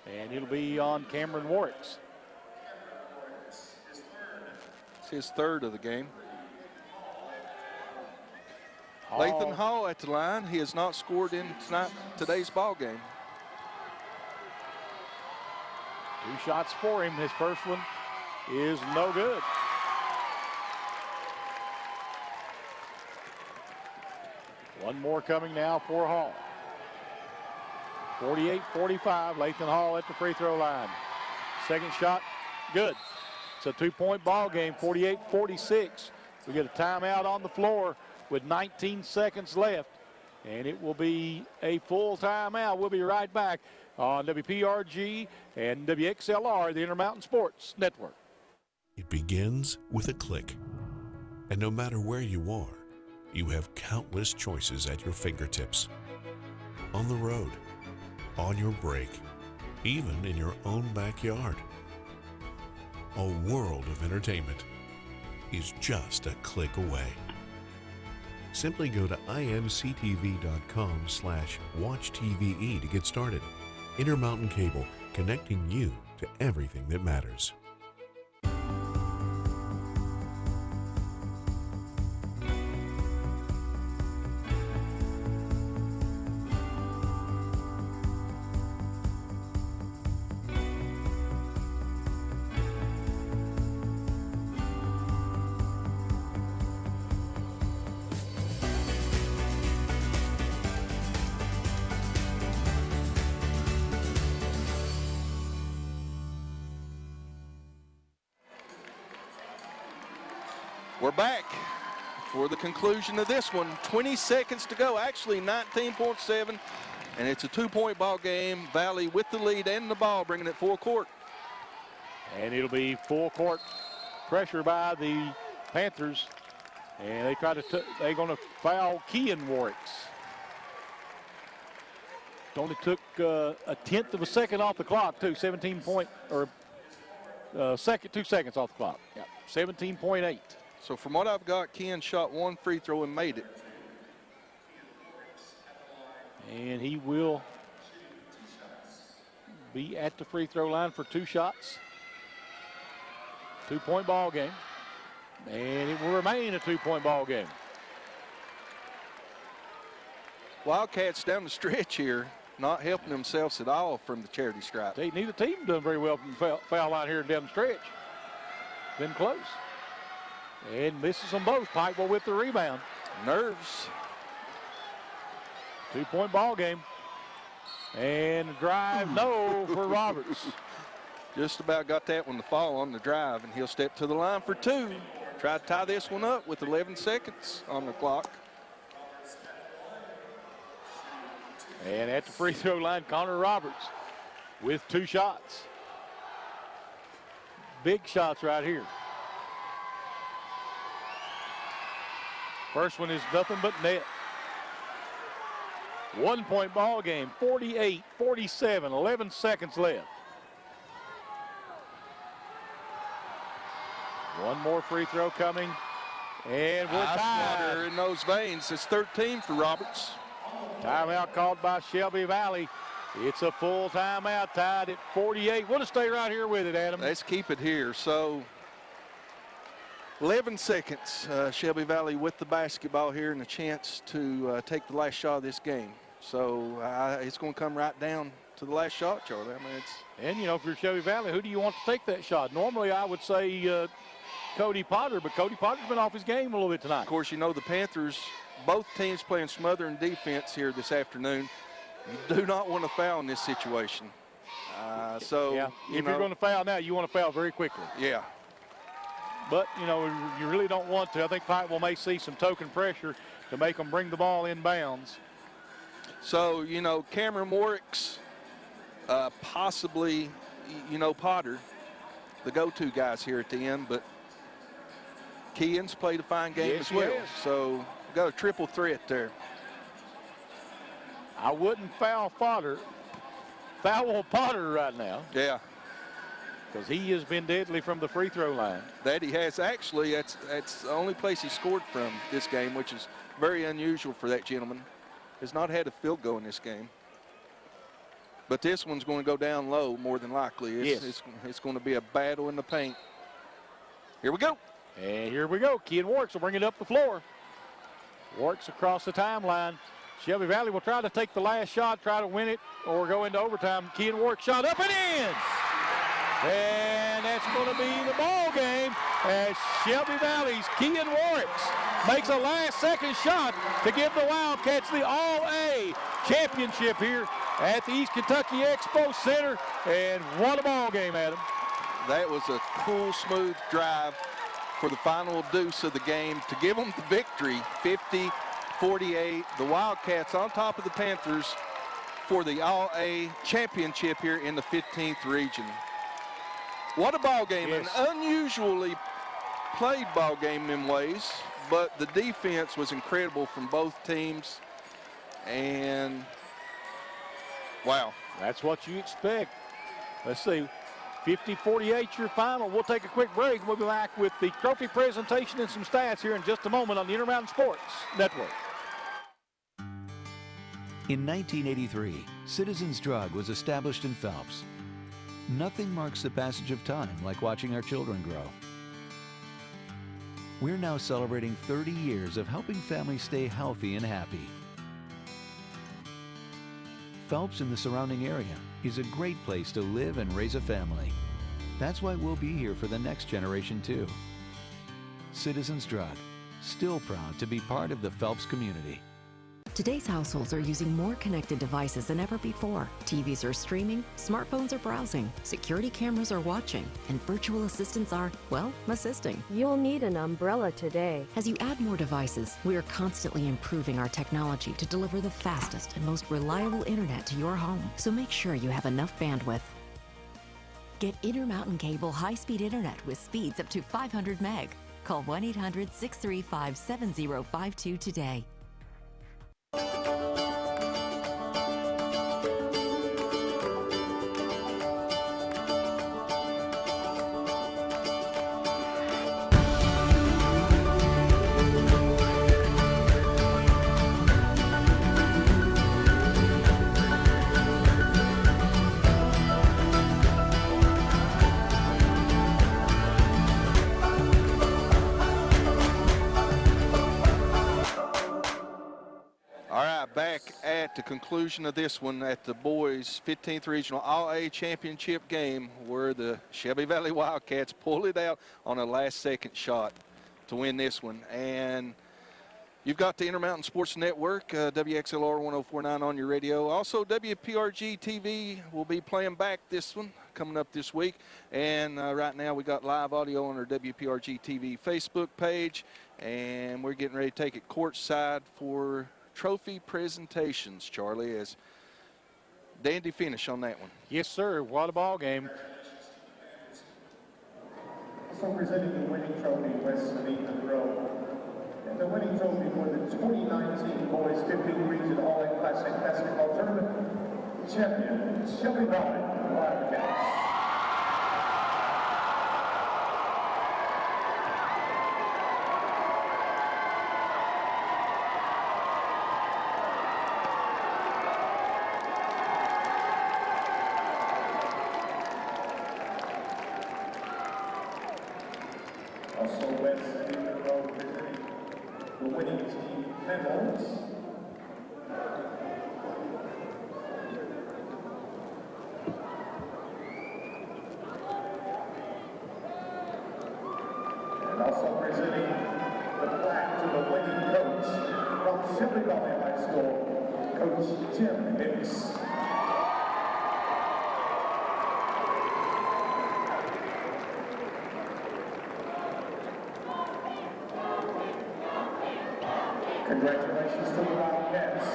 And it'll be on Cameron Warwicks. It's his third of the game. Lathan Hall at the line. He has not scored in today's ball game. 2 shots for him. His first one is no good. One more coming now for Hall. 48-45, Lathan Hall at the free throw line. Second shot, good. It's a 2-point ball game, 48-46. We get a timeout on the floor with 19 seconds left, and it will be a full timeout. We'll be right back on WPRG and WXLR, the Intermountain Sports Network. It begins with a click. And no matter where you are, you have countless choices at your fingertips. On the road, on your break, even in your own backyard. A world of entertainment is just a click away. Simply go to imctv.com/watchtve to get started. Intermountain Cable, connecting you to everything that matters. We're back for the conclusion of this one. 20 seconds to go, actually 19.7, and it's a 2-point ball game. Valley with the lead and the ball, bringing it full court. And it'll be full court pressure by the Panthers, and they they're going to foul Kean Warwicks. It only took a 1/10 of a second off the clock, too. 2 seconds off the clock. Yeah, 17.8. So from what I've got, Ken shot 1 free throw and made it. And he will be at the free throw line for 2 shots. 2-point ball game. And it will remain a 2-point ball game. Wildcats down the stretch here, not helping themselves at all from the charity stripe. Neither team done very well from the foul line here down the stretch. Been close. And misses them both. Pikeville with the rebound. Nerves. 2-point ball game. And drive, no for Roberts. Just about got that one to fall on the drive, and he'll step to the line for 2. Try to tie this one up with 11 seconds on the clock. And at the free throw line, Connor Roberts with 2 shots. Big shots right here. First one is nothing but net. 1-point ball game, 48-47, 11 seconds left. One more free throw coming, and we're tied. Water in those veins. It's 13 for Roberts. Timeout called by Shelby Valley. It's a full timeout, tied at 48. We'll just stay right here with it, Adam. Let's keep it here. So 11 seconds. Shelby Valley with the basketball here and a chance to take the last shot of this game. So it's going to come right down to the last shot, Charlie. I mean, and, you know, if you're Shelby Valley, who do you want to take that shot? Normally, I would say Cody Potter, but Cody Potter's been off his game a little bit tonight. Of course, you know the Panthers, both teams playing smothering defense here this afternoon. You do not want to foul in this situation. If you're going to foul now, you want to foul very quickly. Yeah. But, you know, you really don't want to. I think Pikeville may see some token pressure to make them bring the ball in bounds. So, you know, Cameron Warwicks, possibly, you know, Potter, the go-to guys here at the end, but Kean's played a fine game as well. So, we've got a triple threat there. I wouldn't foul Potter right now. Yeah. because he has been deadly from the free throw line. That he has. Actually, that's the only place he scored from this game, which is very unusual for that gentleman. Has not had a field goal in this game. But this one's going to go down low more than likely. It's going to be a battle in the paint. Here we go. And here we go. Ken Warks will bring it up the floor. Warks across the timeline. Shelby Valley will try to take the last shot, try to win it, or go into overtime. Ken Warks shot up and in. And that's going to be the ball game as Shelby Valley's Ken Warks makes a last-second shot to give the Wildcats the All-A championship here at the East Kentucky Expo Center. And what a ball game, Adam. That was a cool, smooth drive for the final deuce of the game to give them the victory, 50-48. The Wildcats on top of the Panthers for the All-A championship here in the 15th region. What a ball game, an unusually played ball game in ways, but the defense was incredible from both teams. And wow. That's what you expect. Let's see. 50-48 your final. We'll take a quick break. We'll be back with the trophy presentation and some stats here in just a moment on the Intermountain Sports Network. In 1983, Citizens Drug was established in Phelps. Nothing marks the passage of time like watching our children grow. We're now celebrating 30 years of helping families stay healthy and happy. Phelps and the surrounding area is a great place to live and raise a family. That's why we'll be here for the next generation too. Citizens Drug, still proud to be part of the Phelps community. Today's households are using more connected devices than ever before. TVs are streaming, smartphones are browsing, security cameras are watching, and virtual assistants are, well, assisting. You'll need an umbrella today. As you add more devices, we are constantly improving our technology to deliver the fastest and most reliable internet to your home. So make sure you have enough bandwidth. Get Intermountain Cable high-speed internet with speeds up to 500 meg. Call 1-800-635-7052 today. The conclusion of this one at the boys 15th regional All-A championship game, where the Shelby Valley Wildcats pulled it out on a last-second shot to win this one. And you've got the Intermountain Sports Network, WXLR 1049 on your radio. Also, WPRG TV will be playing back this one coming up this week. And right now we got live audio on our WPRG TV Facebook page, and we're getting ready to take it courtside for trophy presentations, Charlie, as dandy finish on that one. Yes, sir. What a ball game. So presenting the winning trophy, West Savannah Grove. And the winning trophy for the 2019 Boys 15th Region All-A Classic Basketball Tournament champion, Shelby Valley Wildcats. Also, West Savannah Grove presenting the winning team medals. And also presenting the plaque to the winning coach from Shelby Valley High School, Coach Jim Hicks. Congratulations to the Wildcats.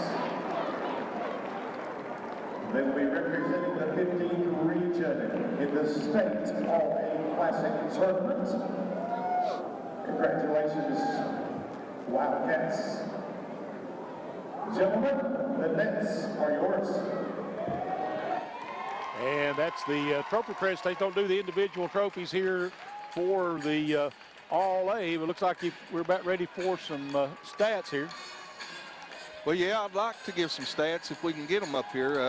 They will be representing the 15th region in the state All-A Classic Tournament. Congratulations, Wildcats. Gentlemen, the nets are yours. And that's the trophy presentation. They don't do the individual trophies here for the All-A, but it looks like we're about ready for some stats here. Well, yeah, I'd like to give some stats if we can get them up here.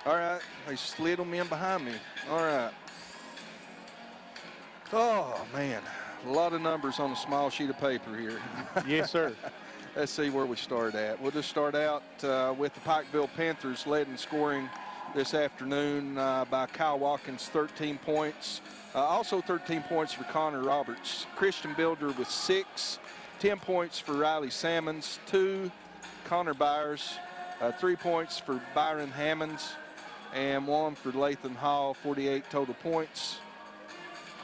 All right, they slid them in behind me. All right. Oh, man, a lot of numbers on a small sheet of paper here. Yes, sir. Let's see where we start at. We'll just start out with the Pikeville Panthers led in scoring this afternoon by Kyle Watkins, 13 points. Also 13 points for Connor Roberts. Christian Builder with 6, 10 points for Riley Salmons, 2 Connor Byers, 3 points for Byron Hammonds, and 1 for Lathan Hall, 48 total points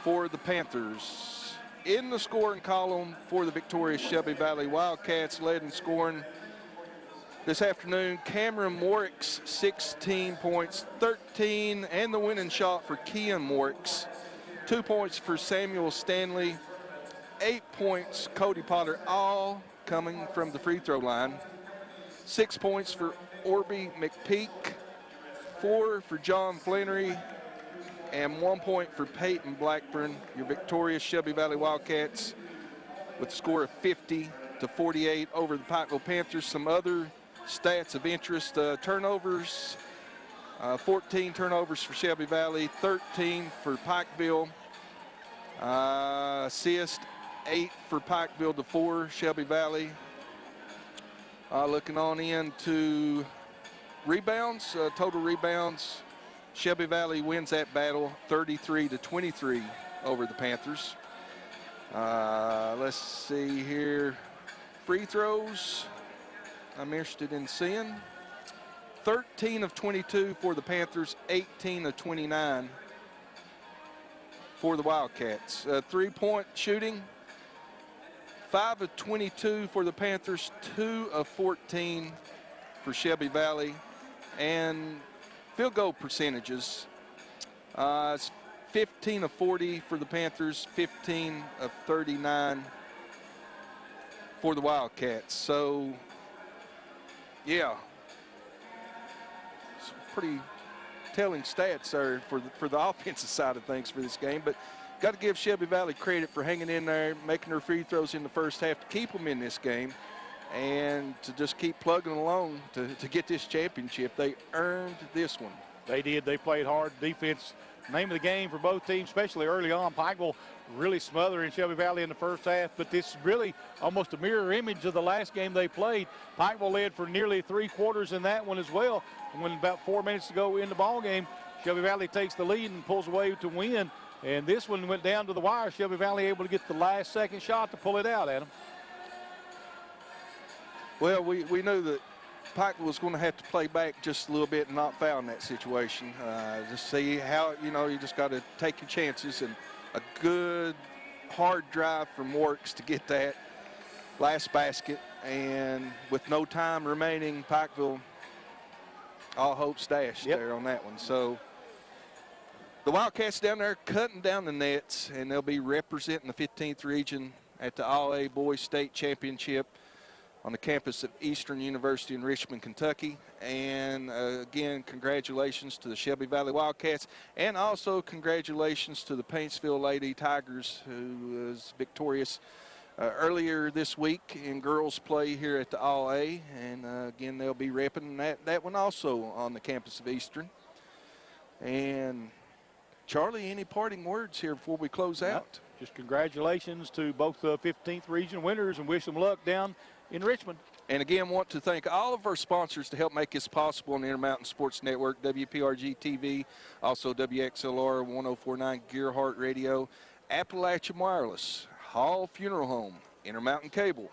for the Panthers. In the scoring column for the victorious Shelby Valley Wildcats, led in scoring this afternoon, Cameron Morricks, 16 points, 13, and the winning shot for Kean Morricks. 2 points for Samuel Stanley, 8 points Cody Potter, all coming from the free throw line. 6 points for Orby McPeak, 4 for John Flannery, and 1 point for Peyton Blackburn, your victorious Shelby Valley Wildcats, with a score of 50-48 over the Pikeville Panthers. Some other stats of interest, turnovers, 14 turnovers for Shelby Valley, 13 for Pikeville. Assist, 8 for Pikeville to 4 Shelby Valley. Looking on into rebounds, total rebounds, Shelby Valley wins that battle 33-23 over the Panthers. Let's see here. Free throws, I'm interested in seeing. 13 of 22 for the Panthers, 18 of 29 for the Wildcats. 3-point shooting, 5 of 22 for the Panthers, 2 of 14 for Shelby Valley. And field goal percentages, it's 15 of 40 for the Panthers, 15 of 39 for the Wildcats. So, yeah, some pretty telling stats there for the offensive side of things for this game. But got to give Shelby Valley credit for hanging in there, making their free throws in the first half to keep them in this game, and to just keep plugging along to get this championship. They earned this one. They did. They played hard defense. Name of the game for both teams, especially early on. Pikeville really smothering Shelby Valley in the first half, but this is really almost a mirror image of the last game they played. Pikeville led for nearly 3 quarters in that one as well. And when about 4 minutes to go in the ball game, Shelby Valley takes the lead and pulls away to win. And this one went down to the wire. Shelby Valley able to get the last second shot to pull it out, Adam. Well, we knew that Pikeville was going to have to play back just a little bit and not foul in that situation. Just see how, you just got to take your chances, and a good hard drive from Works to get that last basket. And with no time remaining, Pikeville, all hope dashed there on that one. So the Wildcats down there cutting down the nets, and they'll be representing the 15th region at the All-A Boys State Championship on the campus of Eastern University in Richmond, Kentucky. And again, congratulations to the Shelby Valley Wildcats, and also congratulations to the Paintsville Lady Tigers, who was victorious earlier this week in girls play here at the All-A. And again, they'll be repping that one also on the campus of Eastern. And Charlie, any parting words here before we close out? Just congratulations to both the 15th region winners, and wish them luck down in Richmond. And again, want to thank all of our sponsors to help make this possible on the Intermountain Sports Network, WPRG TV, also WXLR 1049 Gearhart Radio, Appalachian Wireless, Hall Funeral Home, Intermountain Cable,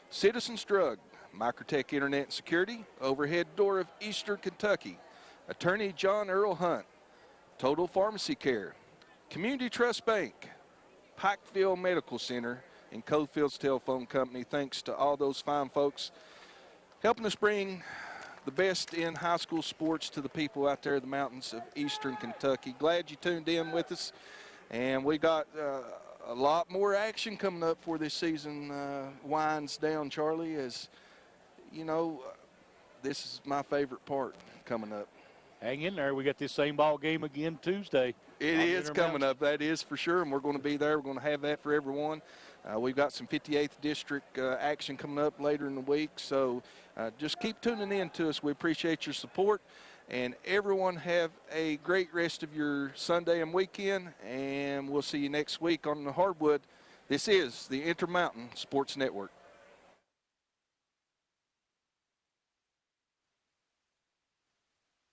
Citizens Drug, Microtech Internet and Security, Overhead Door of Eastern Kentucky, Attorney John Earl Hunt, Total Pharmacy Care, Community Trust Bank, Pikeville Medical Center, and Cofield's Telephone Company. Thanks to all those fine folks helping us bring the best in high school sports to the people out there in the mountains of Eastern Kentucky. Glad you tuned in with us. And we got a lot more action coming up for this season winds down, Charlie, as you know, this is my favorite part coming up. hang in there. We got this same ball game again Tuesday. It is coming up, that is for sure, and we're going to be there. We're going to have that for everyone. We've got some 58th District action coming up later in the week, so just keep tuning in to us. We appreciate your support, and everyone have a great rest of your Sunday and weekend, and we'll see you next week on the Hardwood. This is the Intermountain Sports Network.